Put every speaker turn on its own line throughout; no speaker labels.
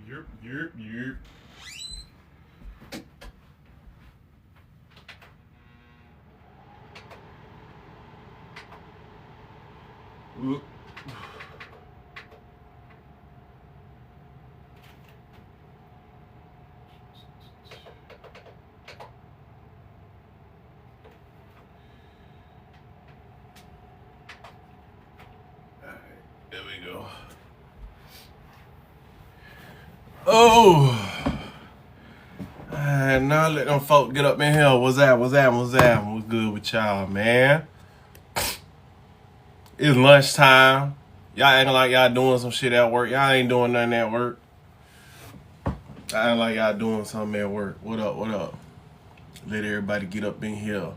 Yep. Oop. There we go. Oh, and now let them folk get up in here. What's that? What's good with y'all, man? It's lunchtime. Y'all acting like y'all doing some shit at work. Y'all ain't doing nothing at work. Y'all acting like y'all doing something at work. What up? Let everybody get up in here.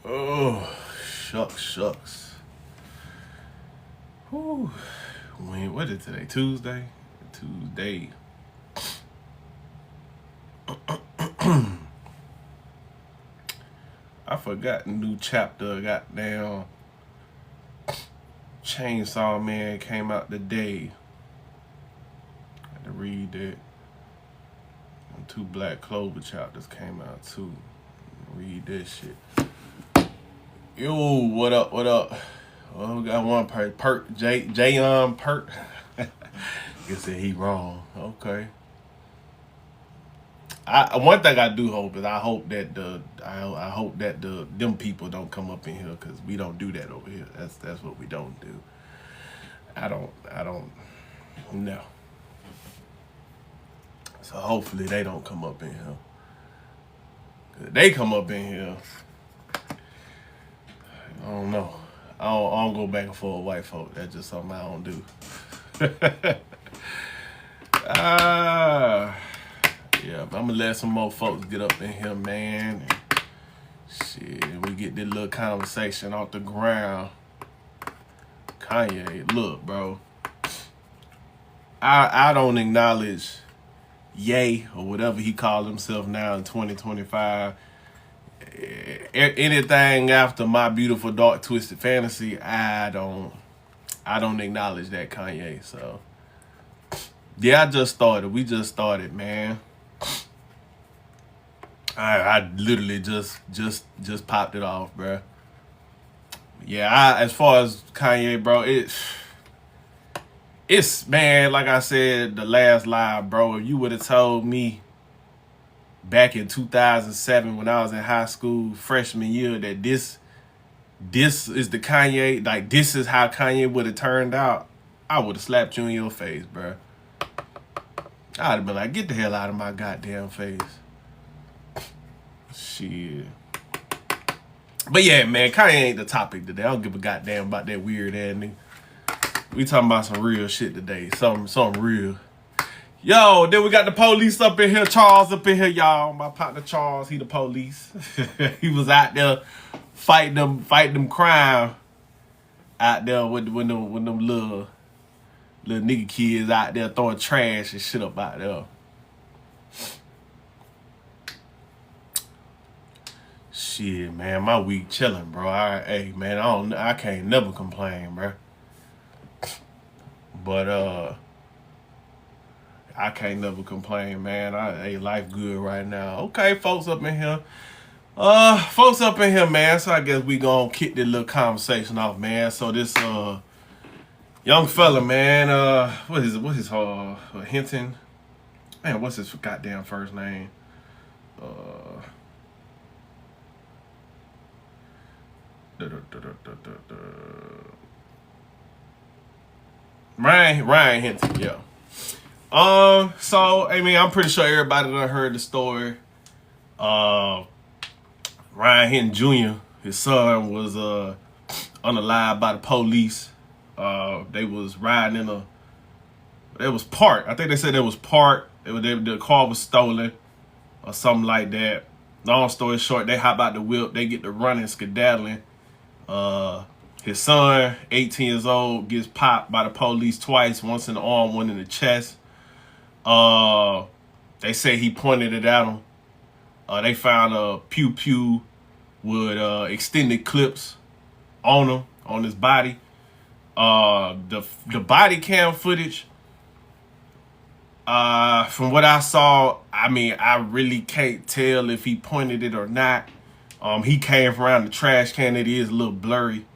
Oh, shucks. Whew. What is today? Tuesday. I forgot the new chapter. Goddamn Chainsaw Man came out today. I had to read that. And 2 Black Clover chapters came out too. Read that shit. Yo, what up? Well, we got one Perk. Jayon Perk. Guess that he wrong. Okay. One thing I do hope is I hope that them people don't come up in here, because we don't do that over here. That's what we don't do. I don't know. So hopefully they don't come up in here. If they come up in here, I don't know. I don't go back and forth with white folk. That's just something I don't do. Yeah, but I'm gonna let some more folks get up in here, man. And shit, we get this little conversation off the ground. Kanye, look, bro. I don't acknowledge Ye, or whatever he called himself now in 2025. Anything after My Beautiful Dark Twisted Fantasy, I don't acknowledge that, Kanye. So yeah, we just started, man. I literally just popped it off, bro. Yeah, as far as Kanye, bro, it's man, like I said the last live, bro, if you would have told me back in 2007 when I was in high school, freshman year, that this is the Kanye, like this is how Kanye would have turned out, I would have slapped you in your face, bro. I'd have been like, get the hell out of my goddamn face. Shit. But yeah, man, Kanye ain't the topic today. I don't give a goddamn about that weird ass nigga. We talking about some real shit today. Something real. Yo, then we got the police up in here. Charles up in here, y'all. My partner Charles, he the police. He was out there fighting them crime out there with them little nigga kids out there throwing trash and shit up out there. Shit, man, my week chilling, bro. Hey, man, I can't never complain, bro. But I can't never complain, man. Hey, life good right now. Okay, folks up in here. Man. So I guess we gonna kick this little conversation off, man. So this young fella, man, what is Hinton? Man, what's his goddamn first name? Ryan Hinton, yeah. So I mean, I'm pretty sure everybody done heard the story. Ryan Hinton Jr., his son was unalived by the police. They was riding in it was parked. I think they said it was parked. The car was stolen or something like that. Long story short, they hop out the whip. They get to running, skedaddling. His son, 18 years old, gets popped by the police twice, once in the arm, one in the chest. They say he pointed it at him. They found a pew with extended clips on him, on his body. The body cam footage, from what I saw, I mean, I really can't tell if he pointed it or not. He came from around the trash can. It is a little blurry.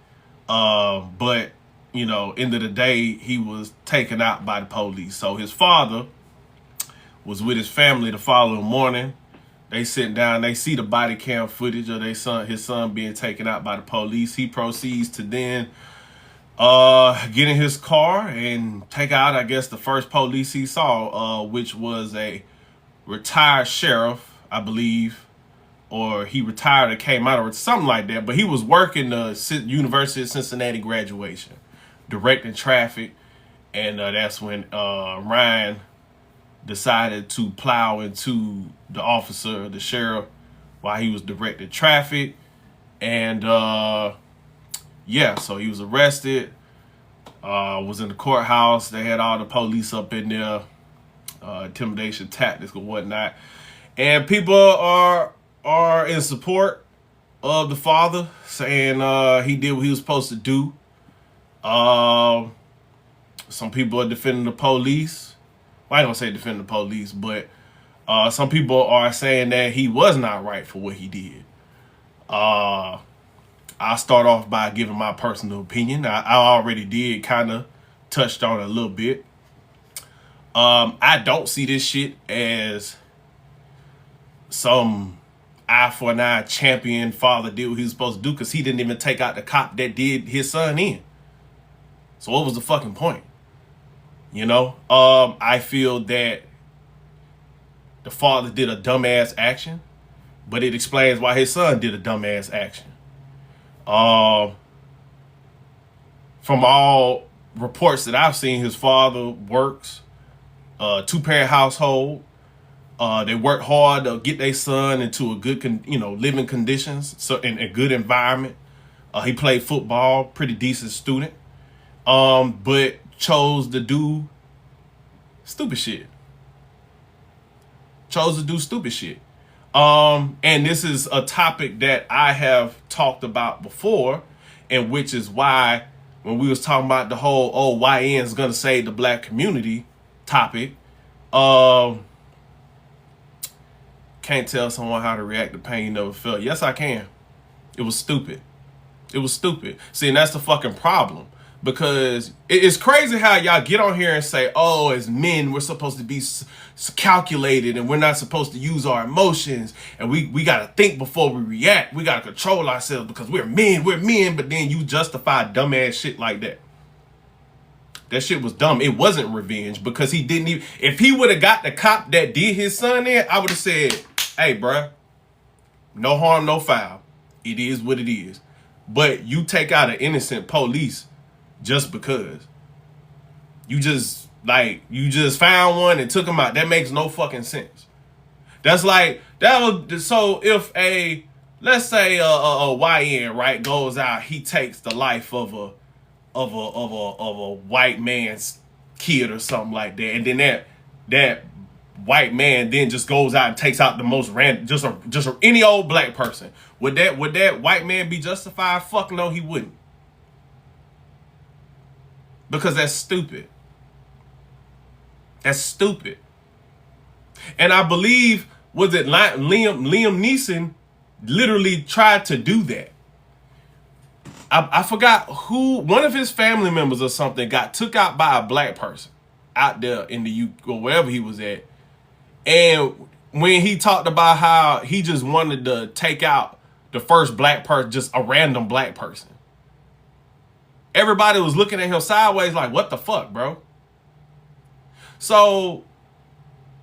But, you know, end of the day, he was taken out by the police. So his father was with his family the following morning. They sit down, they see the body cam footage of his son being taken out by the police. He proceeds to then get in his car and take out, I guess, the first police he saw, which was a retired sheriff, I believe, or he retired or came out or something like that. But he was working the University of Cincinnati graduation, directing traffic, and that's when Ryan decided to plow into the officer, the sheriff, while he was directing traffic. And yeah, so he was arrested, was in the courthouse. They had all the police up in there, intimidation tactics and whatnot. And people are in support of the father, saying he did what he was supposed to do. Some people are defending the police. Well, I don't say defend the police, but some people are saying that he was not right for what he did. I'll start off by giving my personal opinion. I already did kind of touched on it a little bit. I don't see this shit as some eye for an eye champion father did what he was supposed to do, because he didn't even take out the cop that did his son in. So what was the fucking point? You know, I feel that the father did a dumbass action, but it explains why his son did a dumbass action. From all reports that I've seen, his father works, two-parent household. They work hard to get their son into a good, living conditions, so in a good environment. He played football, pretty decent student, but chose to do stupid shit. And this is a topic that I have talked about before, and which is why when we was talking about the whole YN's gonna save the black community topic, can't tell someone how to react to pain you never felt. Yes, I can. It was stupid. See, and that's the fucking problem. Because it's crazy how y'all get on here and say, oh, as men, we're supposed to be calculated and we're not supposed to use our emotions. And we got to think before we react. We got to control ourselves because we're men. But then you justify dumbass shit like that. That shit was dumb. It wasn't revenge, because he didn't even... If he would have got the cop that did his son in, I would have said, hey, bruh, no harm, no foul. It is what it is. But you take out an innocent police just because. You just found one and took him out. That makes no fucking sense. That's like, so if let's say a YN, right, goes out, he takes the life of a white man's kid or something like that, and then that white man then just goes out and takes out the most random, just any old black person. Would that white man be justified? Fuck no, he wouldn't. Because that's stupid. And I believe, was it Liam Neeson literally tried to do that. I forgot who, one of his family members or something got took out by a black person out there in the UK or wherever he was at. And when he talked about how he just wanted to take out the first black person, just a random black person, everybody was looking at him sideways like, what the fuck, bro? So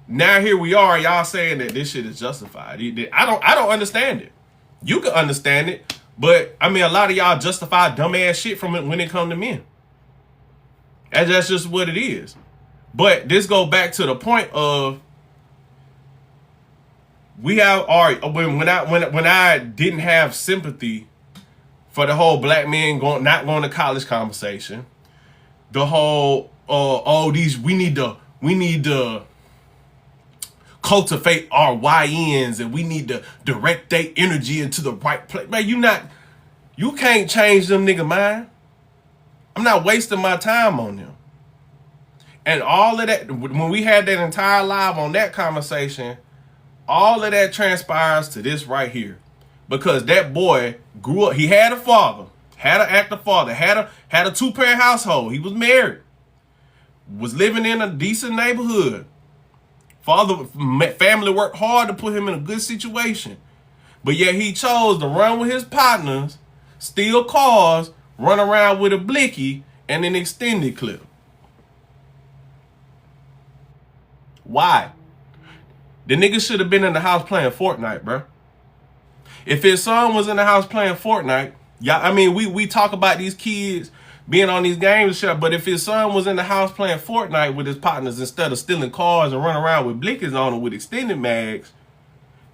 now here we are, y'all saying that this shit is justified. I don't understand it. You can understand it, but I mean, a lot of y'all justify dumbass shit from it when it come to men. And that's just what it is. But this go back to the point of, we have when I didn't have sympathy for the whole black men not going to college conversation, the whole we need to cultivate our YNs and we need to direct their energy into the right place. Man, you can't change them nigga mind. I'm not wasting my time on them. And all of that, when we had that entire live on that conversation, all of that transpires to this right here. Because that boy grew up, he had a father, had an active father, had a two-parent household. He was married, was living in a decent neighborhood. Family worked hard to put him in a good situation. But yet he chose to run with his partners, steal cars, run around with a blicky and an extended clip. Why? The nigga should have been in the house playing Fortnite, bro. If his son was in the house playing Fortnite, yeah, I mean, we talk about these kids being on these games and shit, but if his son was in the house playing Fortnite with his partners instead of stealing cars and running around with blickies on him with extended mags,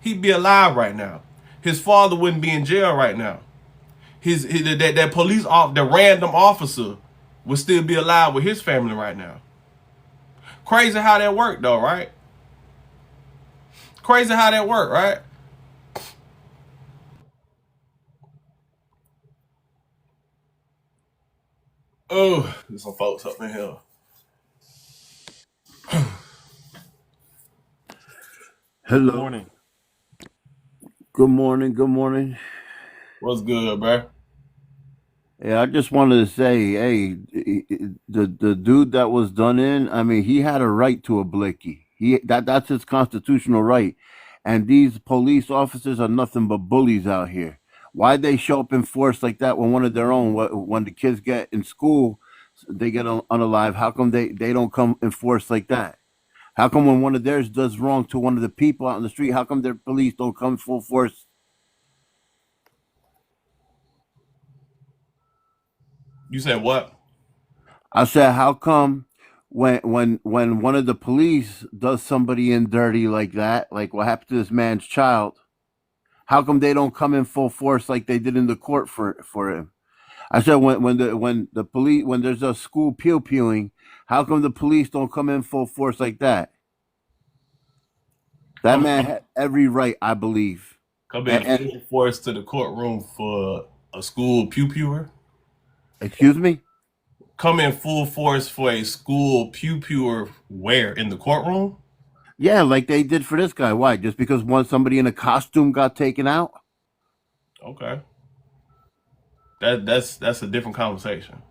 he'd be alive right now. His father wouldn't be in jail right now. That police off the random officer would still be alive with his family right now. Crazy how that worked though, right? Crazy how that worked, right? Oh, there's some folks up in here.
Good
Hello.
morning.
Good morning. Good morning.
What's good, bro?
Yeah, I just wanted to say, hey, the dude that was done in, I mean, he had a right to a blicky. That's his constitutional right. And these police officers are nothing but bullies out here. Why they show up in force like that when one of their own, when the kids get in school, they get unalive? How come they don't come in force like that? How come when one of theirs does wrong to one of the people out in the street, how come their police don't come full force?
You said what?
I said, how come when one of the police does somebody in dirty like that, like what happened to this man's child, how come they don't come in full force like they did in the court for him? I said when the police when there's a school pew pewing, how come the police don't come in full force like that? That
Come
man had every right, I believe.
come in
And
full force to the courtroom for a school pew pewer.
excuse me?
Come in full force for a school pew pewer where in the courtroom?
Yeah, like they did for this guy. Why? Just because somebody in a costume got taken out?
Okay, that's a different conversation.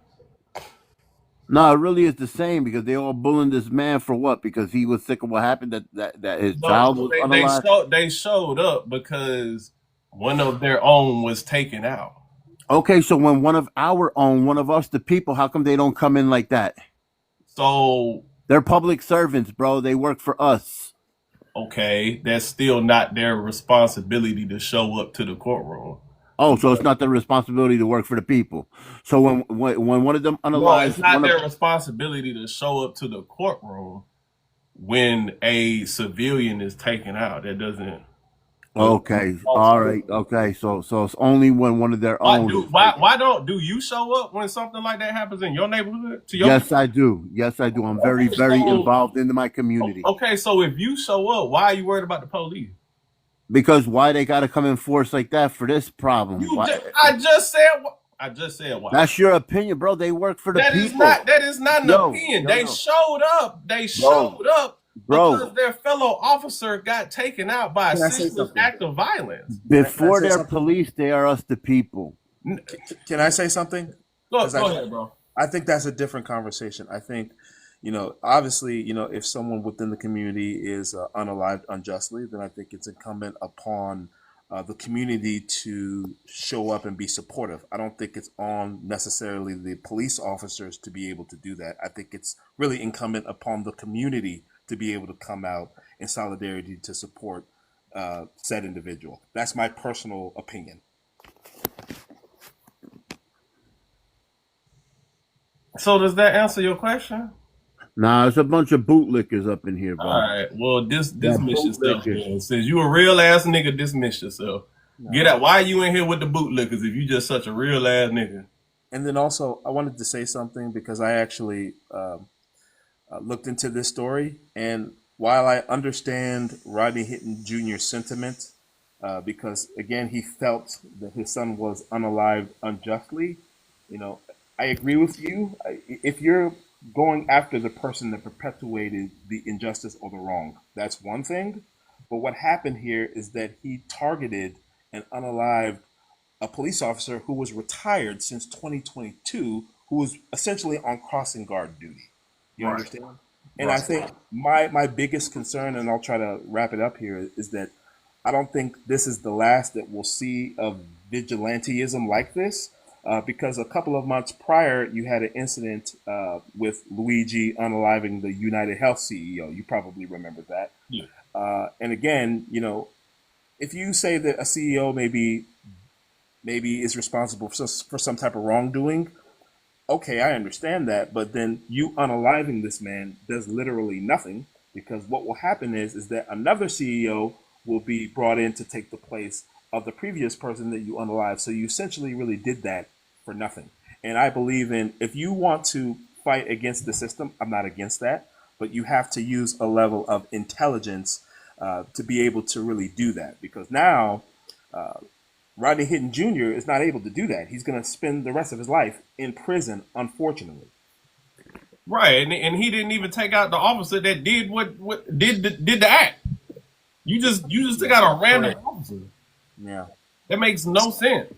No, it really is the same because they all bullying this man for what? Because he was sick of what happened that his
No,
child was unalive.
they showed up because one of their own was taken out.
Okay, so when one of our own, one of us, the people, how come they don't come in like that?
So
They're public servants, bro. They work for us.
okay, that's still not their responsibility to show up to the courtroom.
Oh, so it's not their responsibility to work for the people. So when one of them
No, it's
unalives,
not
one of
their responsibility to show up to the courtroom when a civilian is taken out. That doesn't. Well,
okay, all right, okay, so it's only when one of their own is taken.
why don't do you show up when something like that happens in your neighborhood to your
Yes, I do. Yes, I do. I'm very,
okay,
very involved into my community.
okay, so if you show up, why are you worried about the police?
Because why they got to come in force like that for this problem? Why?
I just said why.
That's your opinion, bro. They work for the people.
That is not an
Yo,
opinion.
yo, yo,
They
bro,
showed up because
bro.
their fellow officer got taken out by a
Can I say
senseless
something?
act of violence.
Can I
Before
say
they're
something?
police, they are us, the people.
Can I say something? Because
Go ahead, bro.
I think that's a different conversation. I think, obviously, if someone within the community is unalived unjustly, then I think it's incumbent upon the community to show up and be supportive. I don't think it's on necessarily the police officers to be able to do that. I think it's really incumbent upon the community to be able to come out in solidarity to support said individual. That's my personal opinion.
So does that answer your question?
Nah, it's a bunch of bootlickers up in here,
All
bro.
right. Well,
Yeah,
dismiss yourself
bootlickers.
then. Since you a real ass nigga, dismiss yourself. Get
No.
out. Why are you in here with the bootlickers if you just such a real ass nigga?
And then also, I wanted to say something because I actually looked into this story. And while I understand Rodney Hinton Jr.'s sentiment, because again, he felt that his son was unalived unjustly, you know, I agree with you. If you're going after the person that perpetuated the injustice or the wrong, that's one thing. But what happened here is that he targeted and unalived a police officer who was retired since 2022, who was essentially on crossing guard duty. You
Right.
understand? And I
Right.
think my biggest concern, and I'll try to wrap it up here, is that I don't think this is the last that we'll see of vigilanteism like this. Because a couple of months prior, you had an incident with Luigi unaliving the United Health CEO. You probably remember that.
Yeah.
And again, if you say that a CEO maybe is responsible for some type of wrongdoing, okay, I understand that, but then you unaliving this man does literally nothing, because what will happen is that another CEO will be brought in to take the place of the previous person that you unalived. So you essentially really did that for nothing. And I believe in, if you want to fight against the system, I'm not against that, but you have to use a level of intelligence to be able to really do that, because now Rodney Hinton Jr. is not able to do that. He's going to spend the rest of his life in prison, unfortunately.
Right. And he didn't even take out the officer that did what did the act. You just took out a random officer.
Yeah.
That makes no sense.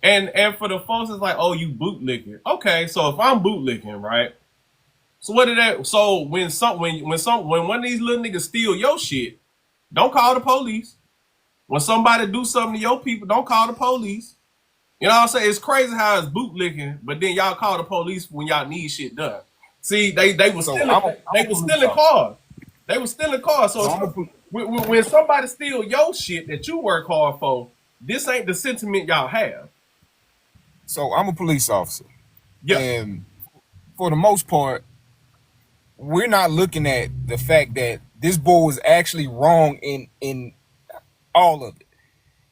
And for the folks, it's like, oh, you bootlicking. Okay, so if I'm bootlicking, right? So what did that? So when one of these little niggas steal your shit, don't call the police. When somebody do something to your people, don't call the police. You know what I'm saying? It's crazy how it's bootlicking, but then y'all call the police when y'all need shit done. See, they were stealing cars. They were stealing cars. So when somebody steal your shit that you work hard for, this ain't the sentiment y'all have.
So I'm a police officer,
Yeah.
and for the most part, we're not looking at the fact that this boy was actually wrong in all of it.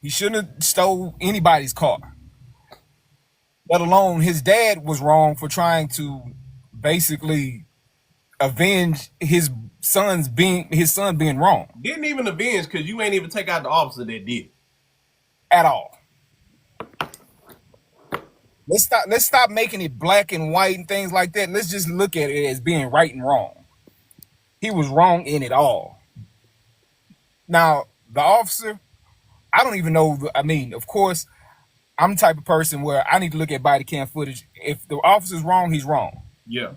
He shouldn't have stole anybody's car. Let alone his dad was wrong for trying to basically avenge his son being wrong
Didn't even avenge because you ain't even take out the officer that did.
at all. Let's stop making it black and white and things like that. Let's just look at it as being right and wrong. He was wrong in it all. Now, the officer, I don't even know. I mean, of course, I'm the type of person where I need to look at body cam footage. If the officer's wrong, he's wrong.
Yeah.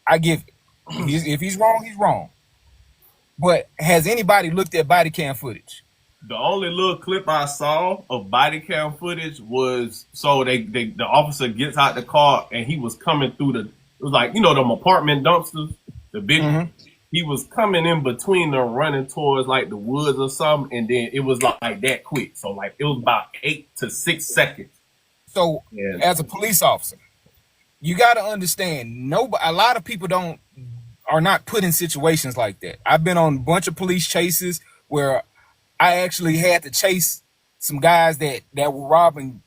I give it. If he's wrong, he's wrong. But has anybody looked at body cam footage?
The only little clip I saw of body cam footage was so the officer gets out the car and he was coming through it was like, them apartment dumpsters, the big he was coming in between them running towards like the woods or something, and then it was like that quick. So like it was about 8 to 6 seconds.
So as a police officer, you got to understand, a lot of people are not put in situations like that. I've been on a bunch of police chases where I actually had to chase some guys that were robbing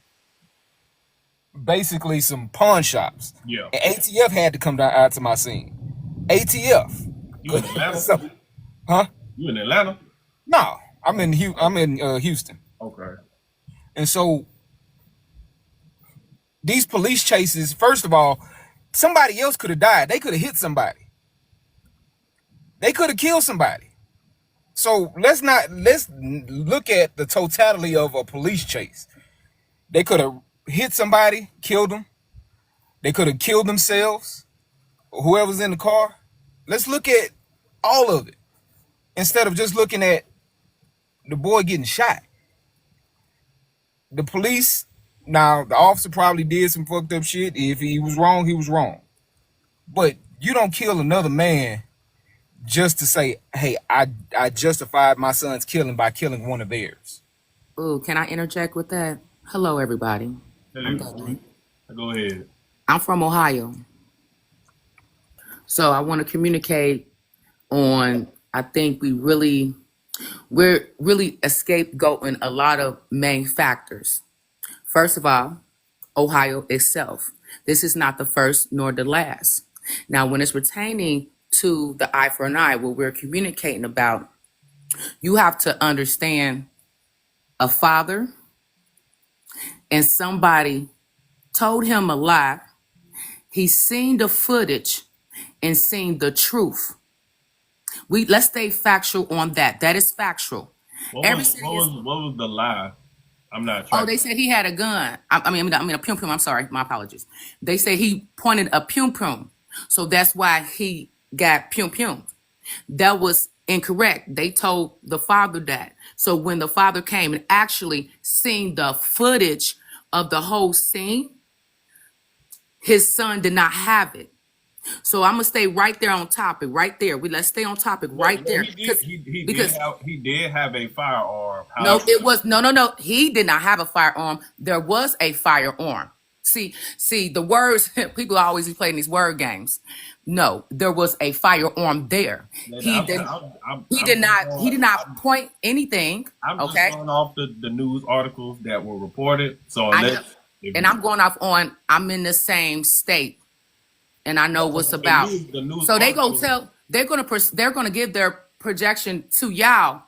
basically some pawn shops.
Yeah.
And ATF had to come out to my scene. ATF.
You in Atlanta?
So, huh?
You in Atlanta?
No, I'm in Houston.
Okay.
And so these police chases, first of all, somebody else could have died. They could have hit somebody. They could have killed somebody. So let's look at the totality of a police chase. They could have hit somebody, killed them. They could have killed themselves, or whoever's in the car. Let's look at all of it instead of just looking at the boy getting shot. The police, now the officer probably did some fucked up shit. If he was wrong, he was wrong. But you don't kill another man just to say, hey, I justified my son's killing by killing one of theirs.
Ooh, can I interject with that? Hello, everybody. I'm Bennie.
Go ahead.
I'm from Ohio. So I want to communicate on, I think we're really scapegoating a lot of main factors. First of all, Ohio itself. This is not the first nor the last. Now, when it's pertaining to the eye for an eye, what we're communicating about, you have to understand a father and somebody told him a lie. He seen the footage and seen the truth. Let's stay factual on that. That is factual.
What
Every
was
city
what
is.
was what was the lie? I'm not
Oh,
tracking.
they said he had a gun. I mean a pum pum. I'm sorry, my apologies. They say he pointed a pum pum, so that's why he got pum pum. That was incorrect. They told the father that. So when the father came and actually seen the footage of the whole scene, his son did not have it. So I'm gonna stay right there on topic, right there. Let's stay on topic right
No,
there,
he did. He did
because
have a firearm.
no,
However,
it was no. He did not have a firearm. There was a firearm. See, the words people always be playing these word games. No, there was a firearm there.
and
He did. He did not. He did not point anything.
I'm just
Okay,
going off the news articles that were reported. So
I know,
unless if
and I'm going off on. I'm in the same state, and I know what's about.
the news
So they go
articles,
tell. They're gonna give their projection to y'all.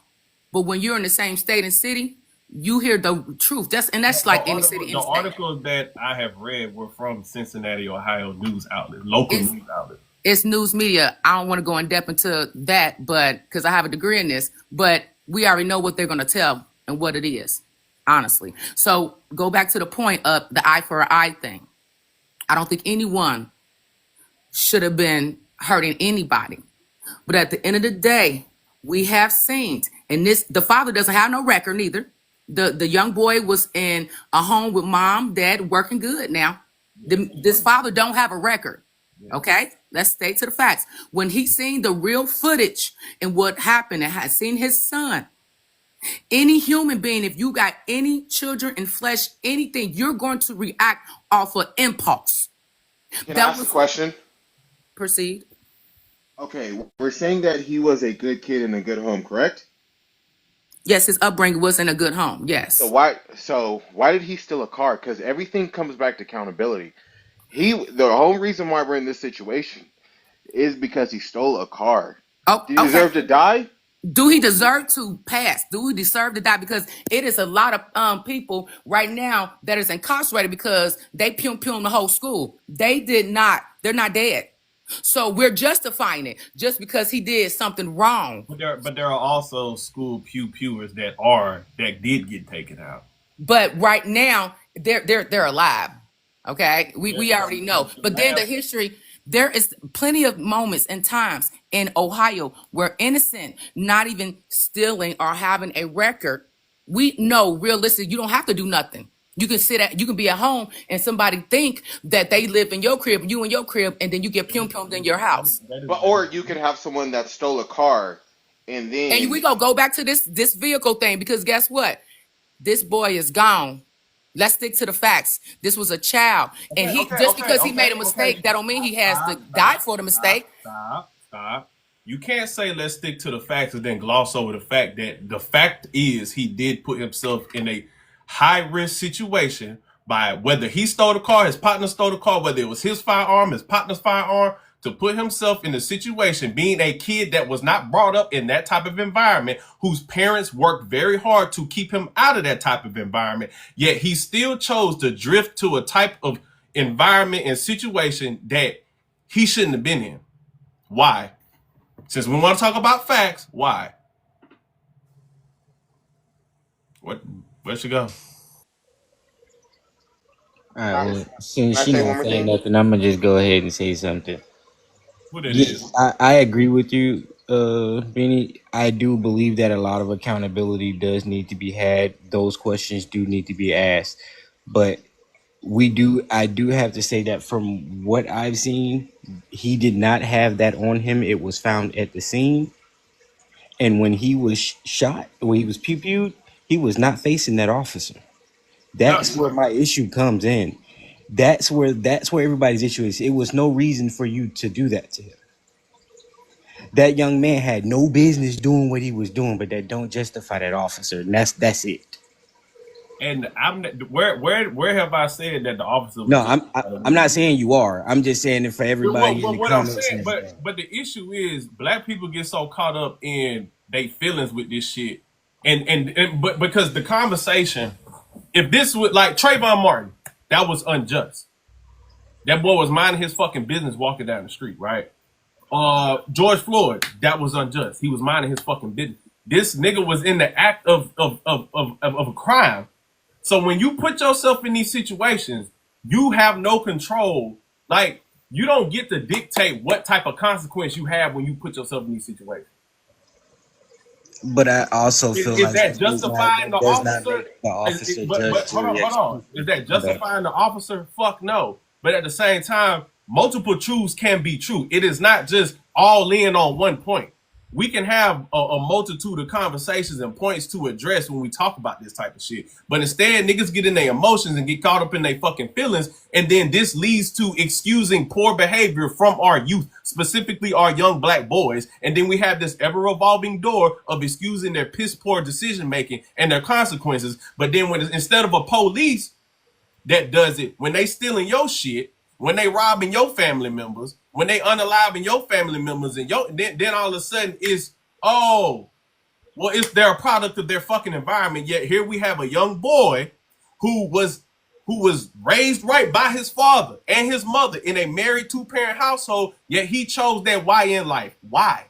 But when you're in the same state and city, you hear the truth. That's like any city,
the
any state.
articles that I have read were from Cincinnati, Ohio news outlets, local
It's
news outlets.
it's news media. I don't want to go in depth into that, but because I have a degree in this, but we already know what they're gonna tell and what it is, honestly. So go back to the point of the eye for an eye thing. I don't think anyone should have been hurting anybody. But at the end of the day, we have seen, and the father doesn't have no record neither. The young boy was in a home with mom, dad, working good now. This father don't have a record. Okay, let's stay to the facts. When he seen the real footage and what happened and had seen his son, any human being, if you got any children in flesh, anything, you're going to react off of impulse.
Can I
That
ask a
was
question?
proceed.
Okay, we're saying that he was a good kid in a good home, correct?
Yes, his upbringing was in a good home.
So
Yes.
why did he steal a car? Because everything comes back to accountability. The whole reason why we're in this situation is because he stole a car.
Oh,
Did he
okay.
deserve to die?
Do he deserve to pass? Do he deserve to die? Because it is a lot of people right now that is incarcerated because they pum the whole school. They did not. They're not dead. So we're justifying it just because he did something wrong.
But there are also school pewers that did get taken out.
But right now they're alive. Okay, we
Yes,
already know.
the
But then the
last
history, there is plenty of moments and times in Ohio where innocent, not even stealing or having a record. We know realistic. You don't have to do nothing. You can be at home and somebody think that they live in your crib, you in your crib, and then you get pum in your house.
Or you could have someone that stole a car and
And we
then
gonna go back to this vehicle thing because guess what? This boy is gone. Let's stick to the facts. This was a child, and he just because he made a mistake, that don't mean he has to die for the mistake.
Stop. You can't say let's stick to the facts and then gloss over the fact that the fact is he did put himself in a high risk situation by whether he stole the car, his partner stole the car, whether it was his firearm, his partner's firearm, to put himself in a situation, being a kid that was not brought up in that type of environment, whose parents worked very hard to keep him out of that type of environment, yet he still chose to drift to a type of environment and situation that he shouldn't have been in. Why? Since we want to talk about facts, why? Where'd she go?
All right,
can
well,
I
since she
say one
not
more
saying
thing?
nothing, I'm gonna just go ahead and say something.
What it is?
Yes, I agree with you, Benny. I do believe that a lot of accountability does need to be had. Those questions do need to be asked. But I do have to say that from what I've seen, he did not have that on him. It was found at the scene. And when he was shot, when he was pew-pewed, he was not facing that officer.
No,
That's where my issue comes in. That's where everybody's issue is. It was no reason for you to do that to him. That young man had no business doing what he was doing, but that don't justify that officer. And that's it.
and I'm where have I said that the officer was
No,
just
I'm not saying you are. I'm just saying it for everybody in the
what I'm
comments
saying,
and everything.
but the issue is black people get so caught up in their feelings with this shit, but because the conversation, if this would like Trayvon Martin, That was unjust. That boy was minding his fucking business walking down the street, right? George Floyd, that was unjust. He was minding his fucking business. This nigga was in the act of a crime. So when you put yourself in these situations, you have no control. Like, you don't get to dictate what type of consequence you have when you put yourself in these situations.
But I also feel
Is
like
that justifying the
that does not
officer?
make the officer
But
judge, jury,
hold on. Is that
executioner.
justifying the officer? Fuck no. But at the same time, multiple truths can be true. It is not just all in on one point. We can have a multitude of conversations and points to address when we talk about this type of shit. But instead, niggas get in their emotions and get caught up in their fucking feelings. And then this leads to excusing poor behavior from our youth, specifically our young black boys. And then we have this ever revolving door of excusing their piss poor decision making and their consequences. But then when instead of a police that does it, when they stealing your shit, when they robbing your family members, when they unaliving your family members, and then all of a sudden it's, oh, well, it's they're a product of their fucking environment. Yet here we have a young boy who was raised right by his father and his mother in a married 2-parent household, yet he chose that YN life. Why?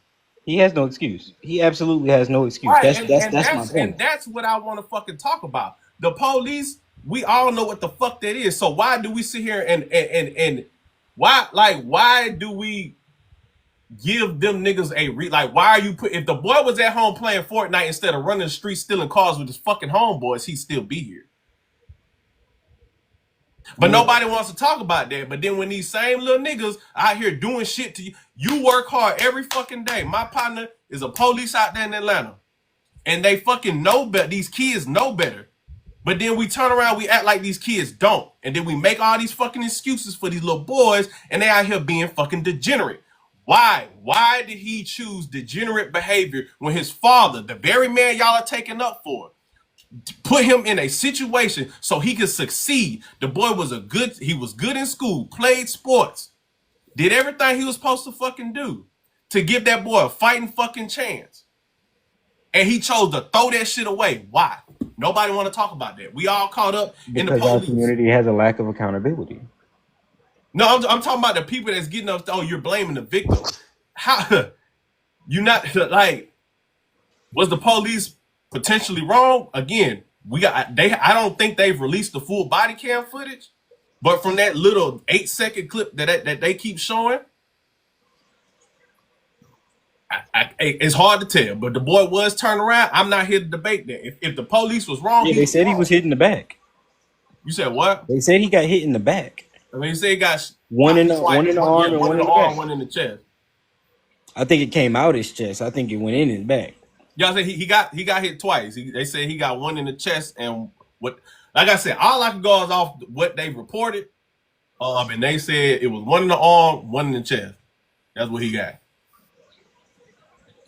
He has no excuse. He absolutely has no excuse.
Right,
That's my point.
And that's what I want to fucking talk about. The police, we all know what the fuck that is. So why do we sit here and why do we give them niggas why are you if the boy was at home playing Fortnite instead of running the streets stealing cars with his fucking homeboys, he'd still be here. But nobody wants to talk about that. But then when these same little niggas out here doing shit to you, you work hard every fucking day. My partner is a police out there in Atlanta. And they fucking know better. These kids know better. But then we turn around, we act like these kids don't. And then we make all these fucking excuses for these little boys, and they out here being fucking degenerate. Why? Why did he choose degenerate behavior when his father, the very man y'all are taking up for, put him in a situation so he could succeed? The boy was he was good in school, played sports, did everything he was supposed to fucking do to give that boy a fighting fucking chance. And he chose to throw that shit away. Why? Nobody want to talk about that. We all caught up in the
Because our
police.
community has a lack of accountability.
No, I'm talking about the people that's getting up. Oh, you're blaming the victim. How? You not like? Was the police potentially wrong? Again, I don't think they've released the full body cam footage, but from that little 8-second clip that they keep showing, it's hard to tell. But the boy was turned around. I'm not here to debate that. If the police was wrong,
Yeah, they said he was hit in the back.
You said what?
They said he got hit in the back.
I mean, you say he got
one in the arm and
one in the
back.
arm, one in the chest.
I think it came out his chest. I think it went in his back.
Y'all say he got hit twice. They said he got one in the chest, and what? Like I said, all I can go is off what they reported. And they said it was one in the arm, one in the chest. That's what he got.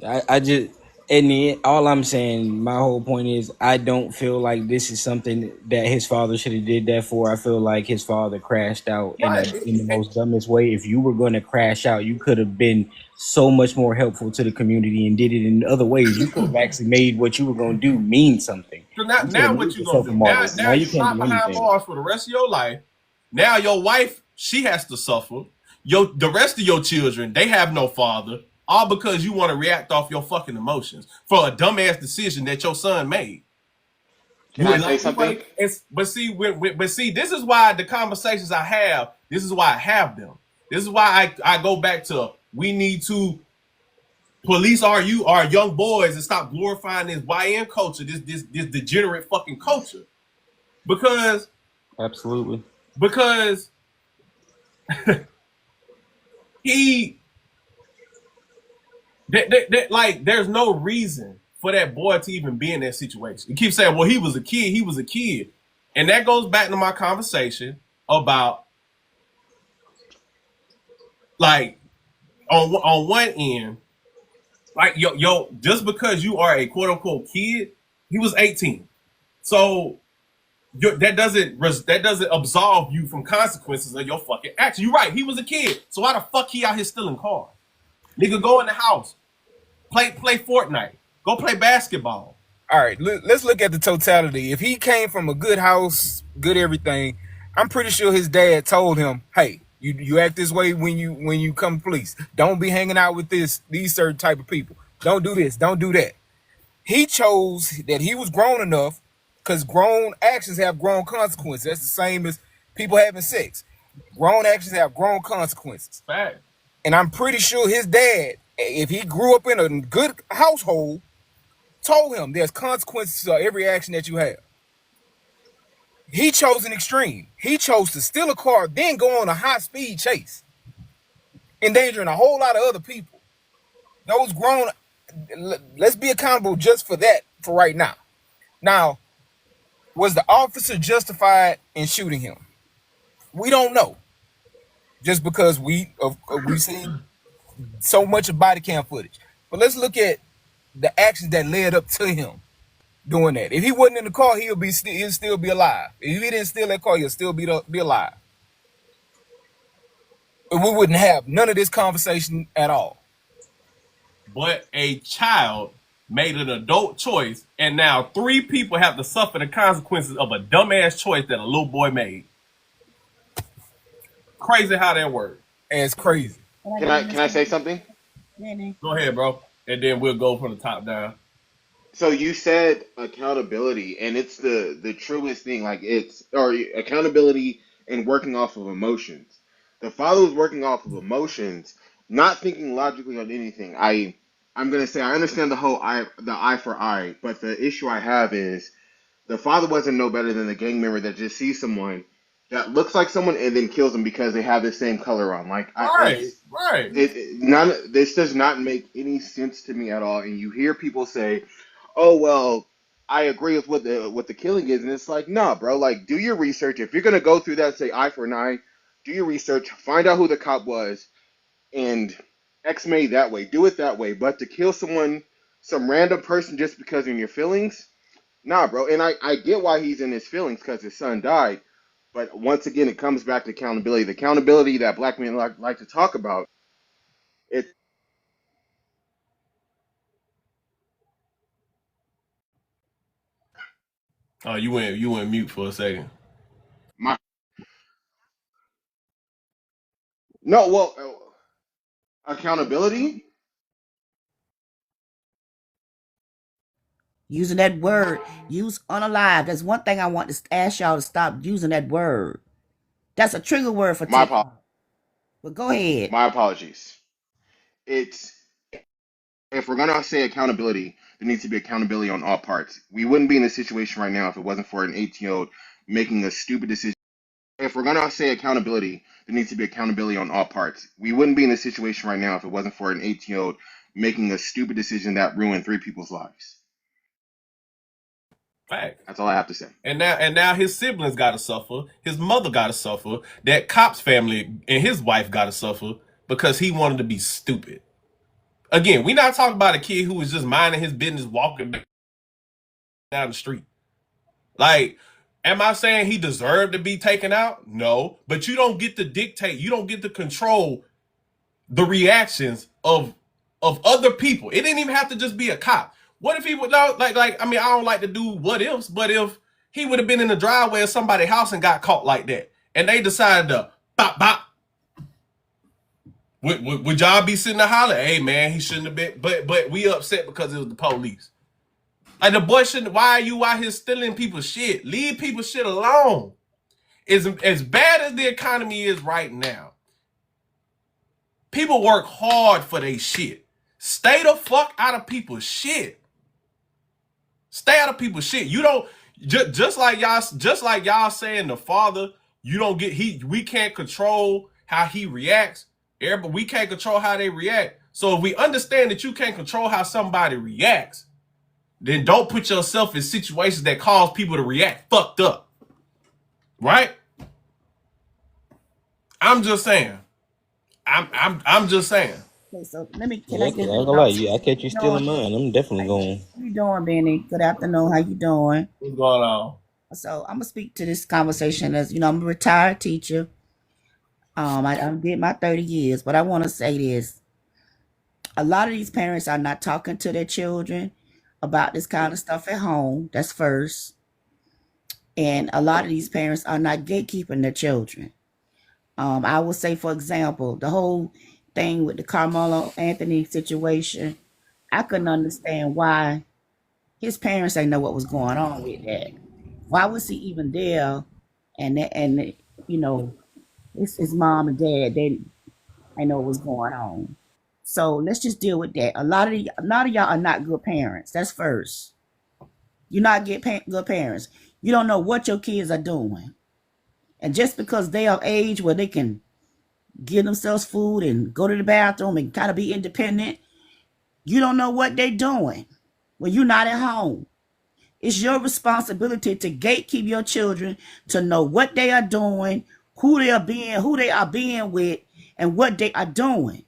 I just, in the end, all I'm saying, my whole point is, I don't feel like this is something that his father should have did that for. I feel like his father crashed out in the most dumbest way. If you were going to crash out, you could have been so much more helpful to the community and did it in other ways. You could have actually made what you were going to do mean something.
So now what you gonna do? Now you can't behind bars for the rest of your life. Now your wife, she has to suffer. The rest of your children, they have no father. All because you want to react off your fucking emotions for a dumbass decision that your son made.
Can I say something?
But see, this is why the conversations I have. This is why I have them. This is why I go back to we need to police our young boys and stop glorifying this YN culture, this degenerate fucking culture, because
absolutely
he. Like, there's no reason for that boy to even be in that situation. You keep saying, well, he was a kid. And that goes back to my conversation about, like, on one end, like, yo, just because you are a quote unquote kid, he was 18. So that doesn't absolve you from consequences of your fucking action. You're right, he was a kid. So why the fuck he out here stealing cars? Nigga, go in the house, play Fortnite, go play basketball.
All right, let's look at the totality. If he came from a good house, good everything, I'm pretty sure his dad told him, "Hey, you act this way when you come to police. Don't be hanging out with these certain type of people. Don't do this. Don't do that." He chose that he was grown enough, because grown actions have grown consequences. That's the same as people having sex. Grown actions have grown consequences.
Fact.
And I'm pretty sure his dad, if he grew up in a good household, told him there's consequences to every action that you have. He chose an extreme. He chose to steal a car, then go on a high-speed chase, endangering a whole lot of other people. Those grown, let's be accountable just for that for right now. Now, was the officer justified in shooting him? We don't know. Just because we've seen so much of body cam footage. But let's look at the actions that led up to him doing that. If he wasn't in the car, he'll still be alive. If he didn't steal that car, he'll still be alive. And we wouldn't have none of this conversation at all.
But a child made an adult choice, and now 3 people have to suffer the consequences of a dumbass choice that a little boy made. Crazy how that works.
And it's crazy.
Can I say something?
Go ahead, bro. And then we'll go from the top down.
So you said accountability, and it's the truest thing. Like or accountability and working off of emotions. The father was working off of emotions, not thinking logically on anything. I'm gonna say I understand the eye for eye, but the issue I have is the father wasn't no better than the gang member that just sees someone that looks like someone and then kills them because they have the same color on. Like,
Right.
This does not make any sense to me at all. And you hear people say, "Oh well, I agree with what the killing is," and it's like, nah, bro. Like, do your research. If you're gonna go through that, say eye for an eye, do your research. Find out who the cop was, and X-made that way. Do it that way. But to kill someone, some random person, just because in your feelings, nah, bro. And I get why he's in his feelings because his son died. But once again, it comes back to accountability. The accountability that black men like to talk about. It
Oh, you went mute for a second.
my no, well, accountability.
Using that word, use unalive. That's one thing I want to ask y'all to stop using that word. That's a trigger word for TikTok. But go ahead.
My apologies. It's if we're gonna say accountability, there needs to be accountability on all parts. We wouldn't be in this situation right now if it wasn't for an 18-year-old making a stupid decision. If we're gonna say accountability, there needs to be accountability on all parts. We wouldn't be in this situation right now if it wasn't for an 18-year-old making a stupid decision that ruined 3 people's lives.
Fact.
That's all I have to say.
And now his siblings got to suffer. His mother got to suffer. That cop's family and his wife got to suffer because he wanted to be stupid. Again, we're not talking about a kid who was just minding his business walking down the street. Like, am I saying he deserved to be taken out? No. But you don't get to dictate. You don't get to control the reactions of other people. It didn't even have to just be a cop. What if he would know? Like I mean, I don't like to do what ifs, but if he would have been in the driveway of somebody's house and got caught like that, and they decided to bop bop, would y'all be sitting there hollering, "Hey man, he shouldn't have been"? But we upset because it was the police. Like the boy shouldn't. Why are you out here stealing people's shit? Leave people's shit alone. As bad as the economy is right now, people work hard for their shit. Stay the fuck out of people's shit. Stay out of people's shit. You don't just like y'all saying the father, you don't get we can't control how he reacts. Everybody, we can't control how they react. So if we understand that you can't control how somebody reacts, then don't put yourself in situations that cause people to react fucked up. Right? I'm just saying. I'm just saying.
Okay, so can I
Yeah,
get
I ain't gonna lie, I catch you stealing mine. I'm definitely going.
How you doing, Benny? Good afternoon. How you doing?
What's going on?
So I'm gonna speak to this conversation as I'm a retired teacher. I did my 30 years, but I want to say this: a lot of these parents are not talking to their children about this kind of stuff at home. That's first. And a lot of these parents are not gatekeeping their children. I would say, for example, the whole thing with the Carmelo Anthony situation, I couldn't understand why his parents didn't know what was going on with that. Why was he even there? And you know, his mom and dad, they know what was going on. So let's just deal with that. A lot of y'all are not good parents. That's first. You're not good parents. You don't know what your kids are doing. And just because they are of age where they can give themselves food and go to the bathroom and kind of be independent, you don't know what they're doing when you're not at home. It's your responsibility to gatekeep your children, to know what they are doing, who they are being with, and what they are doing.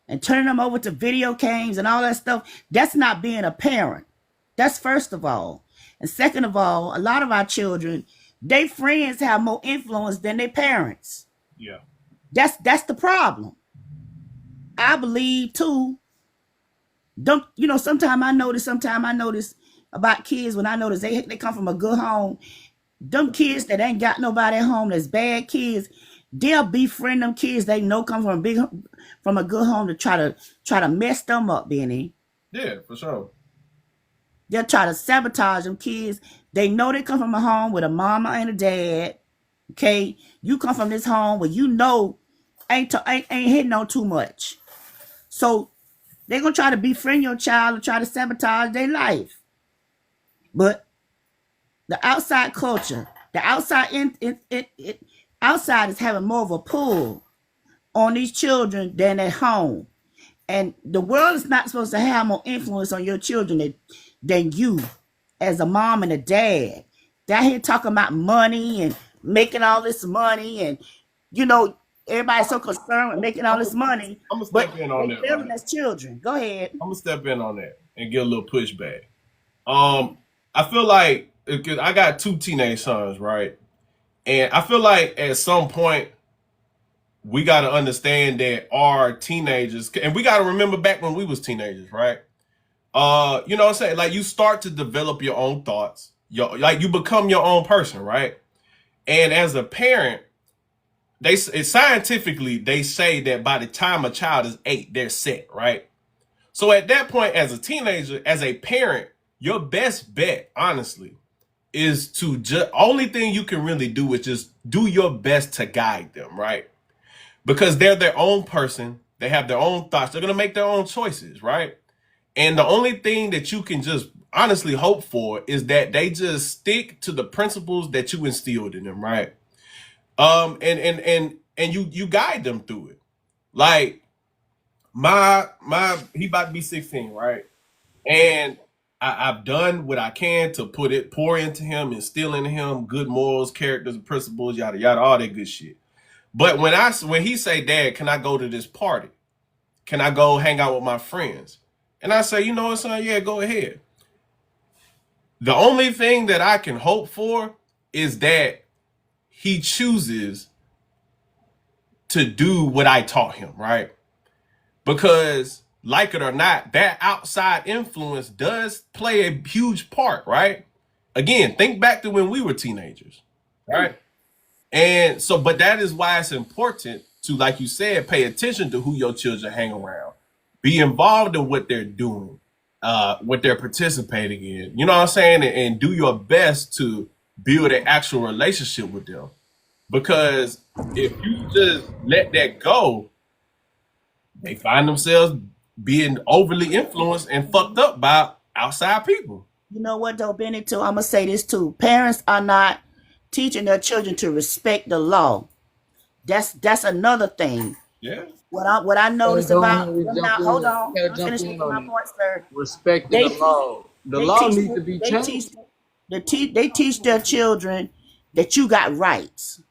And turning them over to video games and all that stuff, that's not being a parent. That's first of all. And second of all, a lot of our children, their friends have more influence than their parents.
Yeah.
That's the problem. I believe too. Don't sometimes I notice about kids when I notice they come from a good home. Them kids that ain't got nobody at home, that's bad kids, they'll befriend them kids they know come from a good home to try to mess them up, Benny.
Yeah, for sure.
They'll try to sabotage them kids. They know they come from a home with a mama and a dad. Okay, you come from this home where you know ain't hitting on too much, so they're gonna try to befriend your child and try to sabotage their life. But the outside culture, the outside is having more of a pull on these children than at home. And the world is not supposed to have more influence on your children than you as a mom and a dad. They're here talking about money and making all this money, and everybody's so concerned with making all this money.
I'm gonna
But
step in on
they
that.
failing
Right?
as children. Go ahead.
I'm gonna step in on that and get a little pushback. I feel like because I got 2 teenage sons, right? And I feel like at some point we got to understand that our teenagers, and we got to remember back when we was teenagers, right? You know what I'm saying? Like you start to develop your own thoughts. You become your own person, right? And as a parent, scientifically they say that by the time a child is 8, they're set, right? So at that point, as a teenager, as a parent, your best bet, honestly, is to just only thing you can really do is just do your best to guide them, right? Because they're their own person, they have their own thoughts, they're gonna make their own choices, right? And the only thing that you can just honestly hope for is that they just stick to the principles that you instilled in them, right? And you guide them through it. Like my he about to be 16, right? And I've done what I can to pour into him, instill in him good morals, characters, and principles, yada yada, all that good shit. But when he say, "Dad, can I go to this party? Can I go hang out with my friends?" And I say, "You know what, son? Yeah, go ahead." The only thing that I can hope for is that he chooses to do what I taught him, right? Because like it or not, that outside influence does play a huge part, right? Again, think back to when we were teenagers, right? And so, but that is why it's important to, like you said, pay attention to who your children hang around, be involved in what they're doing, what they're participating in, you know what I'm saying? And do your best to build an actual relationship with them. Because if you just let that go, they find themselves being overly influenced and fucked up by outside people.
You know what though, Benny, too? I'm gonna say this too. Parents are not teaching their children to respect the law. That's another thing.
Yeah.
What I noticed about them now, hold on,
Gotta
I'm
jump
finished
in
with my
on it.
point, sir.
Respecting
They
the law. The
they
law
teach
needs to be
they
changed.
they teach their children that you got rights.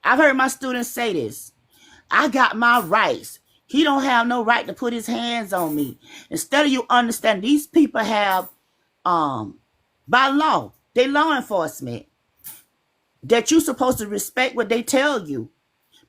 I've heard my students say this. I got my rights. He don't have no right to put his hands on me. Instead of you understand, these people have by law, they law enforcement, that you're supposed to respect what they tell you.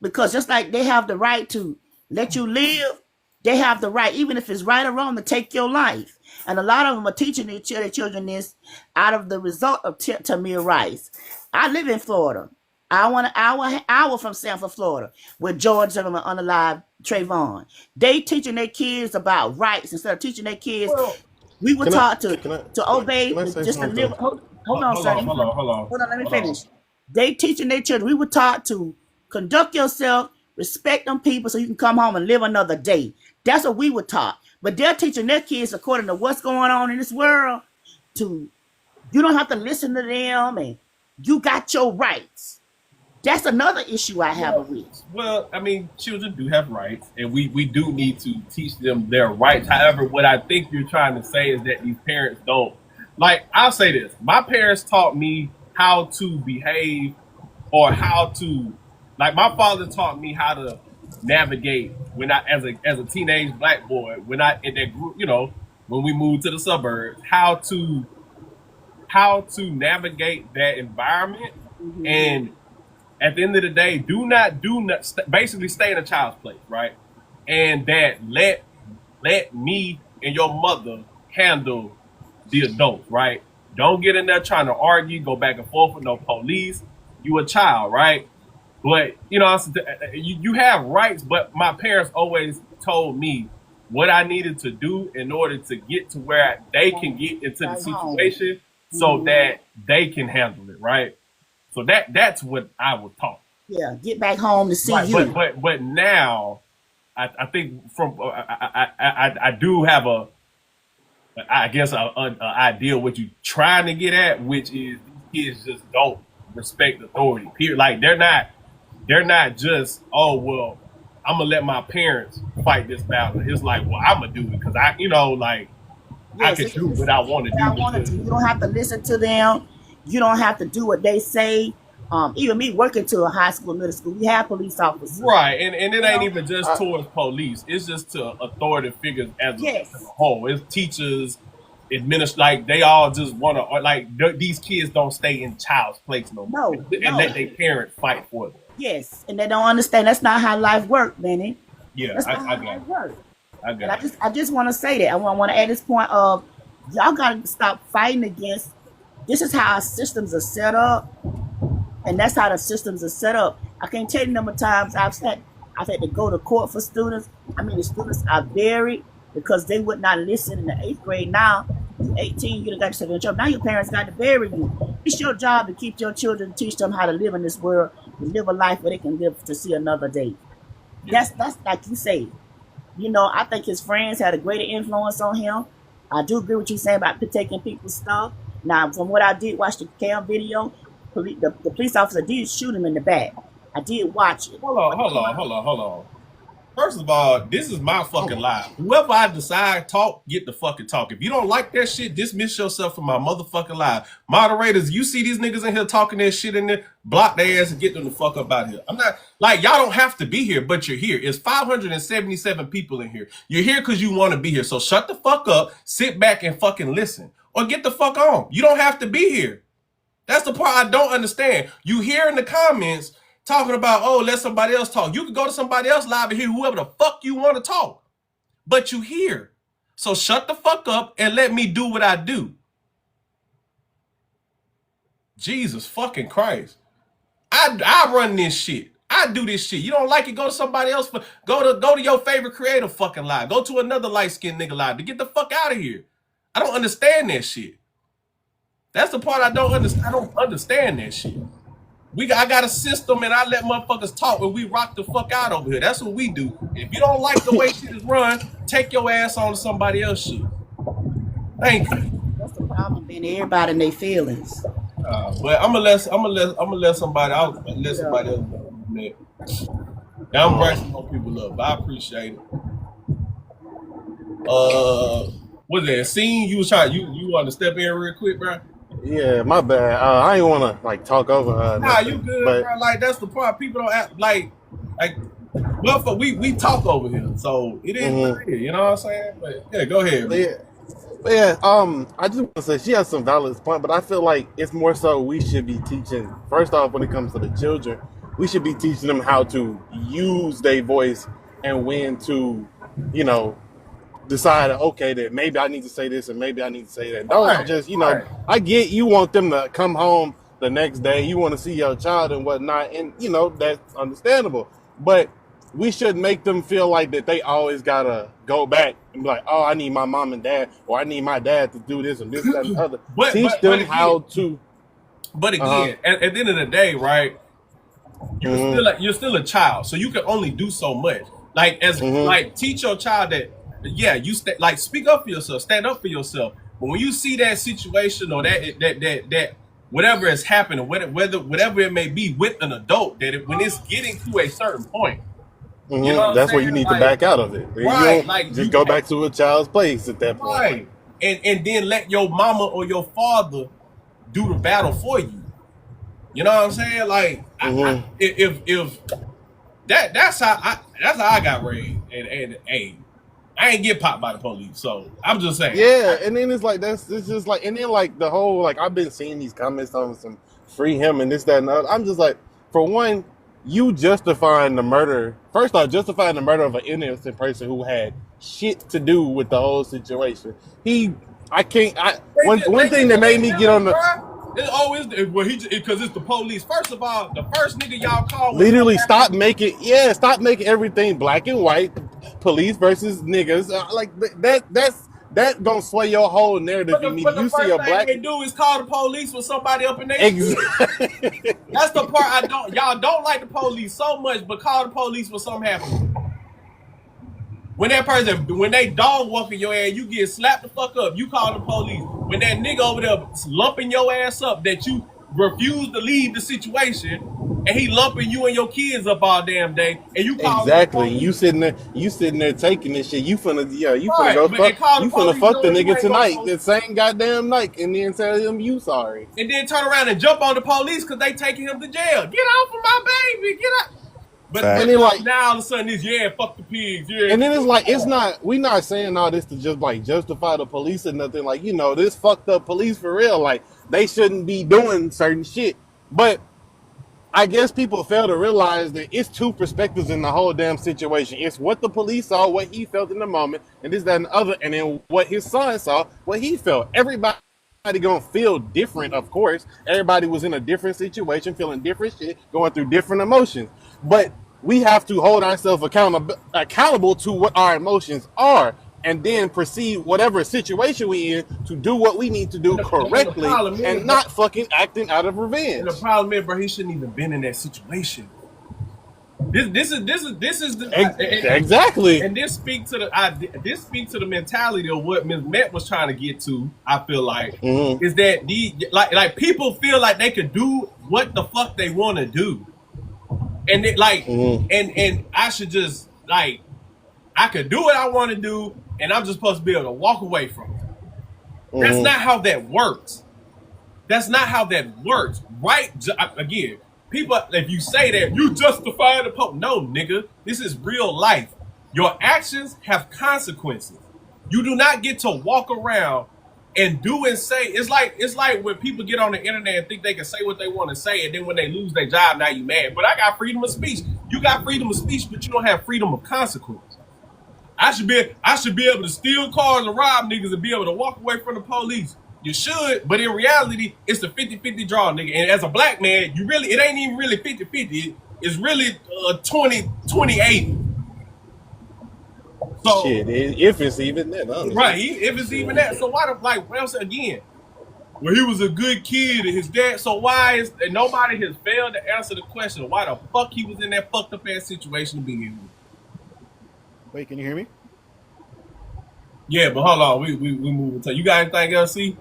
Because just like they have the right to let you live, they have the right, even if it's right or wrong, to take your life. And a lot of them are teaching their children this out of the result of Tamir Rice. I live in Florida. I want an hour from Sanford, Florida, with George Zimmerman unalive Trayvon. They teaching their kids about rights instead of teaching their kids.
Well,
We were
Can I
taught
can I
to obey,
can I say
just to live.
something?
Hold on,
hold on,
Sonny.
hold on, hold on,
Hold on, let me
hold on.
finish. They teaching their children. We were taught to conduct yourself, respect them people, so you can come home and live another day. That's what we were taught. But they're teaching their kids according to what's going on in this world. To You don't have to listen to them, and you got your rights. That's another issue I have with.
Well, I mean, children do have rights, and we do need to teach them their rights. However, what I think you're trying to say is that these parents don't. Like, I'll say this: my parents taught me how to behave, or how to, like, my father taught me how to navigate when I, as a teenage black boy, when I in that group, when we moved to the suburbs, how to navigate that environment. And at the end of the day, basically stay in a child's place, right? And that let me and your mother handle the adults, right? Don't get in there trying to argue, go back and forth with no police. You a child, right? But you have rights. But my parents always told me what I needed to do in order to get to where they can get into the situation, so that they can handle it, right? So that's what I was taught.
Yeah, get back home to see
Right,
you.
but now I think from I do have I guess a idea what you're trying to get at, which is these kids just don't respect authority. Period. Like they're not just, oh well, I'm gonna let my parents fight this battle. It's like, well, I'm gonna do it because I
Yes,
can do what I want to
I
do
wanted to.
because
You don't have to listen to them. You don't have to do what they say. Even me working to a high school, middle school, we have police officers.
right, and it
You
ain't
know?
even just towards police. It's just to authority figures as a
Yes.
whole. It's teachers, like they all just want to these kids don't stay in child's place no more,
No,
and
no.
let their parents fight for them.
Yes. And they don't understand that's not how life works, Benny.
Yeah,
That's not
I
how
got
life
it.
works.
I
And I
got it.
just I just want to say that. I want to add this point of y'all gotta stop fighting against this is how our systems are set up. And that's how the systems are set up. I can't tell you the number of times I've had to go to court for students. I mean, the students are buried because they would not listen in the 8th grade. Now, you 18, you done got yourself in trouble. Now your parents got to bury you. It's your job to keep your children, teach them how to live in this world, to live a life where they can live to see another day.
Yeah.
That's like you say. I think his friends had a greater influence on him. I do agree with you saying about taking people's stuff. Now, from what I did watch the cam video, the police officer did shoot him in the back. I did watch it.
Hold on, hold on, hold on, hold on. First of all, this is my fucking live. Whoever I decide talk, get the fucking talk. If you don't like that shit, dismiss yourself from my motherfucking live. Moderators, you see these niggas in here talking that shit in there, block their ass and get them the fuck up out here. I'm not, like, y'all don't have to be here, but you're here. It's 577 people in here. You're here because you want to be here. So shut the fuck up, sit back and fucking listen. Or get the fuck on. You don't have to be here. That's the part I don't understand. You hear in the comments talking about, oh, let somebody else talk. You can go to somebody else live and hear whoever the fuck you want to talk. But you hear. So shut the fuck up and let me do what I do. Jesus fucking Christ. I run this shit. I do this shit. You don't like it, go to somebody else. Go to your favorite creator fucking live. Go to another light-skinned nigga live to get the fuck out of here. I don't understand that shit. That's the part I don't understand. I don't understand that shit. I got a system and I let motherfuckers talk and we rock the fuck out over here. That's what we do. If you don't like the way shit is run, take your ass on to somebody else shit. Thank you.
That's the problem, being everybody in their feelings.
But I'm gonna let somebody else. Let somebody else know. Now I'm brushing more people up. I appreciate it. What's that scene you was trying? You want to step in real quick, bro?
Yeah, my bad. I ain't want to like talk over her.
Nah, you good,
but
bro. Like that's the part. People don't act like motherfucker. We talk over here, so it is what it is. You know what I'm saying? But yeah, go ahead.
But yeah, I just want to say she has some valid point, but I feel like it's more so we should be teaching. First off, when it comes to the children, we should be teaching them how to use their voice and when to, decide, okay, that maybe I need to say this and maybe I need to say that. Don't just, I get you want them to come home the next day. You want to see your child and whatnot, and you know that's understandable. But we shouldn't make them feel like that they always gotta go back and be like, oh, I need my mom and dad, or I need my dad to do this and this, that, and the other.
But
Teach
but
them
again,
how to.
but
Uh
again, at the end of the day, right?
huh.
You're still a child, so you can only do so much. Like teach your child that yeah, like speak up for yourself, stand up for yourself. But when you see that situation or that whatever has happened or whatever it may be with an adult, when it's getting to a certain point, you know what I'm
That's where
saying?
you need to
Like
back out of it. You
right,
don't just go back to a child's place at that point.
right, and then let your mama or your father do the battle for you. You know what I'm saying? Like if that's how I got raised, and hey, I ain't get popped by the police, so I'm just saying.
Yeah, and then it's like it's just like, and then like the whole like I've been seeing these comments on some free him and this, that, and the other. I'm just like, for one, you justifying the murder. First off, justifying the murder of an innocent person who had shit to do with the whole situation. I can't. One thing that made me get on the.
It's always because it's the police. First of all, the first nigga y'all call
Literally stop making everything black and white, police versus niggas. Like that gonna sway your whole narrative.
But the
You
first
see a
thing
black
they do is call the police when somebody up in their
exactly.
That's the part y'all don't like the police so much, but call the police when something happens. When they dog walking your ass, you get slapped the fuck up. You call the police. When that nigga over there lumping your ass up, that you refuse to leave the situation, and he lumping you and your kids up all damn day, and you call
Exactly. You sitting there taking this shit. You finna
right,
go
but
fuck. You finna fuck the
knowing you
nigga
ain't
tonight,
gonna
that same goddamn night, and then tell him you sorry.
and then turn around and jump on the police because they taking him to jail. Get off of my baby. Get out. But
And then like,
now all of a sudden it's fuck the pigs. Yeah.
and then it's like, we not saying all this to just like justify the police or nothing. Like, this fucked up police for real. Like, they shouldn't be doing certain shit. But I guess people fail to realize that it's two perspectives in the whole damn situation. It's what the police saw, what he felt in the moment, and this, that, and the other, and then what his son saw, what he felt. Everybody gonna feel different, of course. Everybody was in a different situation, feeling different shit, going through different emotions. But we have to hold ourselves accountable to what our emotions are, and then proceed whatever situation we in to do what we need to do correctly, and not fucking acting out of revenge.
And the problem is, bro, he shouldn't even been in that situation. This is the
exactly.
And this speaks to the mentality of what Ms. Met was trying to get to. I feel like is that like people feel like they could do what the fuck they want to do, and and I should just like I could do what I want to do, and I'm just supposed to be able to walk away from it. That's not how that works. That's not how that works, right? Again, people, if you say that, you justify the pope. No, nigga, this is real life. Your actions have consequences. You do not get to walk around and do and say. It's like when people get on the internet and think they can say what they want to say, and then when they lose their job, now you mad. But I got freedom of speech. You got freedom of speech, but you don't have freedom of consequence. I should be able to steal cars and rob niggas and be able to walk away from the police. You should, but in reality, it's a 50-50 draw, nigga. And as a black man, it ain't even really 50-50. It's really 20-80. So
shit, if it's even that, honestly.
Right, if it's even that. So why what else again? Well, he was a good kid and his dad. So why and nobody has failed to answer the question why the fuck he was in that fucked up ass situation to begin with?
Wait, can you hear me?
Yeah, but hold on, we moving to you. Got anything else? See?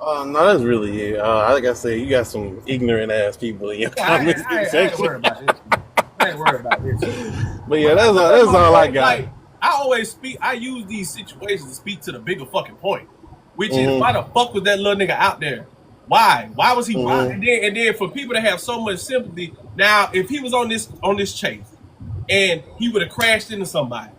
No, that's really it. Like I said, you got some ignorant ass people in your comments section.
I ain't worried about this. I ain't worried about this.
But yeah, that's all I got.
Like, I use these situations to speak to the bigger fucking point, which is why the fuck was that little nigga out there? Why? Why was he? And then for people to have so much sympathy. Now, if he was on this chase and he would have crashed into somebody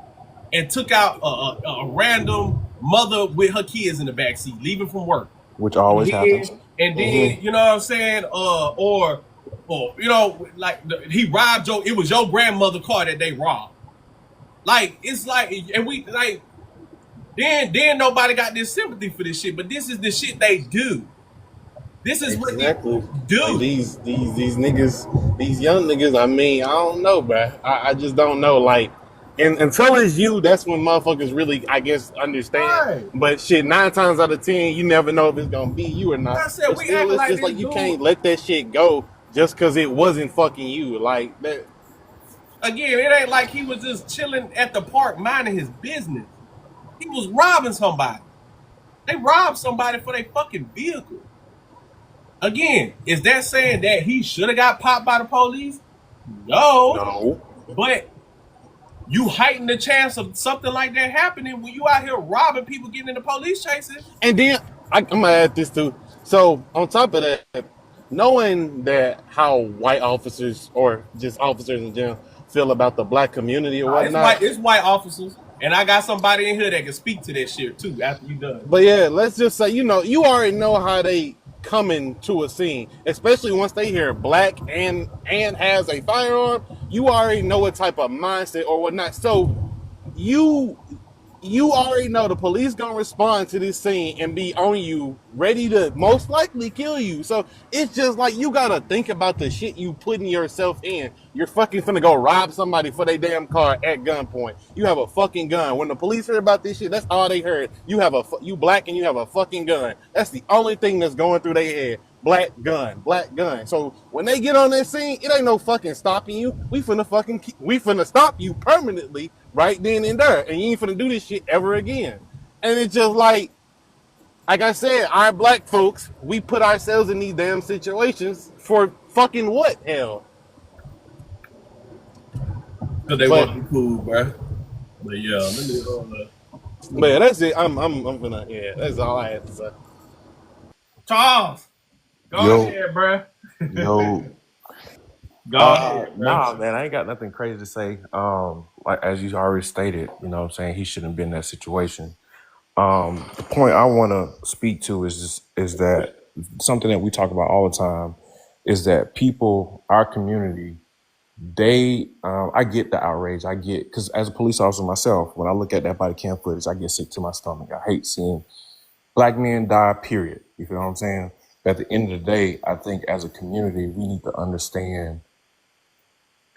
and took out a random mother with her kids in the backseat, leaving from work,
which always happens.
And then you know what I'm saying, or he robbed it was your grandmother's car that they robbed. Like it's like, and we like, then nobody got this sympathy for this shit. But this is the shit they do. This is what these
Exactly. Like
do.
these niggas, these young niggas. I mean, I don't know, bruh. I just don't know. Like, and until it's you, that's when motherfuckers really, I guess, understand.
Right.
But shit, 9 times out of 10, you never know if it's gonna be you or
Like I
not.
said,
But
we
still,
acting
it's
like
just
this
like you
dude.
can't let that shit go just because it wasn't fucking you. Like that.
Again, it ain't like he was just chilling at the park minding his business. He was robbing somebody. They robbed somebody for their fucking vehicle. Again, is that saying that he should have got popped by the police? No.
No.
But you heighten the chance of something like that happening when you out here robbing people, getting into police chases.
And then I'm gonna add this too. So on top of that, knowing that how white officers or just officers in general feel about the black community or
Nah,
whatnot.
it's white officers. And I got somebody in here that can speak to that shit too after you done.
But yeah, let's just say you already know how they coming to a scene, especially once they hear black and has a firearm. You already know what type of mindset or whatnot. So you you already know the police gonna respond to this scene and be on you, ready to most likely kill you. So it's just like you gotta think about the shit you putting yourself in. You're fucking finna go rob somebody for their damn car at gunpoint. You have a fucking gun. When the police heard about this shit, that's all they heard. You black and you have a fucking gun. That's the only thing that's going through their head. Black gun, black gun. So when they get on that scene, it ain't no fucking stopping you. We finna stop you permanently right then and there, and you ain't finna do this shit ever again. And it's just like I said, our black folks, we put ourselves in these damn situations for fucking what hell?
Because they
But
want to be cool, bro. But yeah, let me
but yeah, that's it. I'm gonna that's all I had to say.
Charles, go
Yo,
ahead, bro.
yo.
Go ahead, bro.
Nah, man, I ain't got nothing crazy to say. Like as you already stated, you know what I'm saying, he shouldn't have been in that situation. The point I wanna speak to is that something that we talk about all the time is that people, our community, they I get the outrage. I get because as a police officer myself, when I look at that body cam footage, I get sick to my stomach. I hate seeing black men die, period. You feel what I'm saying? But at the end of the day, I think as a community, we need to understand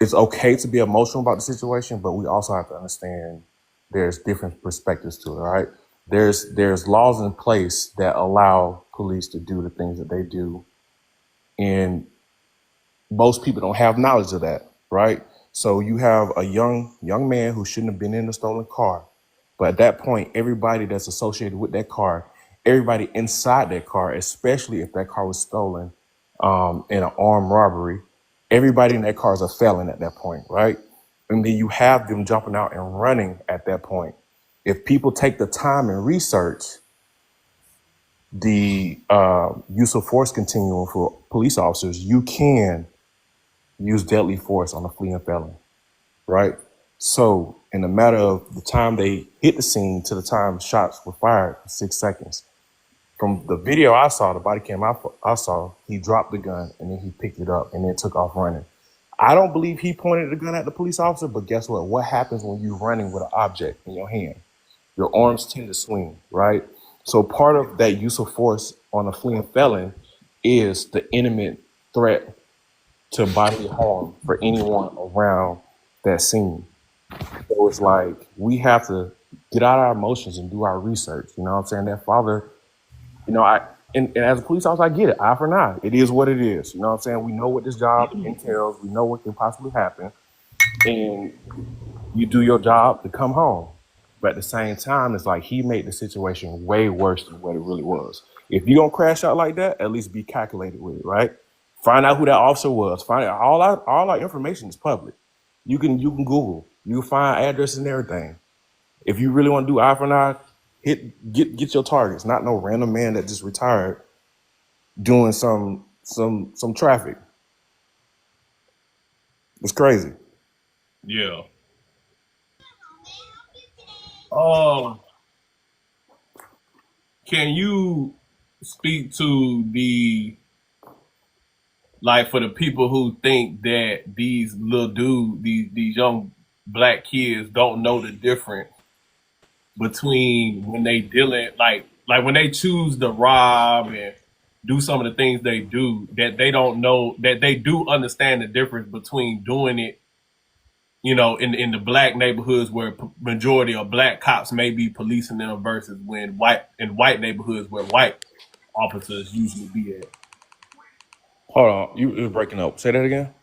it's okay to be emotional about the situation, but we also have to understand there's different perspectives to it, right? There's laws in place that allow police to do the things that they do, and most people don't have knowledge of that, right? So you have a young man who shouldn't have been in the stolen car, but at that point, everybody that's associated with that car, everybody inside that car, especially if that car was stolen in an armed robbery, everybody in that car is a felon at that point, right? And then you have them jumping out and running at that point. If people take the time and research the use of force continuum for police officers, you can use deadly force on a fleeing felon, right? So in a matter of the time they hit the scene to the time shots were fired, 6 seconds. From the video I saw, the body cam I saw, he dropped the gun and then he picked it up and then took off running. I don't believe he pointed the gun at the police officer, but guess what? What happens when you're running with an object in your hand? Your arms tend to swing, right? So part of that use of force on a fleeing felon is the imminent threat to bodily harm for anyone around that scene. So it's like we have to get out our emotions and do our research. You know what I'm saying? That father, you know, and as a police officer, I get it. Eye for an eye. It is what it is. You know what I'm saying? We know what this job entails. We know what can possibly happen. And you do your job to come home. But at the same time, it's like he made the situation way worse than what it really was. If you're gonna crash out like that, at least be calculated with it, right? Find out who that officer was. Find out all our information is public. You can Google. You can find addresses and everything. If you really want to do eye for an eye, get your targets. Not no random man that just retired doing some traffic. It's crazy.
Yeah. Um, can you speak to the like for the people who think that these little dudes, these young black kids don't know the difference between when they dealing like when they choose to rob and do some of the things they do, that they don't know, that they do understand the difference between doing it, in the black neighborhoods where majority of black cops may be policing them versus when white neighborhoods where white officers usually be at.
Hold on, you were breaking up. Say that again.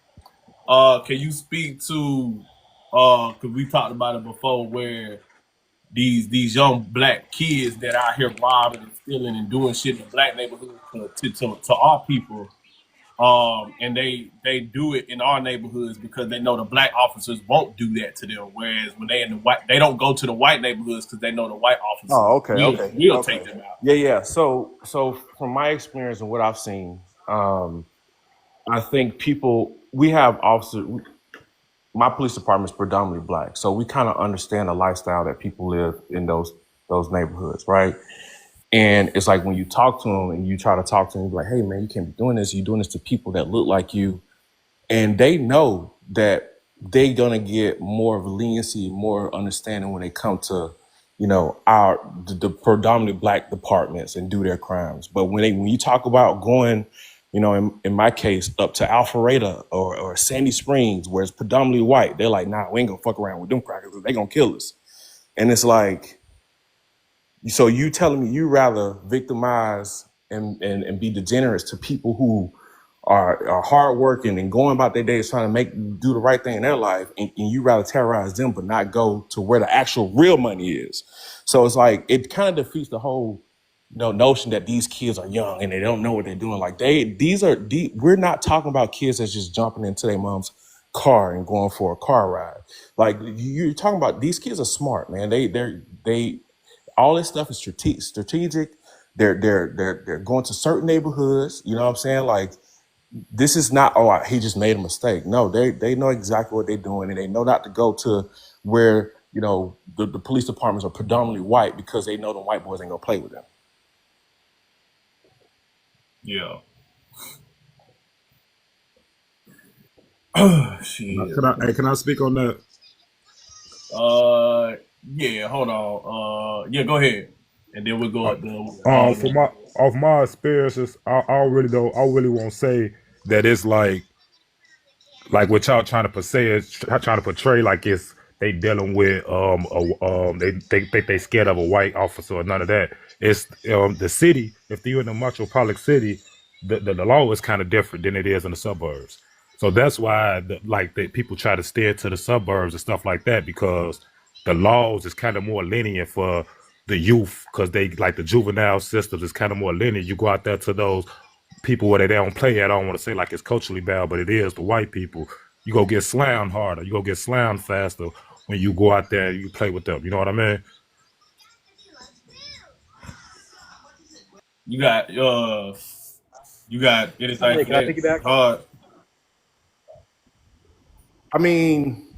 Can you speak to because we talked about it before, where these young black kids that out here robbing and stealing and doing shit in the black neighborhoods to our people, and they do it in our neighborhoods because they know the black officers won't do that to them. Whereas when they in the white, they don't go to the white neighborhoods because they know the white officers
Oh, okay,
will take them out.
yeah. So from my experience and what I've seen, I think we have officers. My police department is predominantly black, so we kind of understand the lifestyle that people live in those neighborhoods, right? And it's like when you talk to them and you try to talk to them, you're like, hey man, you can't be doing this. You're doing this to people that look like you, and they know that they're gonna get more of a leniency, more understanding when they come to, the predominantly black departments and do their crimes. But when you talk about going, in my case, up to Alpharetta or Sandy Springs, where it's predominantly white, they're like, nah, we ain't gonna fuck around with them crackers. They gonna kill us. And it's like, so you telling me you rather victimize and be degenerates to people who are hardworking and going about their days trying to do the right thing in their life, and you rather terrorize them but not go to where the actual real money is. So it's like it kind of defeats the whole notion that these kids are young and they don't know what they're doing. Like we're not talking about kids that's just jumping into their mom's car and going for a car ride. Like you're talking about these kids are smart, man. They all this stuff is strategic. They're going to certain neighborhoods. You know what I'm saying? Like this is not, he just made a mistake. No, they know exactly what they're doing, and they know not to go to where the police departments are predominantly white because they know the white boys ain't gonna play with them.
Yeah. Shit.
Can I speak on that?
Yeah. Hold on. Yeah. Go ahead, and then we'll go up there.
From my experiences, I really won't say that it's like what y'all trying to portray like it's they dealing with they think they scared of a white officer or none of that. It's the city. If you're in a metropolitan city, the law is kind of different than it is in the suburbs. So that's why the people try to steer to the suburbs and stuff like that, because the laws is kind of more lenient for the youth, because they like the juvenile systems is kind of more lenient. You go out there to those people where they don't play at. I don't want to say like it's culturally bad, but it is. The white people, you go get slammed harder. You go get slammed faster when you go out there and you play with them. You know what I mean?
You got anything for
Can I
that?
piggyback?
I mean,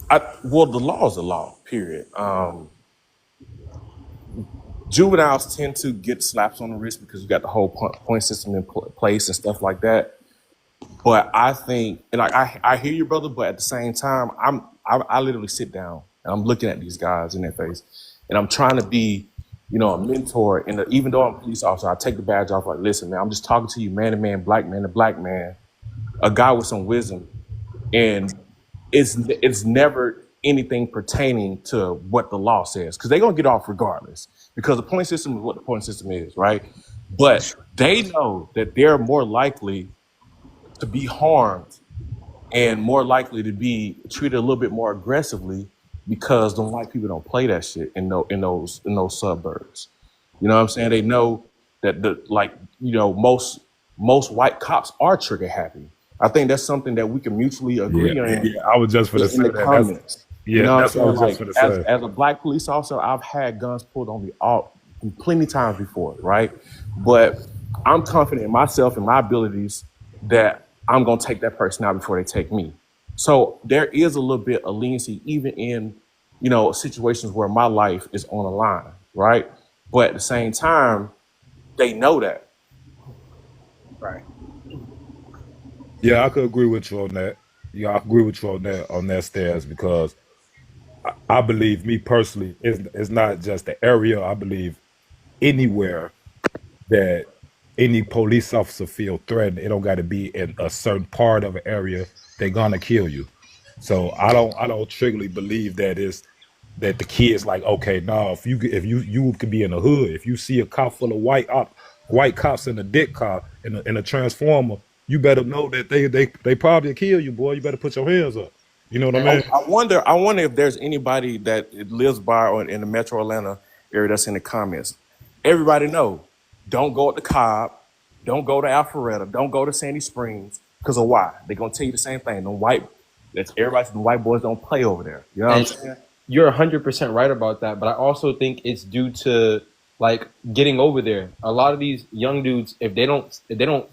the law is the law, period. Juveniles tend to get slaps on the wrist because you got the whole point system in place and stuff like that. But I think, and I hear you, brother, but at the same time, I literally sit down and I'm looking at these guys in their face, and I'm trying to be, a mentor. And even though I'm a police officer, I take the badge off. Like, listen, man, I'm just talking to you, man to man, black man to black man, a guy with some wisdom, and it's never anything pertaining to what the law says, because they're gonna get off regardless, because the point system is what the point system is, right? But they know that they're more likely to be harmed and more likely to be treated a little bit more aggressively because the white people don't play that shit in those suburbs. You know what I'm saying? They know that most white cops are trigger happy. I think that's something that we can mutually agree on.
Yeah, I was just for to say
in the
that.
comments.
That's what I was just for to say.
As a black police officer, I've had guns pulled on me plenty times before, right? But I'm confident in myself and my abilities that I'm gonna take that person out before they take me. So there is a little bit of leniency even in, situations where my life is on the line, right? But at the same time, they know that.
Right.
Yeah, I could agree with you on that. Yeah, I agree with you on that stance, because I believe, me personally, it's not just the area. I believe anywhere that any police officer feel threatened, it don't got to be in a certain part of an area. They're gonna kill you. So I don't strictly believe that is that the kids like, okay, no, if you could be in the hood, if you see a car full of white cops in a dick car in a transformer, you better know that they probably kill you, boy. You better put your hands up. You know what I
I,
mean?
I wonder if there's anybody that lives by or in the Metro Atlanta area that's in the comments. Everybody know, don't go at the Cobb, don't go to Alpharetta, don't go to Sandy Springs because of why? They're gonna tell you the same thing. The white boys don't play over there. You know what I'm
And
saying?
you're 100% right about that, but I also think it's due to like getting over there. A lot of these young dudes, if they don't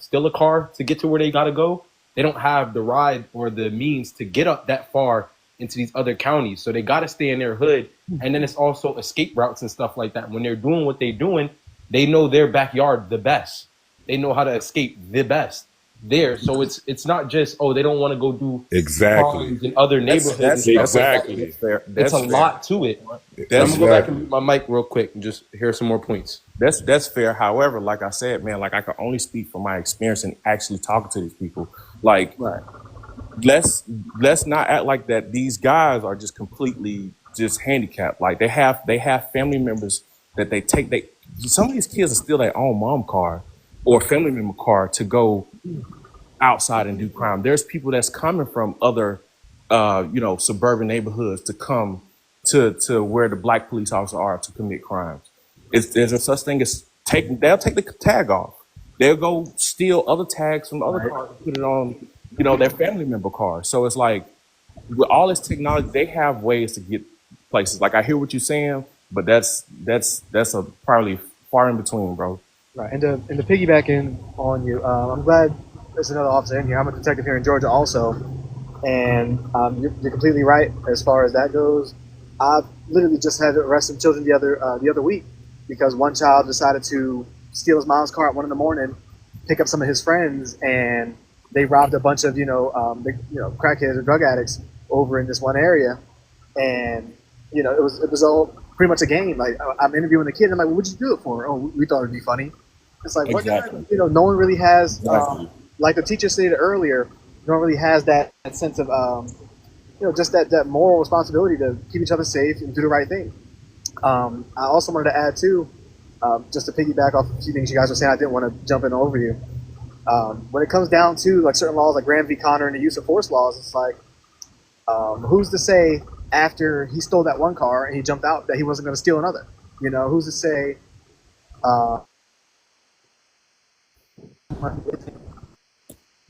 steal a car to get to where they gotta go, they don't have the ride or the means to get up that far into these other counties. So they gotta stay in their hood. And then it's also escape routes and stuff like that. When they're doing what they're doing, they know their backyard the best. They know how to escape the best there. So it's not just, oh, they don't want to go do
Exactly.
crimes in other
That's
neighborhoods and
that's
stuff
that's
like that.
Exactly.
that's fair.
It's a
That's fair.
lot to it. And I'm
That's
gonna go back
Exactly.
and mute my mic real quick and just hear some more points.
that's fair. However, like I said, man, like I can only speak from my experience and actually talking to these people. Like
Right.
let's let's not act like that these guys are just completely just handicapped. Like they have family members that they some of these kids are still their own mom car or family member car to go outside and do crime. There's people that's coming from other suburban neighborhoods to come to where the black police officers are to commit crimes. There's a such thing as they'll take the tag off. They'll go steal other tags from other cars and put it on, their family member cars. So it's like with all this technology, they have ways to get places. Like I hear what you're saying, but that's a probably far in between, bro.
Right, and to piggyback in on you, I'm glad there's another officer in here. I'm a detective here in Georgia also, and you're completely right as far as that goes. I've literally just had to arrest some children the other week because one child decided to steal his mom's car at 1 a.m, pick up some of his friends, and they robbed a bunch of crackheads or drug addicts over in this one area, and it was all pretty much a game. Like I'm interviewing the kid, and I'm like, well, "What'd you do it for?" "Oh, we thought it'd be funny." It's like, what?
Exactly.
No one really has,
Exactly.
like the teacher stated earlier, no one really has that sense of, just that moral responsibility to keep each other safe and do the right thing. I also wanted to add too, just to piggyback off a few things you guys were saying. I didn't want to jump in over you. When it comes down to like certain laws, like Graham v. Connor and the use of force laws, it's like, who's to say after he stole that one car and he jumped out that he wasn't going to steal another? Who's to say?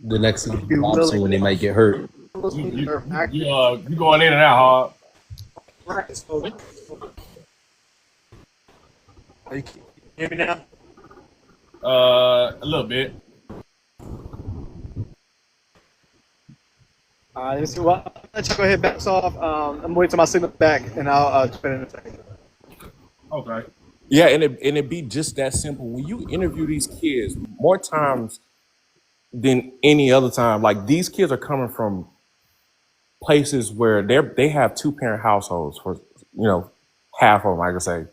The next
Be
option when they might get hurt.
You going in and out
Right. So, are you hear me now?
hard. A little bit.
Let me see. Well, I'll let you go ahead, bounce off. I'm waiting till my signal back, and I'll jump in a second.
Okay.
Yeah, and it be just that simple. When you interview these kids, more times than any other time, like these kids are coming from places where they have two-parent households for half of them, I could say,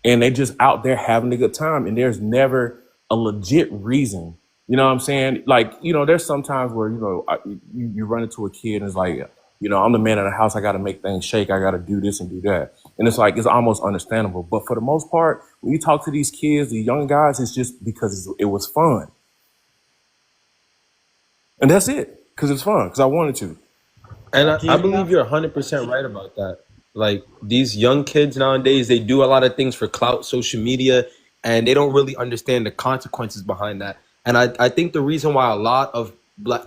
and they just out there having a good time, and there's never a legit reason. You know what I'm saying? Like, there's sometimes where you run into a kid and it's like, I'm the man of the house. I got to make things shake. I got to do this and do that, and it's like it's almost understandable. But for the most part, when you talk to these kids, the young guys, it's just because it was fun, and that's it. Because it's fun. Because I wanted to.
And I believe you're 100% right about that. Like these young kids nowadays, they do a lot of things for clout, social media, and they don't really understand the consequences behind that. And I think the reason why a lot of black,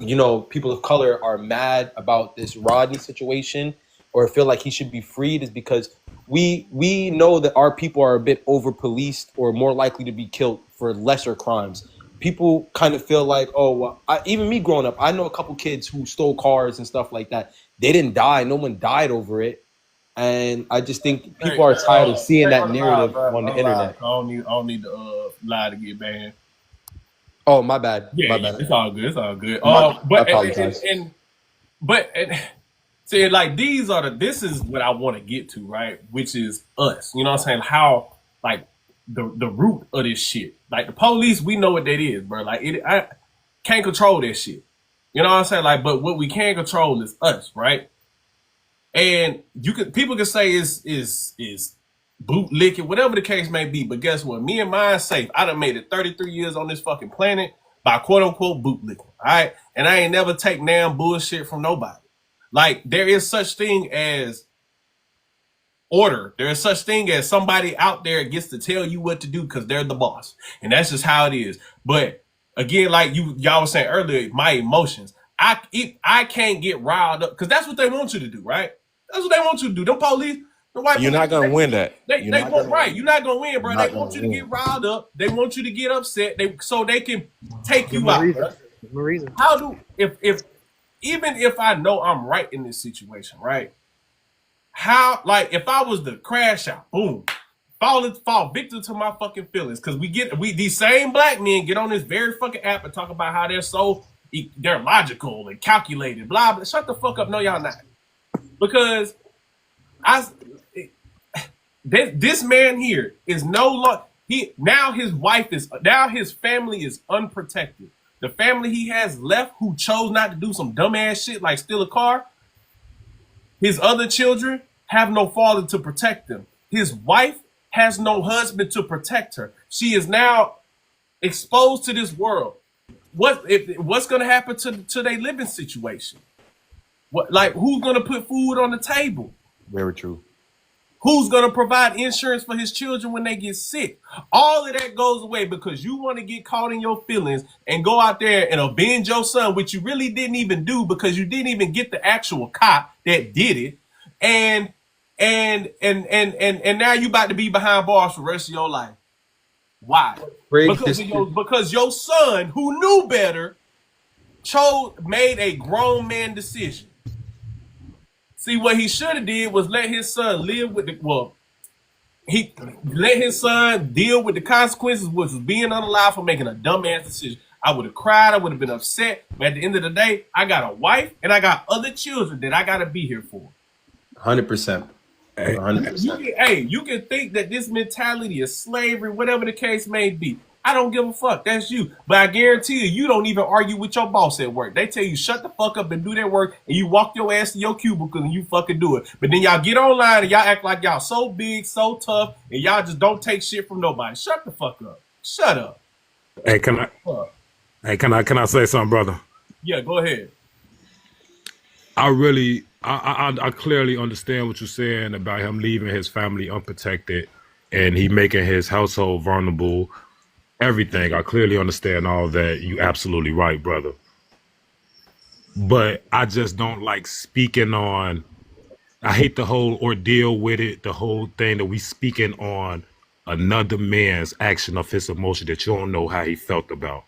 people of color are mad about this Rodney situation or feel like he should be freed is because we know that our people are a bit over policed or more likely to be killed for lesser crimes. People kind of feel like, oh, well, even me growing up, I know a couple kids who stole cars and stuff like that. They didn't die. No one died over it. And I just think people are tired of seeing that narrative on the internet.
I don't need to lie to get banned.
Oh, my bad.
Yeah,
My
yeah,
bad.
it's all good. It's all good.
I
But
apologize.
see, like this is what I want to get to, right? Which is us. You know what I'm saying? How like the root of this shit. Like the police, we know what that is, bro. Like I can't control that shit. You know what I'm saying? Like, but what we can control is us, right? And people can say is bootlicking, whatever the case may be. But guess what? Me and mine safe. I done made it 33 years on this fucking planet by quote unquote bootlicking. All right. And I ain't never take damn bullshit from nobody. Like there is such thing as order. There is such thing as somebody out there gets to tell you what to do because they're the boss. And that's just how it is. But again, like y'all was saying earlier, my emotions. I can't get riled up because that's what they want you to do, right? That's what they want you to do. Them police, the white
You're
police,
not gonna win that.
They want right. You're not gonna win, bro. They want you to
win.
get riled up. They want you to get upset. So they can take you out.
Reason.
How do if even if I know I'm right in this situation, right? How like if I was to crash out, boom, fall victim to my fucking feelings, because we these same black men get on this very fucking app and talk about how they're logical and calculated, blah blah. Shut the fuck up. No, y'all not. Because this man here is no longer his family is unprotected. The family he has left who chose not to do some dumbass shit like steal a car, his other children have no father to protect them. His wife has no husband to protect her. She is now exposed to this world. What's going to happen to their living situation? Who's going to put food on the table?
Very true.
Who's going to provide insurance for his children when they get sick? All of that goes away because you want to get caught in your feelings and go out there and avenge your son, which you really didn't even do because you didn't even get the actual cop that did it. And now you about to be behind bars for the rest of your life. Why? Because your son, who knew better, made a grown man decision. See, what he should have did was let his son deal with the consequences, which was being unalive for making a dumbass decision. I would have cried. I would have been upset. But at the end of the day, I got a wife and I got other children that I got to be here for.
100%. 100%.
You can think that this mentality is slavery, whatever the case may be. I don't give a fuck. That's you. But I guarantee you don't even argue with your boss at work. They tell you shut the fuck up and do their work, and you walk your ass to your cubicle and you fucking do it. But then y'all get online and y'all act like y'all so big, so tough, and y'all just don't take shit from nobody. Shut the fuck up. Shut up.
Hey, can I say something, brother?
Yeah, go ahead.
I clearly understand what you're saying about him leaving his family unprotected and he making his household vulnerable. Everything. I clearly understand all that. You absolutely right, brother. But I just don't like speaking on, I hate the whole ordeal with it, the whole thing that we speaking on another man's action of his emotion that you don't know how he felt about.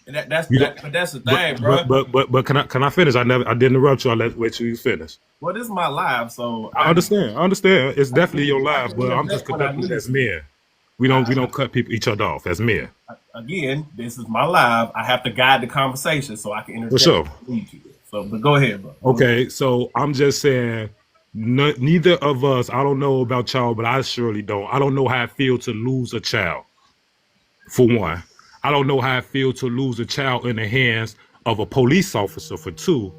And that's the thing, bro.
But can I finish? I didn't interrupt you. I wait till you finish.
Well, this is my live, so
I understand. It's definitely your live, but I'm just conducting as men. We don't cut each other off as men.
Again, this is my live. I have to guide the conversation so I can interject.
For sure.
So, but go ahead, bro.
Okay, so I'm just saying, neither of us. I don't know about y'all, but I surely don't. I don't know how it feels to lose a child. For one, I don't know how it feels to lose a child in the hands of a police officer. For two,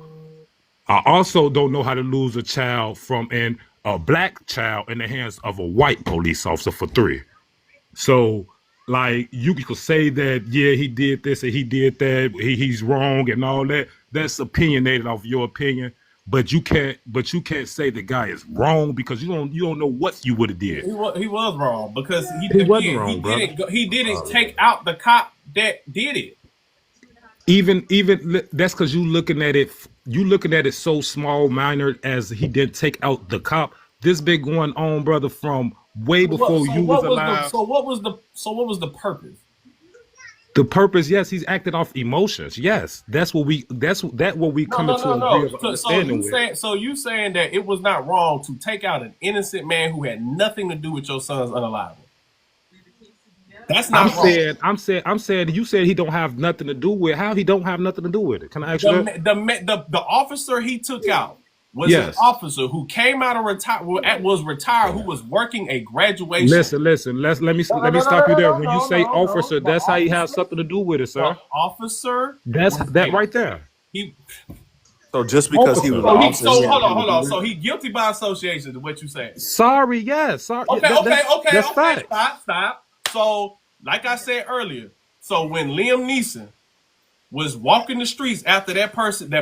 I also don't know how to lose a child a black child in the hands of a white police officer. For three. So, like, you could say that, yeah, he did this and he did that, he's wrong and all that. That's opinionated off your opinion, but you can't say the guy is wrong because you don't know what you would have did.
He was wrong because
he wasn't wrong, brother.
He didn't take out the cop that did it.
Even that's because you looking at it so small, minor as he didn't take out the cop. This been going on, brother, from way before you was alive.
So what was the purpose?
The purpose, yes, he's acting off emotions. Yes, that's what we come into a understanding with.
So you saying that it was not wrong to take out an innocent man who had nothing to do with your son's unalive? That's not wrong.
I'm saying you said he don't have nothing to do with. How he don't have nothing to do with it? Can I ask you that?
The officer he took out was an
Yes.
officer who came out of was retired, who was working a graduation.
Listen. Let me stop you there. When you say officer, that's how he has something to do with it,
The
sir.
officer
That's
was
that right there.
he.
So just because he was
Officer.
an officer, he had
Hold on,
nothing to do with
So
it?
he guilty by association. Is what you saying?
Sorry, yes. Sorry.
Okay,
That's facts.
Stop. So, like I said earlier, so when Liam Neeson was walking the streets after that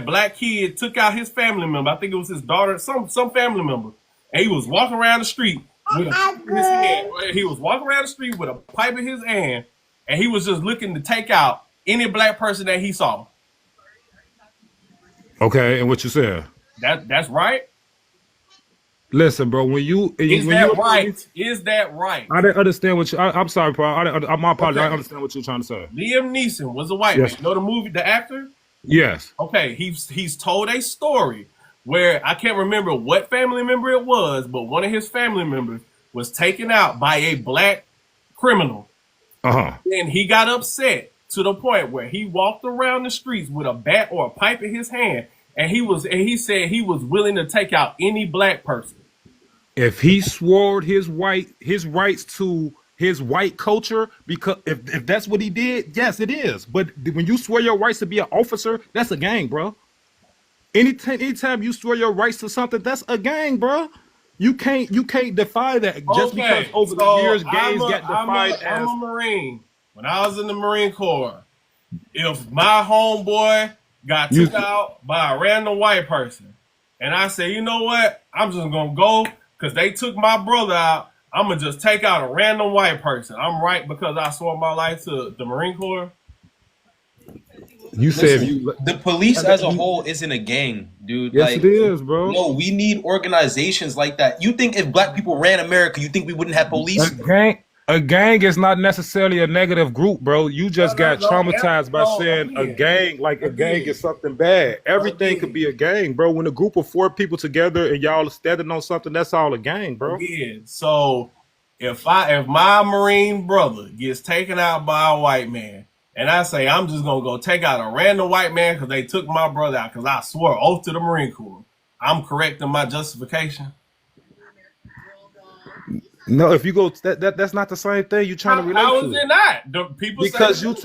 black kid took out his family member, I think it was his daughter, some family member, and he was walking around the street with a pipe in his hand. He was walking around the street with a pipe in his hand, and he was just looking to take out any black person that he saw.
Okay, and what you said?
That's right.
Listen, bro. When you
Is that right? Is that right?
I didn't understand what you. I'm sorry, bro. My apologies.
Okay.
I understand what you're trying to say.
Liam Neeson was a white man. You know the movie, the actor?
Yes.
Okay, he's told a story where I can't remember what family member it was, but one of his family members was taken out by a black criminal. And he got upset to the point where he walked around the streets with a bat or a pipe in his hand, and he said he was willing to take out any black person.
If he swore his rights to his white culture, because if that's what he did, yes, it is. But when you swear your rights to be an officer, that's a gang, bro. Anytime you swear your rights to something, that's a gang, bro. You can't defy that just because over the years gangs got defined as.
I'm a Marine. When I was in the Marine Corps, if my homeboy got took out by a random white person, and I say, you know what, I'm just gonna go because they took my brother out. I'm gonna just take out a random white person. I'm right because I swore my life to the Marine Corps.
You said
the police as a whole isn't a gang, dude.
Yes, it is, bro.
No, we need organizations like that. You think if black people ran America, you think we wouldn't have police?
A gang is not necessarily a negative group, bro. You just got traumatized by saying a gang, like a gang is something bad. Everything could be a gang, bro. When a group of 4 people together and y'all are standing on something, that's all a gang, bro.
Again, so if my Marine brother gets taken out by a white man, and I say I'm just gonna go take out a random white man because they took my brother out because I swore oath to the Marine Corps, I'm correct in my justification.
No, if you go, that's not the same thing. You trying to relate
how
to.
How is it not? The people
because you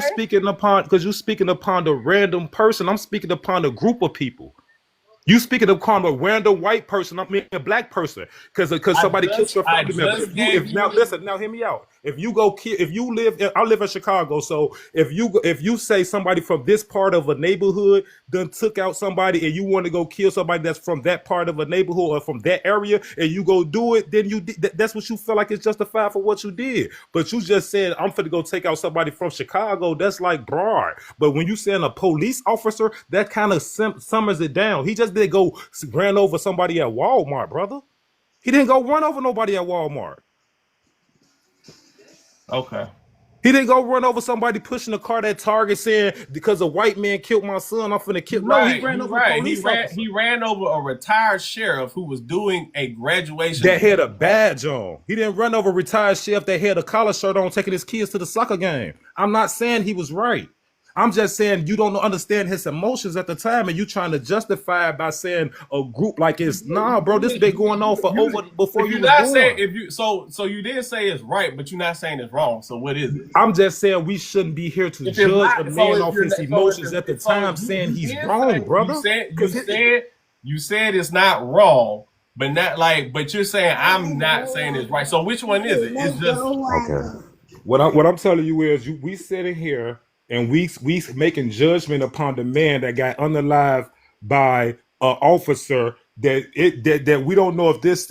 speaking upon the random person. I'm speaking upon a group of people. You speaking upon a random white person. I mean a black person because somebody killed your family member. Now hear me out. If you go kill, if you live, I live in Chicago, so if you say somebody from this part of a neighborhood done took out somebody and you want to go kill somebody that's from that part of a neighborhood or from that area and you go do it, then that's what you feel like is justified for what you did. But you just said I'm finna go take out somebody from Chicago. That's like broad. But when you saying a police officer, that kind of summers it down. He just didn't go ran over somebody at Walmart, brother. He didn't go run over nobody at Walmart.
Okay.
He didn't go run over somebody pushing a car at Target saying because a white man killed my son, I'm finna kill. No, he ran over a police officer.
He ran over a retired sheriff who was doing a graduation
that had a badge on. He didn't run over a retired sheriff that had a collar shirt on taking his kids to the soccer game. I'm not saying he was right. I'm just saying you don't understand his emotions at the time, and you trying to justify it by saying a group like it's bro. This been going on for over before you was born.
If you so you did say it's right, but you're not saying it's wrong. So what is it?
I'm just saying we shouldn't be here to judge a man off his emotions at the time, saying he's wrong, brother.
You said it's not wrong, but not like. But you're saying I'm not saying it's right. So which one is it? It's just
okay. What I'm telling you is we sitting here. And we making judgment upon the man that got unalived by an officer that we don't know if this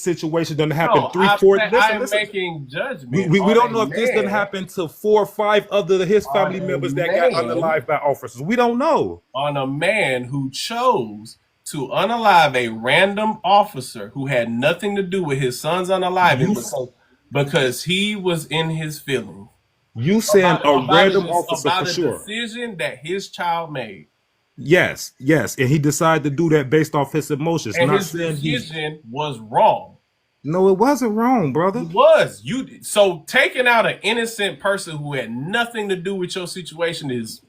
situation doesn't happen.
I'm making judgment.
We don't know if this didn't happen to 4 or 5 other of his family members that got unalived by officers. We don't know.
On a man who chose to unalive a random officer who had nothing to do with his son's unaliving because he was in his feelings.
You saying a random officer
about
for sure.
A decision that his child made.
Yes, and he decided to do that based off his emotions.
And his decision was wrong.
No, it wasn't wrong, brother.
It was. So taking out an innocent person who had nothing to do with your situation is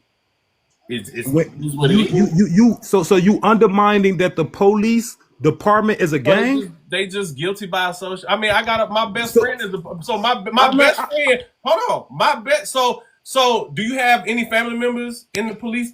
It's
When
what it is.
so you undermining that the police department is a
So
gang?
they just guilty by association. I mean, I got my best
So
friend is so my
I'm not.
best friend. Hold on, my best. So do you have any family members in the police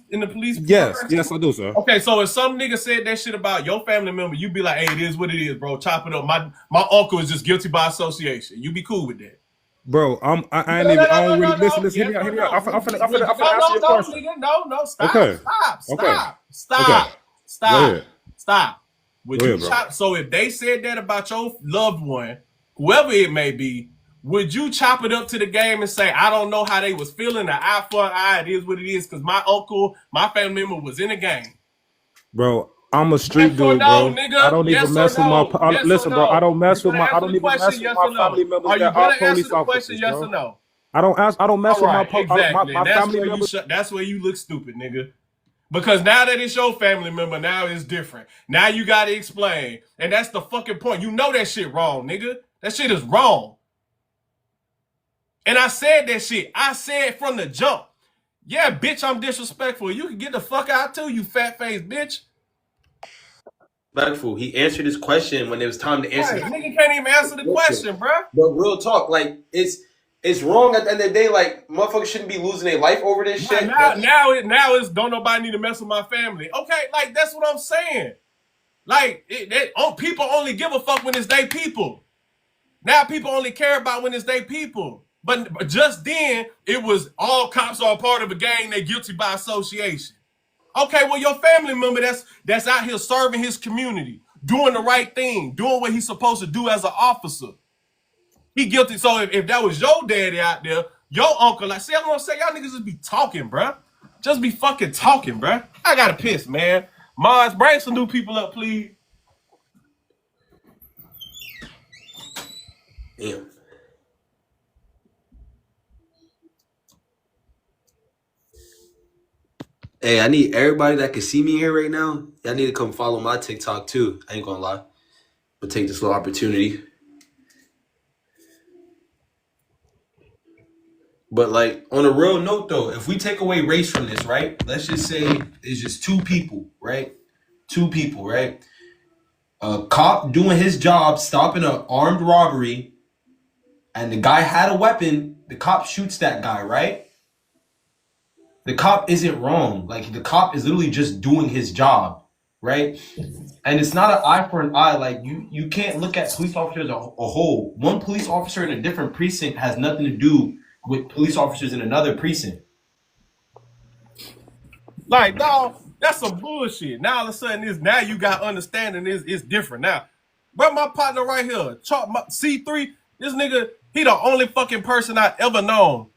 Yes,
profession?
yes, I do, sir.
Okay, so if some nigga said that shit about your family member, you be like, hey, it is what it is, bro. Chop it up. My uncle is just guilty by association. You be cool with that.
Bro, I ain't
No, no,
even.
no,
I don't
no,
really
no,
listen.
no.
Listen, hear
Yes
me out.
or
Hear me out.
no?
I'm finna answer
No,
your
no,
question.
nigga. No. Stop.
Okay,
Stop.
okay,
Stop.
okay.
Stop.
Go
Stop.
ahead.
Stop. Would
Go
you
ahead, bro.
chop? So if they said that about your loved one, whoever it may be, would you chop it up to the game and say, I don't know how they was feeling, an eye for an eye, it is what it is, because my uncle, my family member was in the game.
Bro, I'm a street
Yes or
dude,
no,
bro. I
nigga?
don't even
Yes or
mess with my.
no? Yes or
Listen, bro. I
no?
don't
You're
mess with
gonna
my. I
answer
don't
the
even
question,
mess with
yes
my
or no?
family members
Are you
that are
gonna answer
police
the question,
officers,
yes or
bro.
no?
I don't ask. I don't mess
All
with my.
right, exactly.
My
And that's
family
where
members.
that's where you look stupid, nigga. Because now that it's your family member, now it's different. Now you gotta explain. And that's the fucking point. You know that shit wrong, nigga. That shit is wrong. And I said that shit. I said from the jump. Yeah, bitch, I'm disrespectful. You can get the fuck out too, you fat face bitch.
Respectful. He answered his question when it was time to answer.
Right, nigga can't even answer the
Listen,
question, bruh.
but real talk, like it's wrong at the end of the day. Like motherfuckers shouldn't be losing their life over this shit.
Now it's don't nobody need to mess with my family. Okay, like that's what I'm saying. Like people only give a fuck when it's they people. Now people only care about when it's they people. But just then, it was all cops are a part of a gang. They guilty by association. Okay, well your family member that's out here serving his community, doing the right thing, doing what he's supposed to do as an officer. He guilty. So if that was your daddy out there, your uncle, like, see, I'm gonna say y'all niggas just be talking, bruh. Just be fucking talking, bruh. I gotta piss, man. Mars, bring some new people up, please.
Damn. Hey, I need everybody that can see me here right now. Y'all need to come follow my TikTok too. I ain't gonna lie, but take this little opportunity. But like on a real note though, if we take away race from this, right? Let's just say it's just two people, right? Two people, right? A cop doing his job, stopping an armed robbery, and the guy had a weapon. The cop shoots that guy, right? The cop isn't wrong. Like the cop is literally just doing his job, right? And it's not an eye for an eye. Like you can't look at police officers as a whole. One police officer in a different precinct has nothing to do with police officers in another precinct.
Like, dog, that's some bullshit. Now all of a sudden, now you got understanding is different now. But my partner right here, C3, this nigga, he the only fucking person I ever known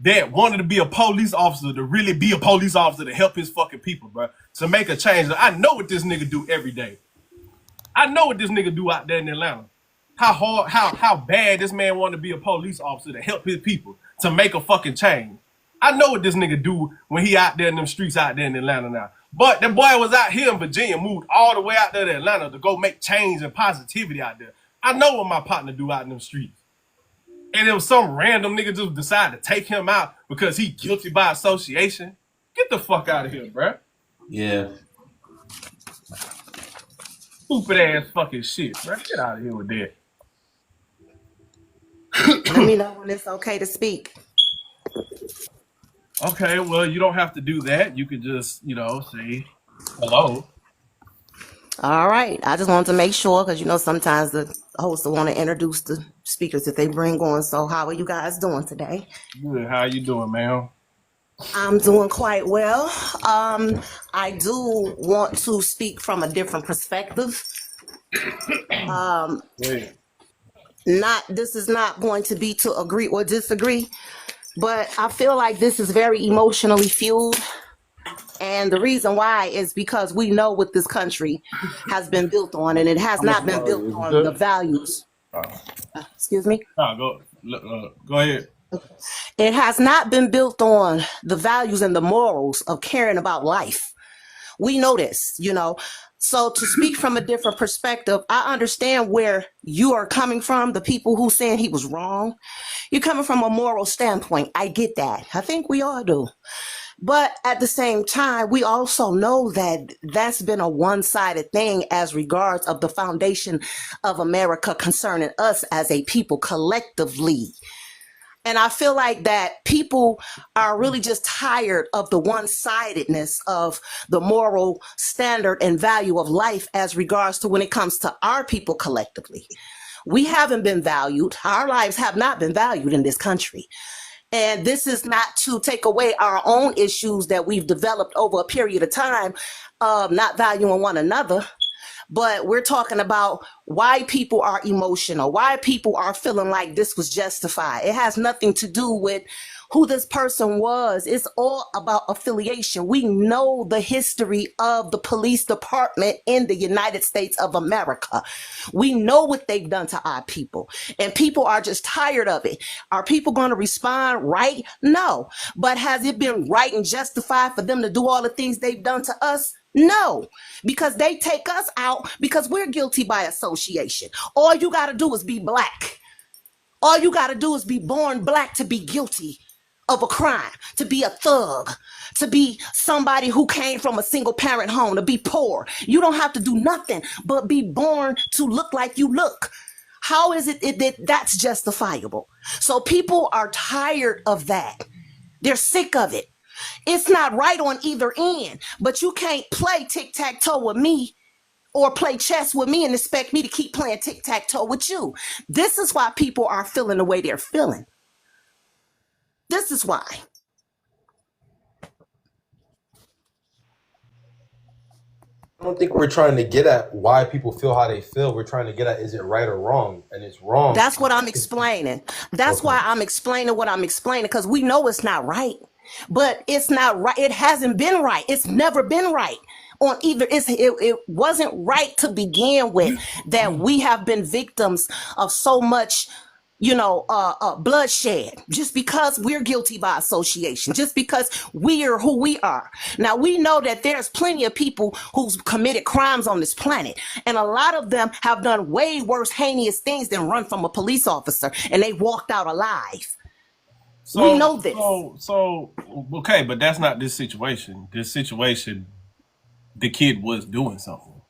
that wanted to be a police officer, to really be a police officer to help his fucking people, bro, to make a change. I know what this nigga do every day. I know what this nigga do out there in Atlanta. How hard, how bad this man wanted to be a police officer to help his people, to make a fucking change. I know what this nigga do when he out there in them streets out there in Atlanta now. But that boy was out here in Virginia, moved all the way out there to Atlanta to go make change and positivity out there. I know what my partner do out in them streets. And it was some random nigga just decided to take him out because he guilty by association. Get the fuck out of here, bruh.
Yeah.
Stupid ass fucking shit, bruh. Get out of here with that.
Let me know when it's okay to speak.
Okay, well, you don't have to do that. You could just, say hello.
All right. I just wanted to make sure because, sometimes the hosts will want to introduce the speakers that they bring on. So how are you guys doing today?
Good. How you doing, man?
I'm doing quite well. I do want to speak from a different perspective. This is not going to be to agree or disagree, but I feel like this is very emotionally fueled. And the reason why is because we know what this country has been built on, and it has not been built on the values. Excuse me?
No, go ahead.
It has not been built on the values and the morals of caring about life. We know this, So to speak from a different perspective, I understand where you are coming from, the people who saying he was wrong. You're coming from a moral standpoint. I get that. I think we all do. But at the same time, we also know that that's been a one-sided thing as regards of the foundation of America concerning us as a people collectively. And I feel like that people are really just tired of the one-sidedness of the moral standard and value of life as regards to when it comes to our people collectively. We haven't been valued. Our lives have not been valued in this country. And this is not to take away our own issues that we've developed over a period of time, not valuing one another. But we're talking about why people are emotional, why people are feeling like this was justified. It has nothing to do with who this person was. It's all about affiliation. We know the history of the police department in the United States of America. We know what they've done to our people, and people are just tired of it. Are people going to respond right? No. But has it been right and justified for them to do all the things they've done to us? No, because they take us out because we're guilty by association. All you got to do is be black. All you got to do is be born black to be guilty of a crime, to be a thug, to be somebody who came from a single parent home, to be poor. You don't have to do nothing but be born to look like you look. How is it that that's justifiable? So people are tired of that. They're sick of it. It's not right on either end, but you can't play tic-tac-toe with me or play chess with me and expect me to keep playing tic-tac-toe with you. This is why people are feeling the way they're feeling. This is why.
I don't think we're trying to get at why people feel how they feel. We're trying to get at, is it right or wrong? And it's wrong.
That's what I'm explaining. That's why I'm explaining what I'm explaining, because we know it's not right. But it's not right. It hasn't been right. It's never been right on either. It wasn't right to begin with, that we have been victims of so much, bloodshed, just because we're guilty by association, just because we are who we are. Now, we know that there's plenty of people who's committed crimes on this planet, and a lot of them have done way worse, heinous things than run from a police officer, and they walked out alive. We know this.
So okay, but that's not this situation. This situation, the kid was doing something.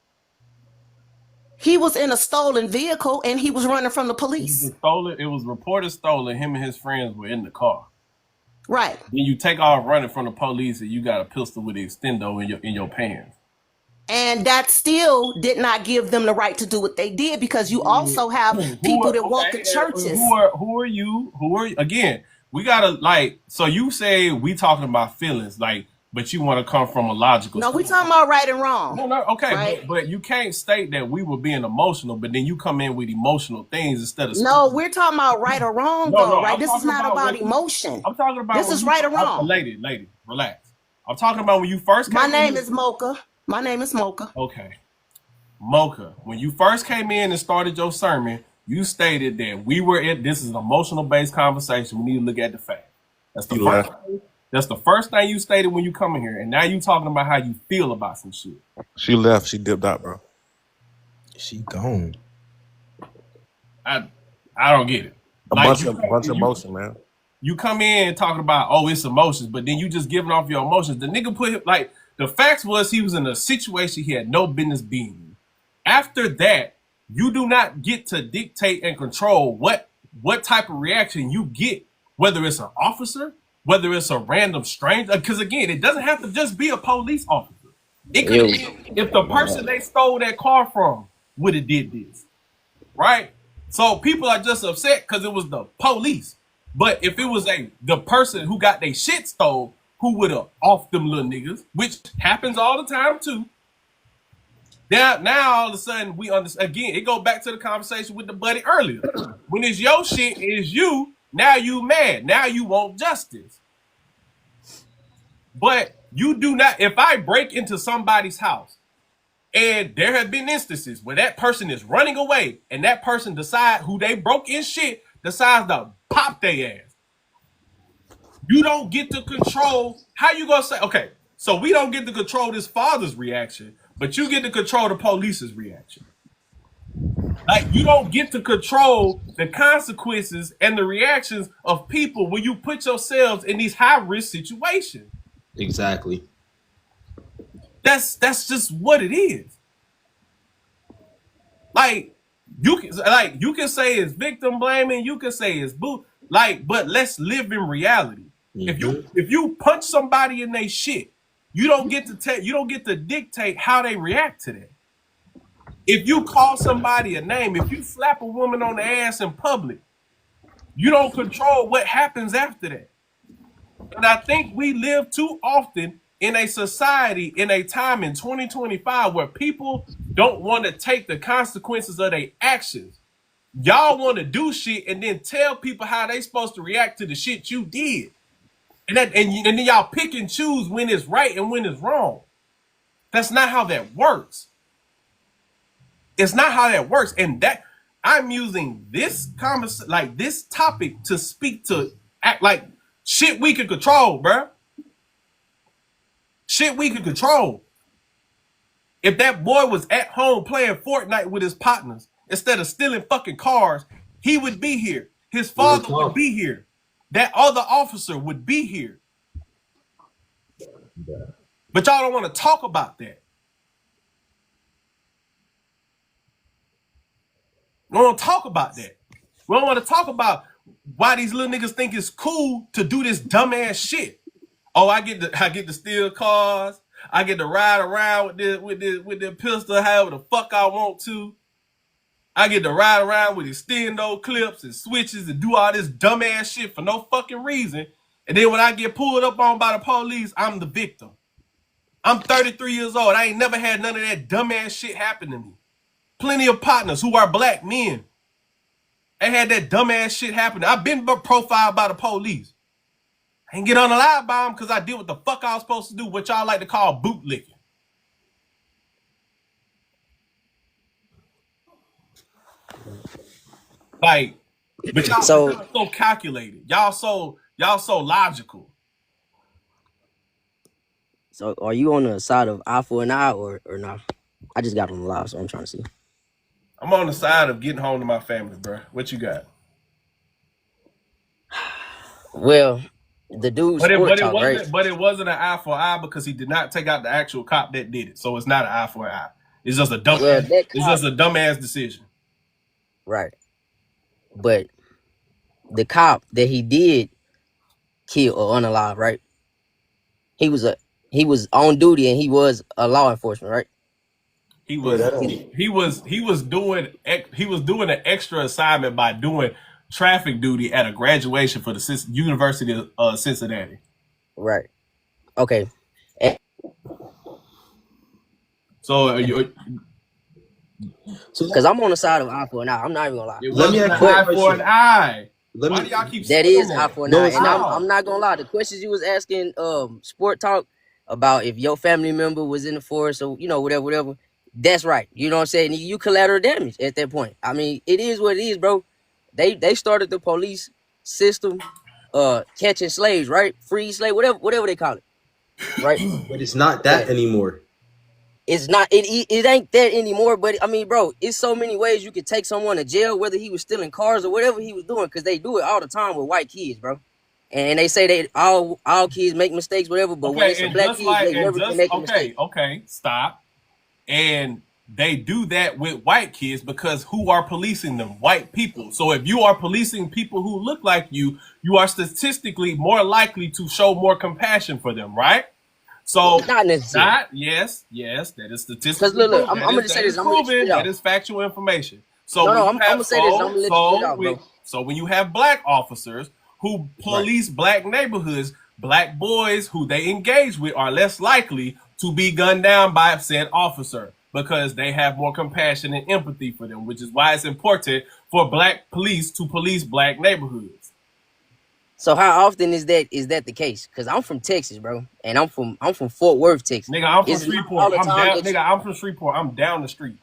He was in a stolen vehicle and he was running from the police.
It was reported stolen. Him and his friends were in the car.
Right.
Then you take off running from the police and you got a pistol with an extendo in your pants.
And that still did not give them the right to do what they did, because you also have people that walk in churches.
Who are you? Again, we gotta so you say we talking about feelings, but you want to come from a logical.
No, we talking about right and wrong.
No, okay,
right?
but you can't state that we were being emotional, but then you come in with emotional things instead of.
No, we're talking about right or wrong, right? This is not about emotion.
I'm talking about
this is right or wrong.
Lady, relax. I'm talking about when you first came.
My name is Mocha. My name is Mocha.
Okay, Mocha. When you first came in and started your sermon, you stated that this is an emotional based conversation. We need to look at the fact. That's the first thing you stated when you come in here, and now you talking about how you feel about some shit.
She left. She dipped out, bro.
She gone.
I don't get it.
A bunch of emotion, man.
You come in talking about, it's emotions, but then you just giving off your emotions. The nigga the facts was he was in a situation he had no business being in. After that, you do not get to dictate and control what type of reaction you get, whether it's an officer, whether it's a random stranger. Because again, it doesn't have to just be a police officer. It could be if the person they stole that car from would have did this, right? So people are just upset because it was the police. But if it was the person who got their shit stole, who would have off them little niggas, which happens all the time too. Now all of a sudden we understand. Again, it go back to the conversation with the buddy earlier. When it's your shit, it's you. Now you mad. Now you want justice. But you do not. If I break into somebody's house, and there have been instances where that person is running away, and that person who they broke in shit decides to pop their ass. You don't get to control. How you gonna say? Okay, so we don't get to control this father's reaction, but you get to control the police's reaction. You don't get to control the consequences and the reactions of people when you put yourselves in these high-risk situations.
Exactly.
That's just what it is. Like you can say it's victim blaming, you can say it's but let's live in reality. If you punch somebody in their shit, you don't get to dictate how they react to that. If you call somebody a name, if you slap a woman on the ass in public, you don't control what happens after that. And I think we live too often in a society, in a time in 2025 where people don't want to take the consequences of their actions. Y'all want to do shit and then tell people how they supposed to react to the shit you did. And then y'all pick and choose when it's right and when it's wrong. That's not how that works. It's not how that works. And that I'm using this conversation, like this topic, to speak to act like shit we can control, bruh. Shit we can control. If that boy was at home playing Fortnite with his partners instead of stealing fucking cars, he would be here. His father would be here. That other officer would be here. But y'all don't want to talk about that. We don't want to talk about that. We don't want to talk about why these little niggas think it's cool to do this dumbass shit. Oh, I get to steal cars. I get to ride around with this pistol however the fuck I want to. I get to ride around with extendo clips and switches and do all this dumbass shit for no fucking reason. And then when I get pulled up on by the police, I'm the victim. I'm 33 years old. I ain't never had none of that dumbass shit happen to me. Plenty of partners who are black men. They had that dumbass shit happen. I've been profiled by the police. I ain't get on the live by them because I did what the fuck I was supposed to do, what y'all like to call bootlicking. Like, but y'all so calculated. Y'all so logical.
So are you on the side of eye for an eye or not? I just got on the live, so I'm trying to see.
I'm on the side of getting home to my family, bro. What you got?
Well, the dude sport talk, right?
But it wasn't an eye for eye because he did not take out the actual cop that did it. So it's not an eye for an eye. It's just a dumbass decision.
Right. But the cop that he did kill or unalive, right? He was on duty and he was a law enforcement, right?
He was doing an extra assignment by doing traffic duty at a graduation for the University of Cincinnati.
Right. Okay.
So
because I'm on the side of eye for an eye. I'm not even gonna lie.
Let me ask eye for an eye. Why do y'all keep
that is eye for an eye? And I'm not gonna lie. The questions you was asking, sport talk about if your family member was in the force or whatever. That's right. You know what I'm saying? You collateral damage at that point. I mean, it is what it is, bro. They started the police system, catching slaves, right? Free slave, whatever they call it, right?
But it's not that anymore.
It's not. It ain't that anymore. But I mean, bro, it's so many ways you could take someone to jail, whether he was stealing cars or whatever he was doing, because they do it all the time with white kids, bro. And they say that all kids make mistakes, whatever. But when it's a black kid, they never can make a mistake.
Okay, stop. And they do that with white kids because who are policing them? White people. So if you are policing people who look like you are statistically more likely to show more compassion for them, right? So
not necessarily.
Yes, that is statistically.
Because look, I'm gonna say this.
That is factual information. So
I'm gonna say this. I'm gonna let you get out, bro.
So when you have black officers who police black neighborhoods, black boys who they engage with are less likely to be gunned down by said officer because they have more compassion and empathy for them, which is why it's important for black police to police black neighborhoods.
So how often is that the case? Because I'm from Texas, bro, and I'm from Fort Worth, Texas.
Nigga, I'm from Shreveport. I'm from Shreveport. I'm down the street.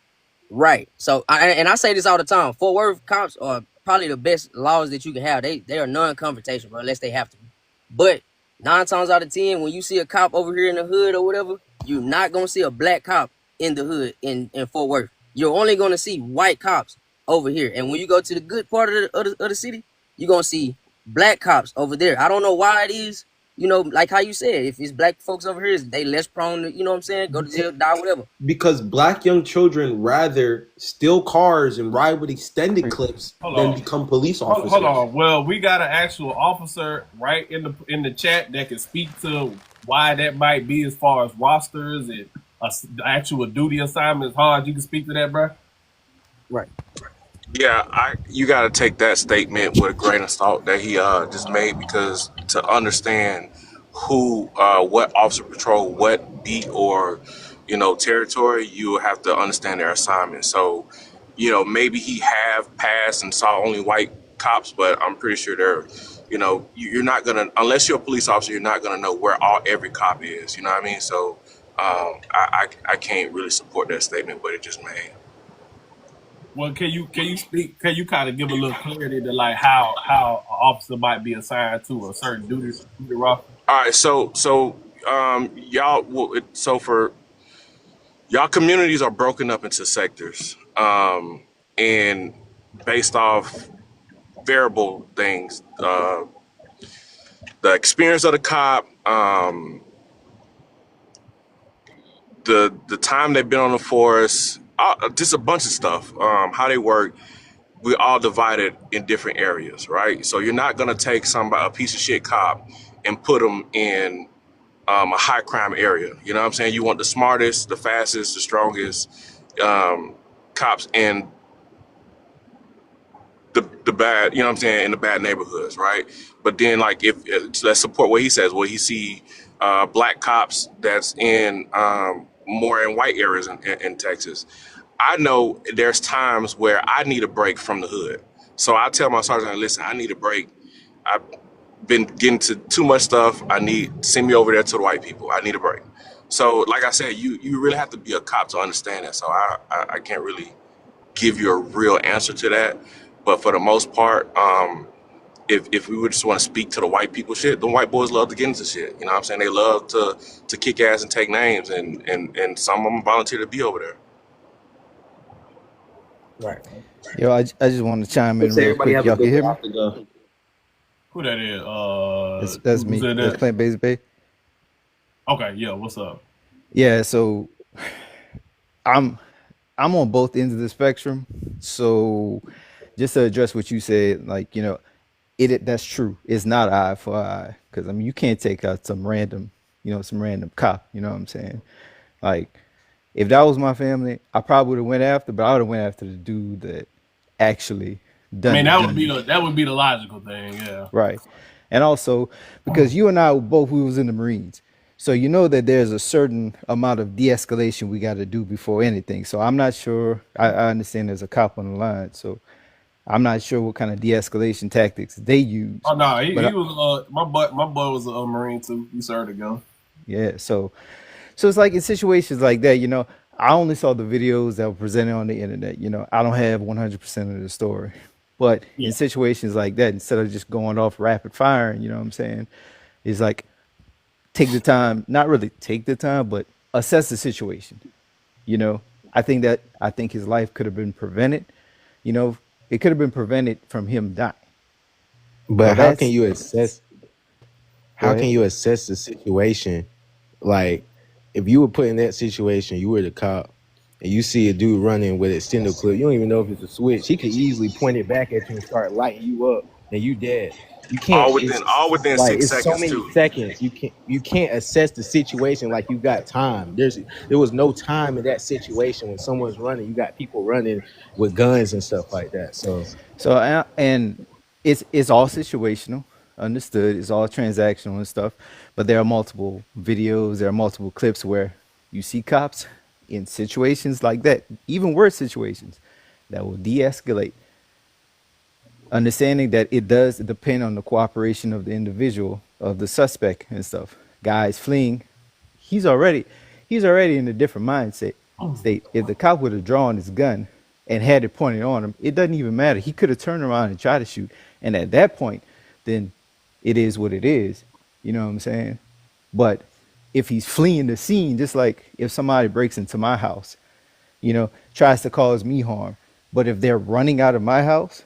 Right. So I say this all the time. Fort Worth cops are probably the best laws that you can have. They are non-confrontational, bro, unless they have to be. But 9 times out of 10, when you see a cop over here in the hood or whatever, you're not gonna see a black cop in the hood in Fort Worth. You're only gonna see white cops over here. And when you go to the good part of the city, you're gonna see black cops over there. I don't know why it is, you know, like how you said, if it's black folks over here, they less prone to, you know what I'm saying, go to jail, die, whatever.
Because black young children rather steal cars and ride with extended clips
Hold
than
on.
become police
Hold
officers.
on. Well, we got an actual officer right in the chat that can speak to why that might be as far as rosters and actual duty assignments. Hard, you can speak to that, bro.
Right.
Yeah, you got to take that statement with a grain of salt that he just made, because to understand what officer patrol, what beat or territory, you have to understand their assignment. So, maybe he have passed and saw only white cops, but I'm pretty sure you're not gonna, unless you're a police officer, you're not gonna know where every cop is. You know what I mean? So, I can't really support that statement, but it just made.
Well, can you speak? Can you kind of give a little clarity to like how an officer might be assigned to a certain duty roster?
All right, y'all, for y'all, communities are broken up into sectors, and based off variable things, the experience of the cop, the time they've been on the force, just a bunch of stuff, how they work. We all divided in different areas, right? So you're not gonna take a piece of shit cop and put them in a high crime area. You know what I'm saying? You want the smartest, the fastest, the strongest cops in the bad, you know what I'm saying, in the bad neighborhoods, right? But then, like, if let's support what he says. Well, he see black cops that's in more in white areas in Texas. I know there's times where I need a break from the hood. So I tell my sergeant, listen, I need a break. I've been getting to too much stuff. Send me over there to the white people. I need a break. So like I said, you really have to be a cop to understand that. So I can't really give you a real answer to that. But for the most part, if we would just want to speak to the white people shit, the white boys love to get into shit. You know what I'm saying? They love to kick ass and take names, and some of them volunteer to be over there.
Right.
Yo, I just want to chime in
Let's say
real
everybody
quick.
have a
Y'all can
good
hear
one
me?
after the.
Who that is?
That's
Who
me.
said
That's
that?
Plant Based Bay.
Okay, yeah. What's up?
Yeah, so I'm on both ends of the spectrum. So just to address what you said, like, that's true. It's not eye for eye. Because I mean you can't take out some random cop, you know what I'm saying? Like, if that was my family, I probably would have went after, but I would have went after the dude that actually
I
done
mean,
the
that
deed.
would be the logical thing. Yeah.
Right. And also, because you and I we was in the Marines. So you know that there's a certain amount of de-escalation we got to do before anything. So I'm not sure. I understand there's a cop on the line. So I'm not sure what kind of de-escalation tactics they use.
Oh no,
But
he was my boy was a Marine too. He served a gun.
yeah, so it's like in situations like that, I only saw the videos that were presented on the internet. I don't have 100% of the story. But in
Yeah.
situations like that, instead of just going off rapid firing, you know what I'm saying? It's like take the time, not really take the time, but assess the situation. You know, I think his life could have been prevented. You know, it could have been prevented from him dying. Now
But how can
that's
you assess?
go
How can
ahead.
you assess the situation? Like, if you were put in that situation, you were the cop, and you see a dude running with extended clip, you don't even know if it's a switch. He could easily point it back at you and start lighting you up, and you dead. You can't.
All within
Like,
6
it's so
seconds
many
too.
seconds. You can't assess the situation like you got time. There was no time in that situation when someone's running. You got people running with guns and stuff like that. So
So and it's all situational, understood. It's all transactional and stuff. But there are multiple videos, there are multiple clips where you see cops in situations like that, even worse situations, that will de-escalate. Understanding that it does depend on the cooperation of the individual, of the suspect and stuff. Guys fleeing, he's already he's already in a different mindset state. If the cop would have drawn his gun and had it pointed on him, it doesn't even matter. He could have turned around and tried to shoot. And at that point, then it is what it is. You know what I'm saying? But if he's fleeing the scene, just like if somebody breaks into my house, tries to cause me harm, but if they're running out of my house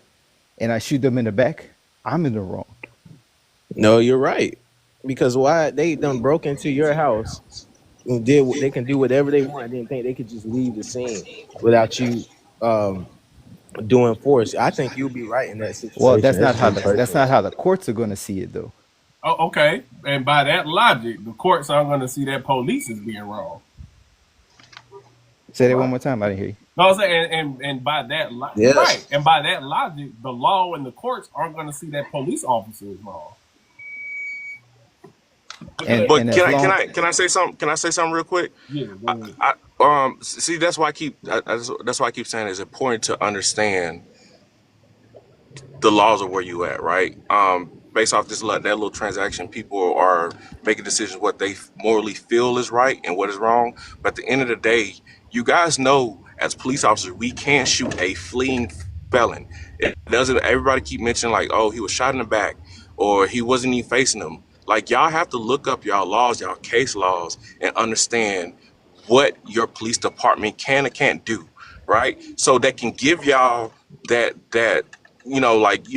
and I shoot them in the back, I'm in the wrong.
no, you're right. Because why they done broke into your house and did what they can do whatever they want. I didn't think they could just leave the scene without you um doing force. I think you'll be right in that
Well,
situation. That's me
that's
personally.
not how the courts are going to see it though.
Oh, okay. And by that logic, the courts are going to see that police is being wrong.
Say that one
Right.
more time. I didn't hear you.
No, I'm saying, and by that, right,
Yes.
and by that logic, the law and the courts aren't going to see that police officer is wrong. Because,
And
But
as
can
long
I can I say something? Can I say something real quick?
yeah, go ahead.
See, that's why that's why I keep saying it's important to understand the laws of where you at, right? Based off that little transaction, people are making decisions what they morally feel is right and what is wrong. But at the end of the day, you guys know as police officers, we can't shoot a fleeing felon. It doesn't. Everybody keep mentioning like, oh, he was shot in the back, or he wasn't even facing them. Like y'all have to look up y'all laws, y'all case laws, and understand what your police department can and can't do, right? So that can give y'all that like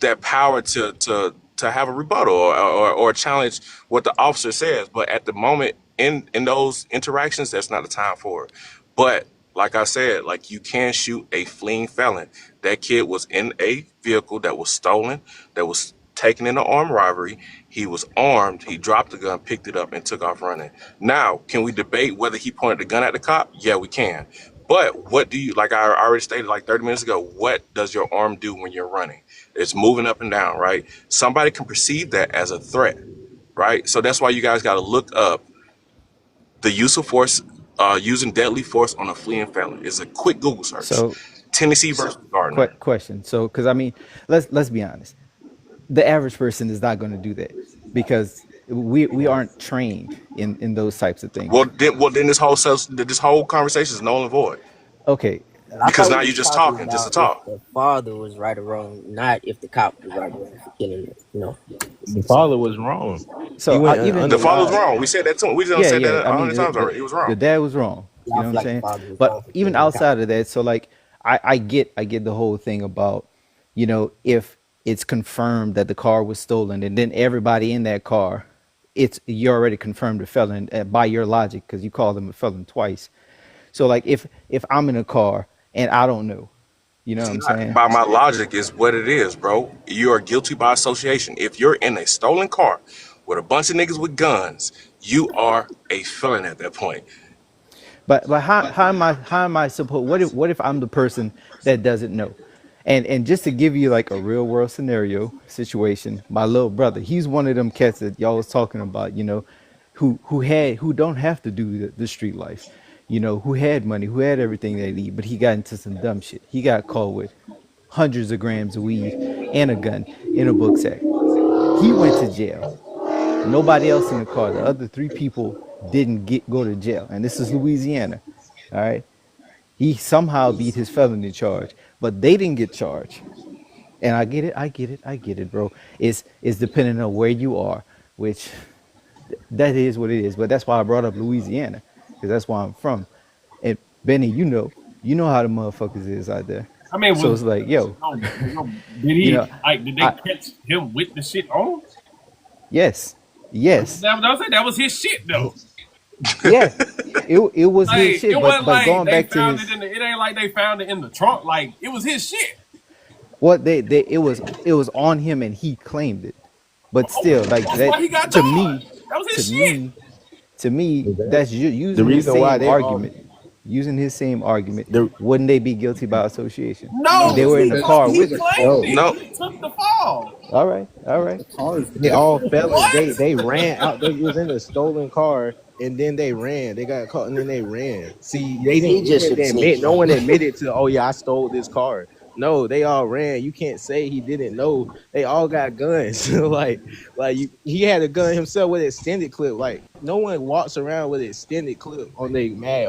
that power to have a rebuttal or challenge what the officer says. But at the moment in those interactions, that's not the time for it. But like I said, like you can shoot a fleeing felon. That kid was in a vehicle that was stolen, that was taken in an armed robbery. He was armed. He dropped the gun, picked it up, and took off running. Now, can we debate whether he pointed the gun at the cop? Yeah, we can. But what do you, like I already stated like 30 minutes ago, what does your arm do when you're running? It's moving up and down, right? Somebody can perceive that as a threat, right? So that's why you guys got to look up the use of force, using deadly force on a fleeing felon. It's a quick Google search.
so
Tennessee versus Gardner.
question. So because I mean, let's be honest. The average person is not going to do that because we aren't trained in those types of things.
Well, then this whole conversation is null and void
Okay,
But I
because
thought we
now you're
was
just
talking
talking just to
about if
talk.
the father was right or wrong, not if the cop was right or wrong for killing it.
The father was wrong. He
so
went
even
The father's
unalive.
wrong. We said that too. We just
yeah,
said
yeah.
that
I
a
mean,
hundred times already. It was
the
wrong.
dad was wrong.
Yeah,
You
I
know what
feel
I'm
like the
saying?
father was wrong
But
for
even
killing the cop.
outside of that, so like I get the whole thing about if it's confirmed that the car was stolen and then everybody in that car, you already confirmed a felon by your logic because you called them a felon twice. So like if I'm in a car and I don't know, you know what
It's
I'm
not.
saying?
By my logic, is what it is, bro. You are guilty by association. If you're in a stolen car with a bunch of niggas with guns, you are a felon at that point.
But how am I supposed? What if I'm the person that doesn't know? And just to give you like a real world scenario situation, my little brother, he's one of them cats that y'all was talking about, who don't have to do the street life, who had money, who had everything they need, but he got into some dumb shit. He got caught with hundreds of grams of weed and a gun in a book sack. He went to jail. Nobody else in the car. The other three people didn't go to jail, and this is Louisiana. All right, he somehow beat his felony charge, but they didn't get charged. And I get it, I get it, bro. It's depending on where you are, which that is what it is. But that's why I brought up Louisiana, because that's where I'm from. And Benny, you know how the motherfuckers is out there.
I mean,
So it's like, yo,
did
you know,
he like? Did they
I
catch him with the shit on?
yes, yes,
That was his shit though.
yeah. It was his
Like it
shit,
wasn't
but
like
going
they
back to
found it
his
it ain't like they found it in the trunk. Like it was his shit.
what they it was on him and he claimed it. But still, like
That's why he
that
got
to me,
charged. That was
to
his shit.
me, to me, that's
The
using his
reason why
same
they all
argument. Using his same argument,
the
wouldn't they be guilty by association if
No,
they
because
were in the car
he
with him?
claimed
no
it.
No,
He took the fall.
All right, all right.
The cars.
they all felons.
What?
They ran out. They was in a stolen car and then they ran. They got caught and then they ran. See, they
He
didn't
just
even
should have
admit.
snitched
No
on
one
him.
admitted to. Oh yeah, I stole this car. No, they all ran. You can't say he didn't know. They all got guns. He had a gun himself with extended clip. Like no one walks around with extended clip on their mag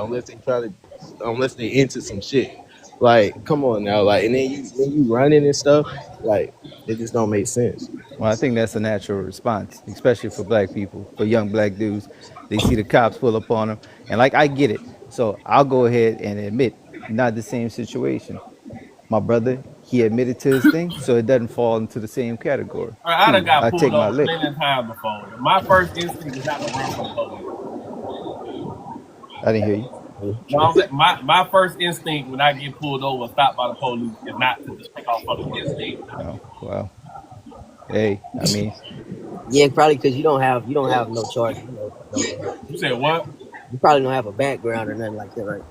unless they into some shit. Like, come on now. Like, and then you running and stuff. Like, it just don't make sense.
Well, I think that's a natural response, especially for black people, for young black dudes. They see the cops pull up on them, and like I get it. So I'll go ahead and admit, not the same situation. My brother, he admitted to his thing, so it doesn't fall into the same category.
I done
Cool.
got
I take
pulled
my
over
lick.
plenty of times before. My first instinct is not to run from the police.
I didn't hear you.
No, I'm saying my first instinct when I get pulled over or stopped by the police is not to just take off fucking running.
Oh, wow. Hey, I mean,
Yeah, probably because you don't have no charge.
You said what?
You probably don't have a background or nothing like that, right?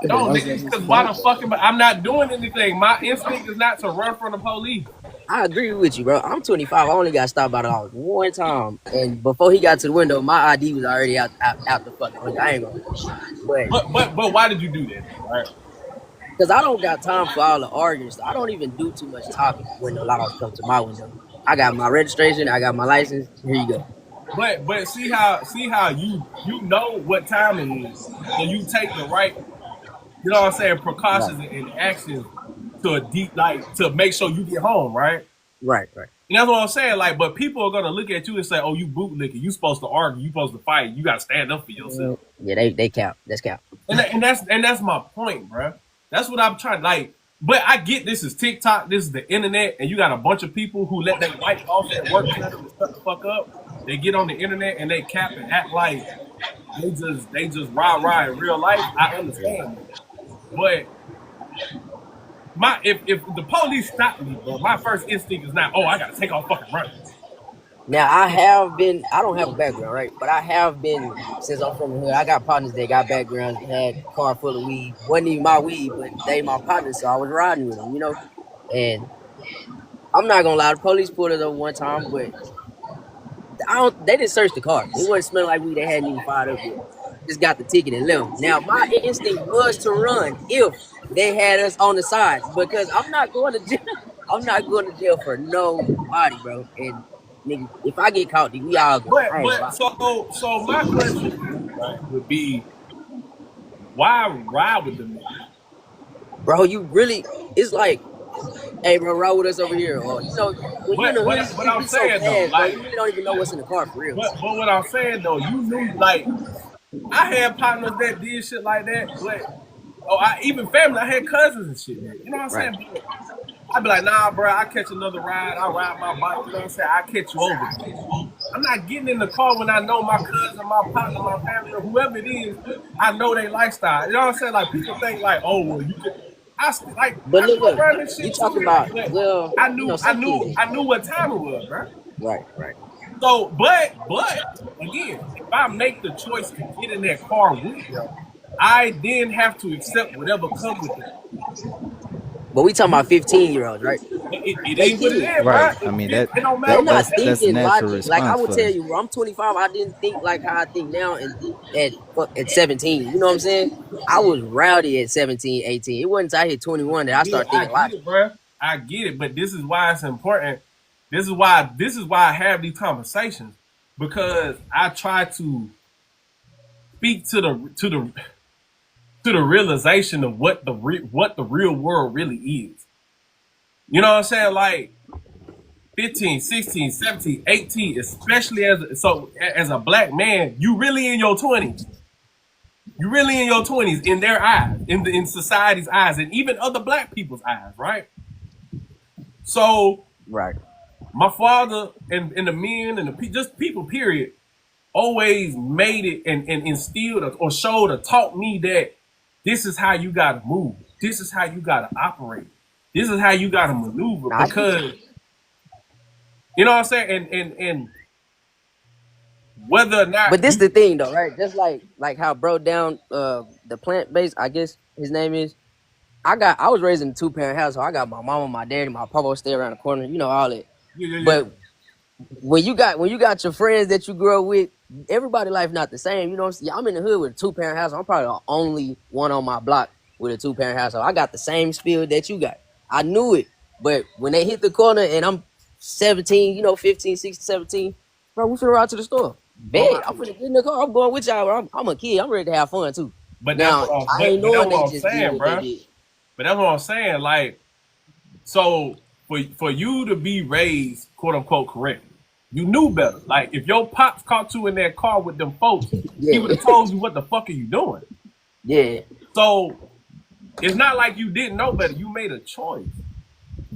No, nigga, because why the fuck I'm not doing anything. My instinct is not to run from the police.
I agree with you, bro. I'm 25. I only got stopped by the office one time, and before he got to the window, my ID was already out the fucking window. I ain't gonna, but
But why did you do that, right?
because I don't got time for all the arguing stuff. I don't even do too much talking when the laws come to my window. I got my registration, I got my license. Here you go.
But see how you know what time it is, so you take the right, you know what I'm saying,
Right,
precautions and actions to a deep to make sure you get home, right?
right.
And that's what I'm saying. Like, but people are gonna look at you and say, "Oh, you bootlicking. You supposed to argue. You supposed to fight. You got to stand up for yourself."
Yeah, they count. That's count.
And that's my point, bro. That's what I'm trying. Like, but I get this is TikTok. This is the internet, and you got a bunch of people who let their white boss at work tell them to shut the fuck up. They get on the internet and they cap and act like they just rah in real life. I understand that, but if the police stop me, bro, my first instinct is not, oh, I gotta take off fucking running.
Now I don't have a background, right? But I have been since I'm from the hood. I got partners that got backgrounds, that had a car full of weed. Wasn't even my weed, but they my partners, so I was riding with them, And I'm not gonna lie, the police pulled it over one time, but they didn't search the car. It wasn't smelling like weed. They hadn't even fired up yet. Just got the ticket and left. Now my instinct was to run if they had us on the side because I'm not going to jail. I'm not going to jail for nobody, bro. And nigga, if I get caught, then we all go. I ain't gonna lie.
But so my question to you, right, would be, why ride with the niggas?
Bro, you really, it's like, hey, bro, ride with us over here. Or, when you're in the hood,
But
it
I'm
be so
saying though,
fast, bro.
like,
You really don't even know what's in the car for real.
but what I'm saying though, you knew, like, I had partners that did shit like that, but I even family, I had cousins and shit, man. You know what I'm
Right.
saying? But I'd be like, nah, bro, I catch another ride, I ride my bike, you know what I'm saying? I catch you over there. I'm not getting in the car when I know my cousin, my partner, my family, or whoever it is, I know their lifestyle. You know what I'm saying? Like, people think like, oh, well, you could.
But
I
look,
grew
look,
around this
you
shit
talking
too,
about,
but
well, some kids.
I knew what time it was, bro.
Right.
So, but again, if I make the choice to get in that car with them, I then have to accept whatever comes with it.
But we talking about 15-year-olds, right?
It
They
is what it
kids.
is,
right.
bro.
I mean
It don't matter
They
what
not
age.
that's a
thinking
natural
logic. Like I
response
would
for
tell
them.
you, bro, I'm 25. I didn't think like how I think now and at 17. You know what I'm saying? I was rowdy at 17, 18. It wasn't until I hit 21 that I
Yeah,
started
I
thinking
get
logic.
it, bro. I get it, but this is why it's important. This is why I have these conversations, because I try to speak to the realization of what the real world really is. You know what I'm saying? Like 15, 16, 17, 18, especially as a black man, you really in your 20s. You really in your 20s in their eyes, in society's eyes, and even other black people's eyes, right? So
Right.
my father and the men and just people, period, always made it and instilled or showed or taught me that this is how you gotta move. This is how you gotta operate. This is how you gotta maneuver.
Nah, I get you.
Because you know what I'm saying? And whether or not
But this the thing though, right? Just like how bro down the plant based, I guess his name is. I was raised in a 2-parent household. I got my mama, my daddy, my papa stay around the corner, all that.
yeah.
But when you got your friends that you grew up with, everybody life not the same. You know what I'm saying? I'm in the hood with a 2-parent house. I'm probably the only one on my block with a 2-parent household. I got the same spill that you got. I knew it. But when they hit the corner and I'm 17, 15, 16, 17, bro, we finna ride to the store. Bet. I'm finna get in the car. I'm going with y'all. Bro. I'm a kid. I'm ready to have fun too.
But
Now, I ain't
that's
knowing they
what I'm
just did
saying,
what they
bro.
did.
But that's what I'm saying. Like, so for you to be raised, quote unquote, correct, you knew better. Like, if your pops caught you in that car with them folks, he would
Yeah.
have told you, what the fuck are you doing?
Yeah.
So it's not like you didn't know better. You made a choice.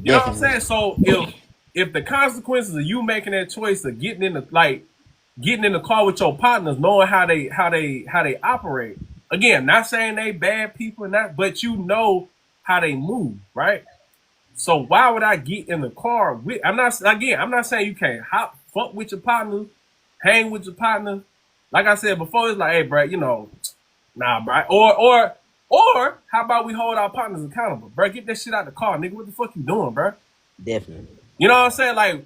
You know what I'm
Definitely.
saying? So if the consequences of you making that choice of getting in the car with your partners, knowing how they operate. Again, not saying they bad people and that, but you know how they move, right? So why would I get in the car with? I'm not saying you can't fuck with your partner, hang with your partner. Like I said before, it's like, hey, bro, nah, bro. Or how about we hold our partners accountable, bro? Get that shit out the car, nigga. What the fuck you doing, bro?
Definitely.
You know what I'm saying? Like,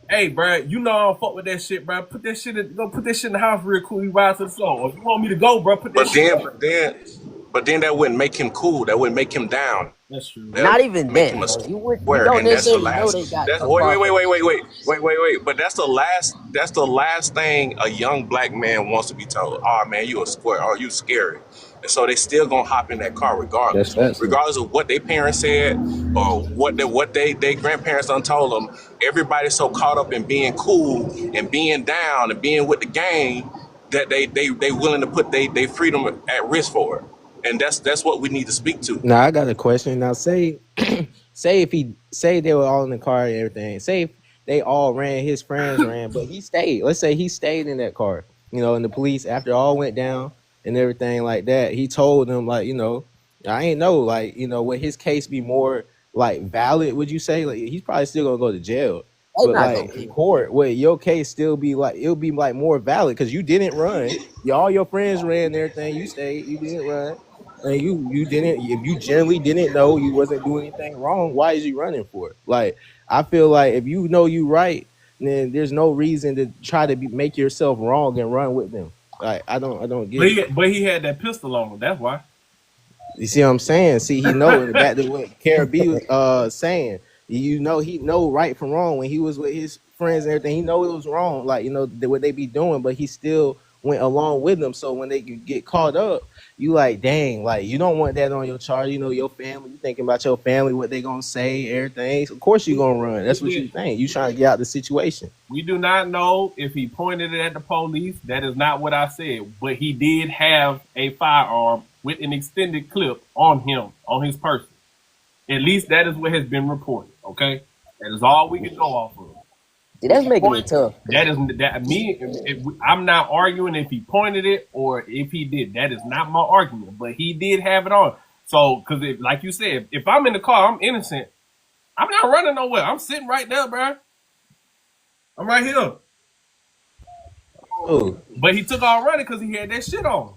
hey, bro, I don't fuck with that shit, bro. Put that shit in the house real cool. You ride to the store. Or if you want me to go, bro, put that
But
shit.
then that wouldn't make him cool. That wouldn't make him down.
That's true.
That
Not even
make him
that,
a
bro. You
square,
don't
and that's the
necessarily know
last.
they got
That's
a
wait,
car
wait, wait,
full of
wait, wait,
shit.
wait, wait, wait, wait. But that's the last. That's the last thing a young black man wants to be told. Oh man, you a square. Oh, you scary. And so they still gonna hop in that car
That's
regardless,
facts, though.
regardless of what their parents said or what they grandparents done told them. Everybody's so caught up in being cool and being down and being with the gang that they willing to put they freedom at risk for it. And that's what we need to speak to.
Now I got a question. Now say say they were all in the car and everything. Say if they all ran, his friends ran, but he stayed. Let's say he stayed in that car. And the police after all went down and everything like that, he told them like, I ain't know, like, would his case be more like valid, would you say? Like he's probably still gonna go to jail.
They
But
not gonna
like in
kill.
court, would your case still be like it'll be like more valid because you didn't run. All your friends ran and everything. You stayed, you didn't run. And you didn't, if you generally didn't know you wasn't doing anything wrong, why is you running for it? Like I feel like if you know you right, then there's no reason to try to make yourself wrong and run with them. Like I don't
But
get it.
he had that pistol on him. That's why.
You see what I'm saying? See, he know it. Back to what Caribbean was saying. He know right from wrong when he was with his friends and everything. He know it was wrong, like what they be doing, but he still went along with them. So when they get caught up, you like, dang, like you don't want that on your charge. Your family. You thinking about your family, what they gonna say, everything. So of course you gonna run.
We
That's what you
did.
think. You trying to get out the situation.
We do not know if he pointed it at the police. That is not what I said. But he did have a firearm with an extended clip on him, on his person. At least that is what has been reported. Okay, that is all we can go off of.
See,
If
that's
he
making it
pointed,
tough.
that is that me. I'm not arguing if he pointed it or if he did. That is not my argument. But he did have it on. So, because like you said, if I'm in the car, I'm innocent. I'm not running nowhere. I'm sitting right there, bro. I'm right here.
Oh,
But he took off running because he had that shit on.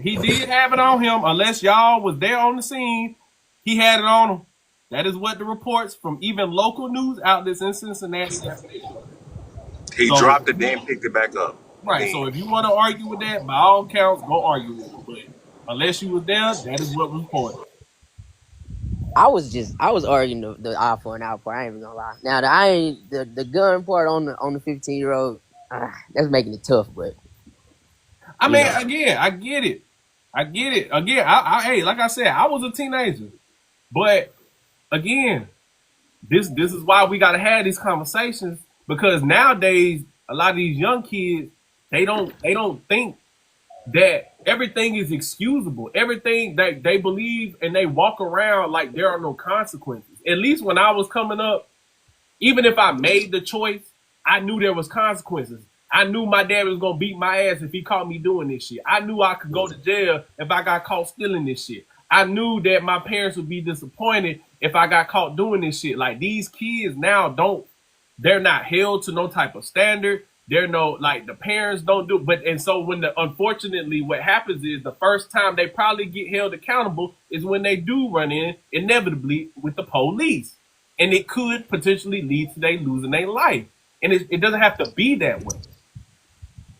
He did have it on him, unless y'all was there on the scene. He had it on him. That is what the reports from even local news outlets in Cincinnati have said.
He
So,
dropped it, then picked it back up
right. So
again.
if you want to argue with that, by all accounts, go argue with it. But unless you was there, that is what was reported.
I was arguing the eye for an eye part. I ain't even gonna lie. Now the gun part on the 15-year-old, that's making it tough. But
I
you
mean,
know,
again, I get it. I get it. Again, hey, like I said, I was a teenager. But again, this is why we gotta have these conversations, because nowadays a lot of these young kids, they don't think that everything is excusable. Everything that they believe, and they walk around like there are no consequences. At least when I was coming up, even if I made the choice, I knew there was consequences. I knew my dad was gonna beat my ass if he caught me doing this shit. I knew I could go to jail if I got caught stealing this shit. I knew that my parents would be disappointed if I got caught doing this shit. Like, these kids now they're not held to no type of standard. They're like, the parents don't do, and so unfortunately what happens is the first time they probably get held accountable is when they do run in inevitably with the police. And it could potentially lead to they losing their life. And it doesn't have to be that way.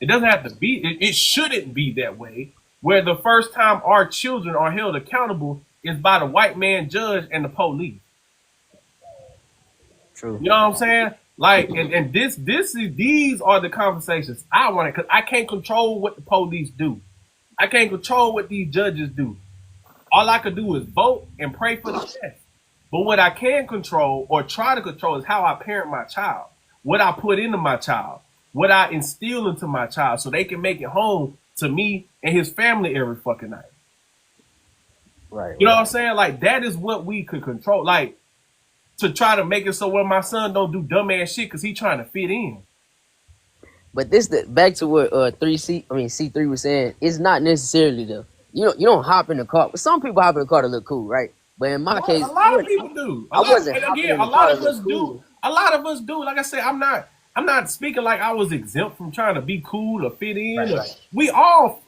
It doesn't have to be, it shouldn't be that way, where the first time our children are held accountable is by the white man judge and the police.
true.
You know what I'm saying? Like, and these are the conversations I want, because I can't control what the police do. I can't control what these judges do. All I could do is vote and pray for the best. But what I can control, or try to control, is how I parent my child, what I put into my child, what I instill into my child, so they can make it home to me and his family every fucking night.
Right,
You know what I'm
right.
saying? Like that is what we could control. Like to try to make it so when my son don't do dumbass shit because he trying to fit in.
But this the back to what C3 was saying. It's not necessarily you don't hop in the car. Some people hop in the car to look cool, right? But in my
A
case,
lot of people do.
I wasn't
And
hopping
again,
in
a
the
lot
car to
of
look
us do.
cool.
A lot of us do. Like I said, I'm not speaking like I was exempt from trying to be cool or fit in.
Right, right.
We all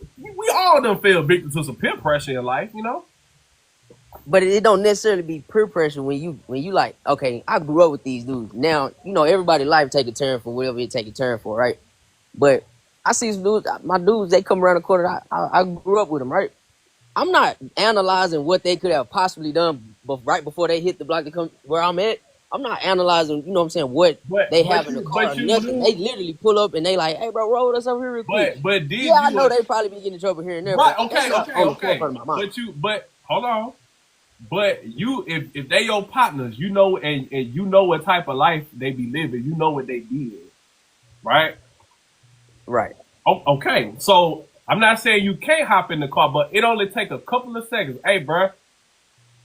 done fell victim to some peer pressure in life, you know?
But it don't necessarily be peer pressure when you like, okay, I grew up with these dudes. Now, everybody life take a turn for whatever it take a turn for, right? But I see some dudes, my dudes, they come around the corner. I grew up with them, right? I'm not analyzing what they could have possibly done right before they hit the block to come where I'm at. I'm not analyzing, you know what I'm saying, what they have in the car or nothing. They literally pull up and they like, hey, bro, roll us over here real quick.
But did
yeah, I
you
know they probably be getting in trouble here and there,
right?
but that's not on the forefront of my mind.
But hold on. But you, if they your partners, you know, and you know what type of life they be living, you know what they did, right?
Right.
Oh, okay. So I'm not saying you can't hop in the car, but it only take a couple of seconds. Hey, bro.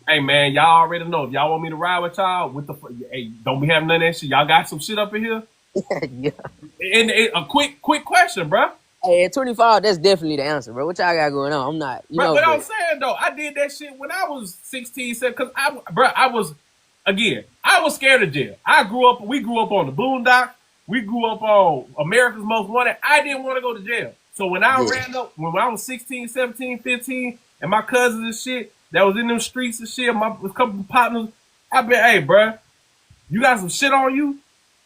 Hey, man, y'all already know. If y'all want me to ride with y'all, hey, don't be having none of that shit. Y'all got some shit up in here?
Yeah.
And a quick question, bro.
Hey, at 25, that's definitely the answer, bro. What y'all got going on? I'm not,
But I'm saying, though, I did that shit when I was 16, 17, because I was scared of jail. We grew up on the Boondocks. We grew up on America's Most Wanted. I didn't want to go to jail. So when I when I was 16, 17, 15, and my cousins and shit that was in them streets and shit, my couple of partners, I been, hey, bro, you got some shit on you?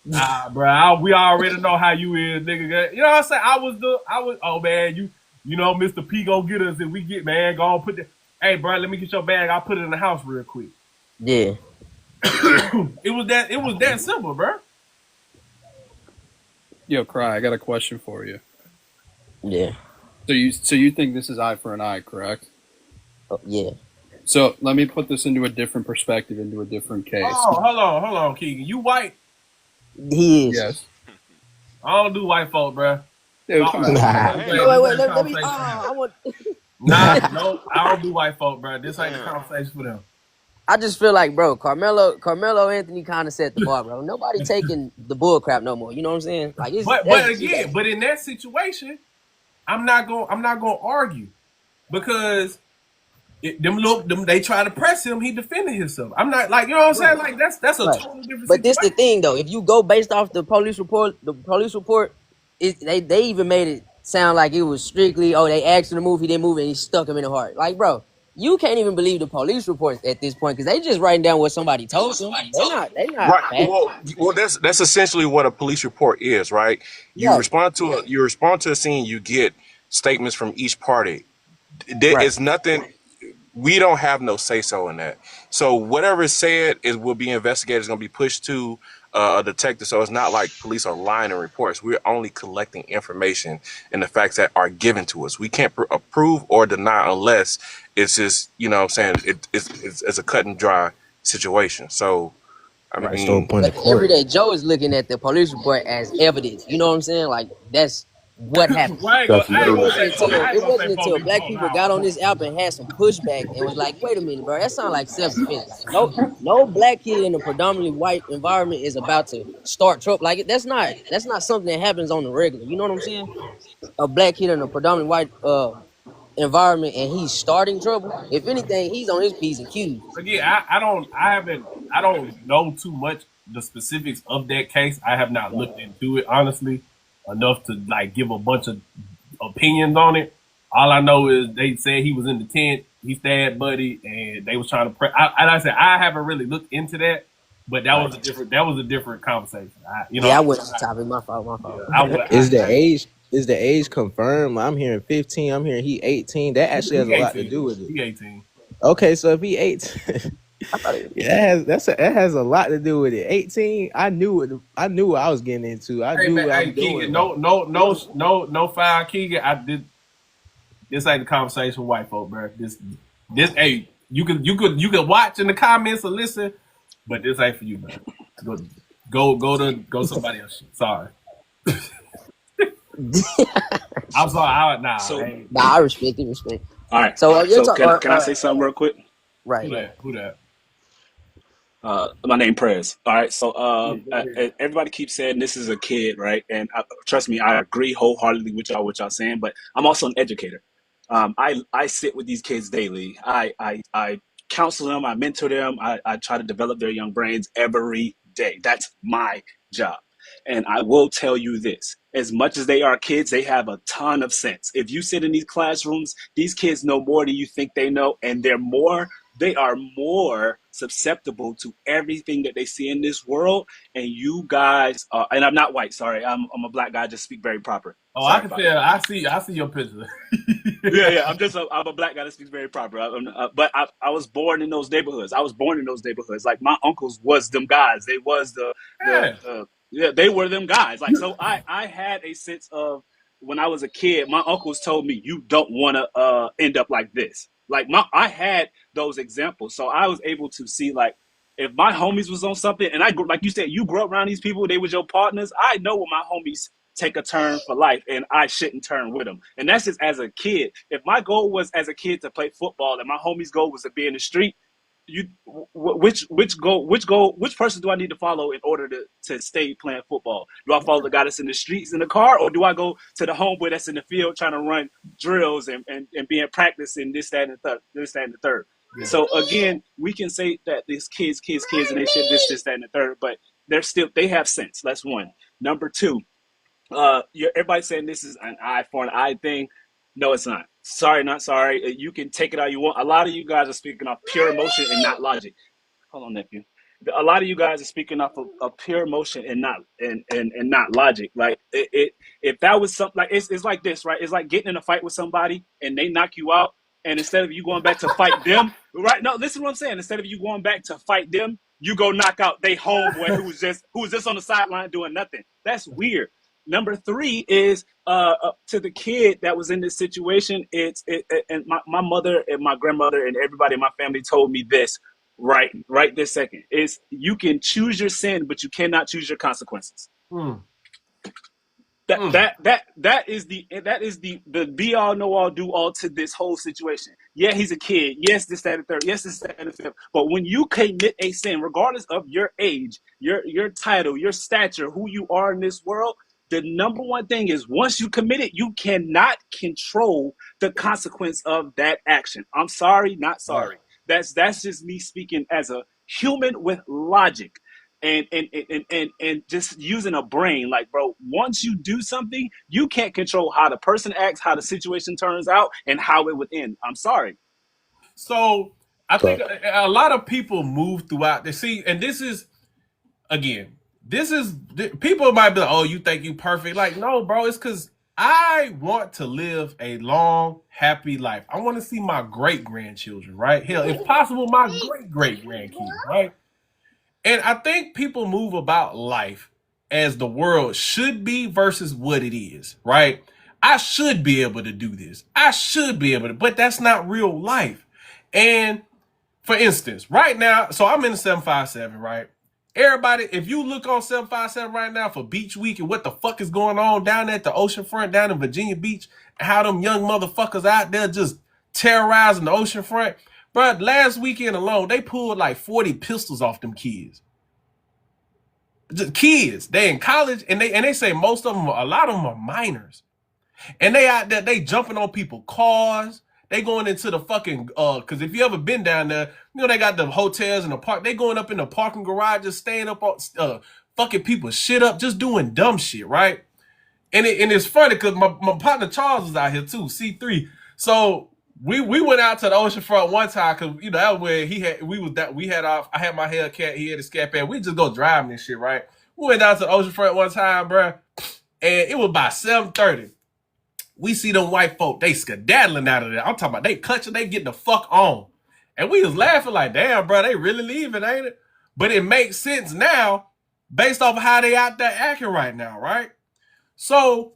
Nah, bro, we already know how you is, nigga. You know what I'm saying? Oh, man, you know, Mr. P gonna get us if we get, man, go on put the, hey, bro, let me get your bag. I'll put it in the house real quick.
Yeah.
It was that simple, bro.
Yo, Cry, I got a question for you.
Yeah.
So you think this is eye for an eye, correct?
Yeah.
So let me put this into a different perspective, into a different case.
Oh, hold on, Keegan. You white?
He is.
Yes.
I don't do white folk, bro.
Dude,
wait, let me. I want.
No, I don't do white folk, bro. This ain't the conversation for them.
I just feel like, bro, Carmelo Anthony kind of set the bar, bro. Nobody taking the bull crap no more. You know what I'm saying? Like,
but in that situation, I'm not gonna argue because they try to press him. He defended himself. I'm not like, you know what I'm saying? Like that's a totally different.
But this the thing though. If you go based off the police report, they even made it sound like it was strictly, they asked him to move, he didn't move, and he stuck him in the heart. Like, bro, you can't even believe the police reports at this point because they just writing down what somebody told them. They not
right. Well, that's essentially what a police report is, right? You respond to a scene, you get statements from each party. There is nothing. We don't have no say so in that. So whatever is said will be investigated. It's going to be pushed to a detective. So it's not like police are lying in reports. We're only collecting information and the facts that are given to us. We can't approve or deny unless it's just, you know what I'm saying, it's a cut and dry situation. So, I mean,
everyday Joe is looking at the police report as evidence. You know what I'm saying? Like, that's what happened. It wasn't until black people got on this app and had some pushback and was like, wait a minute, bro, that sounds like self-defense. Like, no black kid in a predominantly white environment is about to start trouble. Like, that's not something that happens on the regular. You know what I'm saying? A black kid in a predominantly white environment and he's starting trouble. If anything, he's on his P's and Q's.
Again, I don't know too much the specifics of that case. I have not looked into it honestly enough to like give a bunch of opinions on it. All I know is they said he was in the tent, he stabbed Buddy, and they was trying to press. I said I haven't really looked into that, but that was a different conversation. I went
to the topic. My fault.
Is the age confirmed? I'm hearing 15. I'm hearing he 18. That actually has a lot to do with it.
He 18.
Okay, so if he 18, that has a lot to do with it. 18, I knew what I was getting into. I knew what I was doing.
No foul, Keegan. This ain't the conversation with white folk, bro. This hey, you could watch in the comments or listen, but this ain't for you, man. Go somebody else. Sorry. I'm sorry.
I respect it.
All right.
So you're
So
talking,
can I say something real quick?
right?
Who that? Who that?
My name Prez. All right. So
Yeah, go ahead.
everybody keeps saying this is a kid, right? And trust me, I agree wholeheartedly with y'all what y'all saying. But I'm also an educator. I sit with these kids daily. I counsel them. I mentor them. I try to develop their young brains every day. That's my job. And I will tell you this: as much as they are kids, they have a ton of sense. If you sit in these classrooms, these kids know more than you think they know, and they are more susceptible to everything that they see in this world. And you guys, and I'm not white, sorry, I'm a black guy, just speak very proper.
Oh, I
Sorry
can
about that.
tell. I see your picture.
Yeah. I'm a black guy that speaks very proper. But I was born in those neighborhoods. I was born in those neighborhoods. Like my uncles was them guys. They was
Yeah.
yeah, they were them guys. Like, so I had a sense of, when I was a kid, my uncles told me, you don't want to end up like this. Like I had those examples. So I was able to see, like, if my homies was on something, and like you said, you grew up around these people, they was your partners. I know when my homies take a turn for life, and I shouldn't turn with them. And that's just as a kid. If my goal was as a kid to play football, and my homie's goal was to be in the street, you which person do I need to follow in order to stay playing football? Do I follow the guy that's in the streets in the car, or do I go to the homeboy that's in the field trying to run drills and be in practice and this, that, and the third?
Yeah.
So again, we can say that these kids, and they should this, that, and the third, but they have sense. That's one. Number two, everybody saying this is an eye for an eye thing. No, it's not. Sorry, not sorry. You can take it how you want. A lot of you guys are speaking off pure emotion and not logic. Hold on, nephew. A lot of you guys are speaking off of pure emotion and not logic. Like if that was something, like it's like this, right? It's like getting in a fight with somebody and they knock you out, and instead of you going back to fight them, right? No, listen to what I'm saying. Instead of you going back to fight them, you go knock out they homeboy who was just on the sideline doing nothing. That's weird. Number three is to the kid that was in this situation. And my mother and my grandmother and everybody in my family told me this right this second, is you can choose your sin, but you cannot choose your consequences.
Mm.
That is the be all, know all, do all to this whole situation. Yeah, he's a kid. Yes, this, that, and third. Yes, this, that, and the fifth. But when you commit a sin, regardless of your age, your title, your stature, who you are in this world, the number one thing is, once you commit it, you cannot control the consequence of that action. I'm sorry, not sorry. That's just me speaking as a human with logic. And just using a brain. Like, bro, once you do something, you can't control how the person acts, how the situation turns out, and how it would end. I'm sorry.
So I think a lot of people move throughout. They see, and this is again, people might be like, "Oh, you think you perfect?" Like, no, bro. It's because I want to live a long, happy life. I want to see my great grandchildren, right? Hell, if possible, my great grandkids, right? And I think people move about life as the world should be versus what it is, right? I should be able to do this. I should be able to, but that's not real life. And for instance, right now, so I'm in the 757, right? Everybody, if you look on 757 right now for Beach Week and what the fuck is going on down at the ocean front down in Virginia Beach, and how them young motherfuckers out there just terrorizing the ocean front. But last weekend alone, they pulled like 40 pistols off them kids. Just kids, they in college, and they say most of them, a lot of them are minors, and they out there, they jumping on people's cars. They going into the fucking because if you ever been down there, you know they got the hotels and the park. They going up in the parking garage, just staying up on fucking people's shit up, just doing dumb shit, right? And it's funny because my partner Charles is out here too, C3. So we went out to the ocean front one time because that was where I had my Hellcat, he had a Scat Pad. We just go driving and shit, right? We went down to the ocean front one time, bro, and it was about 7:30. We see them white folk, they skedaddling out of there. I'm talking about they clutching, they getting the fuck on. And we was laughing like, damn, bro, they really leaving, ain't it? But it makes sense now based off of how they out there acting right now, right? So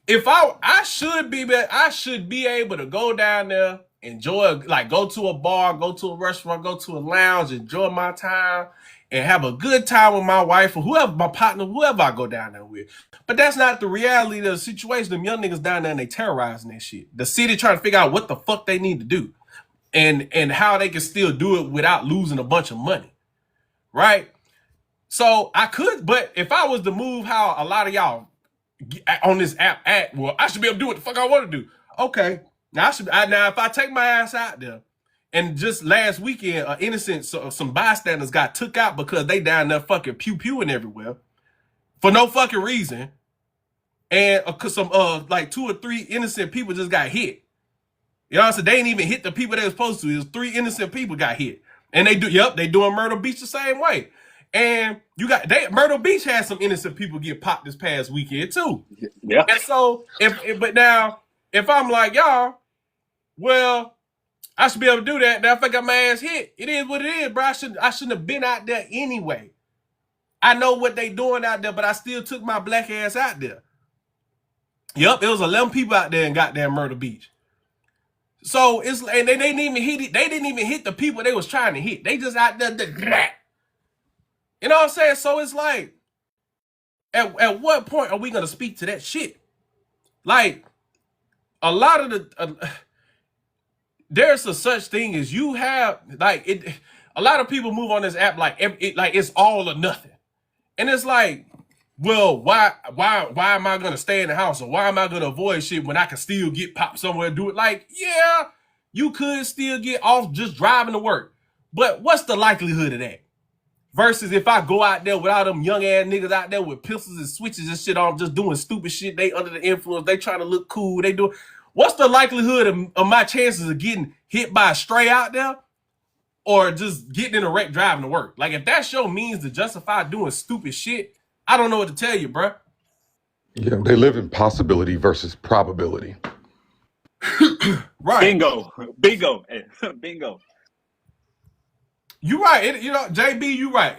if I should be able to go down there enjoy, like go to a bar, go to a restaurant, go to a lounge, enjoy my time, and have a good time with my wife or whoever, my partner, whoever I go down there with. But that's not the reality of the situation. Them young niggas down there and they terrorizing that shit. The city trying to figure out what the fuck they need to do and how they can still do it without losing a bunch of money. Right? So I could, but if I was to move how a lot of y'all on this app act, well, I should be able to do what the fuck I want to do. Okay. Now now if I take my ass out there, and just last weekend, some bystanders got took out because they down there fucking pew-pewing everywhere for no fucking reason. And some like 2 or 3 innocent people just got hit. You know what I'm saying? They ain't even hit the people they were supposed to. It was 3 innocent people got hit. And they doing Myrtle Beach the same way. And Myrtle Beach had some innocent people get popped this past weekend too.
Yeah.
And so but now if I'm like, y'all, well, I should be able to do that. Now, if I got my ass hit, it is what it is, bro. I shouldn't have been out there anyway. I know what they doing out there, but I still took my black ass out there. Yup, it was 11 people out there in goddamn Myrtle Beach. So and they didn't even hit it. They didn't even hit the people they was trying to hit. They just out there. You know what I'm saying? So it's like, at what point are we gonna speak to that shit? Like, a lot of the. There's a such thing as you have like it. A lot of people move on this app like it's all or nothing, and it's like, well, why am I gonna stay in the house or why am I gonna avoid shit when I can still get popped somewhere and do it? Like, yeah, you could still get off just driving to work, but what's the likelihood of that? Versus if I go out there with all them young ass niggas out there with pistols and switches and shit on, just doing stupid shit. They under the influence. They trying to look cool. They do. What's the likelihood of my chances of getting hit by a stray out there or just getting in a wreck driving to work? Like, if that show means to justify doing stupid shit, I don't know what to tell you, bro.
Yeah, they live in possibility versus probability.
Right.
Bingo. Bingo. Bingo.
You're right. JB, you're right.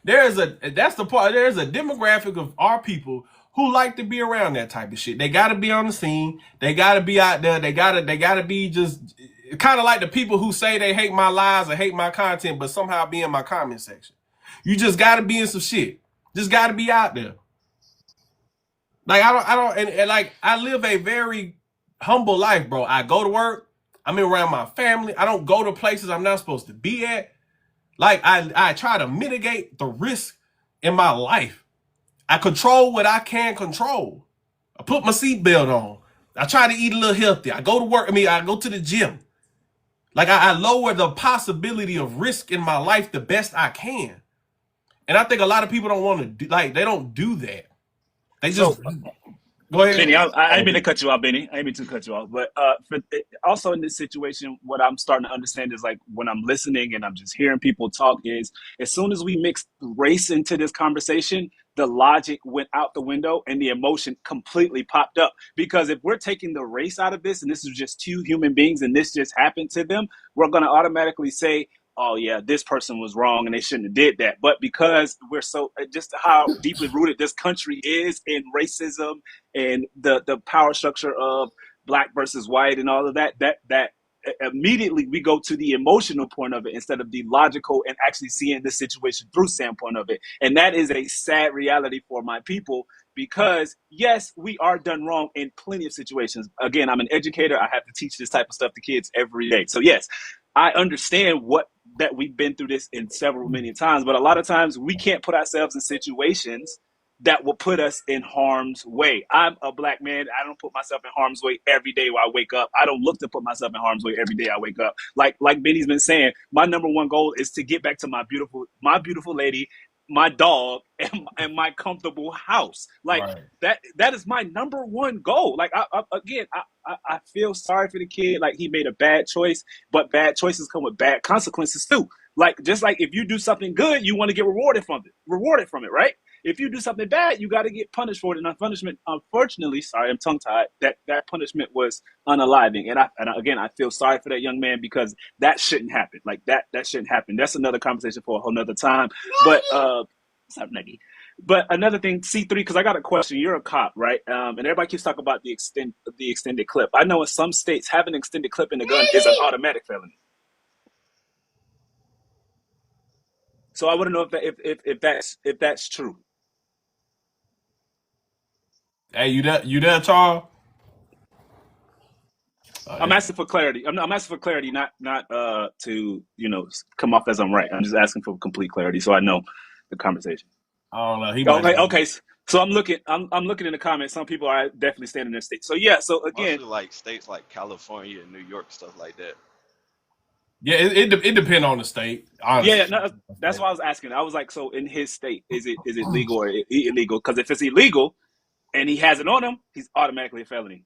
That's the part. There's a demographic of our people who like to be around that type of shit. They gotta be on the scene. They gotta be out there. They gotta be just kind of like the people who say they hate my lives or hate my content, but somehow be in my comment section. You just gotta be in some shit. Just gotta be out there. Like I live a very humble life, bro. I go to work. I'm around my family. I don't go to places I'm not supposed to be at. Like, I try to mitigate the risk in my life. I control what I can control. I put my seatbelt on. I try to eat a little healthy. I go to work. I go to the gym. Like, I lower the possibility of risk in my life the best I can. And I think a lot of people don't want to do, like, they don't do that. They just... Go ahead.
Benny, I didn't mean to cut you off, Benny. I didn't mean to cut you off. But also in this situation, what I'm starting to understand is, like, when I'm listening and I'm just hearing people talk is, as soon as we mix race into this conversation, the logic went out the window and the emotion completely popped up. Because if we're taking the race out of this and this is just 2 human beings and this just happened to them, we're going to automatically say, oh yeah, this person was wrong and they shouldn't have did that. But because we're so, just how deeply rooted this country is in racism and the power structure of black versus white and all of that immediately we go to the emotional point of it instead of the logical and actually seeing the situation through standpoint of it. And that is a sad reality for my people, because yes, we are done wrong in plenty of situations. Again, I'm an educator. I have to teach this type of stuff to kids every day. So yes, I understand that we've been through this in many times, but a lot of times we can't put ourselves in situations that will put us in harm's way. I'm a black man. I don't put myself in harm's way every day when I wake up. I don't look to put myself in harm's way every day I wake up. Like Benny's been saying, my number one goal is to get back to my beautiful lady, my dog, and my comfortable house. Like, right. That is my number one goal. Like, I feel sorry for the kid. Like, he made a bad choice, but bad choices come with bad consequences too. Like, just like if you do something good, you want to get rewarded from it, right? If you do something bad, you got to get punished for it. And punishment, unfortunately, sorry, I'm tongue-tied, that punishment was unaliving. And I feel sorry for that young man, because that shouldn't happen. Like, that shouldn't happen. That's another conversation for a whole nother time. But, what's up, Nuggy? But another thing, C3, because I got a question. You're a cop, right? And everybody keeps talking about the extended clip. I know in some states having an extended clip in the gun is an automatic felony. So I want to know if that's true.
Hey, you there, Charles?
I'm asking for clarity. I'm asking for clarity, not to come off as I'm right. I'm just asking for complete clarity so I know the conversation.
I don't know. He might
Okay,
not.
okay. So I'm looking in the comments. Some people are definitely standing in their state. So yeah. So again,
Mostly like states like California and New York, stuff like that.
Yeah, it depends on the state.
yeah,
Honestly,
no, that's why I was asking. I was like, so in his state, is it legal or illegal? Because if it's illegal and he has it on him, he's automatically a felony.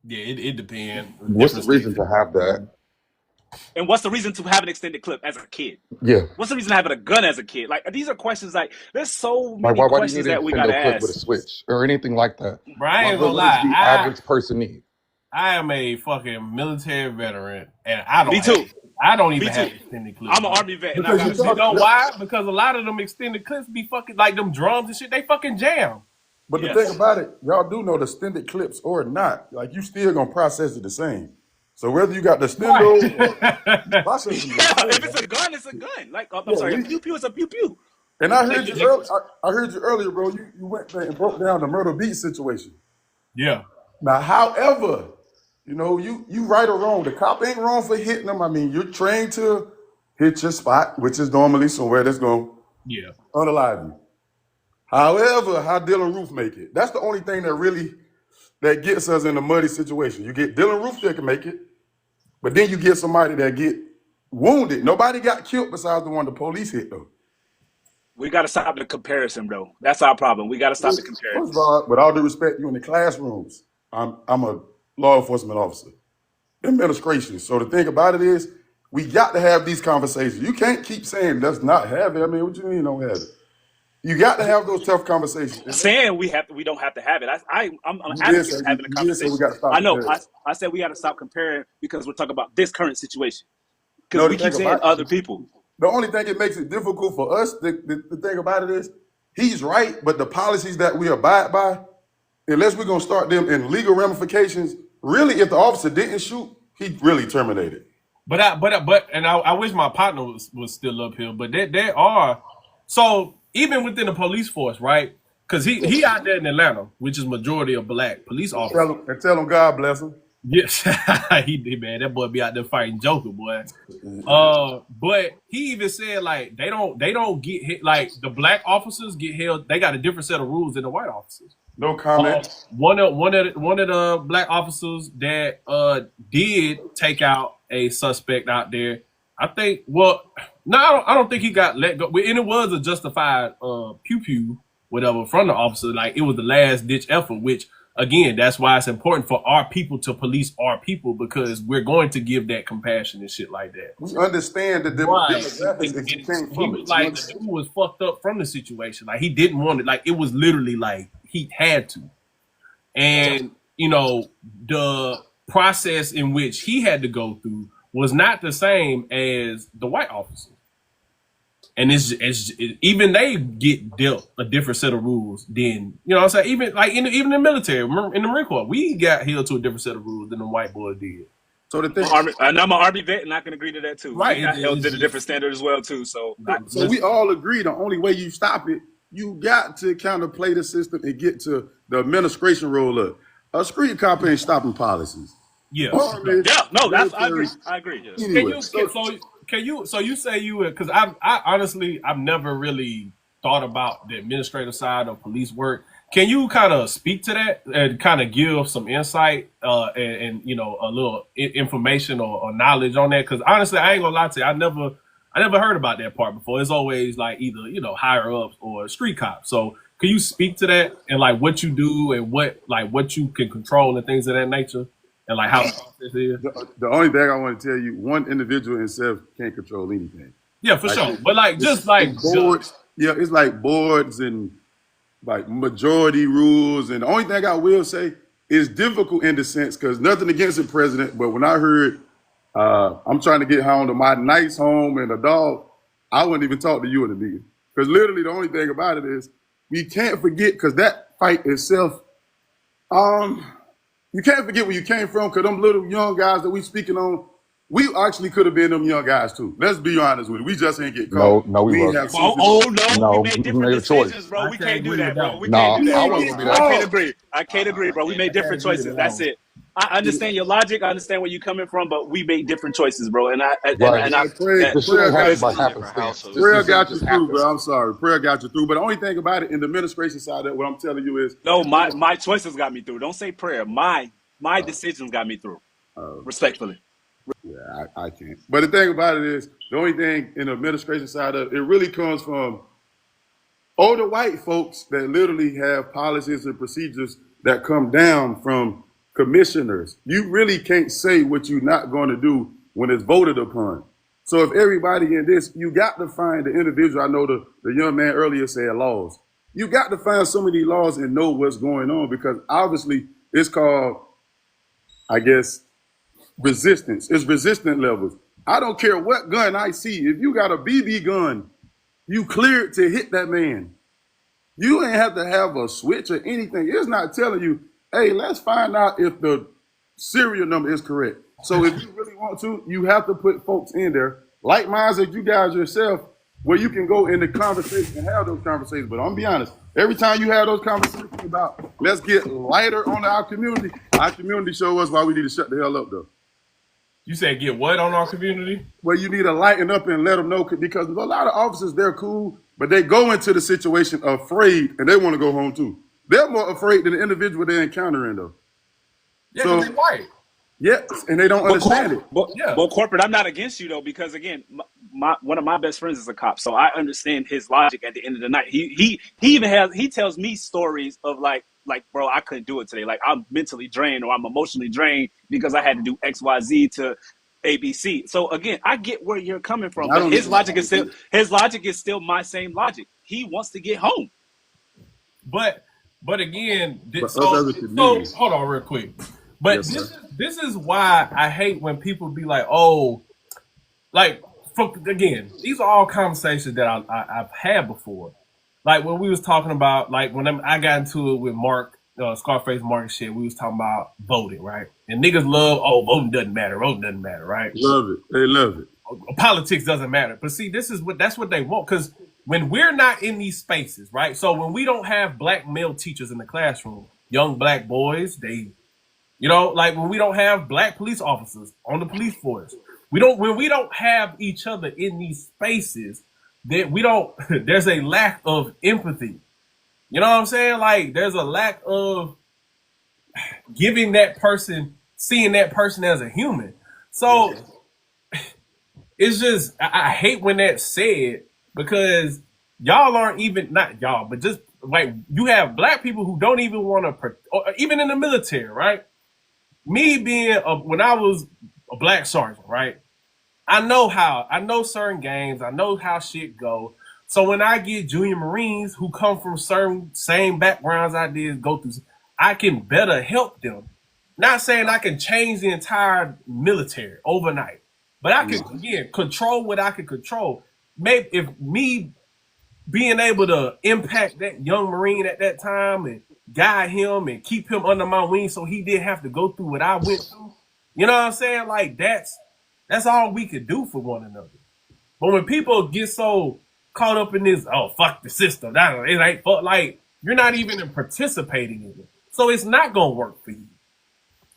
Yeah, it depends.
What's the
Different
reason
states.
to have that?
And what's the reason to have an extended clip as a kid?
Yeah.
What's the reason to having a gun as a kid? Like these are questions. Like there's so
Like,
many
why do you
questions
need
that
an
we gotta
extendo clip with a
ask.
switch or anything like that?
Bro, I ain't
What
gonna
does the
lie.
average person need?
I am a fucking military veteran, and I don't.
Me too.
I don't even
Me too.
have extended clips.
I'm an Army vet, and I
Because
got
you know why? Because a lot of them extended clips be fucking like them drums and shit. They fucking jam.
But the thing about it, y'all do know the extended clips or not, like you still gonna process it the same. So whether you got the stendo or processing
if it's a gun, it's a gun. Like I'm sorry, a pew pew is a pew pew.
And I heard you earlier. I heard you earlier, bro. You went there and broke down the Myrtle Beach situation.
Yeah.
Now, however, you right or wrong. The cop ain't wrong for hitting them. I mean, you're trained to hit your spot, which is normally somewhere that's gonna unalive you. However, how Dylan Roof make it. That's the only thing that gets us in a muddy situation. You get Dylan Roof that can make it, but then you get somebody that get wounded. Nobody got killed besides the one the police hit, though.
We got to stop the comparison, bro. That's our problem. We got to stop the comparison.
First of all, with all due respect, you in the classrooms. I'm a law enforcement officer, administration. So the thing about it is, we got to have these conversations. You can't keep saying let's not have it. I mean, what you mean you don't have it? You got to have those tough conversations.
Saying we don't have to have it. I'm advocating having a conversation.
We got to stop
I know.
comparing.
I said we got to stop comparing because we're talking about this current situation.
No,
Because we keep saying other people.
The only thing it makes it difficult for us, the thing about it is, he's right, but the policies that we abide by, unless we're going to start them in legal ramifications, really, if the officer didn't shoot, he really terminated.
But I wish my partner was still up here. But there are, so even within the police force, right? Because he out there in Atlanta, which is majority of black police officers.
Tell him God bless him.
Yes, he did, man. That boy be out there fighting Joker, boy. But he even said like they don't get hit, like the black officers get held. They got a different set of rules than the white officers.
No comment.
One of the black officers that did take out a suspect out there. I think. Well, no, I don't think he got let go. And it was a justified pew pew whatever from the officer. Like it was the last ditch effort, which. Again, that's why it's important for our people to police our people because we're going to give that compassion and shit like that.
We understand the demographics that you came from.
He was like, the dude was fucked up from the situation. Like, he didn't want it. Like, it was literally like he had to. And, the process in which he had to go through was not the same as the white officer. And even they get dealt a different set of rules than, you know what I'm saying? Even like even in the military, in the Marine Corps, we got held to a different set of rules than the white boys did.
So the thing,
and I'm an Army vet, and I can agree to that too.
Right,
we got held to a different standard as well too. So
we all agree the only way you stop it, you got to kind of play the system and get to the administration role of a street cop ain't stopping policies.
Yeah,
I agree. I agree.
Anyway,
So you say you would, because I honestly I've never really thought about the administrative side of police work. Can you kind of speak to that and kind of give some insight and a little information or knowledge on that? Because honestly, I ain't gonna lie to you, I never heard about that part before. It's always like either higher ups or street cops. So can you speak to that and like what you do and what you can control and things of that nature? And like how
the only thing I want to tell you, one individual himself can't control anything.
Yeah, for sure. But like
boards, it's like boards and like majority rules. And the only thing I will say is difficult in the sense because nothing against the president, but when I heard I'm trying to get home to my nice home and a dog, I wouldn't even talk to you in the meeting. Because literally the only thing about it is we can't forget, because that fight itself, you can't forget where you came from, because them little young guys that we speaking on, we actually could have been them young guys too. Let's be honest with it. We just ain't get caught. No, we We ain't wasn't. have
Oh
sense.
no, we
No,
made
we
different
made a choice.
decisions, bro.
I
We
can't
can't do
agree with
that,
that
bro.
one.
We can't
Nah,
do
I
that,
wasn't
bro.
gonna be
I
that.
can't agree. I can't agree, bro. We made
I can't
different
agree with
choices.
that
That's
one.
it. I understand your logic. I understand where you're coming from, but we made different choices, bro. And
Right.
that
This shit ain't
go
happen
ahead.
by
From different
happenstance.
households.
Prayer
This ain't
got you
just
through,
happen.
bro. I'm sorry. Prayer got you through. But the only thing about it, in the administration side, that what I'm telling you is,
No, my choices got me through. Don't say prayer. My decisions got me through. Respectfully.
yeah, I can't. But the thing about it is, the only thing in the administration side of it really comes from older white folks that literally have policies and procedures that come down from commissioners. You really can't say what you're not going to do when it's voted upon. So if everybody in this, you got to find the individual. I know the young man earlier said laws. You got to find some of these laws and know what's going on, because obviously it's called, I guess, resistance. It's resistant levels. I don't care what gun I see. If you got a BB gun, you cleared to hit that man. You ain't have to have a switch or anything. It's not telling you, hey, let's find out if the serial number is correct. So if you really want to, you have to put folks in there, like minds as you guys yourself, where you can go in the conversation and have those conversations. But I'm gonna be honest, every time you have those conversations about let's get lighter on our community show us why we need to shut the hell up though.
You said get what on our community?
Well, you need to lighten up and let them know, because a lot of officers, they're cool, but they go into the situation afraid and they want to go home too. They're more afraid than the individual they're encountering though.
Yeah,
So
because they white.
yes, and they don't understand it.
Yeah.
But corporate, I'm not against you though, because again, one of my best friends is a cop, so I understand his logic. At the end of the night, he even tells me stories of like bro, I couldn't do it today. Like I'm mentally drained or I'm emotionally drained because I had to do X Y Z to ABC. So again, I get where you're coming from,
I
but
don't
his
even.
logic is still my same logic. He wants to get home.
But again,
But us
so
as a community,
hold on real quick. But
yes, sir.
this is why I hate when people be like, oh, like again, these are all conversations that I've had before. Like when we was talking about, like when I got into it with Mark, Scarface Mark and shit, we was talking about voting, right? And niggas love, oh, voting doesn't matter, right?
Love it. They love it.
Politics doesn't matter. But see, that's what they want, because when we're not in these spaces, right? So when we don't have black male teachers in the classroom, young black boys, like when we don't have black police officers on the police force, when we don't have each other in these spaces, that we don't there's a lack of empathy. You know what I'm saying? Like there's a lack of seeing that person as a human. So it's just I hate when that's said, because y'all aren't even, not y'all, but just like you have black people who don't even want to, even in the military, right? Me being when I was a black sergeant, right? I know certain games, I know how shit go. So when I get junior Marines who come from certain same backgrounds I did go through, I can better help them. Not saying I can change the entire military overnight, but I can again control what I can control. Maybe if me being able to impact that young Marine at that time and guide him and keep him under my wing so he didn't have to go through what I went through. You know what I'm saying? Like that's all we could do for one another. But when people get so caught up in this, oh fuck the system, it ain't fuck, like you're not even participating in it. So it's not gonna work for you.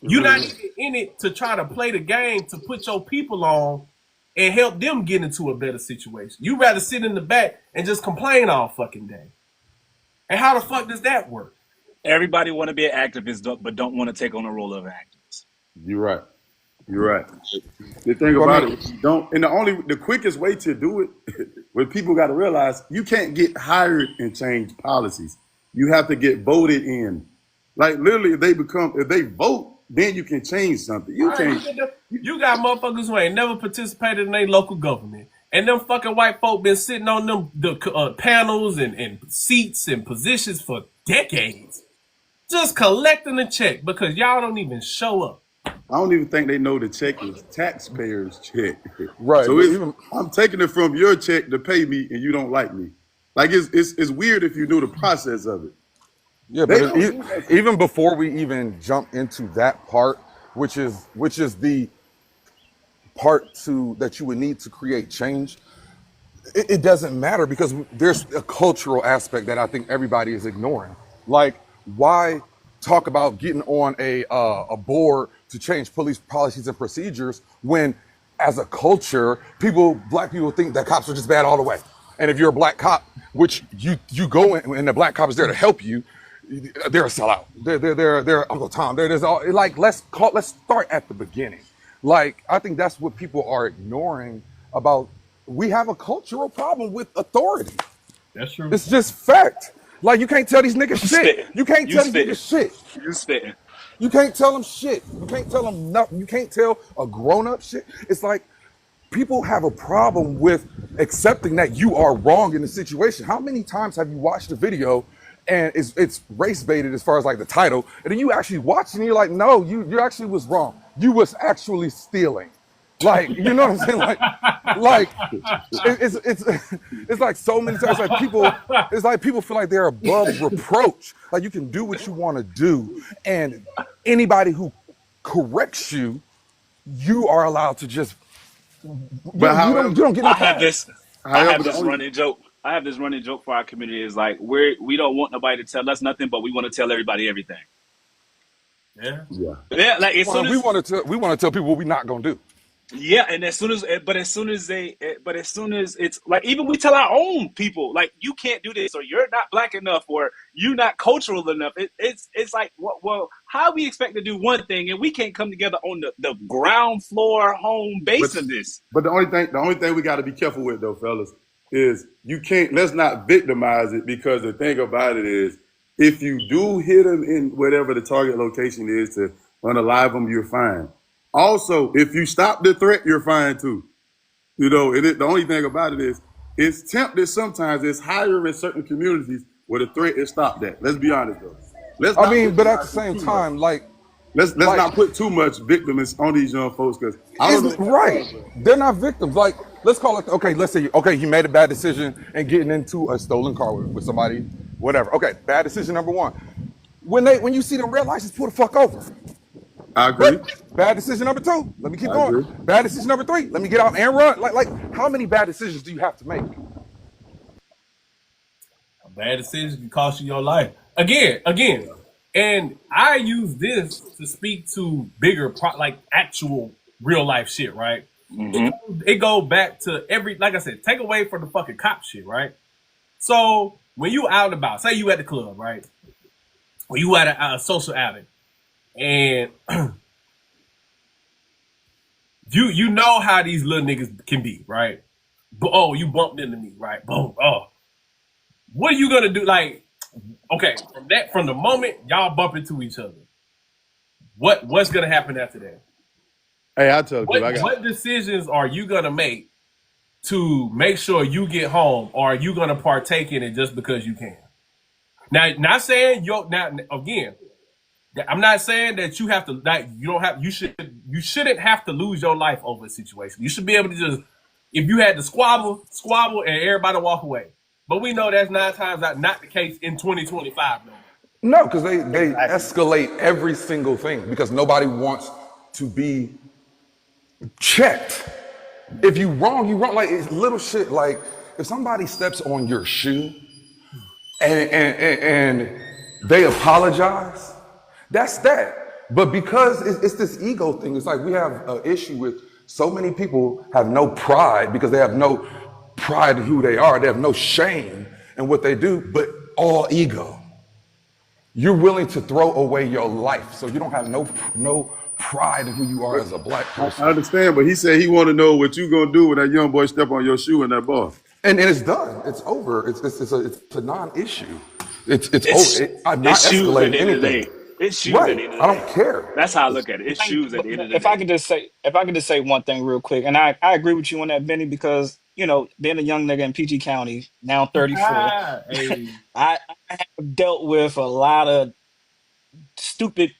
You're not even in it to try to play the game to put your people on and help them get into a better situation. You rather sit in the back and just complain all fucking day. And how the fuck does that work?
Everybody want to be an activist, but don't want to take on the role of an activist.
You're right. You're right. The thing about it, you don't, and the quickest way to do it, what people got to realize, you can't get hired and change policies. You have to get voted in. Like literally, if they vote, then you can change something. You can't.
You got motherfuckers who ain't never participated in their local government, and them fucking white folk been sitting on the panels and seats and positions for decades, just collecting a check because y'all don't even show up.
I don't even think they know the check is taxpayers' check.
Right.
So I'm taking it from your check to pay me, and you don't like me. Like it's weird if you knew the process of it. Yeah, They but don't do that. even before we even jump into that part, which is the part to that you would need to create change, it doesn't matter because there's a cultural aspect that I think everybody is ignoring. Like, why talk about getting on a board to change police policies and procedures when, as a culture, black people think that cops are just bad all the way. And if you're a black cop, which you go in, and the black cop is there to help you, they're a sellout. They're Uncle Tom. There's all like let's start at the beginning. Like I think that's what people are ignoring about. We have a cultural problem with authority.
That's true.
It's just fact. Like you can't tell these niggas
You
shit.
spitting.
You can't
You
tell these
spitting.
niggas shit.
You spitting.
You can't tell them shit. You can't tell them nothing. You can't tell a grown up shit. It's like people have a problem with accepting that you are wrong in the situation. How many times have you watched a video and it's race baited as far as like the title, and then you actually watch it and you're like, no, you actually was wrong. You was actually stealing. Like, you know what I'm saying? Like it's it's like so many times like people feel like they're above reproach. Like you can do what you want to do, and anybody who corrects you, you are allowed to just But you don't get no
I have
pass.
this. I
However,
have
the
this
only
running joke. I have this running joke for our community is like we don't want nobody to tell us nothing, but we want to tell everybody everything.
Yeah.
yeah.
Yeah, like as
Well,
soon as
we want to tell people what we're not gonna do.
yeah, and as soon as it's like even we tell our own people like you can't do this or you're not black enough or you're not cultural enough. It's like well how we expect to do one thing and we can't come together on the ground floor home
But
base of this.
but the only thing we got to be careful with though, fellas, is you can't. Let's not victimize it because the thing about it is, if you do hit them in whatever the target location is to unalive them, you're fine. Also, if you stop the threat, you're fine too. The only thing about it is, it's tempted sometimes. It's higher in certain communities where the threat is stopped at. Let's be honest though. Let's I not mean, but at the victimize them same too much. time, like Let's like not put too much victims on these young folks because I don't know It's about right. y'all, but They're not victims. Like, let's call it. Okay, let's say. Okay, he made a bad decision and getting into a stolen car with somebody, whatever. Okay, bad decision number one. When you see them red lights, just pull the fuck over. I agree. Right? Bad decision number two. Let me keep I going. agree. Bad decision number three. Let me get out and run. Like, how many bad decisions do you have to make?
A bad decision can cost you your life. Again. And I use this to speak to bigger, like actual real life shit, right?
Mm-hmm.
It goes back to like I said, take away from the fucking cop shit, right? So when you out and about, say you at the club, right? Or you at a social outing, and you know how these little niggas can be, right? But oh, you bumped into me, right? Boom. Oh, what are you gonna do? Like, okay, from the moment y'all bump into each other, what's gonna happen after that?
Hey, I tell people,
What decisions are you gonna make to make sure you get home, or are you gonna partake in it just because you can? Now, not saying now again, I'm not saying that you have to you shouldn't have to lose your life over a situation. You should be able to just, if you had to squabble and everybody walk away. But we know that's 9 times not the case in 2025 no.
No, because they escalate every single thing because nobody wants to be checked. If you wrong, you wrong. Like it's little shit. Like if somebody steps on your shoe and they apologize, that's that. But because it's this ego thing, it's like we have an issue with so many people have no pride because they have no pride in who they are. They have no shame in what they do, but all ego. You're willing to throw away your life, so you don't have no pride in who you are as a black person. I understand, but he said he want to know what you gonna do when that young boy step on your shoe in that bar. And it's done. It's over. It's a non-issue. It's over. I'm not escalating anything.
It's shoes
Right.
at the end of the
I
day.
don't care.
That's how I look at it. It's shoes at the end of the
If I
day.
could just say, one thing real quick, and I agree with you on that, Benny, because being a young nigga in PG County, now 34,
Hey.
I have dealt with a lot of stupid,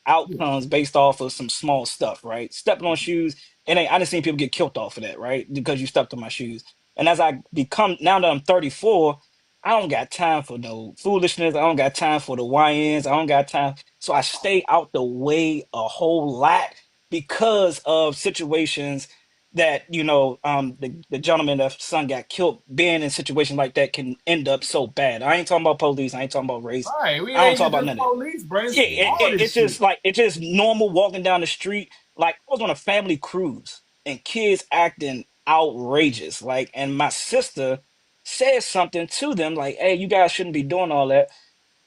outcomes based off of some small stuff, right? Stepping on shoes, I done seen people get killed off of that, right? Because you stepped on my shoes. And as I become, now that I'm 34, I don't got time for no foolishness. I don't got time for the YNs. I don't got time. So I stay out the way a whole lot because of situations that, the gentleman, the son got killed, being in situations like that can end up so bad. I ain't talking about police. I ain't talking about race.
Right, we
I don't
ain't
talk
even
about
just
none of that.
police, bro. It's
Yeah,
all
it's
this
just
shit.
like it's just normal walking down the street. Like I was on a family cruise and kids acting outrageous. Like, and my sister said something to them like, "Hey, you guys shouldn't be doing all that."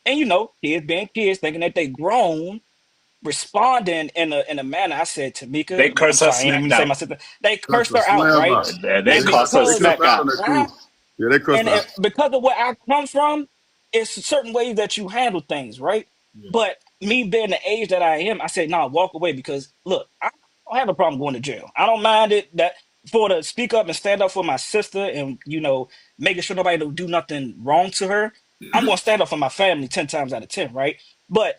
And kids being kids, thinking that they grown, responding in a manner. I said,
They
Tamika, I'm
curse her
sorry, I ain't even
smacked
say
out.
my sister. They
Cuss
cursed
the
her out,
slam
right?
out.
They
And
cuss her
They
because
cuss
smacked
out
out.
on that crew. Yeah, they cuss out.
because of where I come from, it's certain ways that you handle things, right?
Yeah.
But me being the age that I am, I said, nah, walk away because look, I don't have a problem going to jail. I don't mind it that for to speak up and stand up for my sister and making sure nobody don't do nothing wrong to her. I'm gonna stand up for my family 10 times out of 10, right? But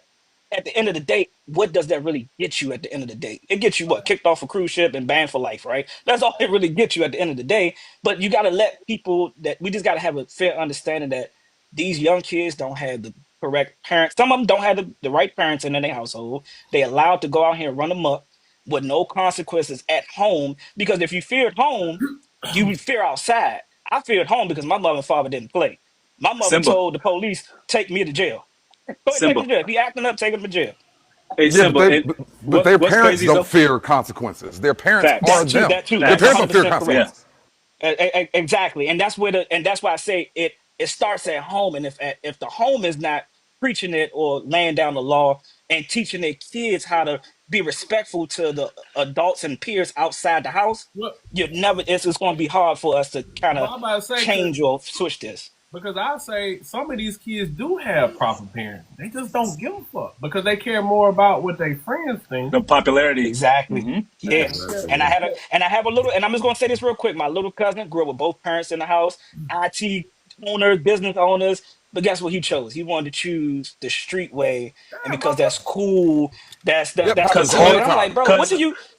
at the end of the day, what does that really get you at the end of the day? It gets you what? Kicked off a cruise ship and banned for life, right? That's all it really gets you at the end of the day. But you got to let people that we just got to have a fair understanding that these young kids don't have the correct parents. Some of them don't have the right parents in their household. They allowed to go out here and run amok with no consequences at home. Because if you fear at home, you would fear outside. I fear at home because my mother and father didn't play. My mother
Simba,
told the police, take me to jail. Go ahead, take
Simba.
me to jail. If he acting up, take him to jail.
Hey,
Yeah,
Simba. And
but their
what's
parents
crazy
don't
though?
fear consequences. Their parents
Facts,
are
That too,
them.
that too.
Their
That's
parents
facts.
don't fear
100% correct.
Yeah.
consequences.
Exactly, and that's why I say it starts at home, and if the home is not preaching it or laying down the law and teaching their kids how to be respectful to the adults and peers outside the house,
Well,
you're never. It's going to be hard for us to kind
well,
of
I'm about to say
change or switch this.
because I say some of these kids do have proper parents. They just don't give a fuck because they care more about what their friends think.
The popularity.
Exactly.
Hmm.
Yeah,
Yeah. And I have a little, and I'm just gonna say this real quick. My little cousin grew up with both parents in the house, IT owners, business owners. But guess what he chose? He wanted to choose the street way, and because that's cool,
Yep,
that's the
Cause
happens all
cool way.
the
hood,
I'm like,
time.
bro,
cause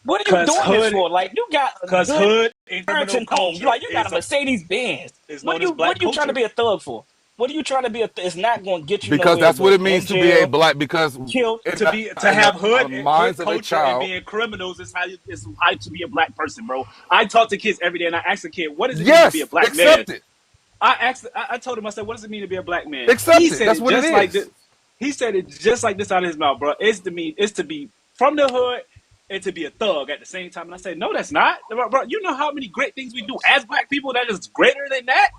what are you
cause
doing this
hood,
for? Like, you got a
cause
good
hood in criminal
parenting home. You
culture
like, you got a Mercedes Benz.
is known as
What
black
are you trying to
culture.
be a thug for? What are you trying to be it's not gonna get you
Because
nowhere
that's what
but
it means
in
to be a
jail,
black. Because
killed.
To
in the
have hood
minds of a
culture and
child,
being criminals is how to be a black person, bro. I talk to kids every day and I ask a kid, what does it mean to be a
yes,
black man?
accept it.
I told him, I said, what does it mean to be a black man? He
Accept it.
said
That's
it
what it
just like this.
is.
He said it just like this out of his mouth, bro. It's to be from the hood and to be a thug at the same time. And I said, no, that's not, bro. You know how many great things we do as black people that is greater than that?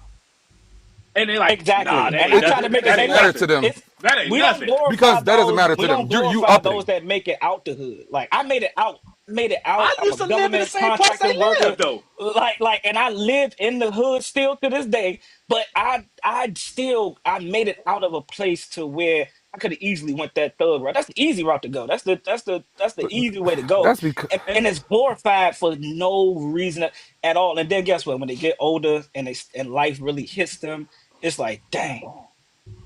And they're like, nah,
Exactly.
that
And
ain't
I try to
nothing.
make it
That
Doesn't
say,
ain't
look,
matter
nothing.
to them
it's
That ain't
we don't
nothing.
because
glorify
that doesn't matter to them. You
glorify those
uppity.
that make it out the hood. Like I made it out.
I
I'm a
used to live in the
government
same parts
contracting
they live,
worker.
though.
And I live in the hood still to this day, but I made it out of a place to where I could have easily went that thug route. That's the easy route to go. That's the easy way to go.
That's because
And it's glorified for no reason at all. And then guess what? When they get older and life really hits them, it's like, dang,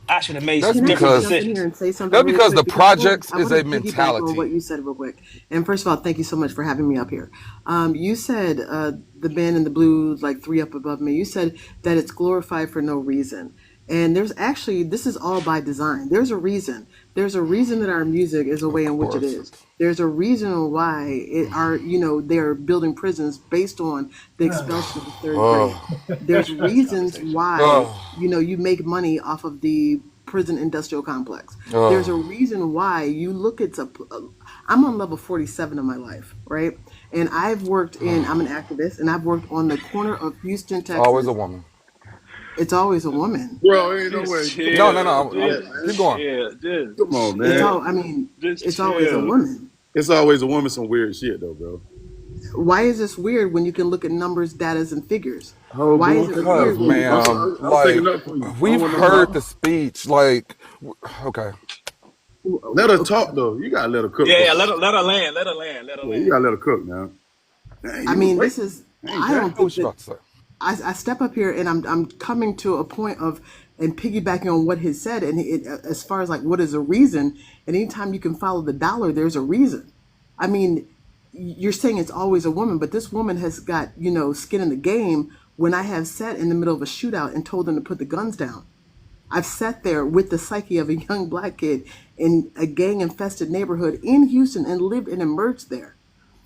I should have made
that's
some
Can I
different
just
because
jump in here
decisions.
and say something
that's
really
because
quick?
the
Because
projects
I
is
want
a
to piggyback on what
mentality.
you said real quick. And first of all, thank you so much for having me up here. You said the band and the blues, like three up above me. You said that it's glorified for no reason. And there's actually, this is all by design. There's a reason. There's a reason that our music is the
Of
way in which it
course.
is. There's a reason why they're building prisons based on the expulsion of the third grade.
Oh,
There's
This
reasons
conversation.
why,
oh,
you make money off of the prison industrial complex. There's a
oh.
reason why you look at I'm on level 47 of my life, right? And I'm an activist and I've worked on the corner of Houston,
It's always a
Texas.
woman.
It's always a woman.
Bro, ain't no way
Just
you can
No,
say
no,
it
chill,
like
no.
dude.
that,
Keep
man.
going.
Chill, just
Come on,
chill.
man.
Just
It's always a
chill.
woman.
It's always a woman some weird shit though, bro.
Why is this weird when you can look at numbers, datas, and figures?
Oh,
Why
boo,
is
I'm
it
taking up
weird
Because,
for
when
you.
you
ma'am,
I'm
like
taking up for you. I don't
we've
want no
heard the
problem.
speech. Like, okay,
Let her talk though. You gotta let her cook,
Yeah,
bro.
yeah. Let her land. Let her land. Let her
Yeah, you
land.
gotta let her cook now. Dang,
I
you was
mean,
wait.
this is
Dang,
I
I
Jack.
don't
know
think
what you're
that
about to say.
I step up here and I'm coming to a point of and piggybacking on what he said and as far as like what is a reason, and anytime you can follow the dollar, there's a reason. I mean, you're saying it's always a woman, but this woman has got skin in the game when I have sat in the middle of a shootout and told them to put the guns down. I've sat there with the psyche of a young black kid in a gang infested neighborhood in Houston and lived and emerged there.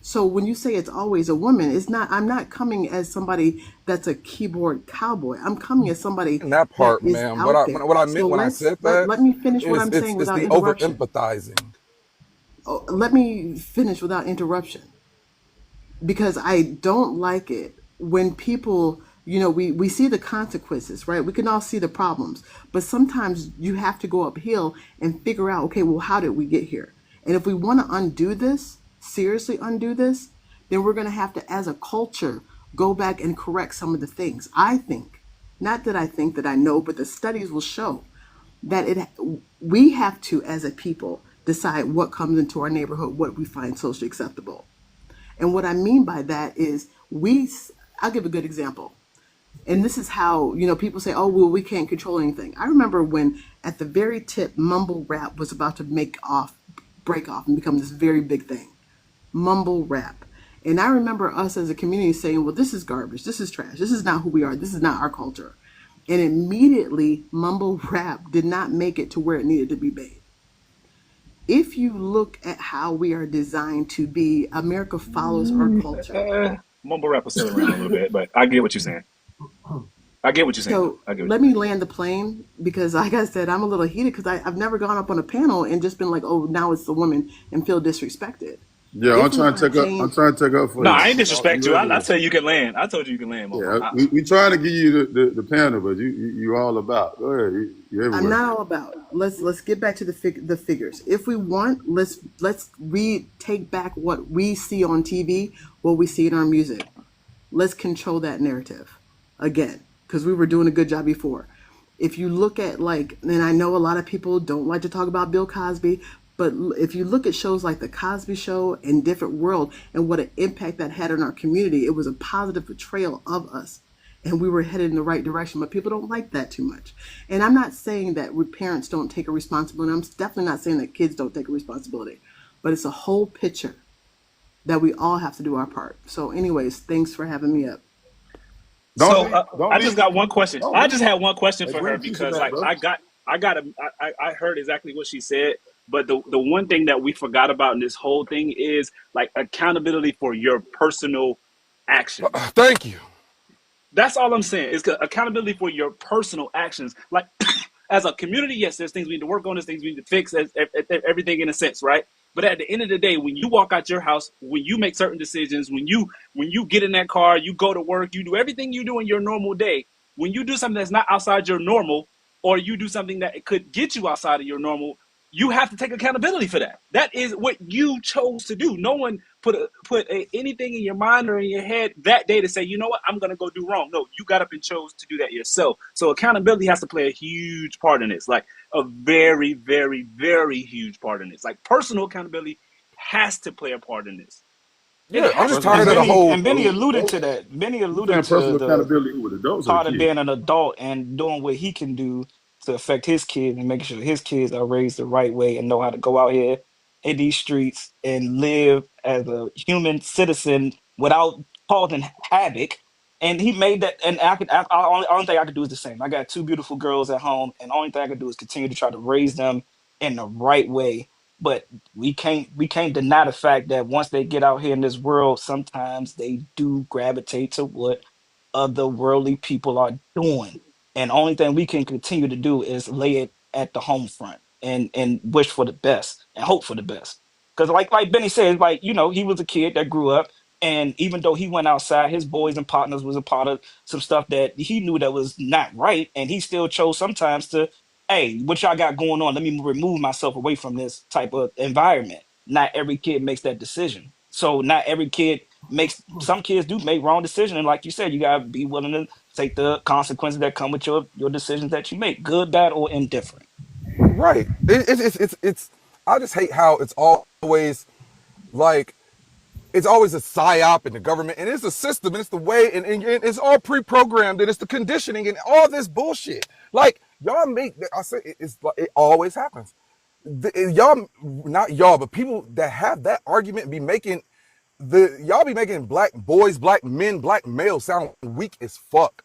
So when you say it's always a woman, it's not. I'm not coming as somebody that's a keyboard cowboy. I'm coming as somebody
In that
that
part,
is
man,
out there.
what I
So
meant when I said that
let me finish what
is
I'm saying
it's
without
the over
interruption.
empathizing.
Oh, let me finish without interruption, because I don't like it when people, we see the consequences, right? We can all see the problems, but sometimes you have to go uphill and figure out, okay, well, how did we get here? And if we want to undo this, seriously undo this, then we're going to have to, as a culture, go back and correct some of the things. I think, not that I think that I know, but the studies will show that we have to, as a people, decide what comes into our neighborhood, what we find socially acceptable. And what I mean by that is I'll give a good example. And this is how, people say, oh, well, we can't control anything. I remember when at the very tip, mumble rap was about to break off and become this very big thing. Mumble rap. And I remember us as a community saying, well, this is garbage. This is trash. This is not who we are. This is not our culture. And immediately mumble rap did not make it to where it needed to be made. If you look at how we are designed to be, America follows our culture.
Mumble rap was still around a little bit, but I get what you're saying. I get what you're saying.
So let me land the plane, because like I said, I'm a little heated because I've never gone up on a panel and just been like, oh, now it's the woman, and feel disrespected.
Yeah, I'm trying to take up for
No,
you.
I ain't disrespect you. I tell you can land. I told you can land.
Yeah, we trying to give you the panel, but you all about. Go ahead, you everywhere.
I'm not all about. Let's get back to the figures. If we want, let's take back what we see on TV, what we see in our music. Let's control that narrative again, because we were doing a good job before. If you look at and I know a lot of people don't like to talk about Bill Cosby, but if you look at shows like The Cosby Show and Different World and what an impact that had on our community, it was a positive portrayal of us. And we were headed in the right direction, but people don't like that too much. And I'm not saying that parents don't take a responsibility. I'm definitely not saying that kids don't take a responsibility, but it's a whole picture that we all have to do our part. So anyways, thanks for having me up.
I just got one question. I just had one question for her, because I heard exactly what she said, but the one thing that we forgot about in this whole thing is accountability for your personal actions.
Thank you.
That's all I'm saying, is accountability for your personal actions. As a community, yes, there's things we need to work on, there's things we need to fix, everything in a sense, right? But at the end of the day, when you walk out your house, when you make certain decisions, when you get in that car, you go to work, you do everything you do in your normal day. When you do something that's not outside your normal, or you do something that could get you outside of your normal, you have to take accountability for that. That is what you chose to do. No one put anything in your mind or in your head that day to say, you know what, I'm going to go do wrong. No, you got up and chose to do that yourself. So accountability has to play a huge part in this, a very, very, very huge part in this. Personal accountability has to play a part in this.
Yeah, I'm just tired of the whole.
And Benny alluded to that. Benny alluded to
personal
the
accountability with adults or
part of
kids.
being an adult and doing what he can do to affect his kids and making sure his kids are raised the right way and know how to go out here in these streets and live as a human citizen without causing havoc. And he made that. And only thing I could do is the same. I got two beautiful girls at home, and the only thing I could do is continue to try to raise them in the right way. But we can't deny the fact that once they get out here in this world, sometimes they do gravitate to what other worldly people are doing. And only thing we can continue to do is lay it at the home front and wish for the best and hope for the best. Because like Benny said, he was a kid that grew up, and even though he went outside, his boys and partners was a part of some stuff that he knew that was not right, and he still chose sometimes to, hey, what y'all got going on? Let me remove myself away from this type of environment. Not every kid makes that decision. So not every kid some kids do make wrong decisions. And like you said, you gotta be willing to take the consequences that come with your decisions that you make, good, bad, or indifferent.
Right. It's I just hate how it's always like it's always a psyop in the government, and it's a system, and it's the way, and it's all pre-programmed, and it's the conditioning, and all this bullshit. Y'all make, I say it always happens. Y'all, not y'all, but people that have that argument be making y'all be making black boys, black men, black males sound weak as fuck.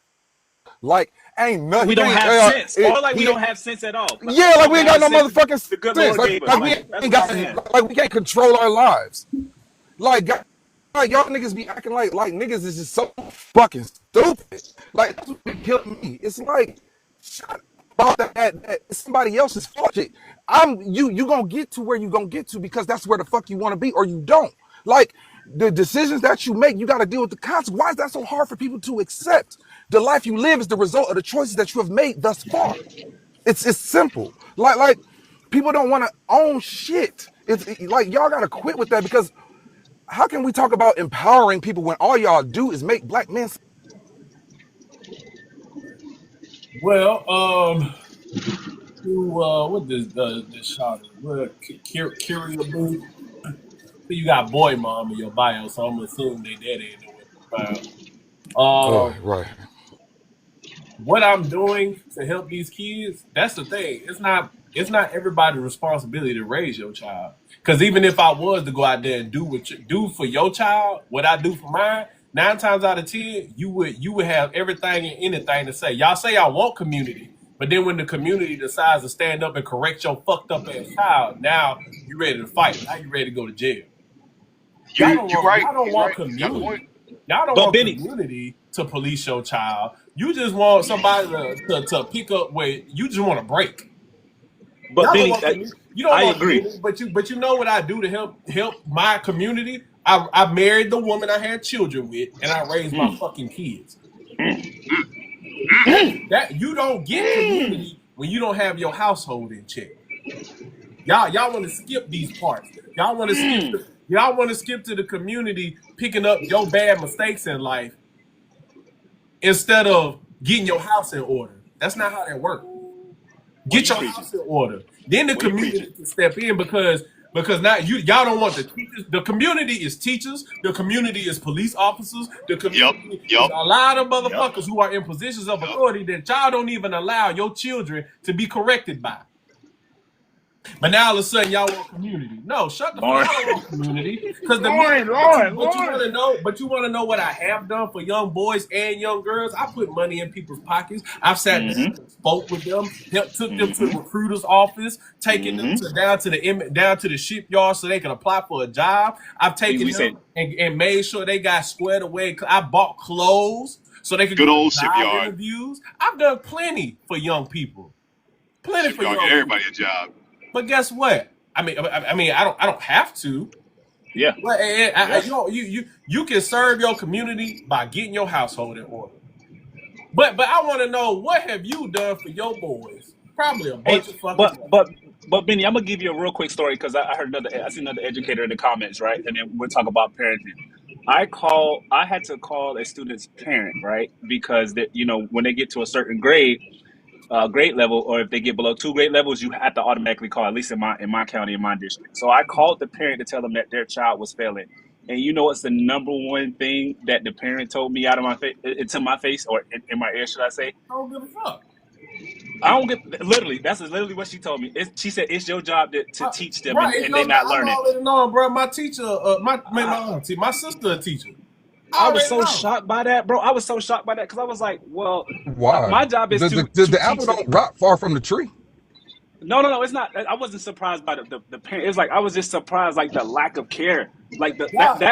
Like ain't nothing.
We
He
don't
can't.
have sense, or like we
He
don't have sense at all.
yeah,
We
like
don't
we ain't
have
got
the
no
sense
motherfucking
the good
sense.
Lord
Like
gave us.
like we
That's
ain't
what I'm
got
saying.
like we can't control our lives. Like y'all niggas be acting like niggas is just so fucking stupid. Like that's what be killing me. It's like shut about that it's somebody else's fault. Shit. You gonna get to where you gonna get to because that's where the fuck you want to be or you don't. Like the decisions that you make, you got to deal with the consequences. Why is that so hard for people to accept? The life you live is the result of the choices that you have made thus far. It's simple. Like people don't want to own shit. Like y'all got to quit with that because how can we talk about empowering people when all y'all do is make black men?
Well, what does the shot? What Curia boo? You got boy mom in your bio, so I'm assuming they daddy ain't nowhere to be found.
Right.
What I'm doing to help these kids, that's the thing. It's not everybody's responsibility to raise your child. Because even if I was to go out there and do for your child what I do for mine, 9 times out of 10, you would have everything and anything to say. Y'all say I want community, but then when the community decides to stand up and correct your fucked up ass child, now you ready to fight. Now you ready to go to jail.
You right.
Y'all don't
He's
want
right. He's got a point.
community. Y'all don't
But
want
Benny,
community to police your child. You just want somebody to pick up where you just want to break.
but
Y'all don't
Benny,
want community. You don't
I
want
agree.
community, but you know what I do to help my community? I married the woman I had children with, and I raised my
Mm,
fucking kids.
mm,
That you don't get
mm,
community when you don't have your household in check. Y'all want to skip these parts.
mm.
Y'all want to skip to the community picking up your bad mistakes in life instead of getting your house in order. That's not how that works.
Boy,
Get
you
your
preaching.
house in order. Then the
Boy, you
community
preaching.
can step in because now y'all don't want the teachers. The community is teachers. The community is police officers. The
Yep.
community is
Yep.
a lot of
Yep.
motherfuckers who are in positions of
Yep.
authority that y'all don't even allow your children to be corrected by. But now all of a sudden y'all want community. No, shut the fuck.
Lauren,
Y'all don't want community because
Lauren,
but you
Lauren,
but you want
Lauren.
to know what I have done for young boys and young girls. I put money in people's pockets. I've sat down
Mm-hmm.
and spoke with them, took them to the
Mm-hmm.
recruiter's office, taken them
Mm-hmm.
to down to the shipyard so they can apply for a job. I've taken
We
them
said
and made sure they got squared away. I bought clothes so they could
Good
go to
old
job
shipyard.
interviews. I've done plenty for young people. Plenty for
Shipyard get
young
everybody
people.
a job.
But guess what? I mean, I don't have to.
yeah,
But
yeah.
you can serve your community by getting your household in order. But I want to know what have you done for your boys? Probably a
Hey,
bunch of fucking
but
nothing.
but but Benny, I'm gonna give you a real quick story because I heard I see another educator in the comments, right? And then we'll talk about parenting. I had to call a student's parent, right? Because when they get to a certain grade level, or if they get below 2 grade levels, you have to automatically call. At least in my county, in my district. So I called the parent to tell them that their child was failing. And you know what's the number one thing that the parent told me out of my face, into my face, or in my ear, should I say?
I don't give a fuck.
I don't get literally. That's literally what she told me. She said it's your job to teach them,
Right,
and,
it's
and they
your.
not
I'm
learning.
already knowing, bro. My teacher, my
I,
auntie, my sister, a teacher. I
I was
already
so
know.
shocked by that, bro. I was so shocked by that because I was like, well,
Why?
my job is to
The
teach
apple
them.
don't drop far from the tree.
No, it's not. I wasn't surprised by the parent. It's like I was just surprised, like the lack of care. Like
Y'all,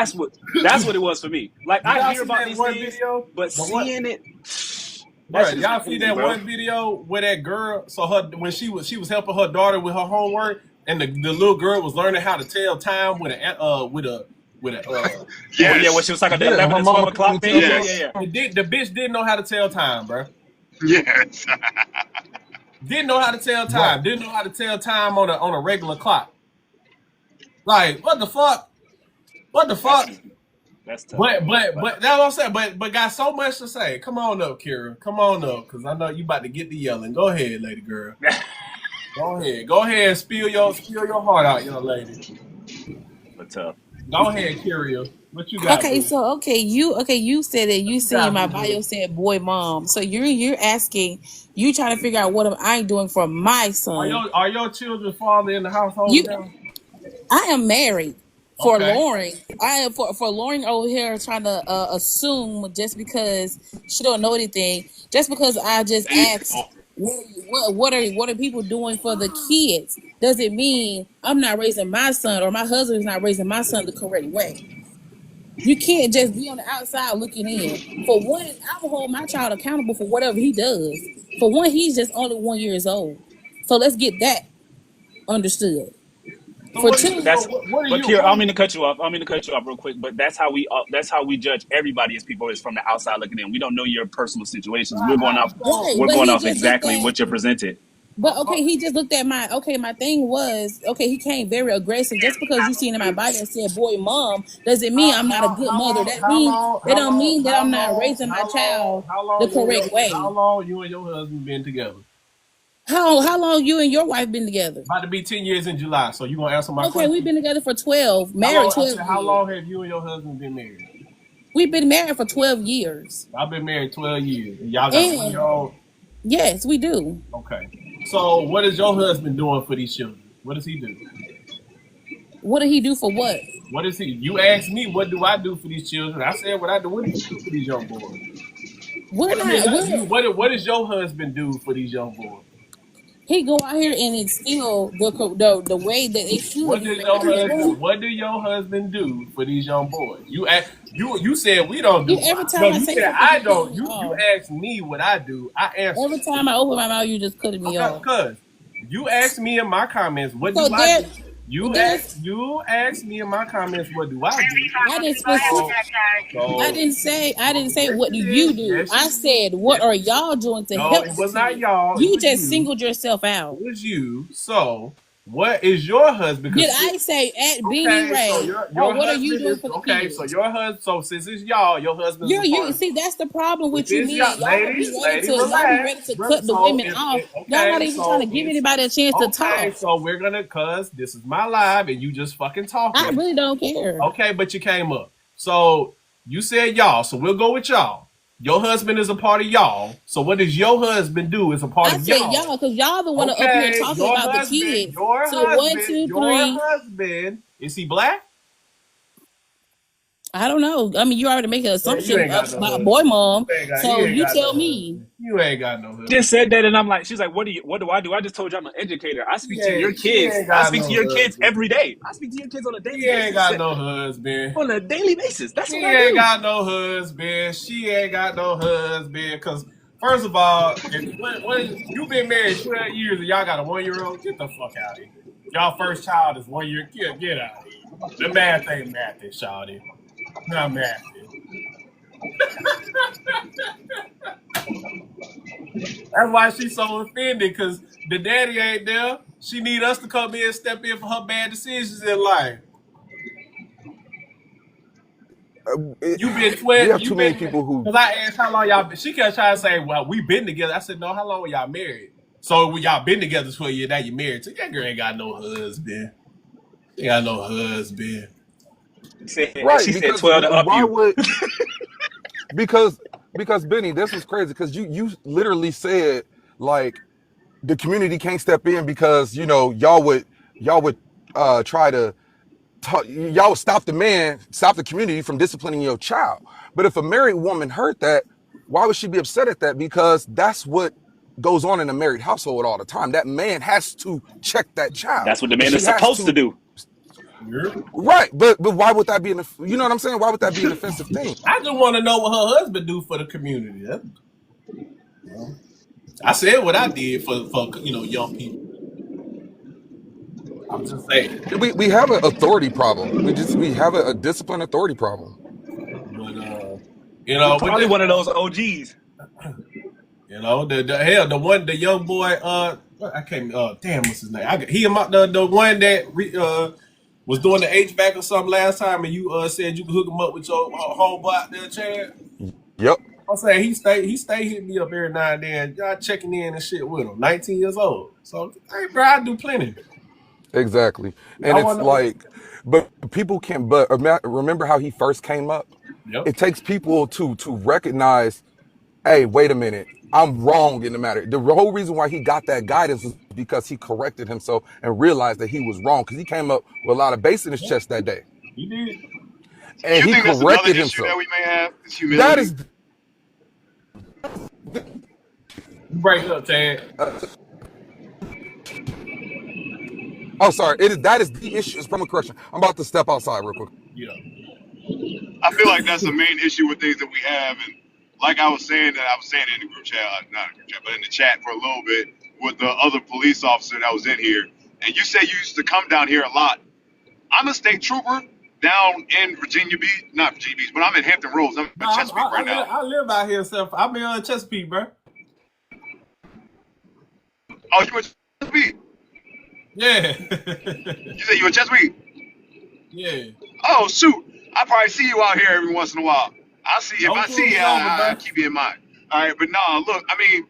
that's what it was for me. Like I
y'all
hear
see
about
that
these
one
things,
video?
but
The one,
seeing it, that
bro.
shit is
Y'all see
crazy,
that
bro.
one video where that girl? So when she was helping her daughter with her homework, and the little girl was learning how to tell time with a
Oh yeah, when
Yes.
she was like at the
Yeah,
11
her
and 12
mama couldn't
o'clock
even tell
thing. Yeah,
time.
yeah,
Yes.
yeah.
the bitch didn't know how to tell time, bro.
Yes.
Didn't know how to tell
Right.
time. Didn't know how to tell time on a regular clock. Like what the fuck? What the
That's
fuck?
that's tough,
But
bro.
but
But
but that's what I'm saying. But got so much to say. Come on up, Kira. Come on up, cause I know you about to get the yelling. Go ahead, lady girl. Go ahead. Go ahead and spill your heart out, young lady.
but tough.
Go ahead, Kira. What you got,
Okay,
boo?
so you said that
What
you
you
seen
got,
my
boo
bio
boo?
said boy mom. So you're asking, you trying to figure out what am I doing for my
Are
son.
your children father in the household
You
now?
I am married. For
Okay.
Lauren, I am for Lauren over here trying to assume just because she don't know anything, just because I just asked what are people doing for the kids, does it mean I'm not raising my son or my husband is not raising my son the correct way? You can't just be on the outside looking in. For one, I will hold my child accountable for whatever he does. For one, he's just only 1 year old. So let's get that understood.
So
For
what?
two,
That's
What are
but
you?
Kira, I
What
don't
are
mean
you?
to cut you off. I don't mean to cut you off real quick, but that's how we judge everybody as people is from the outside looking in. We don't know your personal situations.
right,
We're
but
going
he
off
just looked
exactly
at
what you're presented.
But okay, he just looked at my thing was okay, he came very aggressive. Just because you seen in my bio and said boy mom doesn't mean I'm not a good mother. That don't mean that I'm not raising my child the correct
How
way.
long you and your husband been together?
How long you and your wife been together?
About to be 10 years in July. So you gonna answer my
Okay, we've
question?
been together for 12,
How
married
long? I
12
said, how
years.
long have you and your husband been married?
We've been married for 12 years.
I've been married 12 years. And y'all got a 1 year
And
old.
yes, we do.
Okay. So what is your husband doing for these children? What does he do?
What did he do for what?
What is he? You asked me, what do I do for these children? I said, what I do. What do you do for these young boys?
We're
I mean,
not we're
what does your husband do for these young boys?
he go out here and instill the way that they should
What
be
does your
raised.
husband? What do your husband do for these young boys? You said we don't do.
Every
No,
time I
you
say
said
something,
I
you cut
don't.
me
You
off.
asked me what I do. I answered.
Every time I open my mouth, you just cutting me off.
Cause you asked me in my comments, what
So
do I do?
there's
You asked me in my comments, what do I do?
I didn't specific.
So
I didn't say
yes,
what do
you
you
did.
do.
Yes,
I
you did.
said what
Yes,
are
you did.
y'all doing to
No,
help
it
the
was not
kids?
y'all. It
You
was
just
you.
singled yourself
It
out.
was you. So, what is your husband?
Did
Because
I say at Beanie
okay, so
Ray?
your
Or what are you
husband
doing
is
for the
okay. So
kids?
your husband. So since it's y'all, your husband's a
You
part.
see that's the problem
Since
with you
it's
men.
y'all, ladies, ladies,
Y'all be
relax.
ready to cut the
So
women
if
off.
it,
Y'all not
okay,
even trying
so
to give
it's
anybody a chance to
okay.
talk.
So we're gonna cause this is my live, and you just fucking
I
talking.
really don't care.
Okay, but you came up. So you said y'all. So we'll go with y'all. Your husband is a part of y'all. So what does your husband do as a part
I
of
said
y'all?
y'all because y'all the one up here
Okay,
talking about the kids. So one, two,
your
three.
husband. Is he black?
I don't know. I mean, you already make an
Man, you
assumption
ain't got no
about boy
husband.
mom.
You
So
ain't
you
got
tell
no
me.
husband. You ain't got no husband.
Just said that, and I'm like, she's like, what do I do? I just told you I'm an educator. I speak to your
She
kids.
ain't
I
got
speak to
no
your kids
husband.
every day. I speak to your kids on a daily
She ain't
basis.
got no husband.
On a daily basis. That's
She
what I
ain't
do.
got no husband. She ain't got no husband. Cause first of all, you been married 12 years and y'all got a 1 year old, get the fuck out of here. Y'all first child is 1 year. Get out of here. The math ain't mathing, shawty. Not mathing. That's why she's so offended, because the daddy ain't there. She need us to come in and step in for her bad decisions in life. You been
We
12,
have
you
too many
been,
people who
because I asked how long y'all been. She kept trying to say, well, we been together. I said, no, how long were y'all married? So when y'all been together for a year, now you married. So that girl ain't got no husband. She got no husband.
right
She said
because
12 to up
why
you.
would because Benny, this was crazy because you literally said like the community can't step in because y'all would try to y'all would stop the community from disciplining your child. But if a married woman heard that, why would she be upset at that? Because that's what goes on in a married household all the time. That man has to check that child,
That's what the
and
man
she
is
has
supposed to
to.
do.
Right, but why would that be you know what I'm saying? Why would that be an offensive thing?
I just want to know what her husband do for the community. I said what I did for young people. I'm just saying.
We have an authority problem. We have a discipline authority problem.
But
He's
with
probably
this,
one of those OGs.
the young boy, I can't, damn, what's his name? He the one that was doing the HVAC or something last time, and you said you could hook him up with your homeboy out there, Chad.
Yep.
I'm saying he stay hitting me up every now and then. Y'all checking in and shit with him. 19 years old. So hey, bro, I do plenty.
Exactly. And
Y'all
it's
want to know?
like, but people can't, but remember how he first came up?
Yep.
It takes people to recognize, hey, wait a minute, I'm wrong in the matter. The whole reason why he got that guidance was because he corrected himself and realized that he was wrong because he came up with a lot of bass in his chest that day.
He did.
and
You
he
think that's another
corrected
issue that
himself.
we may have? Is
That
humility?
is,
You break up, Chad.
oh, sorry. That is the issue. It's from a correction. I'm about to step outside real quick.
Yeah.
I feel like that's the main issue with things that we have, and like I was saying in the group chat, not in the group chat, but in the chat for a little bit with the other police officer that was in here. And you said you used to come down here a lot. I'm a state trooper down in Virginia Beach, not Virginia Beach, but I'm in Hampton Roads. I'm
No,
in Chesapeake right now.
I live out here, so I've been on Chesapeake, bro.
Oh, you in Chesapeake?
Yeah.
You said you in Chesapeake?
Yeah.
Oh shoot! I probably see you out here every once in a while. I see if
Don't
I
pull
see you,
me over,
I
bro.
keep you in mind. All right, but no, look, I mean,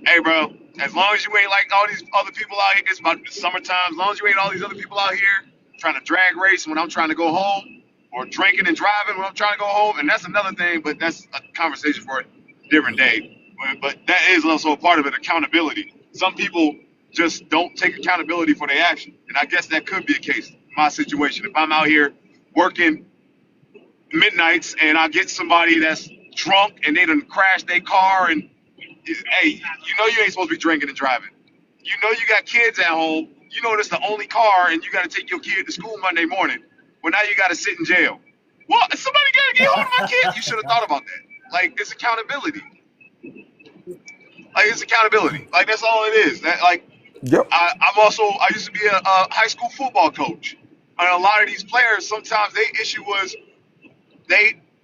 hey, bro, as long as you ain't like all these other people out here, it's about the summertime. As long as you ain't all these other people out here trying to drag race when I'm trying to go home, or drinking and driving when I'm trying to go home, and that's another thing, but that's a conversation for a different day. But that is also a part of it, accountability. Some people just don't take accountability for their action, and I guess that could be a case in my situation. If I'm out here working midnights and I get somebody that's drunk and they done crashed their car and hey, you know you ain't supposed to be drinking and driving. You know you got kids at home. You know this the only car and you got to take your kid to school Monday morning. Well, now you got to sit in jail. Well, somebody got to get hold of my kid. You should have thought about that. Like, it's accountability. Like, it's accountability. Like, that's all it is. That, like,
Yep.
I used to be a high school football coach. And a lot of these players, sometimes their issue was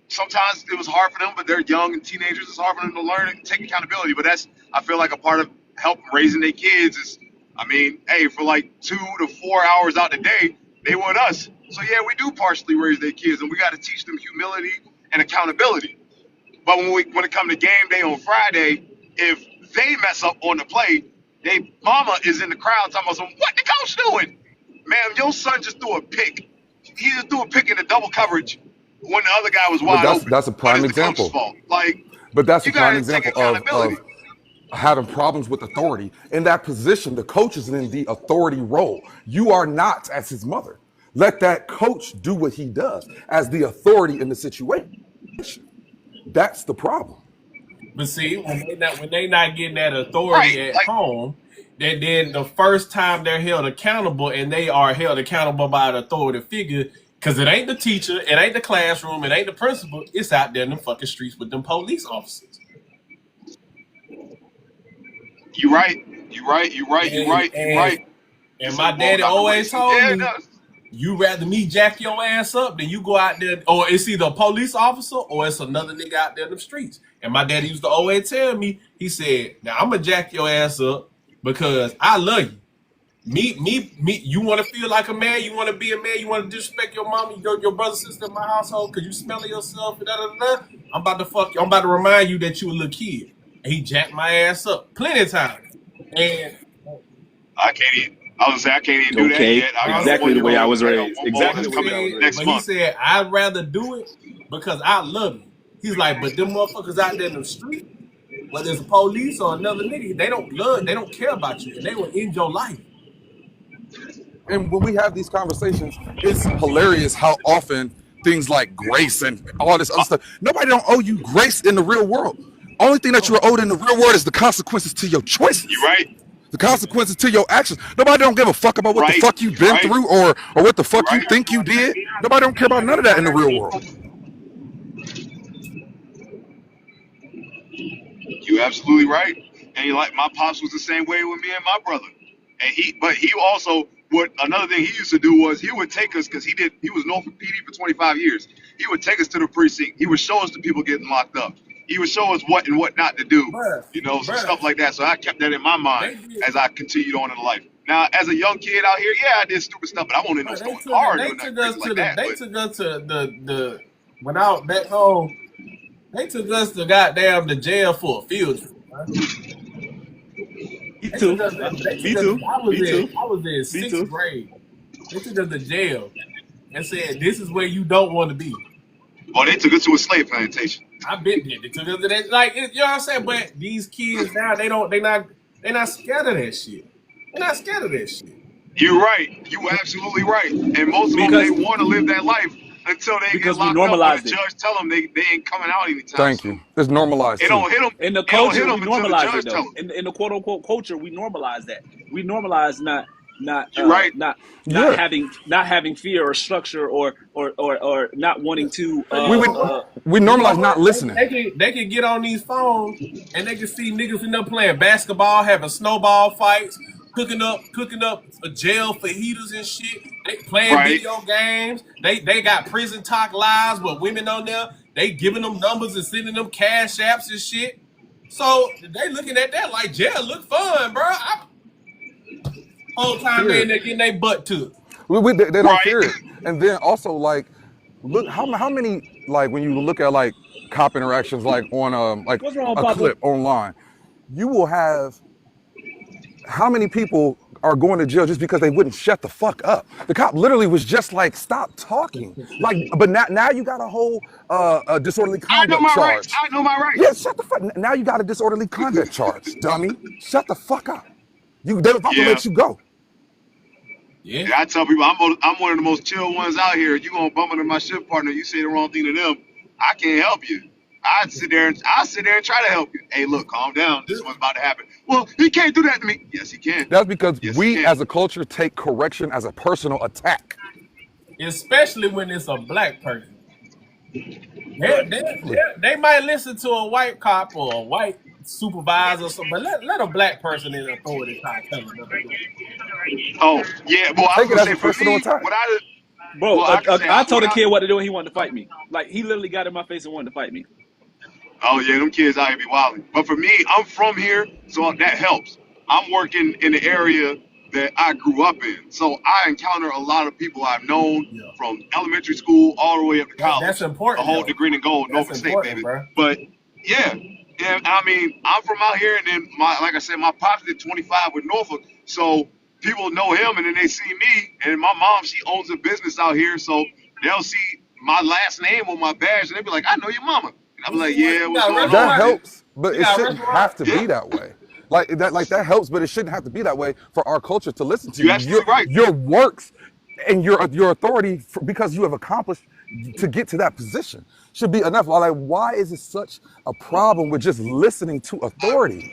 sometimes it was hard for them, but they're young and teenagers. It's hard for them to learn and take accountability. But that's, I feel like, a part of help raising their kids is, I mean, hey, for like 2 to 4 hours out the day, they with us. So yeah, we do partially raise their kids, and we got to teach them humility and accountability. But when it comes to game day on Friday, if they mess up on the play, they mama is in the crowd talking about what the coach doing? Ma'am, your son just threw a pick. He just threw a pick in the double coverage when the other guy was
But
wide open.
that's a
But
prime
it's the coach's
example.
fault. Like,
But that's a
you
prime
gotta take
example
accountability.
of having problems with authority. In that position, the coach is in the authority role. You are not as his mother. Let that coach do what he does as the authority in the situation. That's the problem.
But see, when they not getting that authority
Right.
at
Like,
home, then the first time they're held accountable, and they are held accountable by an authority figure, because it ain't the teacher, it ain't the classroom, it ain't the principal, it's out there in them fucking streets with them police officers.
you right. You right. You right. You
And
right. You right. You
and
said
my
it boiled
daddy
down to
always
racing.
told
Yeah, it
me,
does.
you rather me jack your ass up than you go out there, or it's either a police officer or it's another nigga out there in the streets. And my daddy used to always tell me, he said, now I'm gonna jack your ass up because I love you. Me, you want to feel like a man, you want to be a man, you want to disrespect your mama, your brother, sister in my household because you smelling yourself, I'm about to fuck you. I'm about to remind you that you a little kid. And he jacked my ass up plenty of times. And
I can't even. I was gonna say I can't even do that
Okay,
yet. I got a
exactly the way I
1-year-old.
was
I got
raised.
one more
Exactly
that's
the way
coming
I was
next
raised.
but he
month.
said I'd rather do it because I love you. He's like, but them motherfuckers out there in the street, whether it's a police or another nigga, they don't care about you, and they will end your life.
And when we have these conversations, it's hilarious how often things like grace and all this other stuff, nobody don't owe you grace in the real world. Only thing that you're owed in the real world is the consequences to your
You
choices,
right?
the consequences to your actions. Nobody don't give a fuck about what the
Right?
fuck you've been
Right?
through or what the fuck you
Right?
think you did. Nobody don't care about none of that in the real world.
You absolutely right. And you like my pops was the same way with me and my brother. And he also what another thing he used to do was he would take us because he was Norfolk PD for 25 years. He would take us to the precinct. He would show us the people getting locked up. He would show us what and what not to do.
Bruh,
You know, some
bruh,
stuff like that. So I kept that in my
they
mind
did,
as I continued on in life. Now, as a young kid out here, yeah, I did stupid stuff, but I won't end up
bruh,
stealing cars
they
or nothing
took us
crazy
to
like that. But
the when I was back home, they took us to goddamn the jail for a field trip, man.
Me too. Me too. Me too.
I was in
Me
sixth
too.
grade. They took us to jail and said, this is where you don't want to be.
they took us to a slave plantation.
I bet that they took us to that. Like, you know what I'm saying? But these kids now, they not scared of that shit. They're not scared of that shit.
You're right. You absolutely right. And most of them, they
because
want to live that life until they get
we
locked up or the
normalized it.
judge tell them they ain't coming out anytime
Thank you.
soon.
It's normalized
It
too.
don't hit them.
In the
It don't hit
culture, we
them until the
normalize it
judge tell
though.
them.
In the quote unquote culture, we normalize that. We normalize not
You're right.
Yeah.
not having fear or structure or not wanting to
So you
We
know
would
what?
we
You know
normalize not
what?
listening.
They can get on these phones and they can see niggas in there playing basketball, having snowball fights, cooking up a jail for heaters and shit. They playing
Right.
video games. They got prison talk lives with women on there. They giving them numbers and sending them cash apps and shit. So they looking at that like jail look fun, bro. Whole time they
Fear
in
it.
there getting their butt to.
They don't
Right.
fear it. And then also like look how many like when you look at like cop interactions like on like
what's wrong,
a
Papa?
clip online, you will have how many people are going to jail just because they wouldn't shut the fuck up. The cop literally was just like, stop talking. Like, but now you got a whole a disorderly
I know
conduct
my rights.
charge.
I know my
Yeah,
rights.
shut the fuck. Now you got a disorderly conduct charge, dummy. Shut the fuck up. They're about to
Yeah.
let you go.
Yeah.
Yeah, I tell people I'm one of the most chill ones out here. You gonna bump into my shift partner? You say the wrong thing to them, I can't help you. I sit there and try to help you. Hey, look, calm down. This is what's about to happen. Well, he can't do that to me. Yes, he can.
That's because
Yes, he
we
can.
as a culture take correction as a personal attack.
Especially when it's a black person. They might listen to a white cop or a white supervisor or something, but let a black person in authority try to tell them what to do.
Oh, yeah. Well, I was
Take it
gonna
as
say
a
for
personal
me,
attack.
what I did.
Bro,
Well, I can say
I told
what
a
I.
kid what to do and he wanted to fight me. Like he literally got in my face and wanted to fight me.
Oh yeah, them kids out here be wilding. But for me, I'm from here, so that helps. I'm working in the area that I grew up in, so I encounter a lot of people I've known
Yeah.
from elementary school all the way up to
That's
college. The
important
whole
though.
degree in gold,
That's
Norfolk State,
important,
baby.
bro.
But yeah, and I mean, I'm from out here, and then like I said, my pops did 25 with Norfolk, so people know him, and then they see me, and my mom, she owns a business out here, so they'll see my last name on my badge, and they'll be like, "I know your mama." And I'm like, yeah,
You
what's
got a
going
That
on,
restaurant?
man?
helps, but
You
it
got a
shouldn't have
restaurant?
to
Yeah,
be that way. Like that helps, but it shouldn't have to be that way for our culture to listen to
you're
you.
absolutely right.
Your works and your authority because you have accomplished to get to that position should be enough. Like, why is it such a problem with just listening to authority?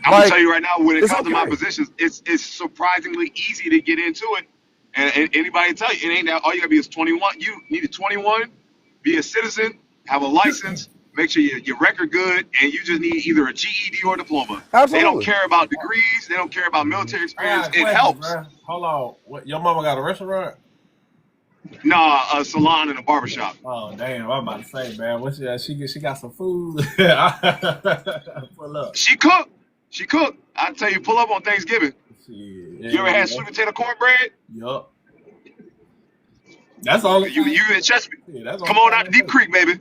I'm gonna tell
Like,
you right now, when it
it's
comes to my
okay.
positions, it's surprisingly easy to get into it. And anybody tell you, it ain't that. All you gotta be is 21. You need a 21, be a citizen, have a license, make sure your record good, and you just need either a GED or a diploma. They don't
Absolutely.
care about degrees. They don't care about military
I
experience.
got a
It
question,
helps.
bro. Hold on. What, your mama got a restaurant?
Nah, a salon and a barbershop.
Oh damn! I'm about to say, man. What she got some food? Pull up.
She cook. She cook. I tell you, pull up on Thanksgiving.
Shit.
You ever had
Yeah.
sweet potato cornbread?
Yup. That's the only
You
thing.
in Chesapeake?
Yeah, that's the
Come
only
on out to
thing.
Deep Creek, baby.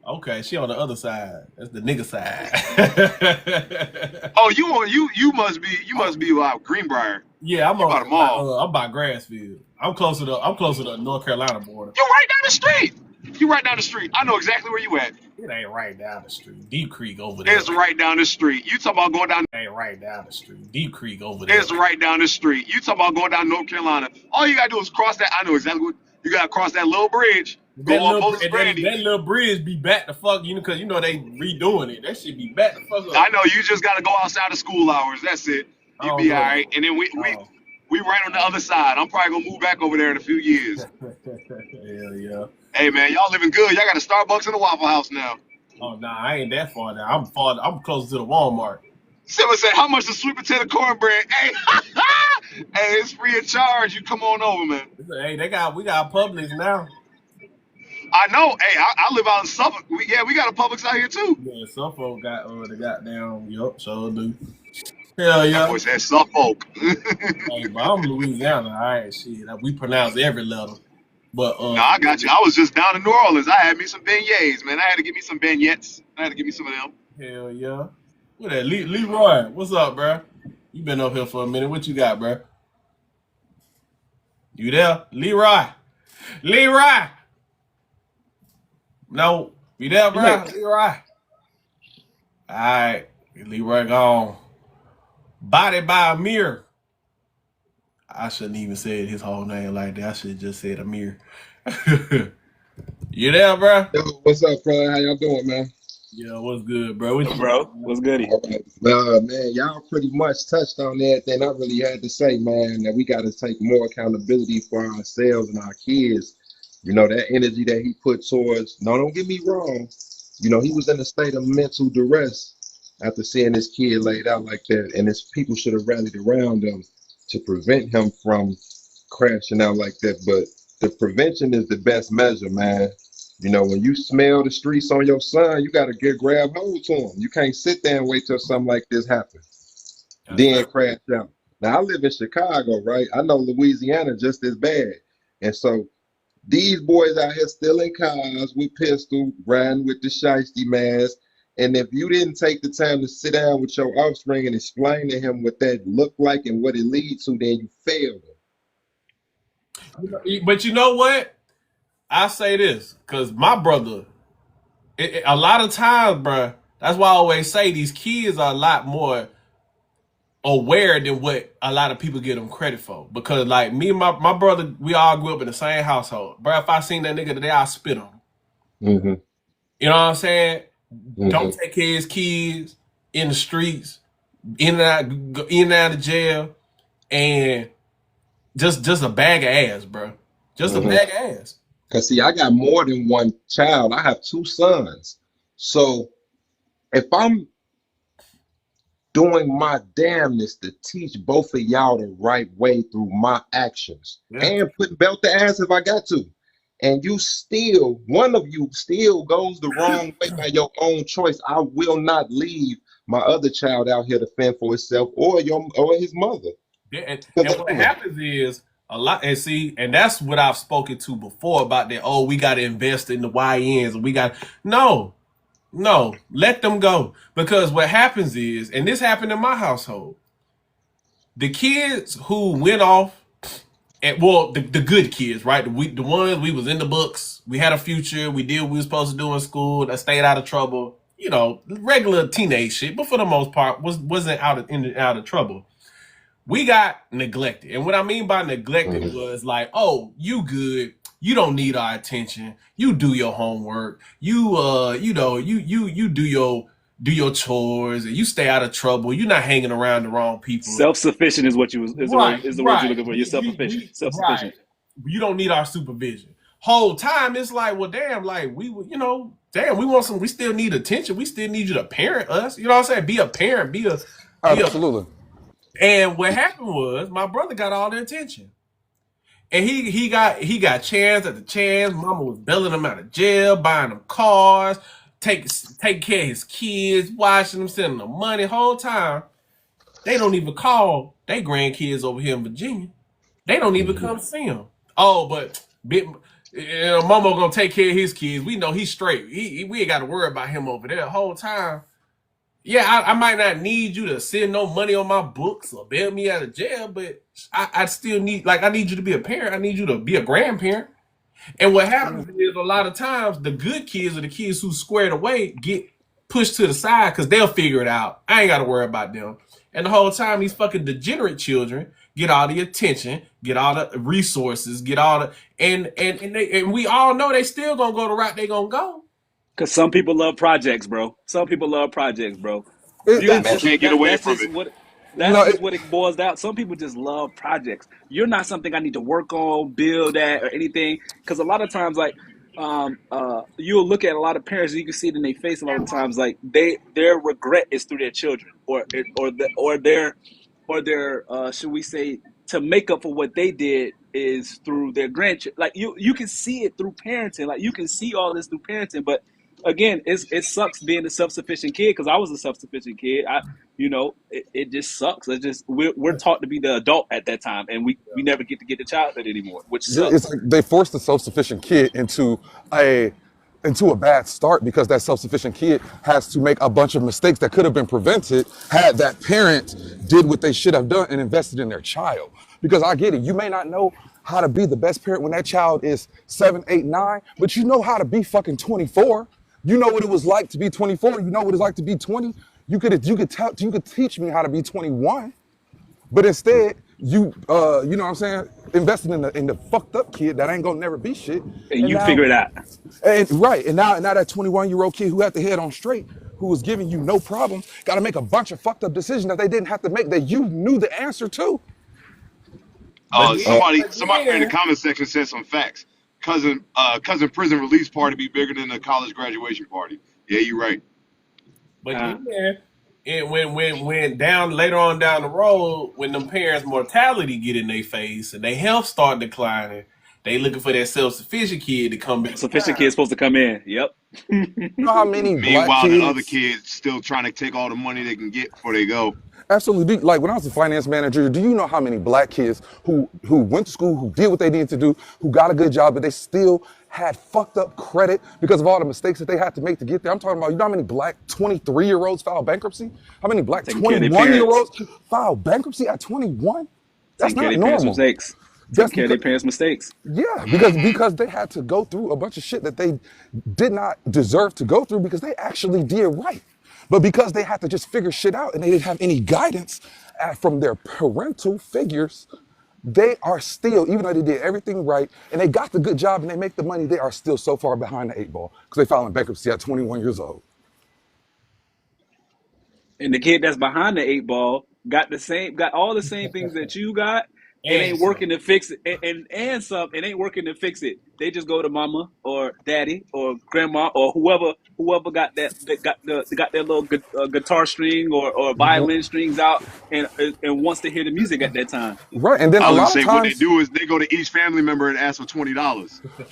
Okay, she on the other side. That's the nigga side.
Oh, you must be Greenbrier.
Yeah, I'm
You by the
on. Like,
mall.
I'm by Grassfield. I'm closer to the North Carolina border.
You're right down the street. You right down the street. I know exactly where you at.
It ain't right down the street. Deep Creek over there.
It's right down the street. You talking about going down?
Ain't right down the street. Deep Creek over there.
It's right down the street. You talking about going down North Carolina? All you gotta do is cross that. I know exactly what you gotta cross that little bridge. Go on Moses Brandy.
That little bridge be back the fuck, because they redoing it. That shit be back the fuck up.
I know you just gotta go outside of school hours. That's it. You be all right. And then we right on the other side. I'm probably gonna move back over there in a few years.
Hell yeah.
Hey man, y'all living good. Y'all got a Starbucks and a Waffle House now.
Oh nah, I ain't that far now. I'm closer to the Walmart.
Someone said, how much the sweet potato cornbread? Hey, hey, it's free of charge. You come on over, man.
Hey, we got Publix now.
I know. Hey, I live out in Suffolk. We got a Publix out here too.
Yeah, Suffolk got the goddamn. Yup, sure do. Hell yeah.
That boy said Suffolk.
Hey, but I'm Louisiana. All right, shit. We pronounce every letter. But
No, I got you. I was just down in New Orleans. I had me some beignets, man. I had to give me some beignets. I had to give me some of them.
Hell yeah. What that? Leroy, what's up, bro? You been up here for a minute. What you got, bro? You there? Leroy. No. You there, bro? Leroy. All right. Leroy gone. Body by a mirror.
I shouldn't even said his whole name like that. I should have just said Amir. You there, bro?
Yo, what's up, bro? How y'all doing, man?
Yeah, what's good, bro? What you?
Bro, what's goody?
All right. Man, y'all pretty much touched on everything I really had to say, man, that we got to take more accountability for ourselves and our kids. You know, that energy that he put towards, no, don't get me wrong. You know, he was in a state of mental duress after seeing his kid laid out like that, and his people should have rallied around him to prevent him from crashing out like that. But the prevention is the best measure, man. You know, when you smell the streets on your son, you got to grab hold to him. You can't sit there and wait till something like this happens,
That's
then
right.
crash out. Now, I live in Chicago, right? I know Louisiana just as bad. And so these boys out here stealing cars with pistol, riding with the shiesty mask. And if you didn't take the time to sit down with your offspring and explain to him what that looked like and what it leads to, then you failed him.
But you know what? I say this because my brother, a lot of times, bro. That's why I always say these kids are a lot more aware than what a lot of people give them credit for. Because like me and my brother, we all grew up in the same household. Bro, if I seen that nigga today, I spit on him.
Mm-hmm.
You know what I'm saying?
Mm-hmm.
Don't take care of his kids in the streets, in and out of jail, and just a bag of ass, bro. Just a
Mm-hmm.
bag of ass.
Because, see, I got more than one child. I have two sons. So if I'm doing my damnness to teach both of y'all the right way through my actions
Yeah.
and putting belt the ass if I got to, and you still, one of you still goes the wrong way by your own choice, I will not leave my other child out here to fend for himself or his mother.
Yeah, and what happens is a lot, and see, and that's what I've spoken to before about that. Oh, we got to invest in the YNs, and we got no, let them go, because what happens is, and this happened in my household, the kids who went off, and well, the good kids, right? The ones we was in the books, we had a future, we did what we were supposed to do in school, that stayed out of trouble, you know, regular teenage shit, but for the most part wasn't out of trouble. We got neglected. And what I mean by neglected was like, oh, you good. You don't need our attention. You do your homework. You know, you do your chores and you stay out of trouble. You're not hanging around the wrong people.
Self-sufficient is what you is the word you're looking for. You're self-sufficient.
Right. You don't need our supervision. Whole time it's like, well, damn, like we we still need attention. We still need you to parent us. You know what I'm saying? Be a parent, be a
Absolutely.
And what happened was my brother got all the attention. And he got chance after chance. Mama was bailing him out of jail, buying him cars, take care of his kids, watching them, sending them money. Whole time, they don't even call their grandkids over here in Virginia. They don't even come see him. Oh, but Mama gonna take care of his kids. We know he's straight. We ain't got to worry about him over there. The whole time. Yeah, I might not need you to send no money on my books or bail me out of jail, but I still need, like, I need you to be a parent. I need you to be a grandparent. And what happens is a lot of times the good kids or the kids who squared away get pushed to the side because they'll figure it out. I ain't got to worry about them. And the whole time these fucking degenerate children get all the attention, get all the resources, get all the and we all know they still gonna go the route they gonna go.
Because some people love projects, bro. Some people love projects, bro.
Man,
It's
can't get away
That's
from
just
it.
what
no,
it boils down. Some people just love projects. You're not something I need to work on, build at, or anything. Because a lot of times, like, you'll look at a lot of parents, and you can see it in their face. A lot of times, like their regret is through their children, or their should we say, to make up for what they did is through their grandchildren. Like you can see it through parenting. Like you can see all this through parenting, but again, it sucks being a self-sufficient kid, because I was a self-sufficient kid. It just sucks. It's just we're taught to be the adult at that time, and we never get to get the childhood anymore, which
it's
sucks.
like they forced the self-sufficient kid a into a bad start because that self-sufficient kid has to make a bunch of mistakes that could have been prevented had that parent did what they should have done and invested in their child. Because I get it, you may not know how to be the best parent when that child is 7, 8, 9, but you know how to be fucking 24. You know what it was like to be 24. You know what it's like to be 20. You could teach me how to be 21. But instead, you know what I'm saying, investing in the fucked up kid that ain't gonna never be shit.
And
And
you figure
now,
it out.
and right, and now that 21-year-old kid who had the head on straight, who was giving you no problem, got to make a bunch of fucked up decisions that they didn't have to make, that you knew the answer to.
But then,
Somebody
but
in the
then,
comment section said some facts. Cousin prison release party be bigger than the college graduation party. Yeah, you're right.
but
Huh?
then, it when down later on down the road, when them parents' mortality get in their face and their health start declining, they looking for that self sufficient kid to come back to
Sufficient
town.
kid's supposed to come in. Yep.
You know how many black
Meanwhile, the other
kids
kids still trying to take all the money they can get before they go.
absolutely do? Like when I was a finance manager, do you know how many black kids who went to school, who did what they needed to do, who got a good job, but they still had fucked up credit because of all the mistakes that they had to make to get there? I'm talking about, you know how many black 23-year-olds file bankruptcy? How many black
Taking care of their parents.
21-year-olds file bankruptcy at 21? That's
Taking care of
not
their parents'
normal.
mistakes. Taking
That's
care of their
because,
parents' mistakes.
yeah, because they had to go through a bunch of shit that they did not deserve to go through because they actually did right. But because they had to just figure shit out and they didn't have any guidance from their parental figures, they are still, even though they did everything right and they got the good job and they make the money, they are still so far behind the eight ball because they filed in bankruptcy at 21 years old.
And the kid that's behind the eight ball got all the same things that you got, and
And
ain't
so,
working to fix it, and some, and ain't working to fix it. They just go to mama or daddy or grandma or whoever got got their little guitar string or violin strings out, and wants to hear the music at that time.
Right. And then
I
a
was gonna
lot of
say what they
times,
do is they go to each family member and ask for $20.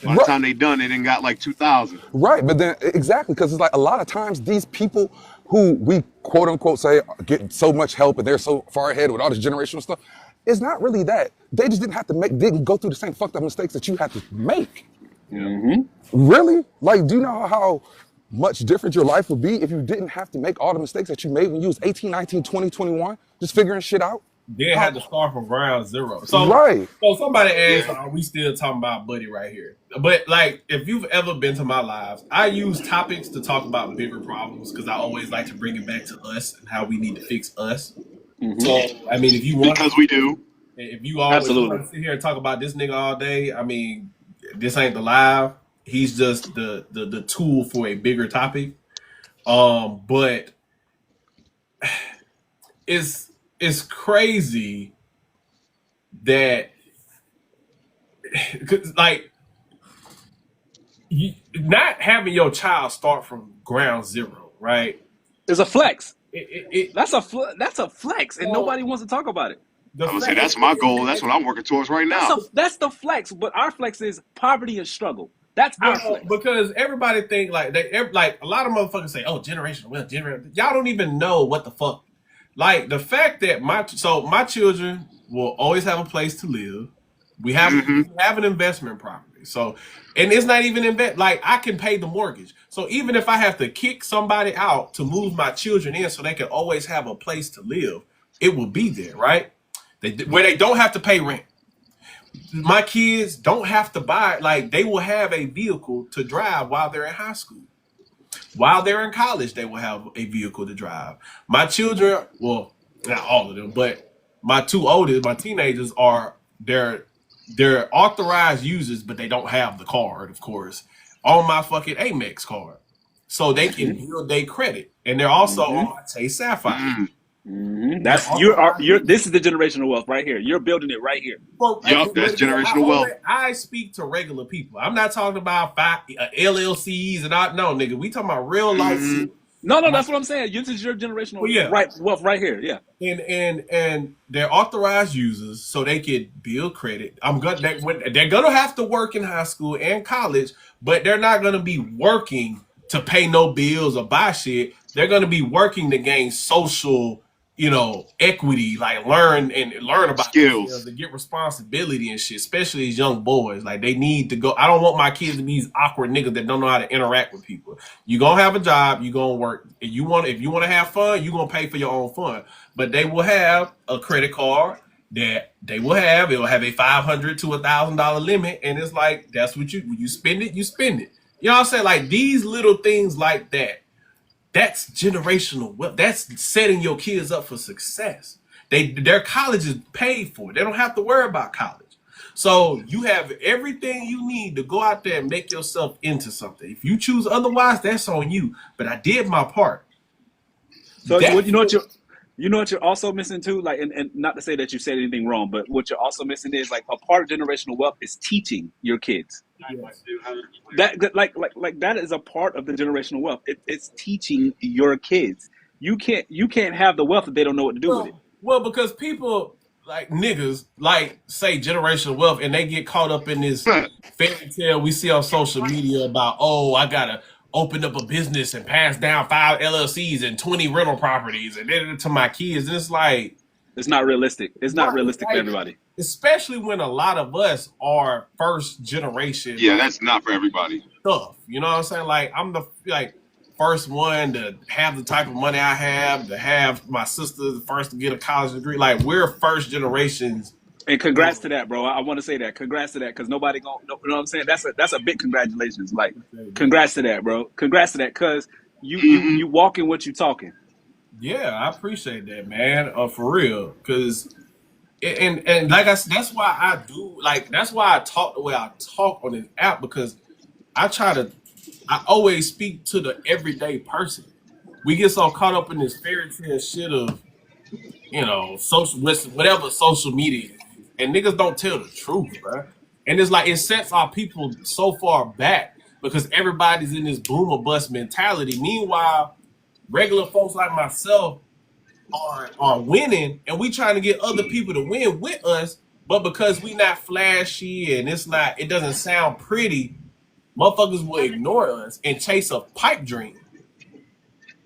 By the
right,
time they done, they done got like 2,000.
right, but then exactly, because it's like a lot of times these people who we quote unquote say get so much help and they're so far ahead with all this generational stuff, it's not really that. They just didn't go through the same fucked up mistakes that you had to make.
Mm-hmm.
Really? Like, do you know how much different your life would be if you didn't have to make all the mistakes that you made when you was 18, 19, 20, 21, just figuring shit out?
then
How?
had to start from ground zero.
Right.
So somebody asked,
Yeah.
"Are we still talking about Buddy right here?" But like, if you've ever been to my lives, I use topics to talk about bigger problems because I always like to bring it back to us and how we need to fix us.
Mm-hmm.
So I mean,
Because we do.
if you want
Absolutely.
to sit here and talk about this nigga all day, I mean, this ain't the live. He's just the tool for a bigger topic. But it's crazy that 'cause, like not having your child start from ground zero, right?
It's a flex.
It
That's a flex, and
so
nobody wants to talk about it.
the
I'm gonna say
fact
that's my goal. That's what I'm working towards right now.
That's the flex. But our flex is poverty and struggle. That's our
well
flex.
because everybody think like like a lot of motherfuckers say, oh, generational wealth, generation. Y'all don't even know what the fuck. Like the fact that my children will always have a place to live.
Hmm.
We have an investment property. So and it's not even invest like I can pay the mortgage. So even if I have to kick somebody out to move my children in so they can always have a place to live, it will be there, right? Where they don't have to pay rent. My kids don't have to buy like they will have a vehicle to drive while they're in high school. While they're in college, they will have a vehicle to drive. My children, well, not all of them, but my two oldest, my teenagers are they're authorized users, but they don't have the card, of course, on my fucking Amex card. So they can
Mm-hmm.
build their credit. And they're also
Mm-hmm.
on my Chase Sapphire.
Mm.
Mm-hmm.
They're
That's
authorized
you're.
users.
This is the generational wealth right here. You're building it right here.
Well,
Yup,
but
that's
again,
generational wealth.
I speak to regular people. I'm not talking about LLCs and all. No, nigga, we talking about real life
Hmm.
shit.
No,
My,
that's what I'm saying. This is your
well,
generational
yeah,
right wealth right here. Yeah.
and they're authorized users, so they can build credit. They're gonna have to work in high school and college, but they're not gonna be working to pay no bills or buy shit. They're gonna be working to gain social, equity, like learn about themselves
Skills.
and get responsibility and shit. Especially these young boys, like they need to go. I don't want my kids to be these awkward niggas that don't know how to interact with people. You gonna have a job, you gonna work. If you want to have fun, you gonna pay for your own fun. But they will have a credit card that they will have. It will have a $500 to $1,000 limit, and it's like that's what when you spend it, you spend it. You know what I'm saying? Like these little things like that. That's generational wealth. That's setting your kids up for success. Their college is paid for. They don't have to worry about college. So you have everything you need to go out there and make yourself into something. If you choose otherwise, that's on you. But I did my part.
So what
That's what
you know what you're also missing too, like, and not to say that you said anything wrong, but what you're also missing is like a part of generational wealth is teaching your kids.
yes.
That like that is a part of the generational wealth. It's teaching your kids. You can't have the wealth if they don't know what to do with it.
Well, because people like niggas like say generational wealth, and they get caught up in this fairy tale we see on social media about, oh, I gotta open up a business and pass down 5 LLCs and 20 rental properties and then to my kids. And it's like,
It's not realistic. It's not
right,
realistic for
like,
everybody.
especially when a lot of us are first generation,
Yeah,
like
that's not for everybody.
stuff. You know what I'm saying? Like I'm the first one to have the type of money I have, to have my sister the first to get a college degree. Like we're first generations.
And congrats to that, bro. I want to say that. Congrats to that, because nobody gonna. You know what I'm saying? That's a big congratulations. Like, congrats to that, bro. Congrats to that, because you walking what you talking.
Yeah, I appreciate that, man. For real, because and like I said, that's why I do like that's why I talk the way I talk on this app, because I always speak to the everyday person. We get so caught up in this fairy tale shit of social whatever social media is, and niggas don't tell the truth, bro. And it's like it sets our people so far back because everybody's in this boomer bust mentality. Meanwhile, regular folks like myself are winning, and we trying to get other people to win with us, but because we not flashy and it doesn't sound pretty, motherfuckers will ignore us and chase a pipe dream.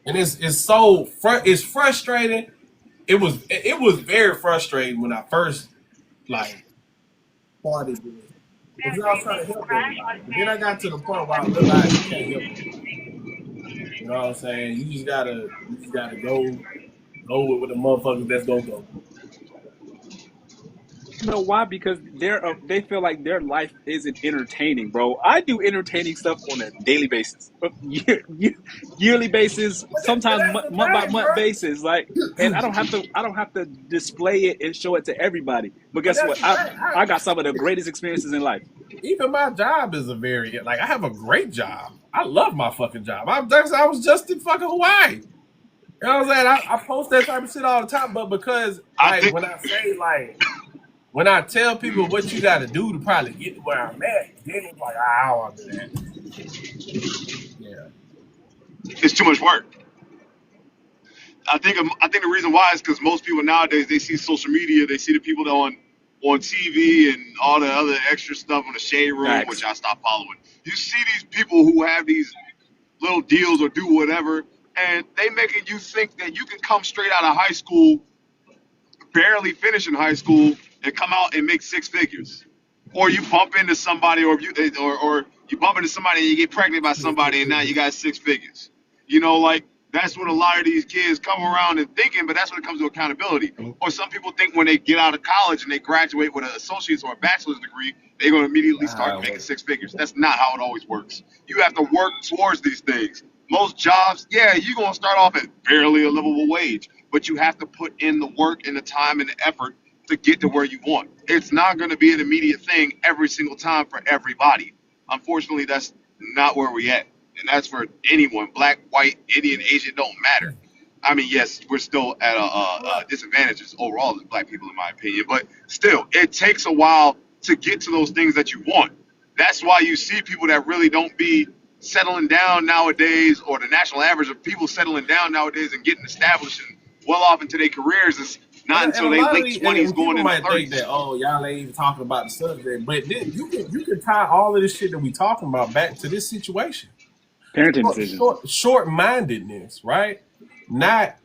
And it's frustrating. It was very frustrating when I first like started this because I was trying to help everybody, but then I got to the point where I realized you can't help everybody. You know what I'm saying? You just gotta go with the motherfuckers that's gonna go.
You know why? Because they feel like their life isn't entertaining, bro. I do entertaining stuff on a daily basis, yearly basis,
But
sometimes
that's the
month by
thing,
month basis. Like, and
bro.
I don't have to display it and show it to everybody. But
But
guess
that's
what?
the
I got some of the
thing.
greatest experiences in life.
Even my job is I have a great job. I love my fucking job. I was just in fucking Hawaii. You know what I'm saying? I post that type of shit all the time, but because
I
like
think
when I tell people what you got to do to probably get to where I'm at, then it's like I don't want to do that. Yeah,
it's too much work. I think the reason why is because most people nowadays they see social media, they see the people that on TV and all the other extra stuff in the shade room, which
Facts.
I stopped following. You see these people who have these little deals or do whatever, and they making you think that you can come straight out of high school, barely finishing high school, and come out and make six figures. Or you bump into somebody, or you bump into somebody and you get pregnant by somebody, and now you got six figures. Like that's what a lot of these kids come around and thinking, but that's when it comes to accountability. Or some people think when they get out of college and they graduate with an associate's or a bachelor's degree, they're going to immediately start making six figures. That's not how it always works. You have to work towards these things. Most jobs, yeah, you're going to start off at barely a livable wage, but you have to put in the work and the time and the effort to get to where you want. It's not going to be an immediate thing every single time for everybody. Unfortunately, that's not where we at. And that's for anyone, black, white, Indian, Asian, don't matter. I mean, yes, we're still at a disadvantages overall as black people, in my opinion. But still, it takes a while to get to those things that you want. That's why you see people that really don't be settling down nowadays, or the national average of people settling down nowadays and getting established and well off into their careers is not
and
until
a
they
lot of
late
these
20s
and
going
people
into
might think
30s.
that, oh, y'all ain't even talking about the subject, but then you can tie all of this shit that we talking about back to this situation.
Parenting decisions.
Short-mindedness, right? Not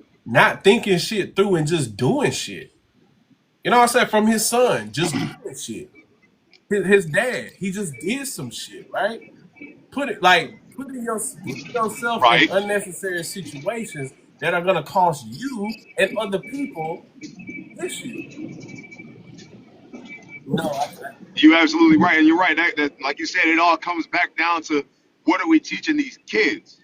thinking shit through and just doing shit. You know what I'm saying? From his son, just doing shit. His dad, he just did some shit, right? Putting yourself in
Right.
unnecessary situations that are gonna cost you and other people issues. No,
You're absolutely right. And you're right. That, like you said, it all comes back down to what are we teaching these kids?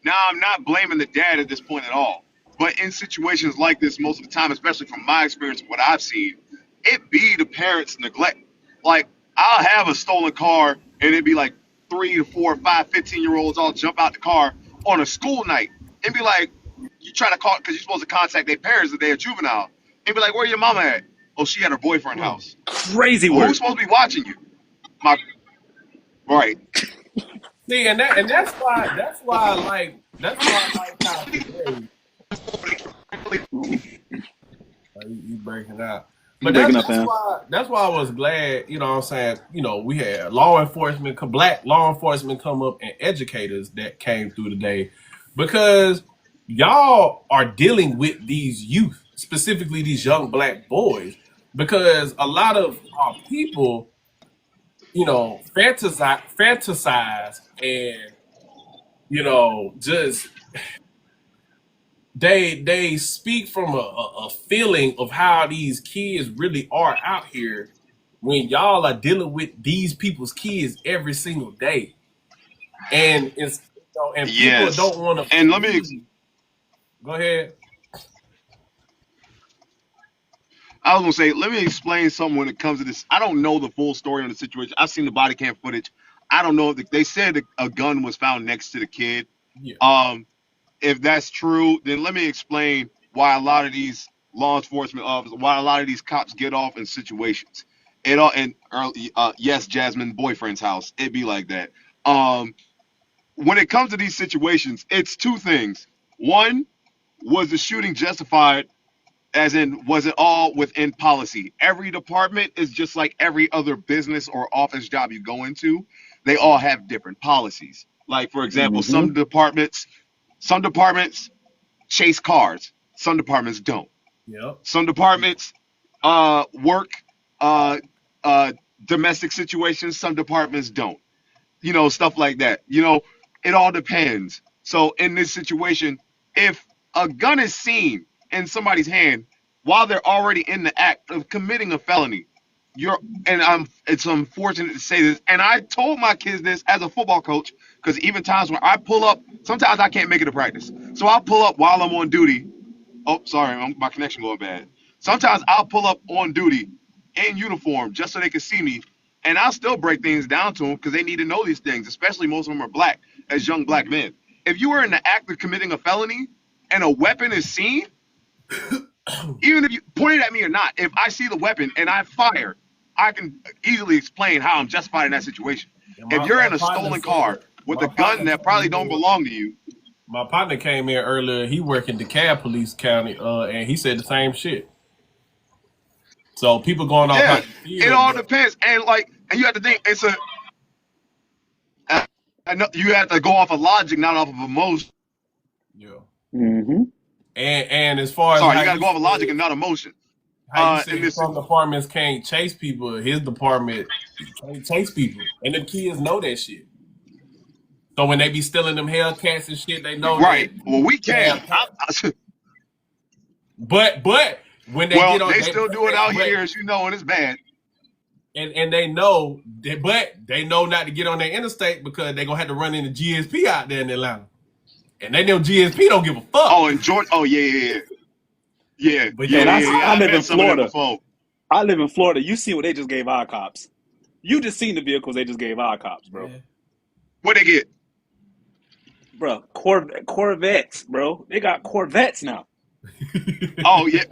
Now, I'm not blaming the dad at this point at all. But in situations like this, most of the time, especially from my experience, what I've seen, it be the parents' neglect. Like, I'll have a stolen car and it'd be like 3 to 4, 5, 15-year-olds all jump out the car on a school night and be like, you try to call because you're supposed to contact their parents if they're a juvenile. And be like, where your mama at? Oh, she at her boyfriend's house.
Crazy
Well,
work.
who's supposed to be watching you? My right.
See, and that's why I like how today you breaking out.
You
But
breaking up, fam.
that's why I was glad, you know what I'm saying, we had black law enforcement come up and educators that came through today because y'all are dealing with these youth, specifically these young black boys, because a lot of our people, fantasize and, just they speak from a feeling of how these kids really are out here when y'all are dealing with these people's kids every single day, and and people
Yes.
don't want to
And
go ahead.
I was gonna say, let me explain something when it comes to this. I don't know the full story on the situation. I've seen the body cam footage. I don't know if they said a gun was found next to the kid.
Yeah.
If that's true, then let me explain why a lot of these law enforcement officers, why a lot of these cops get off in situations. It all and early, yes, Jasmine boyfriend's house. It'd be like that. When it comes to these situations, it's two things. One, was the shooting justified? As in, was it all within policy? Every department is just like every other business or office job you go into. They all have different policies. Like, for example,
Mm-hmm.
some departments chase cars. Some departments don't.
Yep.
Some departments work uh, domestic situations. Some departments don't. Stuff like that. It all depends. So in this situation, if a gun is seen in somebody's hand while they're already in the act of committing a felony, it's unfortunate to say this, and I told my kids this as a football coach, because even times when I pull up, sometimes I can't make it to practice. So I'll pull up while I'm on duty. Oh, sorry, my connection going bad. Sometimes I'll pull up on duty in uniform just so they can see me, and I'll still break things down to them because they need to know these things, especially most of them are black, as young black men. If you are in the act of committing a felony and a weapon is seen, even if you point it at me or not, if I see the weapon and I fire, I can easily explain how I'm justified in that situation.
And
If you're in a stolen car with a gun that probably don't belong to you,
my partner came in earlier. He worked in DeKalb Police County, and he said the same shit. So people going off how
yeah,
you feel,
it all
but
depends. And you have to think I know you have to go off of logic, not off of emotion.
yeah.
Mm-hmm.
And as far as
Sorry,
how
you got to
you
go off of logic
said,
and not emotion. In this,
some departments can't chase people, his department can't chase people, and the kids know that shit. So when they be stealing them Hellcats and shit, they know that
right? Well, we can.
But when they
Well,
get on,
they still do it out here, as you know, and it's bad.
And they know, but they know not to get on their interstate because they're gonna have to run into GSP out there in Atlanta, and they know GSP don't give a fuck.
Oh, and Georgia. Oh, yeah.
But
Man,
I
live in Florida.
Before.
I live in Florida. You see what they just gave our cops. You just seen the vehicles they just gave our cops, bro.
Yeah.
What they get?
Bro, Corvettes, bro. They got Corvettes now.
Oh, yeah.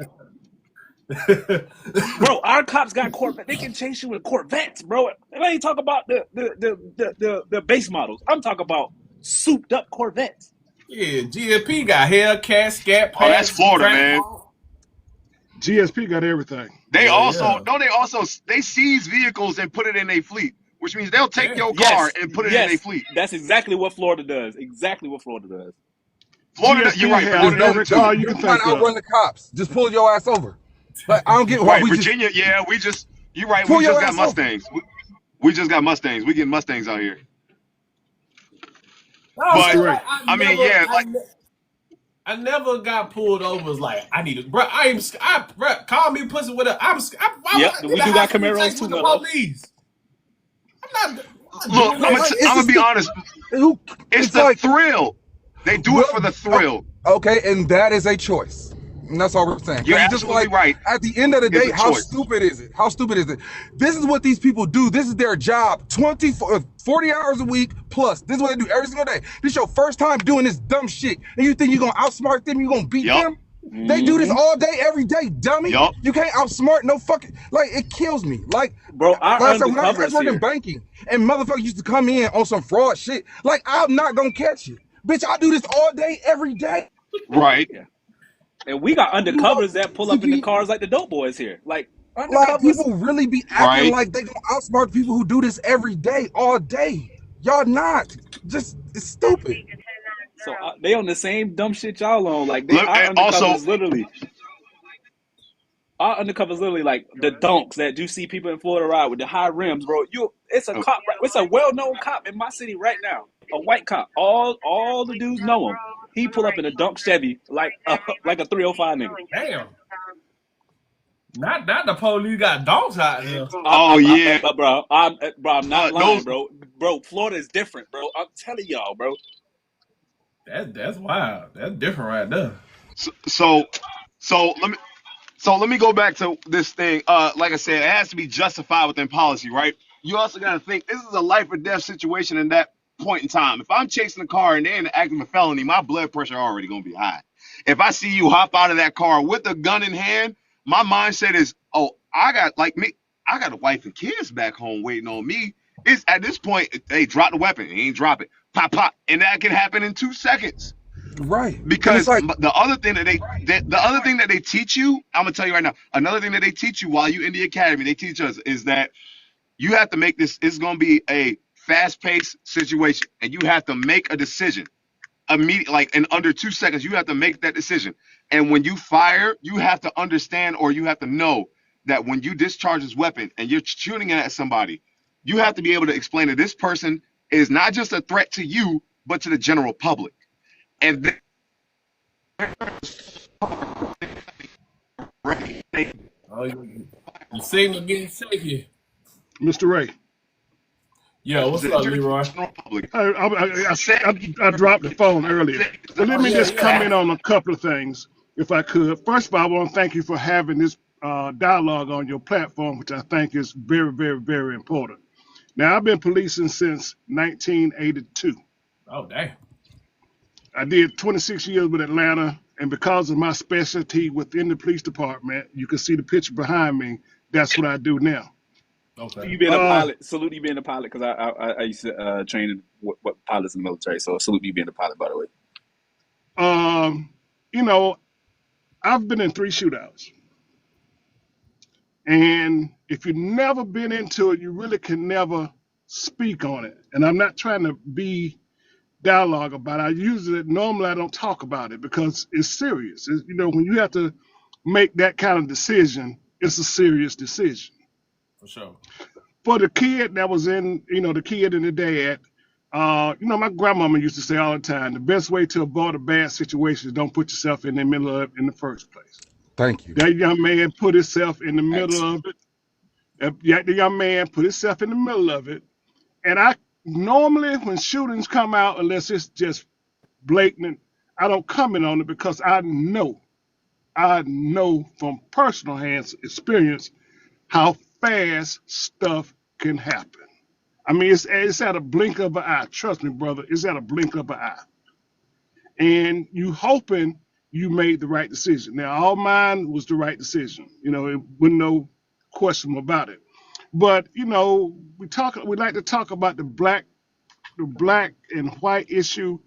Bro, our cops got Corvettes. They can chase you with Corvettes, bro. And I ain't talking about the base models. I'm talking about souped up Corvettes.
Yeah, GSP got Hellcat, Scat Pack.
Oh, that's Florida, man.
GSP got everything.
They they seize vehicles and put it in their fleet, which means they'll take your car and put it in their fleet.
That's exactly what Florida does.
Florida,
GSP
you're right.
has
Florida
every car you can
Trying
think
to outrun
of.
the cops. Just pull your ass over. Like, I don't get why
right, Virginia. You're right. We just got Mustangs. We just got Mustangs. We get Mustangs out here.
No,
but
like, I never got pulled over. As like I need to, bro. Bro, call me pussy with a.
We do got Camaros too,
the police. I'm not.
Look, I'm gonna be honest. It's the thrill. They do it for the thrill.
Okay, and that is a choice. And that's all we're saying.
You're
Because it's just
absolutely
like,
right.
at the end of the
It's
day,
a
how
choice.
stupid is it? How stupid is it? This is what these people do. This is their job. 40 hours a week plus. This is what they do every single day. This is your first time doing this dumb shit. And you think you're going to outsmart them? You're going to beat
Yup.
them? They do this all day, every day, dummy.
Yup.
You can't outsmart no fucking, like, it kills me. Like
Bro, our
I said, when I
undercovers
worked in
here.
banking and motherfuckers used to come in on some fraud shit, like, I'm not going to catch it. Bitch, I do this all day, every day.
Right.
Yeah. And we got
You know,
undercovers that pull up in the cars like the dope boys here. Like
like
undercovers.
people really be acting
Right.
like they gonna outsmart people who do this every day, all day. Y'all not. Just, it's stupid.
So they on the same dumb shit y'all on. Like
And also,
our undercovers literally like the donks that you see people in Florida ride with the high rims, bro. It's a cop. It's a well-known cop in my city right now. A white cop. All the dudes know him. He pull up in a dunk Chevy like a 305 nigga.
Damn. Not the police got dogs out here.
yeah.
Bro, I'm not lying,
Those.
bro. Bro, Florida is different, bro. I'm telling y'all, bro.
That's wild. That's different right there.
So let me go back to this thing. Like I said, it has to be justified within policy, right? You also got to think this is a life or death situation in that point in time. If I'm chasing a car and they're in an active felony, my blood pressure already gonna be high. If I see you hop out of that car with a gun in hand, my mindset is, oh, I got a wife and kids back home waiting on me. It's at this point, they drop the weapon, they ain't drop it, pop, pop, and that can happen in 2 seconds.
Right. And it's
Because
like,
the other thing that they teach you, I'm gonna tell you right now, another thing that they teach you while you in the academy, they teach us is that you have to make this. It's gonna be a fast-paced situation, and you have to make a decision immediately, like in under 2 seconds. You have to make that decision, and when you fire, you have to understand or you have to know that when you discharge this weapon and you're shooting it at somebody, you have to be able to explain that this person is not just a threat to you, but to the general public. And then
Oh, you signal getting shaky.
Mr. Ray.
Yeah, what's up, Leroy?
I dropped the phone earlier. But let me just comment on a couple of things, if I could. First of all, I want to thank you for having this dialogue on your platform, which I think is very, very, very important. Now, I've been policing since 1982.
Oh, damn.
I did 26 years with Atlanta, and because of my specialty within the police department, you can see the picture behind me. That's what I do now.
Okay.
You being a pilot, salute you being a pilot, because I used to train what pilots in the military, so salute you being a pilot, by the way.
You know, I've been in 3 shootouts. And if you've never been into it, you really can never speak on it. And I'm not trying to be dialogue about it. Normally I don't talk about it because it's serious. When you have to make that kind of decision, it's a serious decision.
For sure.
For the kid that was the kid and the dad, my grandmama used to say all the time, the best way to avoid a bad situation is don't put yourself in the middle of it in the first place.
Thank you.
That young man put himself in the middle of it. The young man put himself in the middle of it. And I normally, when shootings come out, unless it's just blatant, I don't comment on it because I know from personal experience how fast stuff can happen. I mean, it's at a blink of an eye. Trust me, brother, it's at a blink of an eye. And you hoping you made the right decision. Now, all mine was the right decision. It wasn't no question about it. But we like to talk about the black and white issue.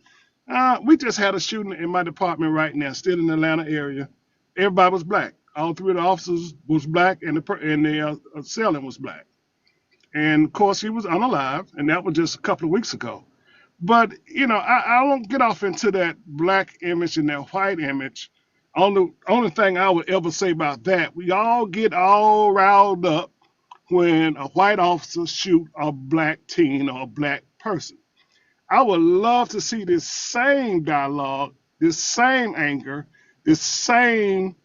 We just had a shooting in my department right now, still in the Atlanta area. Everybody was black. All 3 of the officers was black, and the assailant was black. And of course, he was unalive, and that was just a couple of weeks ago. But I don't get off into that black image and that white image. Only thing I would ever say about that, we all get all riled up when a white officer shoot a black teen or a black person. I would love to see this same dialogue, this same anger, this same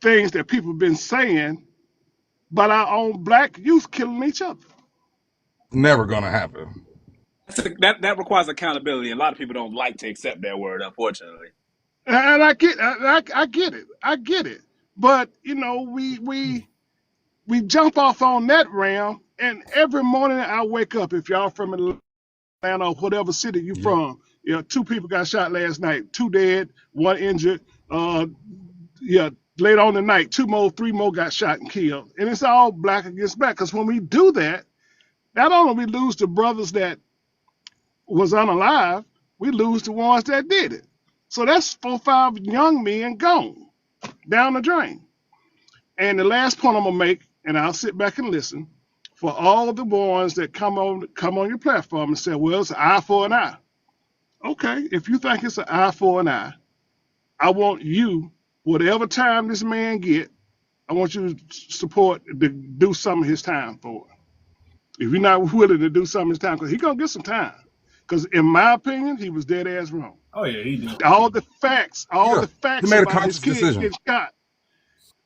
things that people have been saying, but our own black youth killing each other.
Never gonna happen.
That requires accountability. A lot of people don't like to accept that word, unfortunately.
And I get it. I get it. But you know, we jump off on that realm, and every morning I wake up. If y'all from Atlanta or whatever city you
Yep.
from, you know, 2 people got shot last night, 2 dead, 1 injured. Uh, yeah, later on tonight, 3 more got shot and killed, and it's all black against black. Because when we do that, not only we lose the brothers that was unalive, we lose the ones that did it. So that's 4, 5 young men gone down the drain. And the last point I'm gonna make, and I'll sit back and listen, for all the ones that come on your platform and say, "Well, it's an eye for an eye." Okay, if you think it's an eye for an eye, I want you, whatever time this man get, I want you to support to do some of his time for him. If you're not willing to do some of his time, because he gonna get some time. Because in my opinion, he was dead ass wrong.
Oh yeah, he did.
All the facts,
Yeah. He made a
about his
conscious
kids
decision.
getting shot,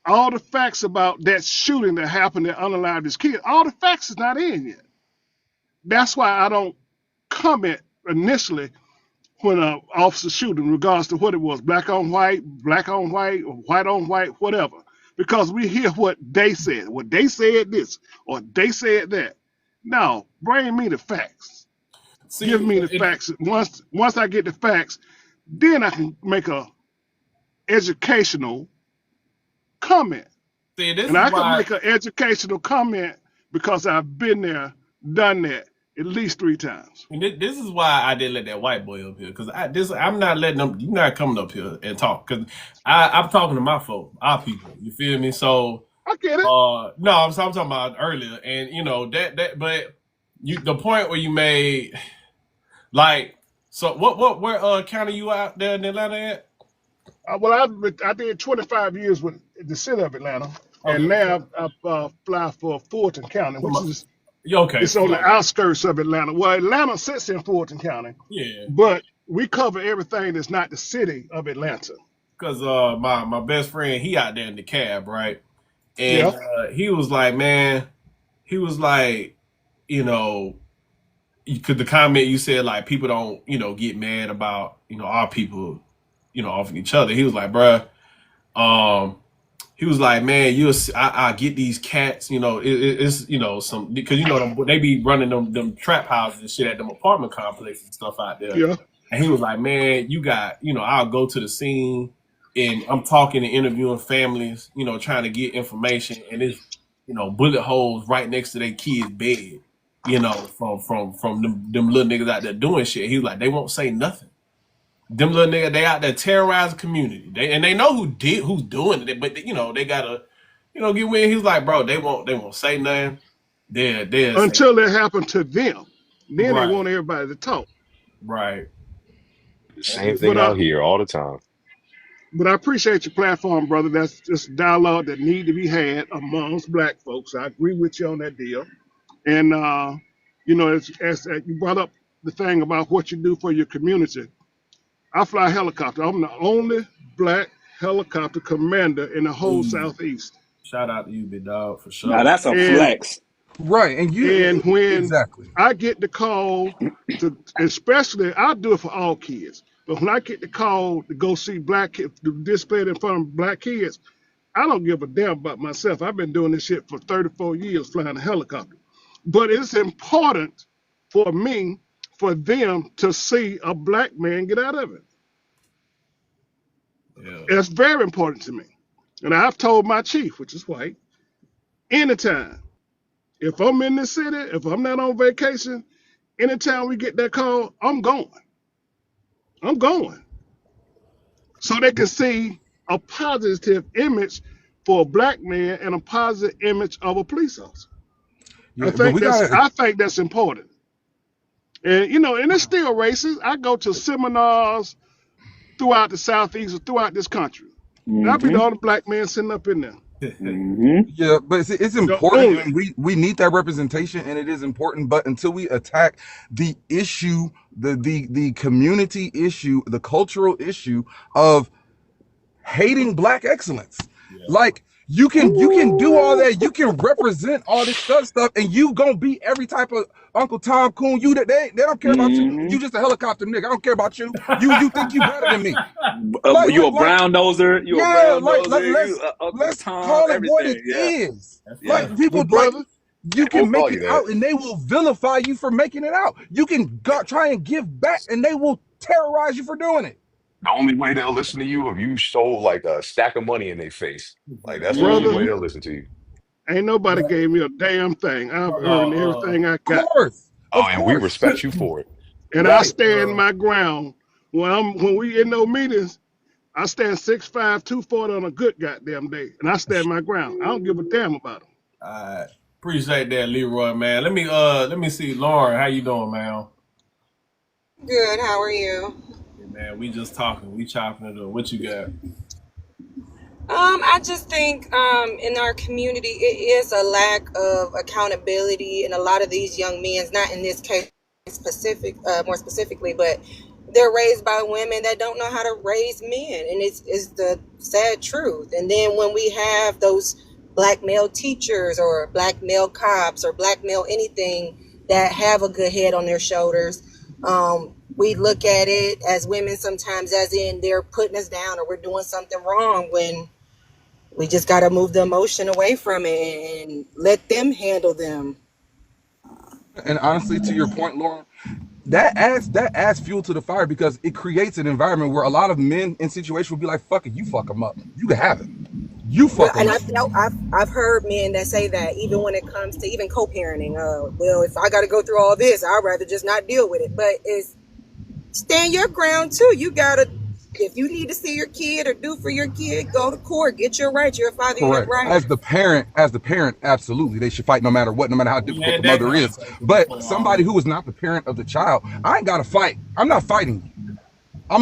all the facts about that shooting that happened that unalived his kid, all the facts is not in yet. That's why I don't comment initially when an officer shoot in regards to what it was, black on white, or white on white, whatever. Because we hear what they said. What they said this, or they said that. No, bring me the facts. Give
See,
me the facts. Once I get the facts, then I can make a educational comment.
this
And
is
I can
why.
make an educational comment because I've been there, done that at least 3 times.
And this is why I didn't let that white boy up here because I'm not letting them. You're not coming up here and talk because I'm talking to my folk, our people. You feel me? So
I get it.
no, I'm talking about earlier, and you know but the point where you made like so where county you out there in Atlanta at?
I did 25 years with the city of Atlanta,
Okay,
and now I fly for Fulton County, which is
okay,
it's on the outskirts of Atlanta. Well, Atlanta sits in Fulton County,
yeah.
but we cover everything that's not the city of Atlanta.
Because my best friend he out there in the cab, right? And
Yeah,
he was like, man, he was like, you know, because the comment you said like people don't get mad about our people offing each other. He was like, bruh, um, he was like, man, I get these cats, it's some because they be running them trap houses and shit at them apartment complexes and stuff out there.
yeah.
And he was like, man, you got I'll go to the scene and I'm talking and interviewing families, trying to get information, and it's bullet holes right next to their kid's bed, from them little niggas out there doing shit. He was like, they won't say nothing. Them little niggas, they out there terrorizing the community. They know who's doing it, but they gotta get with. He was like, bro, they won't say nothing. They'll say
Until it happened to them, then they
right,
want everybody to talk.
right.
Same
But
thing out here all the time.
But I appreciate your platform, brother. That's just a dialogue that need to be had amongst black folks. I agree with you on that deal. And as you brought up the thing about what you do for your community, I fly a helicopter. I'm the only black helicopter commander in the whole
Ooh,
Southeast.
shout out to you, big dog, for
Now
sure.
that's a
And
flex.
Right. And
when
exactly.
I get the call to, especially, I do it for all kids. But when I get the call to go see black kids, to display it in front of black kids, I don't give a damn about myself. I've been doing this shit for 34 years flying a helicopter. But it's important for me, for them to see a black man get out of it.
Yeah.
It's very important to me. And I've told my chief, which is white, anytime, if I'm in the city, if I'm not on vacation, anytime we get that call, I'm going. I'm going. So they can see a positive image for a black man and a positive image of a police officer.
Yeah, but we gotta.
I think that's important. And and it's still racist. I go to seminars throughout the southeast or throughout this country. And I'll be the
Mm-hmm.
only black man sitting up in there.
Mm-hmm.
Yeah, but it's
The
important,
only.
and we need that representation, and it is important. But until we attack the issue, the community issue, the cultural issue of hating black excellence,
Yeah.
like You can do all
Ooh.
that. You can represent all this stuff, and you gonna be every type of Uncle Tom Coon. You they don't care about you.
Hmm.
You just a helicopter nigga. I don't care about you. You think you better than me.
You a
Like
brown noser. You a
yeah,
brown noser. You Uncle
let's
Tom.
call it what it
Everything. Yeah.
is.
That's
Yeah.
facts.
Like people
But
like
brother,
you
We'll
can make
call
it
you that.
out, and they will vilify you for making it out. You can try and give back, and they will terrorize you for doing it.
The only way they'll listen to you if you show like a stack of money in their face. Like that's the only
Brother,
way
Hmm.
they'll listen to you.
ain't nobody gave me a damn thing. I've
But
earned everything I got.
Oh,
Of
and we
course,
respect you for it.
And I
right.
stand my ground. When we in those meetings, I stand 6'5", 240 on a good goddamn day. And I stand my ground. I don't give a damn about them.
I appreciate that, Leroy, man. Let me see, Lauren. How you doing, man?
Good. How are you?
Yeah, man, we just talking. We chopping it up. What you got?
I just think in our community it is a lack of accountability, and a lot of these young men, not in this case more specifically, but they're raised by women that don't know how to raise men, and it's the sad truth. And then when we have those black male teachers or black male cops or black male anything that have a good head on their shoulders, we look at it as women sometimes as in they're putting us down or we're doing something wrong, when we just got to move the emotion away from it and let them handle them.
And honestly, to your point, Lauren, that adds fuel to the fire, because it creates an environment where a lot of men in situations will be like, "Fuck it, you fuck them up. You can have it. You
Well,
fuck
and
them up."
I've heard men that say that even when it comes to even co-parenting. Well, if I got to go through all this, I'd rather just not deal with it. But it's stand your ground too. You gotta, if you need to see your kid or do for your kid, go to court, get your rights. You're a father, you have
Correct.
rights.
As the parent, absolutely, they should fight no matter what, no matter how
We
difficult
had
the
that
mother is.
conversation
But
before
somebody
already.
who is not the parent of the child, I ain't got to fight. I'm not fighting you.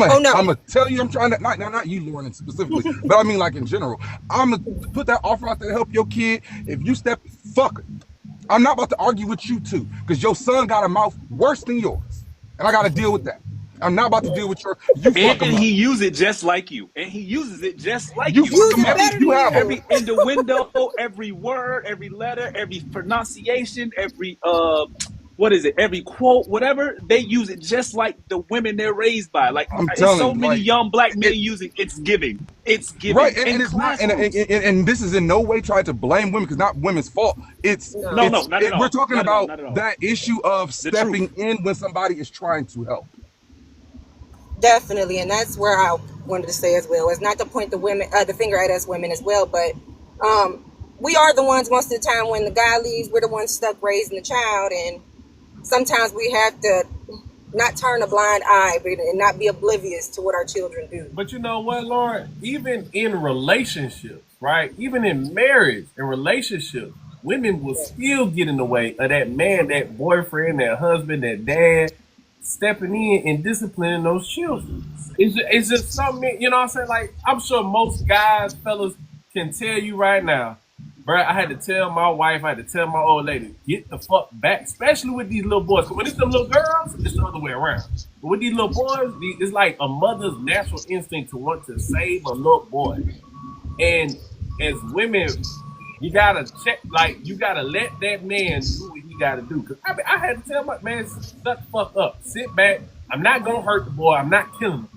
Oh no.
I'm gonna tell you, I'm trying to not you, Lauren, specifically, but I mean like in general. I'm gonna put that offer out there to help your kid. If you step, fuck it. I'm not about to argue with you two, because your son got a mouth worse than yours, and I got to deal with that. I'm not about to deal with you fuck
And
him up.
he uses it just like you. And he uses it just like
You
you.
fuck
Use
him
it
up.
Every
better
You
than
have him.
you.
every innuendo, every word, every letter, every pronunciation, every what is it? Every quote, whatever, they use it just like the women they're raised by. Like
I'm
it's
telling
so
you,
many
like
young black men
it.
using it's giving. It's
Right,
giving
and,
in
and it's not, and, and,
classrooms.
and this is in no way trying to blame women, because not women's fault. It's
No,
No.
no, not at
we're
all.
talking
Not at all.
about
Not at all.
that issue of
The truth.
stepping in when somebody is trying to help.
Definitely, and that's where I wanted to say as well. It's not to point the women, the finger at us women as well, but we are the ones most of the time when the guy leaves. We're the ones stuck raising the child, and sometimes we have to not turn a blind eye, but and not be oblivious to what our children do.
But you know what, Lauren? Even in relationships, right? Even in marriage and relationships, women will still get in the way of that man, that boyfriend, that husband, that dad stepping in and disciplining those children. It's just something, you know what I'm saying? Like, I'm sure most guys, fellas, can tell you right now, bro, I had to tell my wife, I had to tell my old lady, get the fuck back, especially with these little boys. 'Cause when it's them little girls, it's the other way around. But with these little boys, it's like a mother's natural instinct to want to save a little boy. And as women, you gotta check, like, you gotta let that man do what he gotta do. Cause I had to tell my man, shut the fuck up, sit back. I'm not gonna hurt the boy. I'm not killing him.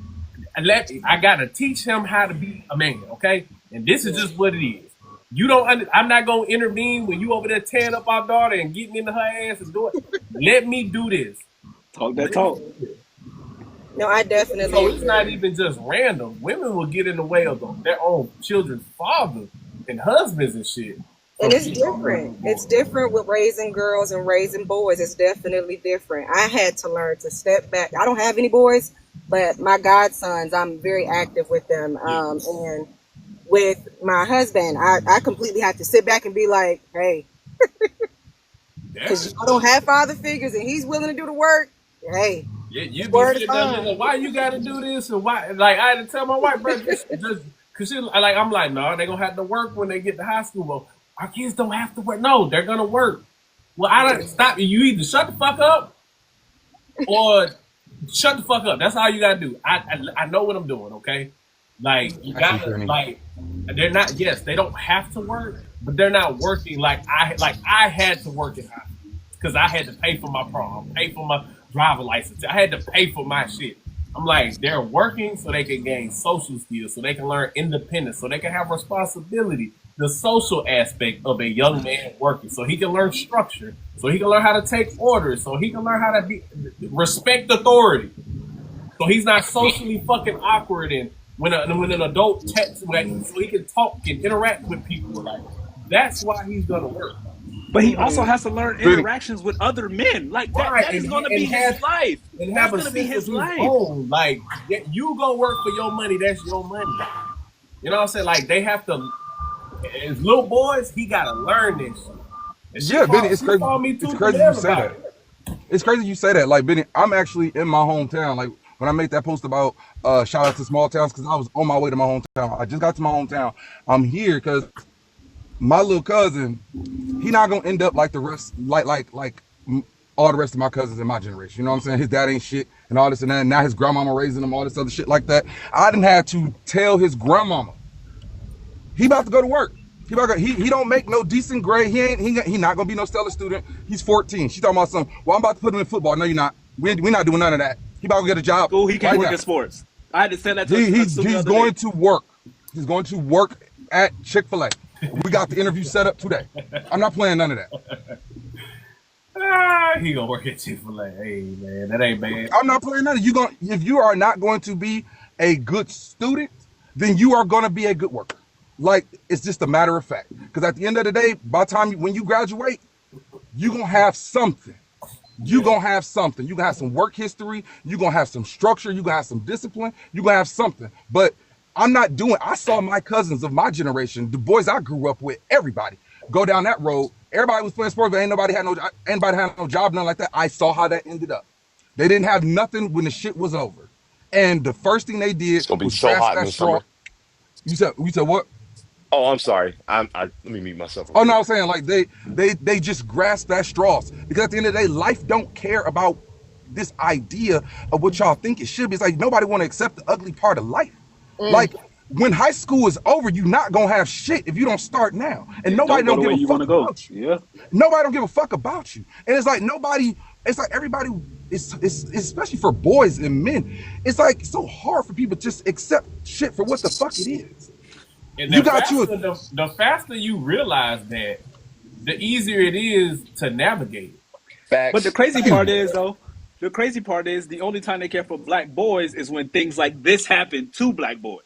I gotta teach him how to be a man, okay? And this is just what it is. You don't. I'm not gonna intervene when you over there tearing up our daughter and getting into her ass and doing. Let me do this.
Talk that
Let me
talk.
do this.
No, I definitely
So it's not
agree.
even just random. Women will get in the way of their own children's fathers and husbands and shit
And
from
it's
getting on those little
different. It's
boys.
different with raising girls and raising boys. It's definitely different. I had to learn to step back. I don't have any boys, but my godsons, I'm very active with them.
Yeah.
And with my husband, I completely have to sit back and be like, hey,
Yeah.
because you don't have father figures and he's willing to do the work. Hey,
Yeah, you
his
be
word is
sitting there
bond.
looking, why you gotta do this? And why, like, I had to tell my wife, bro, just, cause she, like, I'm like, no, they gonna have to work when they get to high school. Well, our kids don't have to work. No, they're gonna work. Well, I don't stop you. You either shut the fuck up or shut the fuck up. That's all you gotta do. I know what I'm doing, okay? Like, you
Actually,
gotta,
Bennie,
like, They're not. Yes, they don't have to work, but they're not working like I had to work in high school because I had to pay for my prom, pay for my driver license. I had to pay for my shit. I'm like, they're working so they can gain social skills, so they can learn independence, so they can have responsibility. The social aspect of a young man working, so he can learn structure, so he can learn how to take orders, so he can learn how to respect authority. So he's not socially fucking awkward, and when an adult texts, so he can talk and interact with people. Like that's why he's gonna work.
But he also
Man,
has to learn
Benny,
interactions with other men. Like that.
Right,
That is
and
going to be his life.
have
That's
a
going to be
sense of
his
his
life.
own. Like you go work for your money, that's your money. You know what I'm saying? Like they have to. As little boys, he gotta learn this shit. And
yeah, Benny, it's
she
crazy.
called me
It's
tooth and
crazy you
nail
say
about
that.
it.
It's crazy you say that. Like Benny, I'm actually in my hometown. Like when I made that post about shout out to small towns because I was on my way to my hometown. I just got to my hometown. I'm here because my little cousin, he not gonna end up like the rest, all the rest of my cousins in my generation. You know what I'm saying? His dad ain't shit and all this and that. And now his grandmama raising him, all this other shit like that. I didn't have to tell his grandmama he about to go to work. He don't make no decent grade. He not gonna be no stellar student. He's 14. She talking about something. Well, I'm about to put him in football. No, you're not. We not doing none of that. He about to get a job
School, he can't
right
work
now.
in sports. I had to send that to a student the
He's
other
going
day.
to work. He's going to work at Chick-fil-A. We got the interview set up today. I'm not playing none of that.
He gonna work at Chick-fil-A. Hey man, that ain't bad.
I'm not playing none of it. If you are not going to be a good student, then you are going to be a good worker. Like it's just a matter of fact. Because at the end of the day, by the time when you graduate, you gonna have something. You gonna have something. You gonna have some work history. You gonna have some structure. You gonna have some discipline. You gonna have something. But I'm not doing. I saw my cousins of my generation, the boys I grew up with, everybody go down that road. Everybody was playing sports, but anybody had no job, nothing like that. I saw how that ended up. They didn't have nothing when the shit was over, and the first thing they
It's
did
gonna be
was
so
grasp
hot in
that
the
straw.
summer.
You said what?
Oh, I'm sorry. Let me mute myself real
Oh no,
quick.
I'm saying like they just grasp that straws because at the end of the day, life don't care about this idea of what y'all think it should be. It's like nobody want to accept the ugly part of life.
Mm.
Like when high school is over, you're not gonna have shit if you don't start now, and
It
nobody
don't go
don't
the
give
way
a
you want
fuck
to go.
about you.
Yeah.
Nobody don't give a fuck about you, and it's like nobody. It's like everybody. It's especially for boys and men. It's like so hard for people to just accept shit for what the fuck it is.
And
You got you.
the faster you realize that, the easier it is to navigate it.
But the
Facts.
crazy part is though, the crazy part is the only time they care for black boys is when things like this happen to black boys.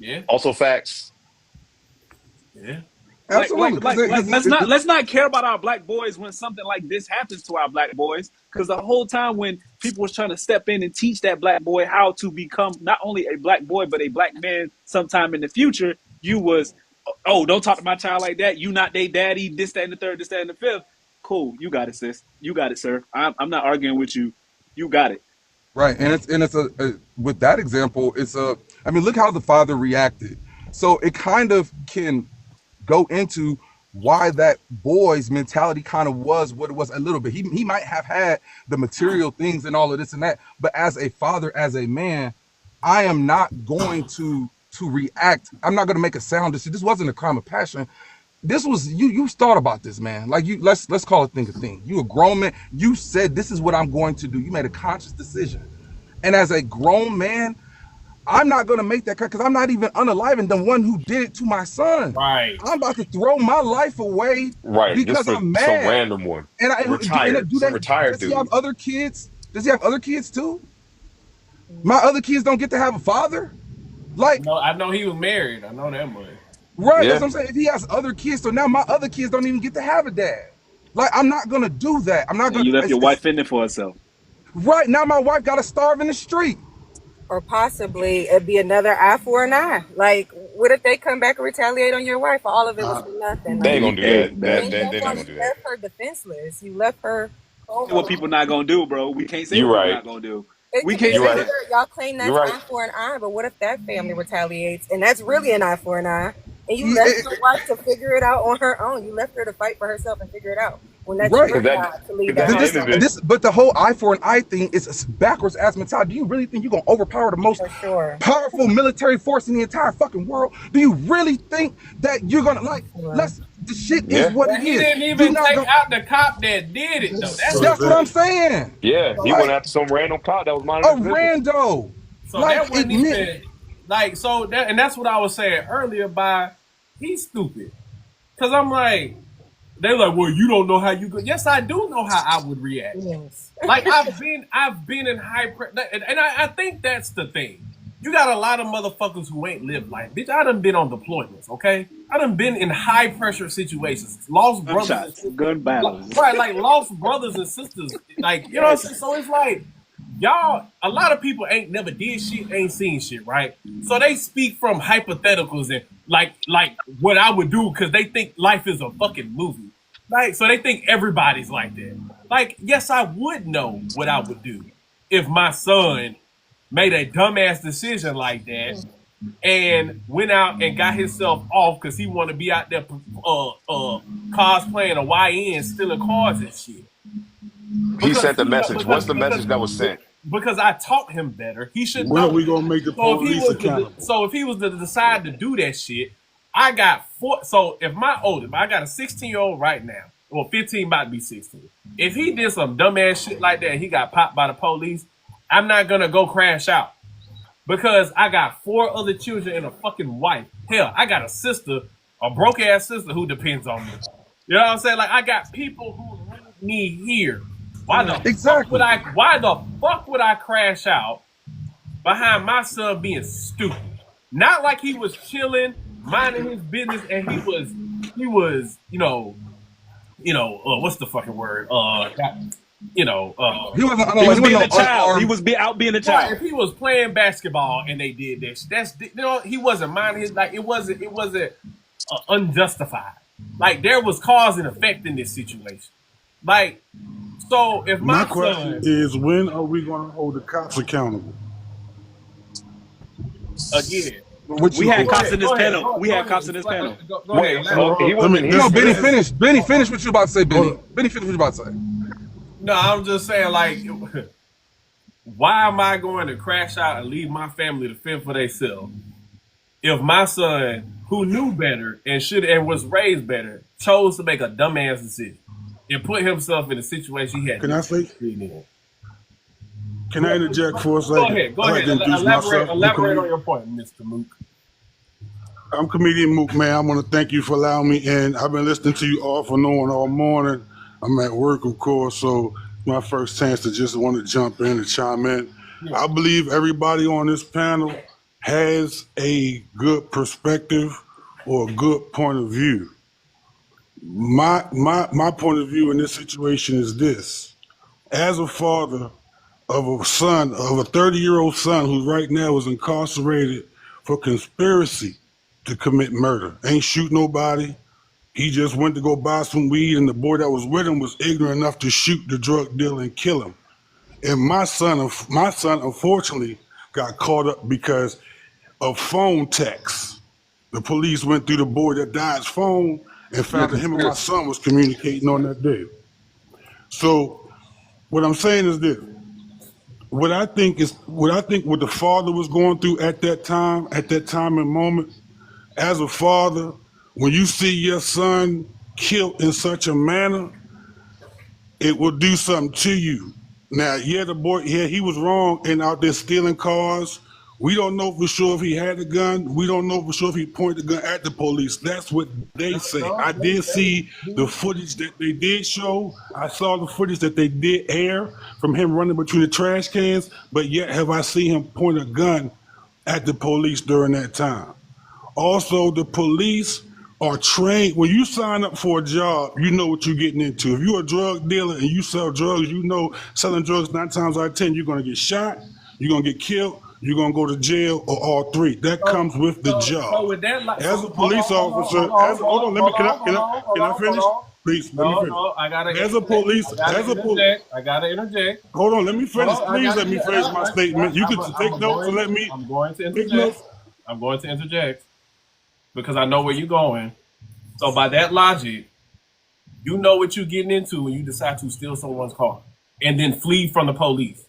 Yeah,
Also facts.
yeah.
Like,
Absolutely,
like,
because
like, like, let's not care about our black boys when something like this happens to our black boys. Because the whole time when people was trying to step in and teach that black boy how to become not only a black boy but a black man sometime in the future, you was, oh, don't talk to my child like that. You not they daddy. This, that, and the third. This, that, and the fifth. Cool, you got it, sis. You got it, sir. I'm not arguing with you. You got it.
right, and it's a with that example, it's a. I mean, look how the father reacted. So it kind of can go into why that boy's mentality kind of was what it was a little bit. He might have had the material things and all of this and that, but as a father, as a man, I am not going to react. I'm not going to make a sound. This wasn't a crime of passion. This was you thought about this, man. Like you let's call it thing a thing. You a grown man. You said this is what I'm going to do. You made a conscious decision. And as a grown man, I'm not gonna make that cut because I'm not even unaliving the one who did it to my son.
Right.
I'm about to throw my life away
Right. Just
because
for
I'm
some
mad.
random one.
And
Retired.
do
Some
they?
retired
Does he have
dude.
other kids? Does he have other kids too? My other kids don't get to have a father. Like,
No, I know he was married. I know that much.
right? That's
Yeah.
what I'm saying. If he has other kids, so now my other kids don't even get to have a dad. Like, I'm not gonna do that. I'm not
And
gonna.
you left your wife in there for herself.
Right now, my wife got to starve in the street.
Or possibly it'd be another eye for an eye. Like, what if they come back and retaliate on your wife? All of it was for nothing.
They
Like,
ain't gonna do
Hey,
that.
and
man.
They're not gonna do
you
that.
left her defenseless. You left her home
What people
alone.
not gonna do, bro? We can't say
You're
what people
right.
not gonna do.
It
We
could be
can't
You're
say
right.
that.
another. Y'all claim
You're
that's
right.
eye for an eye, but what if that family retaliates and that's really an eye for an eye? And you
He-
left
it-
your wife to figure it out on her own. You left her to fight for herself and figure it out. when that's
Right.
your
Because that,
job to lead
because
that
at the
This,
end of
household.
it,
this, but the whole eye for an eye thing is a backwards ass mentality. Do you really think you're gonna overpower the most
For sure.
powerful military force in the entire fucking world? Do you really think that you're gonna
Sure.
the shit is
yeah,
what
But
it
he
is.
didn't
Do
even
not
take
go.
out the cop that did it though. That's the
That's what I'm
thing.
saying.
yeah,
So
he went
Like
after some random cop that was
a
minding his business.
rando.
so that
Like it
wasn't
meant
even like so that and that's what I was saying earlier by he's stupid. Cause I'm like, they're like, well, you don't know how you go. Yes, I do know how I would react.
Yes.
Like I've been in high pressure, and I think that's the thing. You got a lot of motherfuckers who ain't lived life. Bitch, I done been on deployments, okay? I done been in high pressure situations, lost brothers and
Gunshots,
sisters,
gun battles.
right? Like lost brothers and sisters, like you know what I'm saying.
Yes.
So it's like y'all, a lot of people ain't never did shit, ain't seen shit, right? So they speak from hypotheticals and like what I would do because they think life is a fucking movie. Right? So they think everybody's like that. Like, yes, I would know what I would do if my son made a dumbass decision like that and went out and got himself off because he want to be out there cosplaying a YN stealing cars and shit.
He
Because
sent the
he know
message. What's the message that was sent?
because I taught him better. He should
When are
know
we
that.
gonna make the
So if he
police
was
accountable?
to decide to do that shit, I got four. So if my oldest, I got a 16-year-old right now, well 15 about to be 16. If he did some dumbass shit like that, and he got popped by the police. I'm not gonna go crash out because I got 4 other children and a fucking wife. Hell, I got a sister, a broke ass sister who depends on me. You know what I'm saying? Like I got people who need me here.
exactly.
Why the fuck would I crash out behind my son being stupid? Not like he was chilling, minding his business, and he was, what's the fucking word?
He wasn't
He was
he
being a
wasn't no
child. He
unarmed.
was out being a
Right, if
child.
he was playing basketball and they did this, he wasn't minding his like it wasn't unjustified. Like there was cause and effect in this situation. Like so, if
My
my
question
son
is, when are we gonna hold the cops accountable?
again,
Which
We
you
had
go
cops
ahead,
in this
go ahead,
panel.
go,
We
go
had
ahead,
cops in this panel.
go ahead,
Wait,
elaborate.
he
Let me
wasn't.
no,
this
Benny,
this
finish. Benny, finish what you about to say,
hold
Benny.
up.
Benny, finish what you about to say.
No, I'm just saying, like, why am I going to crash out and leave my family to fend for themselves if my son, who knew better and was raised better, chose to make a dumbass decision and put himself in a situation he had
Can
no
I
business
say?
being in?
Can I interject for a
Go
second?
ahead, go
I like
ahead.
to introduce myself.
Elaborate on your point, Mr. Mook.
I'm comedian Mook, man. I want to thank you for allowing me in. I've been listening to you off and on all morning. I'm at work, of course, so it's my first chance to just want to jump in and chime in.
Yeah.
I believe everybody on this panel has a good perspective or a good point of view. My point of view in this situation is this. As a father of a son, of a 30-year-old son who right now is incarcerated for conspiracy to commit murder. Ain't shoot nobody. He just went to go buy some weed, and the boy that was with him was ignorant enough to shoot the drug dealer and kill him. And my son unfortunately got caught up because of phone texts. The police went through the boy that died's phone and
Yeah,
found that him and my
conspiracy.
son was communicating on that day. So what I'm saying is this. What I think what the father was going through at that time and moment, as a father, when you see your son killed in such a manner, it will do something to you. Now, yeah, the boy, yeah, he was wrong and out there stealing cars. We don't know for sure if he had a gun. We don't know for sure if he pointed the gun at the police. That's what they say. I did see the footage that they did show. I saw the footage that they did air from him running between the trash cans, but yet have I seen him point a gun at the police during that time. Also, the police are trained. When you sign up for a job, you know what you're getting into. If you're a drug dealer and you sell drugs, you know selling drugs 9 times out of 10, you're going to get shot, you're going to get killed, you're going to go to jail, or all 3. That comes with the
So
job.
with that, like,
As a police officer, hold on, let me, can I finish? Please, let me finish.
No, I gotta
As a police,
I gotta interject.
hold on, let me finish.
No, I
Please
gotta
let me finish my statement. You could take notes and let me
I'm going to
take
interject.
notes.
I'm going to interject because I know where you're going. So by that logic, You know what you're getting into when you decide to steal someone's car and then flee from the police.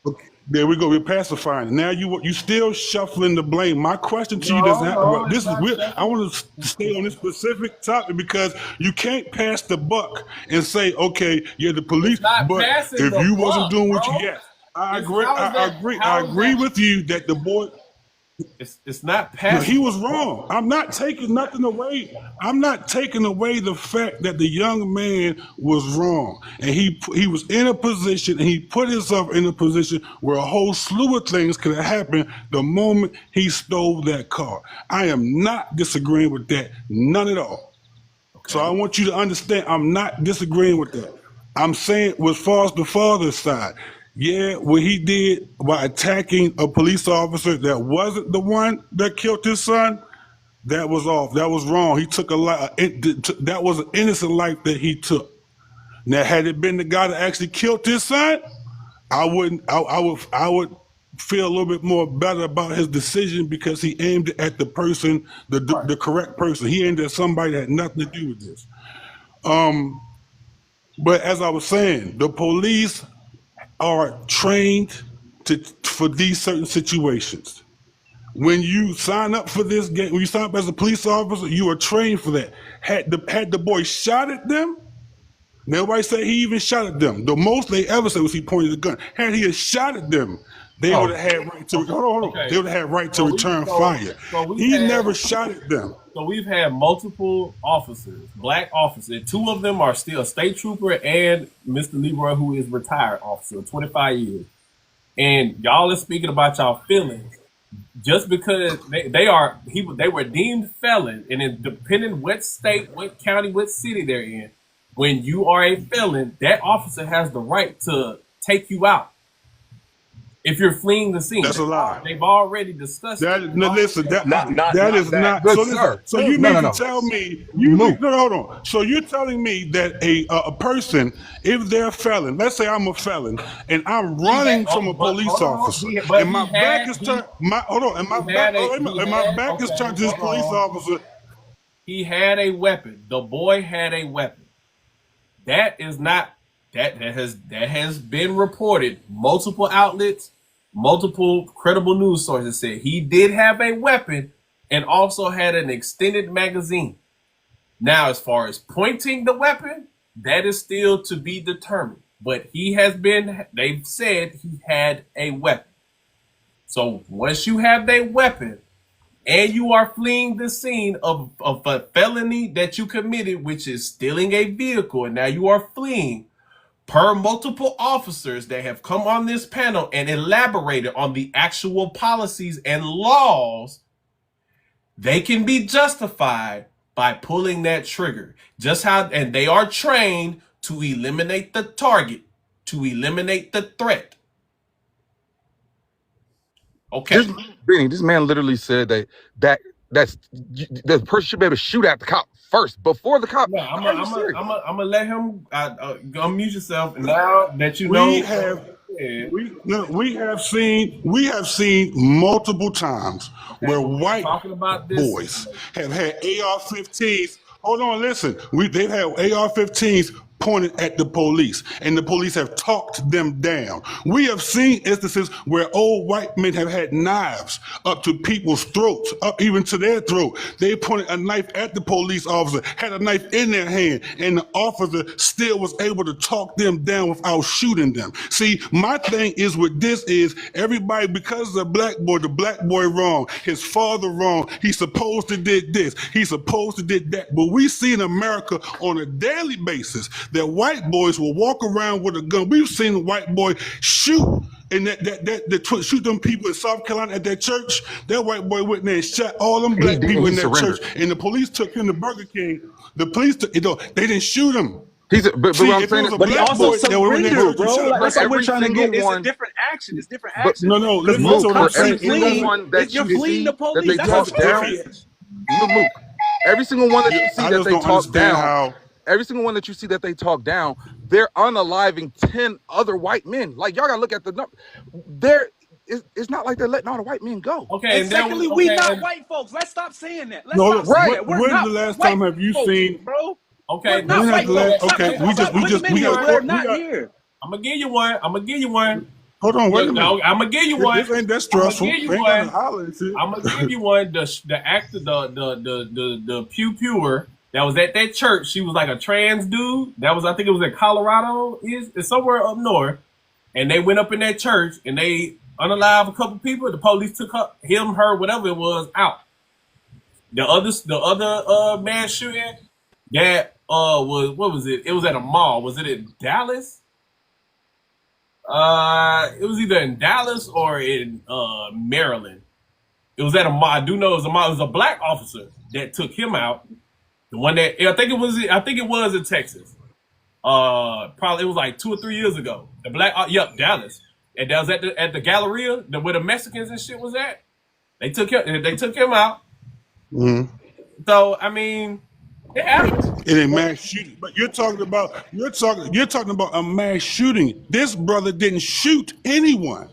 Okay, there we go. We're pacifying. Now you still shuffling the blame. My question to you doesn't have.
No, it's
This is
not
weird. I
shuffling.
want to stay on this specific topic because you can't pass the buck and say, okay, you're the police,
It's not
but
passing
if
the
you wasn't
buck,
doing what you,
bro.
yes, I
It's
agree.
how is
I
that?
agree. I
How is
agree
that?
with you that the boy.
It's not
No, he
passing the
was
buck.
wrong. I'm not taking nothing away. I'm not taking away the fact that the young man was wrong, and he was in a position, and he put himself in a position where a whole slew of things could have happened the moment he stole that car. I am not disagreeing with that, none at all. So
Okay.
I want you to understand, I'm not disagreeing with that. I'm saying, as far as the father's side, yeah, what he did by attacking a police officer that wasn't the one that killed his son, that was off. That was wrong. He took a life. That was an innocent life that he took. Now, had it been the guy that actually killed his son, I wouldn't. I would feel a little bit more better about his decision because he aimed it at the person,
Right.
the correct person. He aimed at somebody that had nothing to do with this. But as I was saying, the police are trained for these certain situations. When you sign up for this game, when you sign up as a police officer, you are trained for that. Had the boy shot at them, nobody said he even shot at them. The most they ever said was he pointed the gun. Had he had shot at them, they would
Oh,
have had right to
okay.
hold on.
Okay.
They would have had right to
So we
return
so
fire.
so we've
He
had
never shot at them.
so we've had multiple officers, black officers. Two of them are still a state trooper and Mr. Leroy, who is retired officer, 25 years. And y'all are speaking about y'all feelings. Just because they were deemed felon, and it depending what state, what county, what city they're in, when you are a felon, that officer has the right to take you out if you're fleeing the scene.
That's a lie.
They've already discussed it.
That no, listen,
Not
that is
that.
not.
Good
So listen,
sir.
so you
No,
mean
no,
to
no.
tell me
Moot.
no, hold on. So you're telling me that a person, if they're a felon, let's say I'm a felon and I'm running from a
But
police
hold on,
officer,
but
and my back is turned. Hold on, and my back, and my back is turned to this police officer.
He had a weapon. The boy had a weapon. That is not that has been reported. Multiple outlets, multiple credible news sources said he did have a weapon and also had an extended magazine. Now, as far as pointing the weapon, that is still to be determined. But they've said he had a weapon. So once you have a weapon and you are fleeing the scene of a felony that you committed, which is stealing a vehicle, and now you are fleeing, per multiple officers that have come on this panel and elaborated on the actual policies and laws, they can be justified by pulling that trigger. And they are trained to eliminate the target, to eliminate the threat. Okay.
Benny, this man literally said that's the person should be able to shoot at the cop first before the cop.
Yeah,
Are you serious?
I'm gonna let him unmute yourself. And now that you
We
know,
have seen multiple times where white
talking about this,
boys have had AR-15s. Hold on, listen. They've had AR-15s pointed at the police, and the police have talked them down. We have seen instances where old white men have had knives up to people's throats, up even to their throat. They pointed a knife at the police officer, had a knife in their hand, and the officer still was able to talk them down without shooting them. See, my thing is with this is everybody, because the black boy wrong, his father wrong, he's supposed to did this, he's supposed to did that. But we see in America on a daily basis that white boys will walk around with a gun. We've seen a white boy shoot and shoot them people in South Carolina at that church. That white boy went there and shot all them black people in that church, and the police took him to Burger King. The police took, they didn't shoot him.
But
See,
what I'm
if it
saying
was
is,
a
But he
black
also
boy that were in that
surrendered,
church and
bro.
shot
That's what we're
every
trying to
single
get. It's a
one.
different action. It's different
But
action.
no,
Because
listen. So
most
what I'm
times
for every
saying
single
is,
one that
you're
you
fleeing the
see that they
police. That's a
talk
different
down,
action.
Mook, every single one that you see
I
that
just
they
don't
talk
understand
down,
how.
every single one that you see that they talk down, they're unaliving 10 other white men. Like, y'all gotta look at the number. It's not like they're letting all the white men go.
okay,
And secondly, we not white folks. Let's stop saying that. Let's
No,
stop saying
Right.
that. We're
when's
not
the last
white
time have you
folks,
seen?
bro.
Okay,
Not
this,
We have to
fight
let.
for.
let,
Stop,
Okay,
let,
we
stop
just
putting them in
we
here
got
if
hold
they're
court.
on.
We
not
got.
here.
I'm gonna give you one. I'm gonna give you one.
Hold on. Wait a
Look,
minute.
no, I'm gonna give you one.
This ain't that
I'm gonna
stressful.
give you
We ain't got to
one.
holler and shit.
I'm gonna give you one. The actor, the pew pewer that was at that church. She was like a trans dude. That was, I think it was in Colorado. Is somewhere up north. And they went up in that church and they unalived a couple people. The police took her, whatever it was, out. The other mass shooting that was, what was it? It was at a mall. Was it in Dallas? It was either in Dallas or in Maryland. It was at a mall. I do know it was a mall. It was a black officer that took him out. The one that I think it was in Texas. Probably it was like 2 or 3 years ago. The black, Dallas, and that was at the Galleria, where the Mexicans and shit was at. They took him out.
Mhm.
So I mean, it happens.
It ain't mass shooting, but you're talking about a mass shooting. This brother didn't shoot anyone.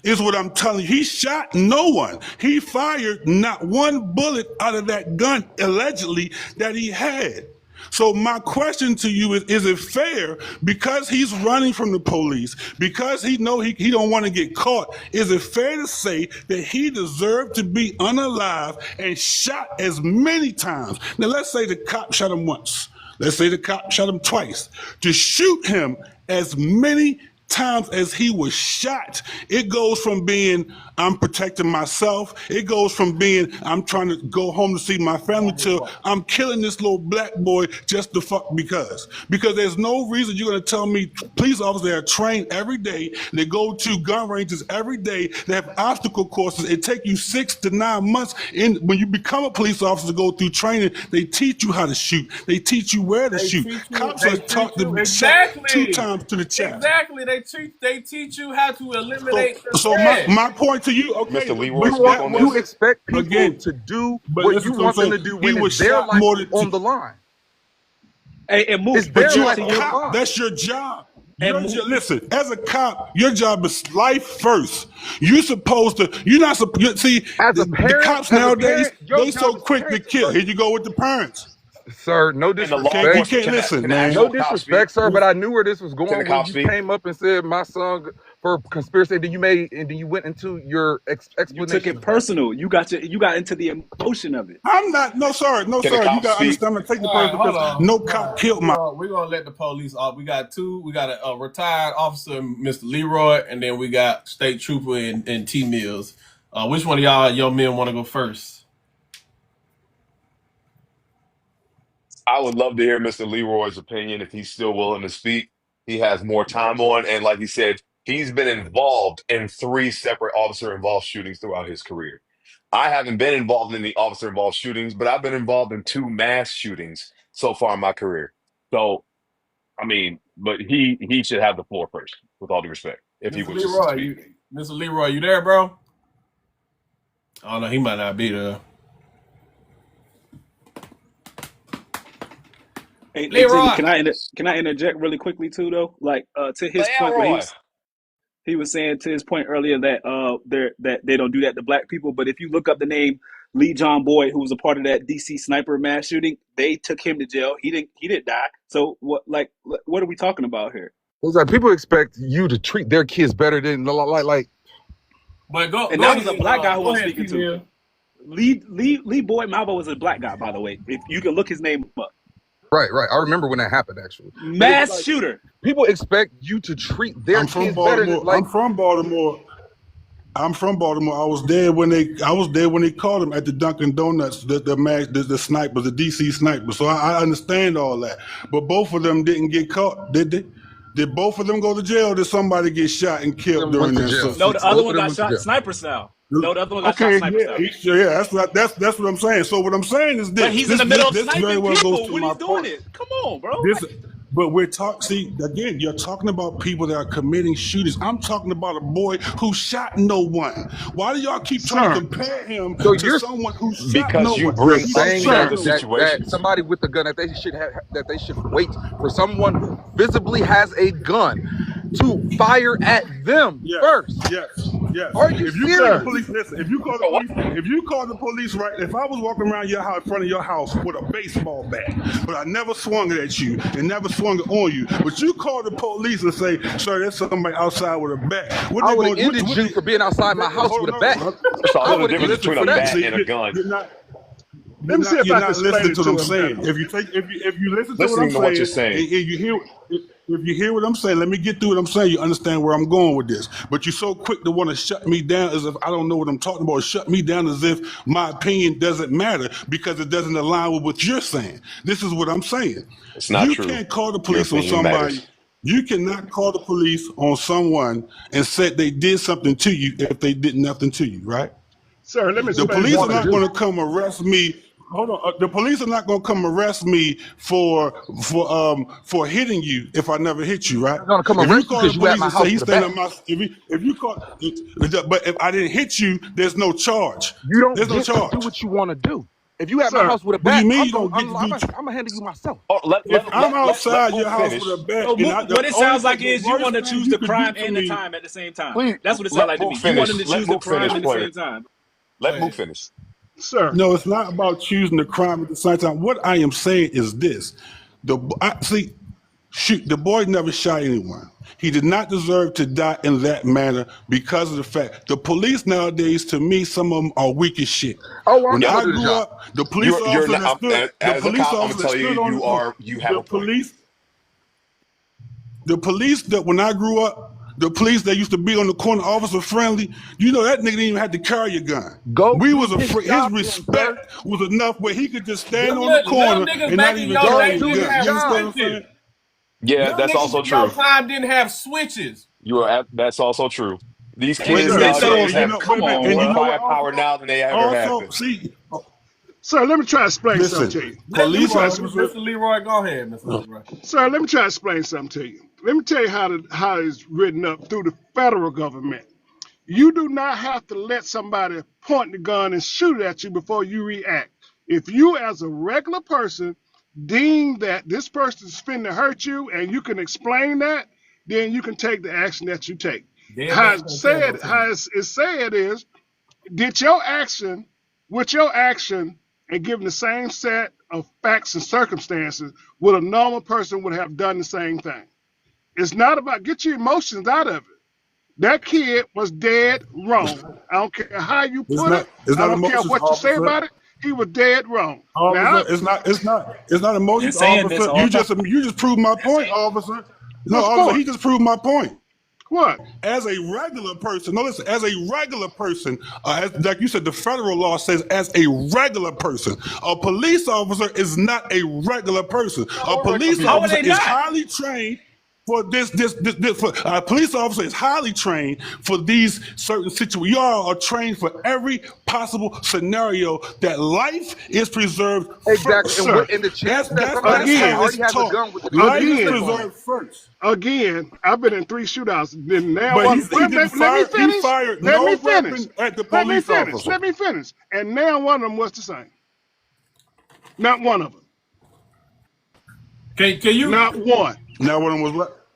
Is what I'm telling you. He shot no one. He fired not one bullet out of that gun allegedly that he had. So my question to you is it fair because he's running from the police, because he know he don't want to get caught, is it fair to say that he deserved to be unalive and shot as many times? Now let's say the cop shot him once. Let's say the cop shot him twice. To shoot him as many times as he was shot, it goes from being I'm protecting myself, it goes from being I'm trying to go home to see my family to I'm killing this little black boy just the fuck because there's no reason you're going to tell me police officers that are trained every day, they go to gun ranges every day, they have obstacle courses, it take you 6 to 9 months in when you become a police officer to go through training, they teach you how to shoot, they teach you where to shoot. Cops are taught to be shot 2 times to the chest.
Exactly. They teach you how to eliminate the
So
threat.
my point to you, okay,
Mr. Leroy, speak on
You
this.
expect people
again,
to do
but
what
listen
you
to what I'm
want them to
saying.
do
He
when
was
it's their
shot
life
more than
on the line.
Hey, and
It's
Mook,
their
but you're
life
a
on the
cop.
line.
That's your job.
and Mook,
Listen, as a cop, your job is life first. You're supposed to. You're not supposed. See,
As a
the
parent,
cops nowadays,
your
they
job
so
as a
quick to
parent to
kill.
look,
Here you go with the parents.
sir, no
And the law
You
disrespect.
enforcement,
can't listen,
can the
man.
No
actual cop speak?
disrespect, sir, but I knew where this was
Can the
going when
cop
you
speak?
came up and said my son for conspiracy. Then you went into your
you took
explanation
it
of that.
personal. You got into the emotion of it.
I'm not. No, sorry. No,
Can the
sorry. You
cop
got to
speak?
understand. I'm gonna take the
All right,
person
hold
because
on.
no
All
cop
right,
killed my.
we're gonna let the police off. We got a retired officer, Mr. Leroy, and then we got State Trooper and T Mills. Which one of y'all young men want to go first?
I would love to hear Mr. Leroy's opinion if he's still willing to speak. He has more time on, and like he said, he's been involved in 3 separate officer-involved shootings throughout his career. I haven't been involved in the officer-involved shootings, but I've been involved in 2 mass shootings so far in my career. So, I mean, but he should have the floor first, with all due respect, if he
Mr.
wishes to
Leroy,
speak.
you there, bro? Oh no, he might not be there.
Hey, Jimmy,
Leroy.
can I interject really quickly too though? Like to his point where
Leroy.
he was saying to his point earlier that they don't do that to black people, but if you look up the name Lee John Boyd, who was a part of that DC sniper mass shooting, they took him to jail. He didn't die. So what are we talking about here?
It's like people expect you to treat their kids better than like.
But
And that was a black guy who
go
I'm
ahead,
speaking
T
to.
Mills.
Lee Boyd Malvo was a black guy, by the way. If you can look his name up.
Right. I remember when that happened actually.
Mass shooter.
People expect you to treat their
I'm from
kids better
Baltimore.
than like.
I'm from Baltimore. I was there when they caught him at the Dunkin' Donuts, the snipers, the DC snipers. So I understand all that. But both of them didn't get caught, did they? Did both of them go to jail? Or did somebody get shot and killed
Them went
during
to
that?
jail.
No, the other
Both
one
of them
got
went to
shot
jail.
sniper style. No, the other one got shot
Okay,
sniper style.
yeah, that's what I'm saying. So what I'm saying is this.
But he's in the middle of
This very
sniping
well goes
people
to
when
my
he's doing
point.
it. Come on, bro.
But we're talking. See, again, you're talking about people that are committing shootings. I'm talking about a boy who shot no one. Why do y'all keep trying to compare him
So
to
you're
someone who shot no
Because you
one?
bring up
saying
each
that
other's
that
situations.
somebody with a gun that they should wait for someone who visibly has a gun to fire at them
Yes,
first.
yes.
Yes.
Are you
If you call the
serious?
police, listen.
So what?
If you call the police, right? If I was walking around your house, in front of your house with a baseball bat, but I never swung it at you and never swung it on you, but you call the police and say, "Sir, there's somebody outside with a bat." What
I
they
would have
going?
ended you for being outside my house
Hold
with a
on,
bat.
no.
So
I
there's a
would have
difference
ended you
between a
for that.
bat
See,
and a gun.
you're
Let me see if I can
not
explain
listening
it
to what
to
I'm
him
saying.
better.
If you listen to what I'm
Listening to what you're
saying,
saying.
and if you hear what I'm saying, let me get through what I'm saying. You understand where I'm going with this. But you're so quick to want to shut me down as if I don't know what I'm talking about. Shut me down as if my opinion doesn't matter because it doesn't align with what you're saying. This is what I'm saying.
It's not
You
true.
can't call the
Your
police on
opinion
somebody.
matters.
You cannot call the police on someone and say they did something to you if they did nothing to you, right?
Sir, let me
The
What
explain
you
this
police are
want
to
to
not
you.
going
do?
to come arrest me. Hold on. The police are not going to come arrest me for hitting you if I never hit you, right?
They're gonna come
If you
arrest you
call
because
the
you at
police
my
and say
house
he's
with a
standing
bat.
on my if you call, but if I didn't hit you, there's no charge.
You don't
There's no
get to do
charge.
what you want to do. If you at my
Sir,
house with a
What do you
bat,
mean
I'm
you
gonna
don't get to do?
handle you myself.
Oh,
If I'm
let
outside your
Mook
house with a
finish.
bat
So
and
Mook,
the
what it
only
sounds
thing,
like
the
is you
worst
want to
thing
choose
you
the
could do
crime
to
and the
me,
time at the same time.
please,
That's what it sounds
Let
like to
Mook
me. You wanted
finish.
to
Let
choose the
Mook
crime
finish,
at the
player.
same time.
go
Let Mook
ahead.
finish.
sir,
No, it's not about choosing the crime at the same time. What I am saying is this: see, shoot, the boy never shot anyone. He did not deserve to die in that manner because of the fact the police nowadays, to me, some of them are weak as shit.
Oh, well, I'm
When
Yep.
gonna
I
do the
grew
job.
up, the police
You're
officer
not.
that stood, the
As a
police
cop, I'm gonna
officer that
tell you,
stood on
you have
the
a point.
police the police that when I grew up, the police that used to be on the corner, officer friendly, you know that nigga didn't even have to carry a gun.
Go
We
do
was
his
afraid. His
job, then, sir.
respect was enough where he could just stand
Them,
on the
them
corner
niggas
and not
back in
even
your
Go
carry
day
a
do
didn't
his
gun. You
have
understand
job.
what I'm
switches.
saying?
Yeah,
Them
that's
niggas
also
in your
true.
time didn't have switches.
That's also true. These
And
kids
Wait a
they
minute.
say,
So
nowadays
and
have
come on,
and
more
you know
bro.
what?
firepower now than they ever have
Also,
been.
see,
sir, let me try to explain something
listen,
to you. Let me
police
try
officers.
Mr. Leroy, go ahead, Mr. Leroy.
Sir, let me try to explain something to you. Let me tell you how it's written up through the federal government. You do not have to let somebody point the gun and shoot it at you before you react. If you, as a regular person, deem that this person is finna hurt you and you can explain that, then you can take the action that you take.
Dead man can't tell no tale.
How it's said is, did your action, with your action, and given the same set of facts and circumstances, would a normal person would have done the same thing. It's not about get your emotions out of it. That kid was dead wrong. I don't care how you
It's
put it.
not. It's
I
not
don't care
emotions,
what you say
officer.
about it. He was dead wrong. Now,
Officer, it's not. It's not. It's not
Been
emotions,
saying this
officer.
all the time.
You just proved my point, officer. No,
what's
officer,
point?
he just proved my point.
What?
As a regular person, no, listen, as a regular person, like you said, the federal law says as a regular person, a police officer is not a regular person. A
All regular
police
How
people.
are
officer
they
is
not?
highly trained for a police officer is highly trained for these certain situations. You all are trained for every possible scenario that life is preserved
Exactly.
first.
And
Sir,
the chance
That's
that
that's
somebody
that's
may
how
again,
it's
already have a
taught.
gun with the
Life is
chip
again,
on it.
preserved first.
again, I've been in 3 shootouts. Then now
But
one,
he didn't
let me
fire. He
finish.
fired
Let me
no
finish.
weapon at the
Let me
police
finish.
officer.
Let me finish. And now one of them was the same. Not one of them.
Can you?
Not one.
Now one was what?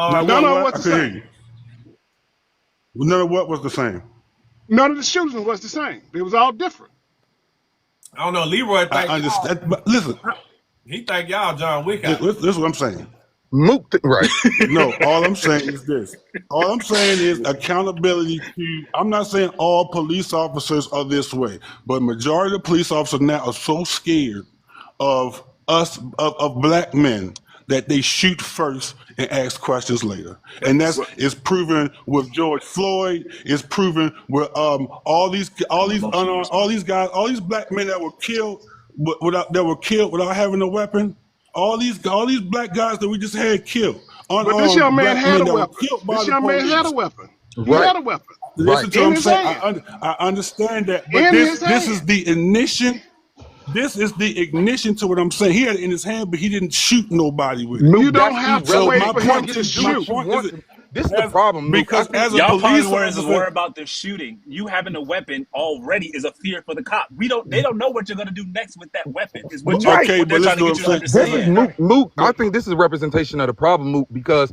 Now
Uh,
None
one
of them
what?
was
I
the
couldn't hear
same.
you. None of what was the same.
None of the shootings was the same. They was all different.
I don't know. Leroy
I
think y'all.
understand. But listen,
He think y'all John Wick
this,
out here.
this is what I'm saying.
Moot, right?
No, all I'm saying is this. All I'm saying is accountability to, I'm not saying all police officers are this way, but majority of police officers now are so scared of us, of black men, that they shoot first and ask questions later. And that's is proven with George Floyd, is proven with all these guys, all these black men that were killed without having a weapon. All these black guys that we just had killed,
But this young
unarmed
man
black
had
men
a
that were
weapon.
killed by
This
the
young man had a
police.
weapon. He
Right.
had a weapon
Right.
Listen to what
in
I'm
his
saying.
hand.
I understand that, but
In his
this is
hand.
the ignition. This is the ignition to what I'm saying. He had it in his hand, but he didn't shoot nobody with it.
You
Moot,
don't
that's
have to
So
irrelevant.
wait
my
for
You
him
point
get
to
to
is,
do
my
what you
shoot.
point is,
want. This is the
as
problem, Moot. I
because
think
as a
Y'all probably
police
weren't as
officer,
worried about the shooting. You having a weapon already is a fear for the cop. They don't know what you're gonna do next with that weapon. Is
but
right.
okay,
what they're
but
trying
listen
to
to what
get
I'm
you to
saying.
This is
understand.
Moot. I
But
think this is a representation of the problem, Moot, because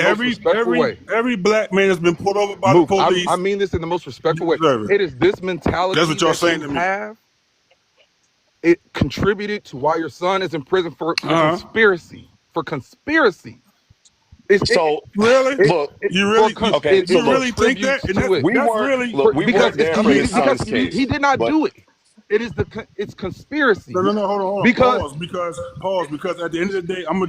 most respectful way.
every black man has been pulled over by the
Mook, I
police.
mean this in the most
You
respectful way.
deserve it.
It is this
That's
mentality
what y'all
that
saying
you
to me.
have. It contributed to why your son is in prison for
Uh huh.
conspiracy. For conspiracy. it,
So
Really?
it,
look,
it
You
for
really
okay, so
you
look,
really think that?
contributes
And
to it
that's really
we
because
weren't
it's
there for your
because
son's
he
case,
did not
but
do it. It is it's conspiracy
no. Hold on.
because
Pause. Because at the end of the day, I'm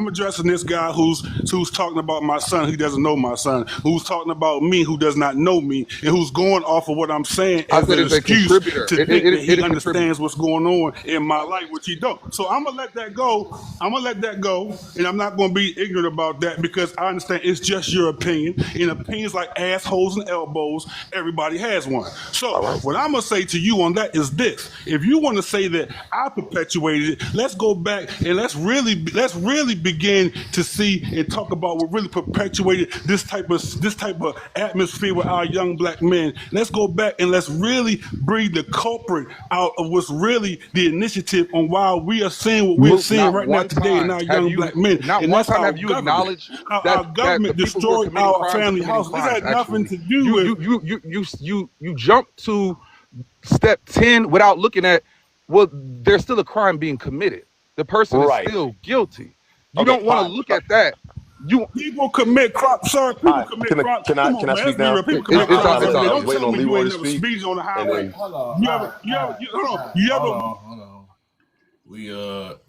addressing this guy who's talking about my son. Who doesn't know my son. Who's talking about me? Who does not know me? And who's going off of what I'm saying
I
as
said
an
it's a
excuse
contributor.
to think that he
It contributes.
understands what's going on in my life, which he don't. So I'm gonna let that go. And I'm not gonna be ignorant about that because I understand it's just your opinion. And opinions like assholes and elbows, everybody has one.
all
So
right.
what I'm gonna say to you on that is this: if you want to say that I perpetuated it, let's go back and let's really begin to see and talk about what really perpetuated this type of atmosphere with our young black men. Let's go back and let's really bring the culprit out of what's really the initiative on why we are seeing what we're
Mook,
seeing right now today in our young black men, and that's
have
our
you
government.
acknowledged
Our
that the
government
people who are
destroyed
committing
our
crimes are
family
committing
house. This
crimes?
had nothing
Actually,
to do with.
you jump to step 10 without looking at, well, there's still a crime being committed. The person is
Right.
still guilty. You
Okay,
don't want to
fine.
look at that. You
People commit crime, sir.
All
People
right.
commit crime. Come on,
Can I
man.
speak
Let's be real.
now?
People commit crimes
I
every day.
I was
Don't
waiting
tell
on
me you
Leroy
ain't
to
never
speak,
speeding on the
and
highway.
then
Hold on.
Hold on. You
Hold
ever?
on. Hold on. We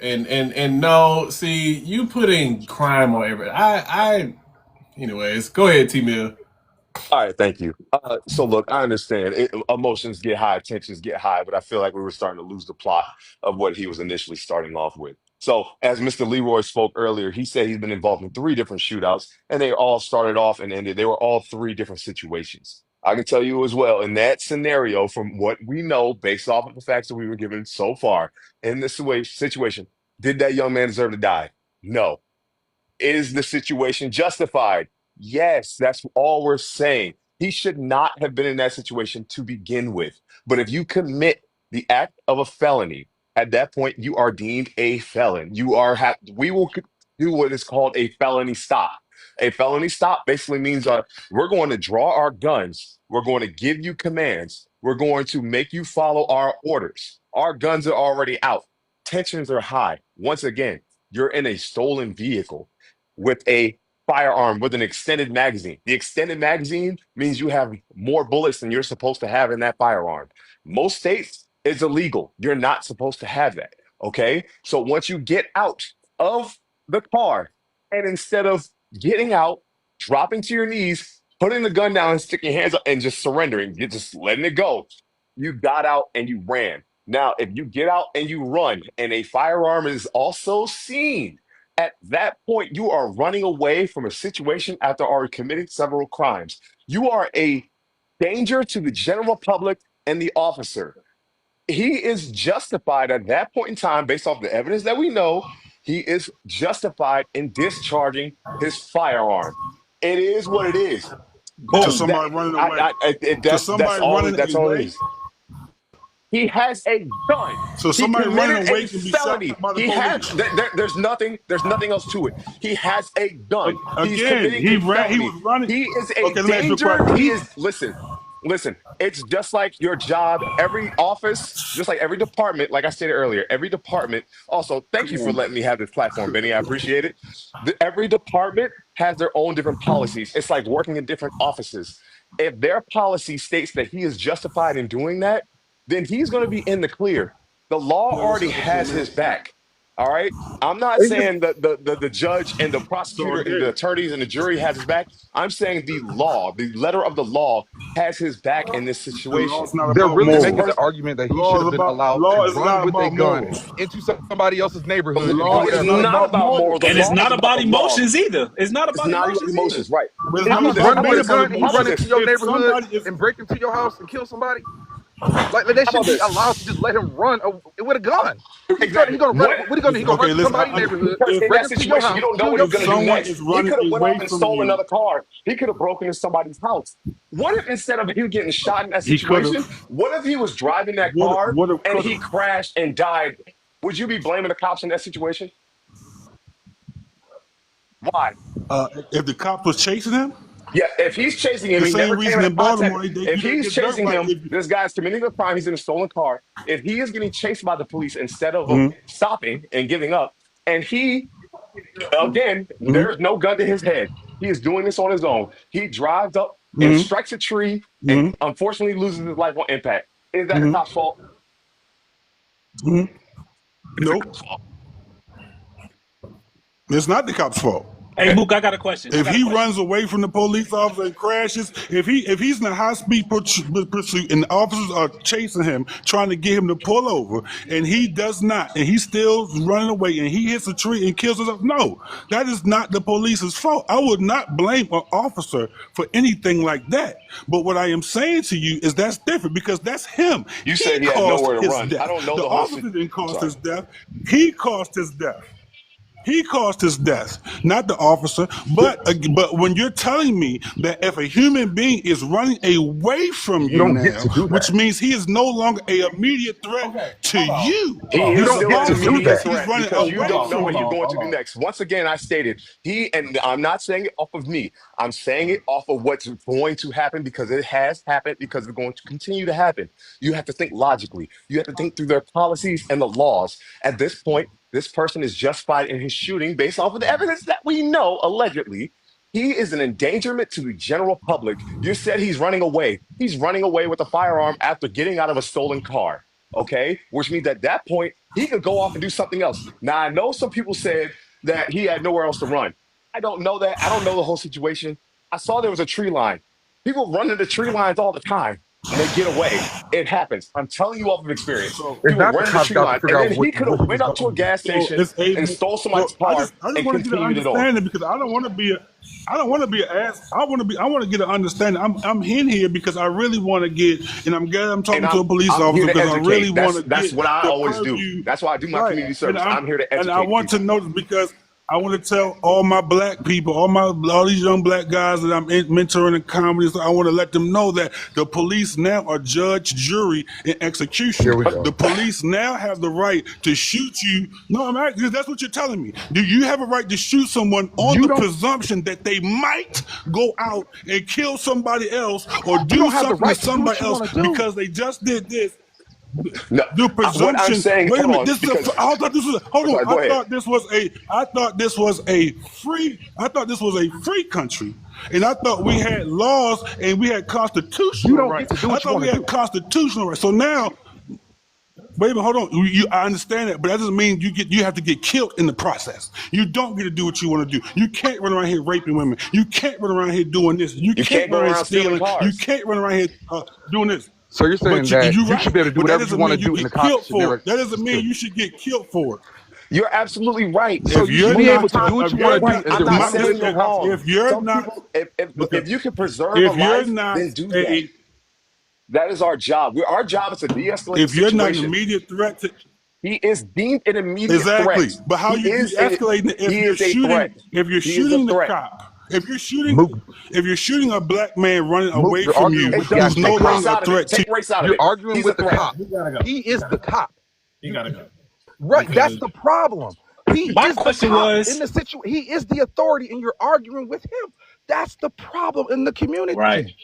and no, see, you putting crime on every. Anyways, go ahead, T Mill.
all right, thank you. So look, I understand emotions get high, tensions get high, but I feel like we were starting to lose the plot of what he was initially starting off with. So, as Mr. Leroy spoke earlier, he said he's been involved in three different shootouts, and they all started off and ended. They were all three different situations. I can tell you as well, in that scenario, from what we know, based off of the facts that we were given so far, in this situation, did that young man deserve to die? No. Is the situation justified? Yes, that's all we're saying. He should not have been in that situation to begin with. But if you commit the act of a felony, at that point you are deemed a felon. We will do what is called a felony stop. A felony stop basically means we're going to draw our guns. We're going to give you commands. We're going to make you follow our orders. Our guns are already out. Tensions are high. Once again, you're in a stolen vehicle with a firearm with an extended magazine. The extended magazine means you have more bullets than you're supposed to have in that firearm. Most states, it's illegal. You're not supposed to have that. Okay. So once you get out of the car, and instead of getting out, dropping to your knees, putting the gun down and sticking your hands up and just surrendering, you're just letting it go. You got out and you ran. Now, if you get out and you run and a firearm is also seen, at that point, you are running away from a situation after already committing several crimes. You are a danger to the general public and the officer. He is justified at that point in time, based off the evidence that we know, he is justified in discharging his firearm. It is what it is.
To
Boom.
somebody running away. To
That's
somebody
all.
running
That's all it
away.
is. He has a gun.
So
He
somebody
committed
running
a
away can be shot
felony.
by the
He has
police.
there's nothing. There's nothing else to it. He has a gun. He's
Again,
committing
he
a
ran. He
felony.
was running.
He is a
Okay, let me ask you a
danger.
question.
He is. Listen. It's just like your job. Every office, just like every department. Like I stated earlier, every department. Also, thank
Come
you for
on,
letting me have this platform, Benny. I appreciate it. Every department has their own different policies. It's like working in different offices. If their policy states that he is justified in doing that, then he's going to be in the clear. The law already has his back. All right. I'm not saying that the judge and the
so
prosecutor and the
again,
attorneys and the jury has his back. I'm saying the law, the letter of the law, has his back in this
the law
situation.
is not
They're
about
really
This
making
morals.
the
person,
argument that
The
he should
law
have
is
been
about.
allowed to
Law is
run
not
with a
about
gun
morals.
into somebody else's
The
neighborhood and
no,
do
law
it's
is
whatever.
not
not
about
about
morals.
moral. The
And it's
law is
not
about
about
the law.
emotions either. It's not
It's
about
not about
emotions either.
emotions, right?
But it's
If
not
he's
about
running with a
based
This.
on
gun and he
How about
run
emotions.
into
this?
your
If
neighborhood
somebody, if
and break into your house and kill somebody, like they
How about
shouldn't be
this?
allowed to just let him run with a gun. He
Exactly.
gonna run.
What?
What he gonna? He gonna run
okay,
into
listen.
somebody's neighborhood,
Because
If
in
break
that
into your
situation, you
house,
don't know
kill
what
your
he's going to do
family.
someone
next.
is
He
running
could have went
away
off and
from
stole
you,
another car. He could have broken into somebody's house. What if instead of him getting shot in that
he could have.
situation, what if he was driving that car
Would have.
and
Could
he
have.
crashed and died? Would you be blaming the cops in that situation? Why?
If the cop was chasing him,
Yeah, if he's chasing him,
the
he
same
never came
reason
into
in
contact.
Baltimore,
If
you didn't
he's
get dirt
chasing
bike.
him,
If
this guy's committing a crime. He's in a stolen car. If he is getting chased by the police instead of
Mhm.
stopping and giving up, and he Again,
Mm-hmm.
there's no gun to his head. He is doing this on his own. He drives up and
Mm-hmm.
strikes a tree and
Mm-hmm.
unfortunately loses his life on impact. Is that the
Mm-hmm.
cop's fault?
Mm-hmm.
It's the
Nope.
cop's fault.
It's not the cop's fault.
Hey, Mook, I got a question. I
If
got a
he
question.
runs away from the police officer and crashes, if he's in a high speed pursuit and the officers are chasing him, trying to get him to pull over, and he does not, and he's still running away, and he hits a tree and kills himself, no, that is not the police's fault. I would not blame an officer for anything like that. But what I am saying to you is that's different because that's him.
You
He
said he had
caused
nowhere to
his
run. I
death.
don't know
The
the whole.
officer didn't
I'm
cause
sorry.
his death. He caused his death. He caused his death, not the officer. But when you're telling me that if a human being is running away from
You
you
don't get
now,
to do
which
that.
means he is no longer a immediate threat
Okay,
to
hold on.
you,
Hold
He
on.
You
is
as
don't
still
get
an
to
long
do
immediate
as
that.
he's
threat
running
because you
Hold
away
don't
on.
know
from
what
Hold
he's
on.
you.
going to
Hold
do
on.
next. Once again, I stated and I'm not saying it off of me. I'm saying it off of what's going to happen because it has happened because it's going to continue to happen. You have to think logically. You have to think through their policies and the laws. At this point, this person is justified in his shooting based off of the evidence that we know allegedly. He is an endangerment to the general public. You said he's running away. He's running away with a firearm after getting out of a stolen car. Okay. Which means at that point, he could go off and do something else. Now, I know some people said that he had nowhere else to run. I don't know that. I don't know the whole situation. I saw there was a tree line. People run into tree lines all the time and they get away. It happens. I'm telling you off of experience.
So,
It's
People
not the
run into
cops
tree
got to
line
figure
and
out
then he could
what
have
he was
went up to a
going.
gas
so
station
it's a.
and stole somebody's
So
car
I just
and
want to get an
continued it on.
understanding because I don't want to be a. I don't want to be an ass. I want to get an understanding. I'm in here because I really want to get, and I'm glad I'm
And
talking to a police
I'm here
officer
to
because I really
educate.
want to
That's
get
what I
the
always do.
purview
That's why I do my
right,
community
and
service. I'm here to
I
educate
want to
people.
know this because I want to tell all my black people, all these young black guys that I'm mentoring in comedy. So I want to let them know that the police now are judge, jury, and
Here
executioner.
we
The
go.
police now have the right to shoot you. No, I'm asking, that's what you're telling me. Do you have a right to shoot someone on
You
the
don't.
presumption that they might go out and kill somebody else or
You
do
don't have the
something to
right to do what
somebody
you
else
want to do.
because they just did this?
No,
The
what I'm
presumption.
saying,
Wait a
hold
minute.
on,
This is
because
I thought this was. Hold on.
sorry, go ahead.
I thought this was a free. I thought this was a free country, and I thought we had laws and we had
You
constitutional
don't get
rights.
to do
I
what you
thought
want
we
to
had
do.
constitutional rights. So now, wait a minute. Hold on. I understand that, but that doesn't mean you have to get killed in the process. You don't get to do what you want to do. You can't run around here raping women. You can't run around here doing this. You
You
can't
can't
run
go
around here
around stealing
stealing. You
cars.
can't run around here doing this.
So you're saying
But
that
you're
you should
right.
be able to do
But that
whatever you
doesn't
want to
mean you
do, and the
get
cops
killed
should
for
never
it. That doesn't mean
kill you.
you should get killed for it.
You're absolutely right.
So
If
you
you're
should be
Most of
able
the
not,
to do
time,
what
if
you want
you're
to
right?
do,
not,
and
I'm
the
not
my,
saying
reason.
you're wrong.
if you're
Some
not,
people,
okay,
if you can preserve a
if you're
life,
not
then do that.
a,
That is our job. Our job is to de-escalate the
if you're not an
situation.
immediate threat to,
He is deemed an immediate threat.
exactly. But how
He
you
is a
de-escalating it
he is a threat.
if you're
He is a
shooting the
threat.
cop,
Mook,
if you're shooting a black man running
Mook,
away
you're
from
arguing
you,
with
It
the
does
who's
actual
no
take race
longer
cop.
a
out of it.
threat to
Take race out of
You're
it.
arguing
He's a
with the
threat.
cop.
He gotta go.
He
He
is
gotta
the
go.
cop.
He gotta go.
Right. That's
Because
the problem. He
My
is the
question
cop in
was
the situation. He is the authority, and you're arguing with him. That's the problem in the
right,
community.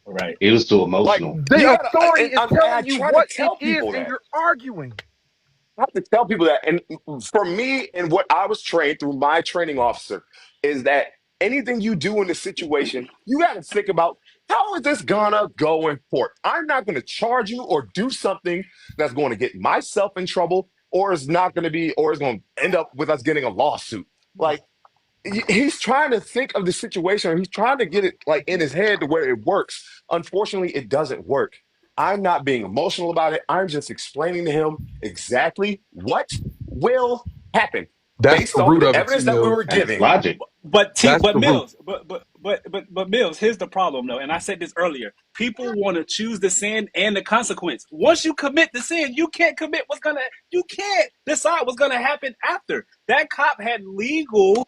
right.
It was too
Like
emotional.
The
you gotta,
authority
and
is
I
telling you
try to
what it
tell
is,
people
and
that.
you're arguing.
I have to tell people that. And for me, and what I was trained through my training officer is that anything you do in this situation, you got to think about how is this gonna go in court? I'm not going to charge you or do something that's going to get myself in trouble, or is not going to be, or is going to end up with us getting a lawsuit. Like he's trying to think of the situation, or he's trying to get it like in his head to where it works. Unfortunately, it doesn't work. I'm not being emotional about it. I'm just explaining to him exactly what will happen
That's
based
the
off of
root
the
of it, T
evidence that we
Mills.
were
And it's
giving.
logic.
That's
But
the root.
Mills, but Mills, here's the problem though, and I said this earlier. People want to choose the sin and the consequence. Once you commit the sin, you can't decide what's gonna happen after. That cop had legal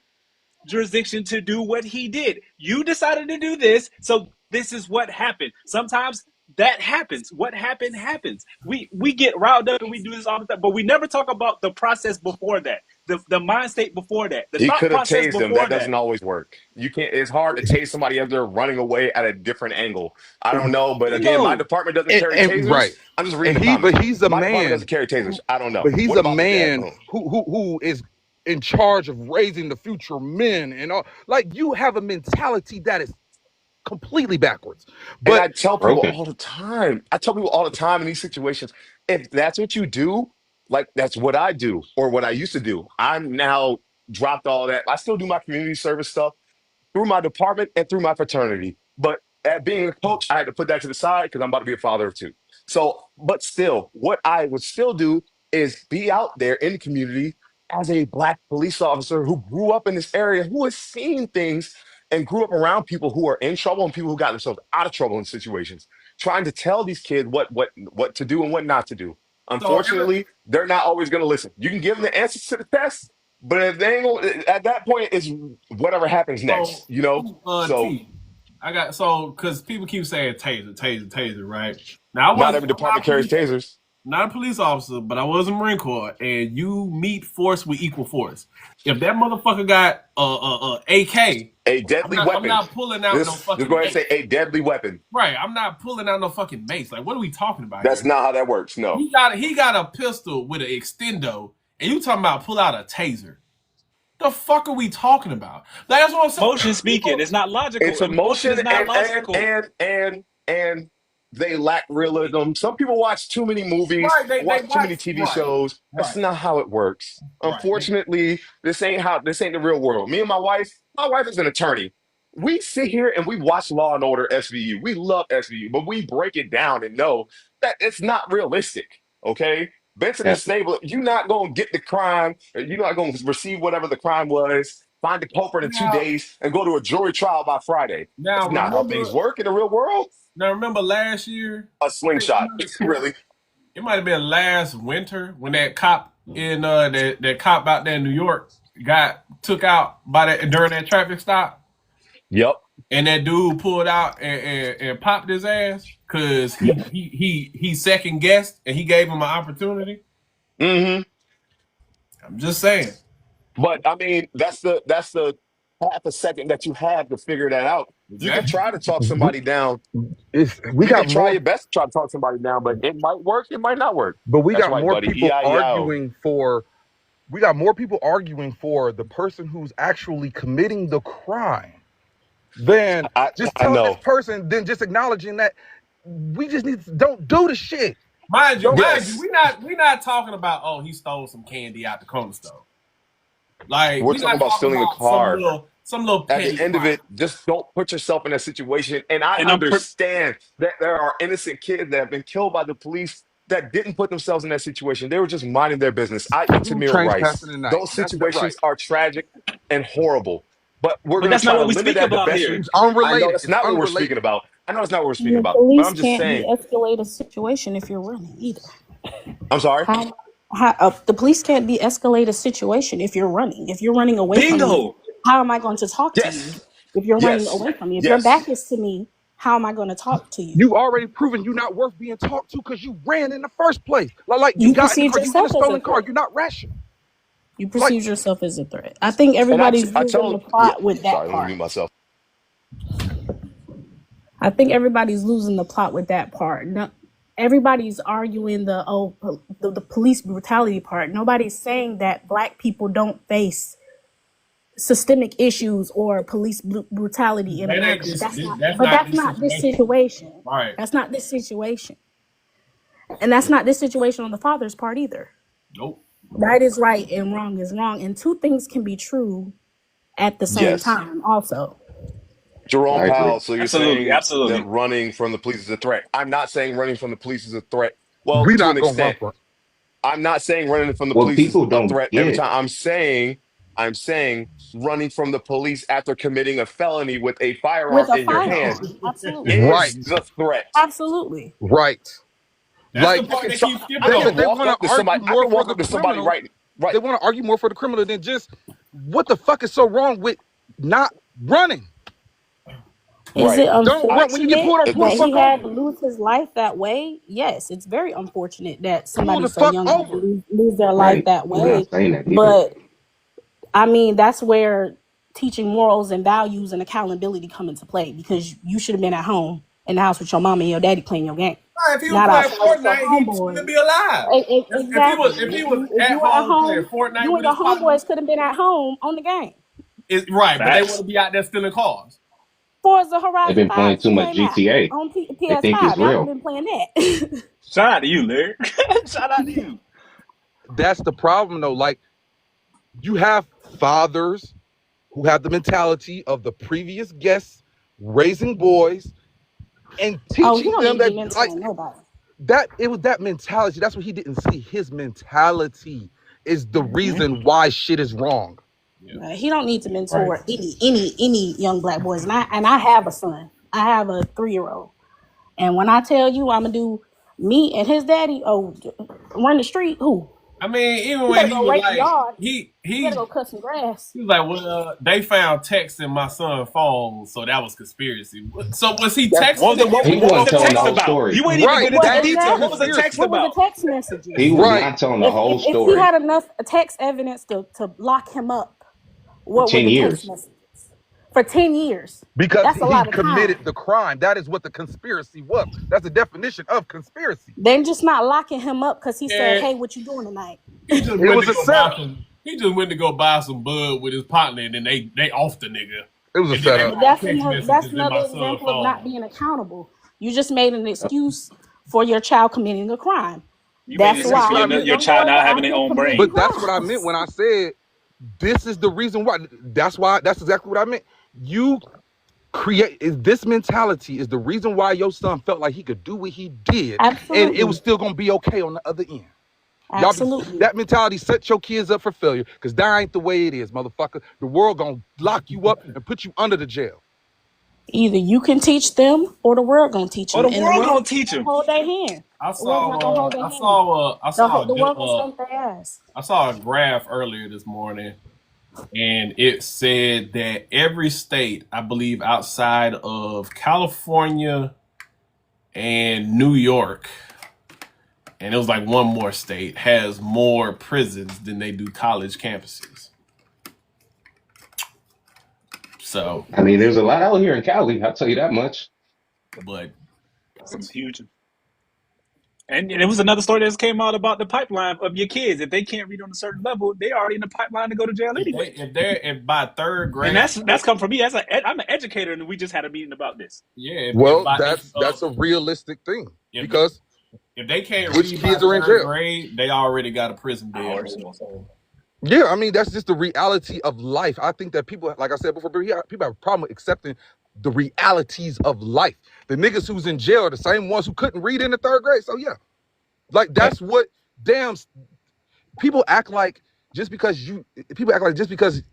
jurisdiction to do what he did. You decided to do this, so this is what happened. Sometimes that happens. What happened happens. We get riled up and we do this all the time, but we never talk about the process before that, the mind state before that, the
He
thought
could have
process
tased him. That
before that.
doesn't always work. You can't. It's hard to tase somebody as they're running away at a different angle. I don't know, but again, my
No,
department doesn't carry
And
tasers.
right.
I'm just reading
And
the comments.
he's a
My department doesn't
man.
carry tasers. I don't know.
But he's
What
a
about Mr.
man
Anthony?
who is
in charge of raising the future men and all. Like, you have a mentality that is completely backwards.
And
But
I tell people
Broken.
all the time. I tell people all the time in these situations, if that's what you do, like that's what I do or what I used to do. I'm now dropped all that. I still do my community service stuff through my department and through my fraternity. But at being a coach, I had to put that to the side because I'm about to be a father of two. So, but still, what I would still do is be out there in the community as a black police officer who grew up in this area, who has seen things and grew up around people who are in trouble and people who got themselves out of trouble in situations, trying to tell these kids what to do and what not to do.
So every
Unfortunately, they're not always going to listen. You can give them the answers to the test, but if they ain't gonna, at that point, it's whatever happens next,
so
you know? So
T, I got so because people keep saying taser, taser, taser, right? Now
not every
I'm not
department
a
carries
police,
tasers.
not a police officer, but I was a Marine Corps, and you meet force with equal force. If that motherfucker got AK,
A deadly
I'm
weapon.
not pulling out no
Just
fucking
go ahead and say
mace.
a deadly weapon.
Right, I'm not pulling out no fucking mace. Like, what are we talking about
That's
here?
not how that works. No.
He got a pistol with an extendo, and you talking about pull out a taser. The fuck are we talking about? Like, that's what I'm saying.
Emotion speaking. It's not logical.
It's
Emotion
emotion
is not logical.
and they lack realism. Some people watch too many movies,
Right, they
watch too
watch
many TV
right,
shows. That's
right,
not how it works.
right.
Unfortunately, this ain't the real world. Me and my wife is an attorney. We sit here and we watch Law and Order SVU. We love SVU, but we break it down and know that it's not realistic. Okay. Benson and
That's
Stable, you're not going to get the crime. You're not going to receive whatever the crime was, find the culprit in two
Now,
days, and go to a jury trial by Friday.
now
That's not how things
remember,
work in the real world.
now remember last year.
A slingshot, really.
It might have been last winter when that cop in that cop out there in New York got took out by that during that traffic stop,
Yep.
and that dude pulled out and popped his ass because
Yep.
he second guessed and he gave him an opportunity.
hmm
I'm just saying.
But I mean, that's the half a second that you have to figure that out. You can
Exactly.
try to talk somebody down.
we
You
got
can try
more
your best to try to talk somebody down, but it might work, it might not work.
but we
That's
got
right,
more
buddy.
people
E-I-E-I-O.
arguing for the person who's actually committing the crime than just
I
telling this
know.
person, then just acknowledging that we just need to don't do the shit.
Mind you,
Yes.
we not talking about he stole some candy out the corner store. Like
We're
we
talking
not
about
talking
stealing a
about
car.
some little
At the
petty
end of
crime.
it, just don't put yourself in that situation. And I
And
understand that there are innocent kids that have been killed by the police that didn't put themselves in that situation. They were just minding their business, i.e.,
Two
Tamir
trains
Rice.
passing the night.
Those
That's that right.
situations are tragic and horrible. But we're
but
going to
that's not
try to
what we
limit
speak
that the
about
best.
here.
It's
I know
unrelated.
that's
It's
not what we're speaking
unrelated.
about. I know that's not what we're speaking
The
about. But
police
I'm just
can't
saying,
de-escalate a situation if you're running either.
I'm sorry.
The police can't de-escalate a situation if you're running. If you're running away from me,
Bingo.
how am I going to talk to you?
Yes.
If you're running
Yes.
away from me, if your
Yes.
back is to me, how am I going to talk to you?
You've already proven you're not worth being talked to because you ran in the first place. Like you
You
got in the
perceive
car, you in a
yourself as a
stolen car.
threat.
You're not rational.
You
Like
perceive yourself as a threat. I think
And
everybody's
I
losing the
tell, yeah,
plot with that
sorry, let me
part.
mute myself.
I think everybody's losing the plot with that part. No, everybody's arguing the police brutality part. Nobody's saying that Black people don't face systemic issues or police brutality in
That ain't
America.
this, this
But
not
that's
this
not this
situation.
situation.
Right.
That's not this situation. And that's not this situation on the father's part either.
Nope.
Right is right and wrong is wrong. And two things can be true at the same
Yes.
time also.
Jerome
I agree.
Powell, so you're
Absolutely.
saying that
Absolutely.
running from the police is a threat. I'm not saying running from the police is a threat. Well,
we
to an
not gonna run
extent.
for it.
I'm not saying running from the
What
police is
people
a
don't
threat every
get,
time. I'm saying running from the police after committing a felony with a firearm
With a
in your hand
firearm. Absolutely.
Right,
is the threat.
Absolutely.
right.
That's the
Like
I
part
can
they
so
keep skipping
I
they
can
over.
they
walk
want to
up to
argue
somebody. I
more
can
for
walk
the
up to somebody
criminal.
right.
They want to argue more for the criminal than just what the fuck is so wrong with not running.
Is
Right.
it
Don't run when you get
unfortunate
pulled over. Pull the
that he
fuck
had to
over.
lose his life that way? Yes, it's very unfortunate that
Pull
somebody
the
so
fuck
young had to
over.
lose their life
right?
that
We're not
way.
saying that either.
But I mean, that's where teaching morals and values and accountability come into play because you should have been at home in the house with your mama and your daddy playing your game.
If he was
not
playing
outside with your
Fortnite, he'd still
homeboys.
be alive.
Exactly.
If he was
If you
at
were at
home playing
home,
Fortnite
you and
with
your
his partner,
homeboys could have been at home on the game.
right? But they want
Facts.
to be out there stealing cars.
Forza
They've
Horizon
been playing
5
too
just
much
came out
GTA.
on
They think it's
PS5. Y'all would have
real.
been playing that.
Shout out to you, Larry. Shout out to you.
That's the problem, though. Like, you have fathers who have the mentality of the previous guests, raising boys and
Oh, he
teaching
don't need
them
to be
that, like,
mentoring nobody.
that it was that mentality. That's what he didn't see. His mentality is the
Mm-hmm.
reason why shit is wrong.
He don't need to
Right.
mentor any young black boys. And I have a son. I have a 3-year-old. And when I tell you I'm gonna do me and his daddy, run the street, who?
I mean, even
You
when
better
he
go
was
rake the
like,
yard.
he
You better go cut some grass.
was like, well, they found text in my son's phone, so that was conspiracy. So was he
What was
texting?
the
He
what was
wasn't
the
telling the
text
whole
about?
story.
You ain't even
Right.
get into
That is the
detail. What was the
conspiracy.
text
What was the
about?
text messages?
He was
Right.
not telling the whole
If he
story
had enough text evidence to lock him up,
for
what were
10
the text
years.
messages? For 10 years.
Because
That's a
he
lot of
committed
time.
the crime. That is what the conspiracy was. That's the definition of conspiracy.
They're just not locking him up because he said,
Yeah,
"Hey, what you doing tonight?"
he just
It
went
was
to
a
go buy
setup.
some. He just went to go buy some bud with his partner, and then they off the nigga.
It was a
And then they
setup.
But
found
that's
text
that's
messages in
another
my son's
example of not
phone.
being accountable. You just made an excuse for your child committing a crime.
You made an
That's
And
excuse
that's
for
what
why
I
these
meant.
your
young
child
boys
not
are
having
out
their
here
own
committing
brain.
But that's what I meant
crimes.
when I said this is the reason why. That's why. That's exactly what I meant. You create this mentality is the reason why your son felt like he could do what he did, and it was
Absolutely.
still gonna be okay on the other end. Y'all be
Absolutely.
that mentality set your kids up for failure because that ain't the way it is, motherfucker. The world gonna lock you up and put you under the jail.
Either you can teach them or the world gonna teach
Or
them.
the
And the
world
world
gonna
not
teach
gonna
him.
hold their hand. The world's not gonna hold their hand. The world gonna spank their ass.
I saw a graph earlier this morning, and it said that every state, I believe, outside of California and New York, and it was like one more state, has more prisons than they do college campuses. So,
I mean, there's a lot out here in Cali, I'll tell you that much.
but
Some huge. And it was another story that just came out about the pipeline of your kids. If they can't read on a certain level, they already in the pipeline to go to jail anyway.
if by third
And
grade,
that's come from me. I'm an educator, and we just had a meeting about this.
yeah,
Well, that's a realistic thing
if
because
if they can't
which
read by
kids are in
third
jail?
grade, they already got a prison bed.
Ours.
Yeah, I mean that's just the reality of life. I think that people, like I said before, people have a problem with accepting the realities of life. The niggas who's in jail are the same ones who couldn't read in the third grade. So yeah, like that's what damn people act like. Just because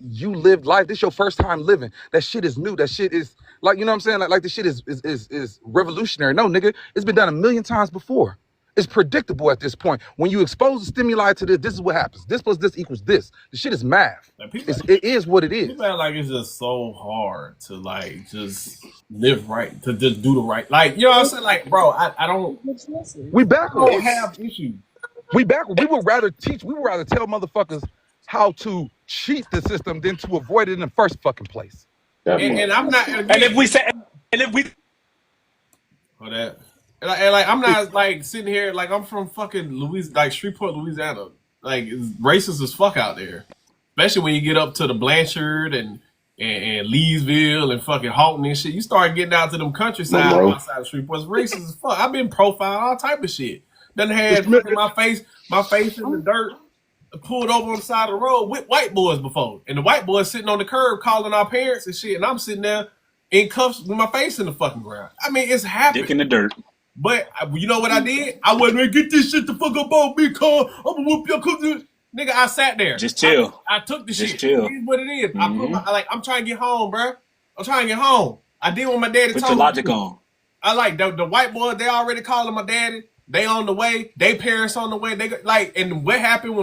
you lived life, this your first time living. That shit is new. That shit is like, you know what I'm saying? Like the shit is revolutionary. No, nigga, it's been done a million times before. It's predictable at this point. When you expose the stimuli to this is what happens. This plus this equals this. The shit is math.
Like people,
It is what it is.
people act like it's just so hard to like just live right, to just do the right. Like, you know what I'm saying? Like, bro, I don't
We
I
backwards.
don't have issues.
We backward. We would rather tell motherfuckers how to cheat the system than to avoid it in the first fucking place.
And I'm not
And if we say, and if we
for that. And like I'm not like sitting here like I'm from fucking like Shreveport, Louisiana. Like it's racist as fuck out there, especially when you get up to the Blanchard and Leesville and fucking Halton and shit. You start getting out to them countryside
Monroe.
outside of Shreveport. It's racist as fuck. I've been profiled all type of shit. Done had
Mr.
fucking my face in the dirt, pulled over on the side of the road with white boys before, and the white boys sitting on the curb calling our parents and shit, and I'm sitting there in cuffs with my face in the fucking ground. I mean, it's happening.
dick in the dirt.
But you know what I did? I wasn't gonna get this shit the fuck up on me, car. I'm gonna whoop your cookies. Nigga, I sat there.
Just chill.
I took the
Just
shit.
chill.
It is what it is.
Mm-hmm.
I'm trying to get home, bro. I'm trying to get home. I did what my daddy
Put
told
your
me.
logic on.
I like the white boys. They already calling my daddy. They on the way. They parents on the way. They like, and what happened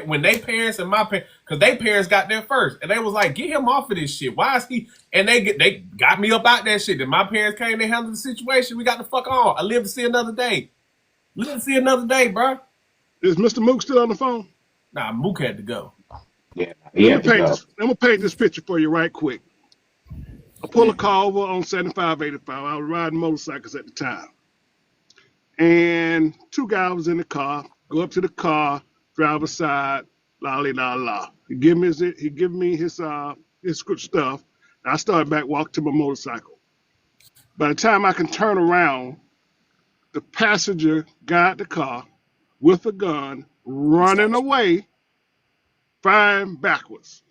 when they parents and my parents, because they parents got there first, and they was like, get him off of this shit. Why is he? And they got me up out that shit. And my parents came to handle the situation. We got the fuck on. I live to see another day. Live to see another day, bro.
Is Mr. Mook still on the phone?
Nah, Mook had to go.
Yeah, he had to go.
I'm gonna paint this picture for you right quick. I pull a car over on 7585. I was riding motorcycles at the time. and two guys was in the car. Go up to the car, driver's side, la la la. He give me his stuff. I started back, walk to my motorcycle. By the time I can turn around, the passenger got the car with a gun, running away, firing backwards.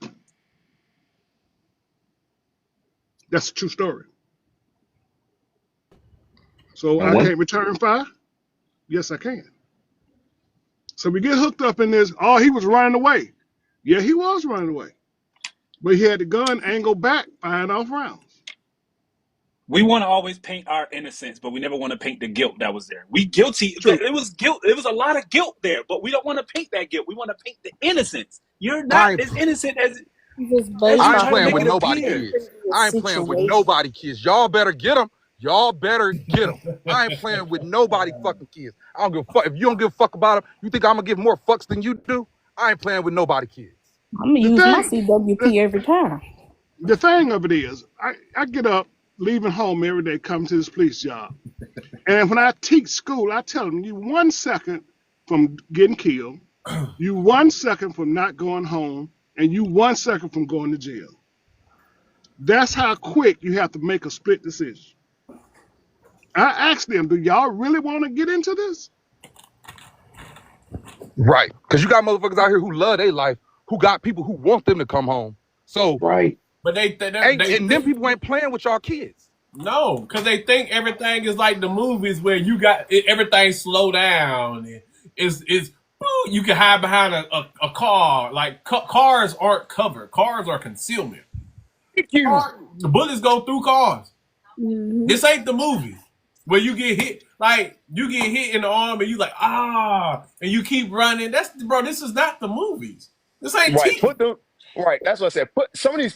That's a true story. So
And
I
one
can't return fire? Yes, I can. So we get hooked up in this. Oh, he was running away. Yeah, he was running away. But he had the gun angled back, firing off rounds.
We want to always paint our innocence, but we never want to paint the guilt that was there. We guilty.
True.
It was guilt. It was a lot of guilt there, but we don't want to paint that guilt. We want to paint the innocence. You're not
I ain't,
as innocent as
Just based
you
I ain't
off
try to
playing
make
of
with
it
the
nobody
appear.
kids.
previous
I ain't playing with
situation.
nobody kids. Y'all better get them. Y'all better get them. I ain't playing with nobody fucking kids. I don't give a fuck. If you don't give a fuck about them, you think I'm gonna give more fucks than you do? I ain't playing with nobody kids.
I'm gonna
The
use my
thing, the,
CWP every time.
the thing of it is, I get up, leaving home every day, come to this police job. And when I teach school, I tell them, you 1 second from getting killed, you 1 second from not going home, and you 1 second from going to jail. That's how quick you have to make a split decision. I asked them, do y'all really want to get into this?
Right. Because you got motherfuckers out here who love their life, who got people who want them to come home. So,
right.
But they
and them
think
people ain't playing with y'all kids.
no, because they think everything is like the movies where you got everything slow down and it's you can hide behind a car. Like cars aren't covered. Cars are concealment.
Thank you.
The bullets go through cars.
Hmm.
This ain't the movies where you get hit. Like you get hit in the arm and you like and you keep running. This is not the movies. This ain't
Right.
TV.
Right. That's what I said. Put some of these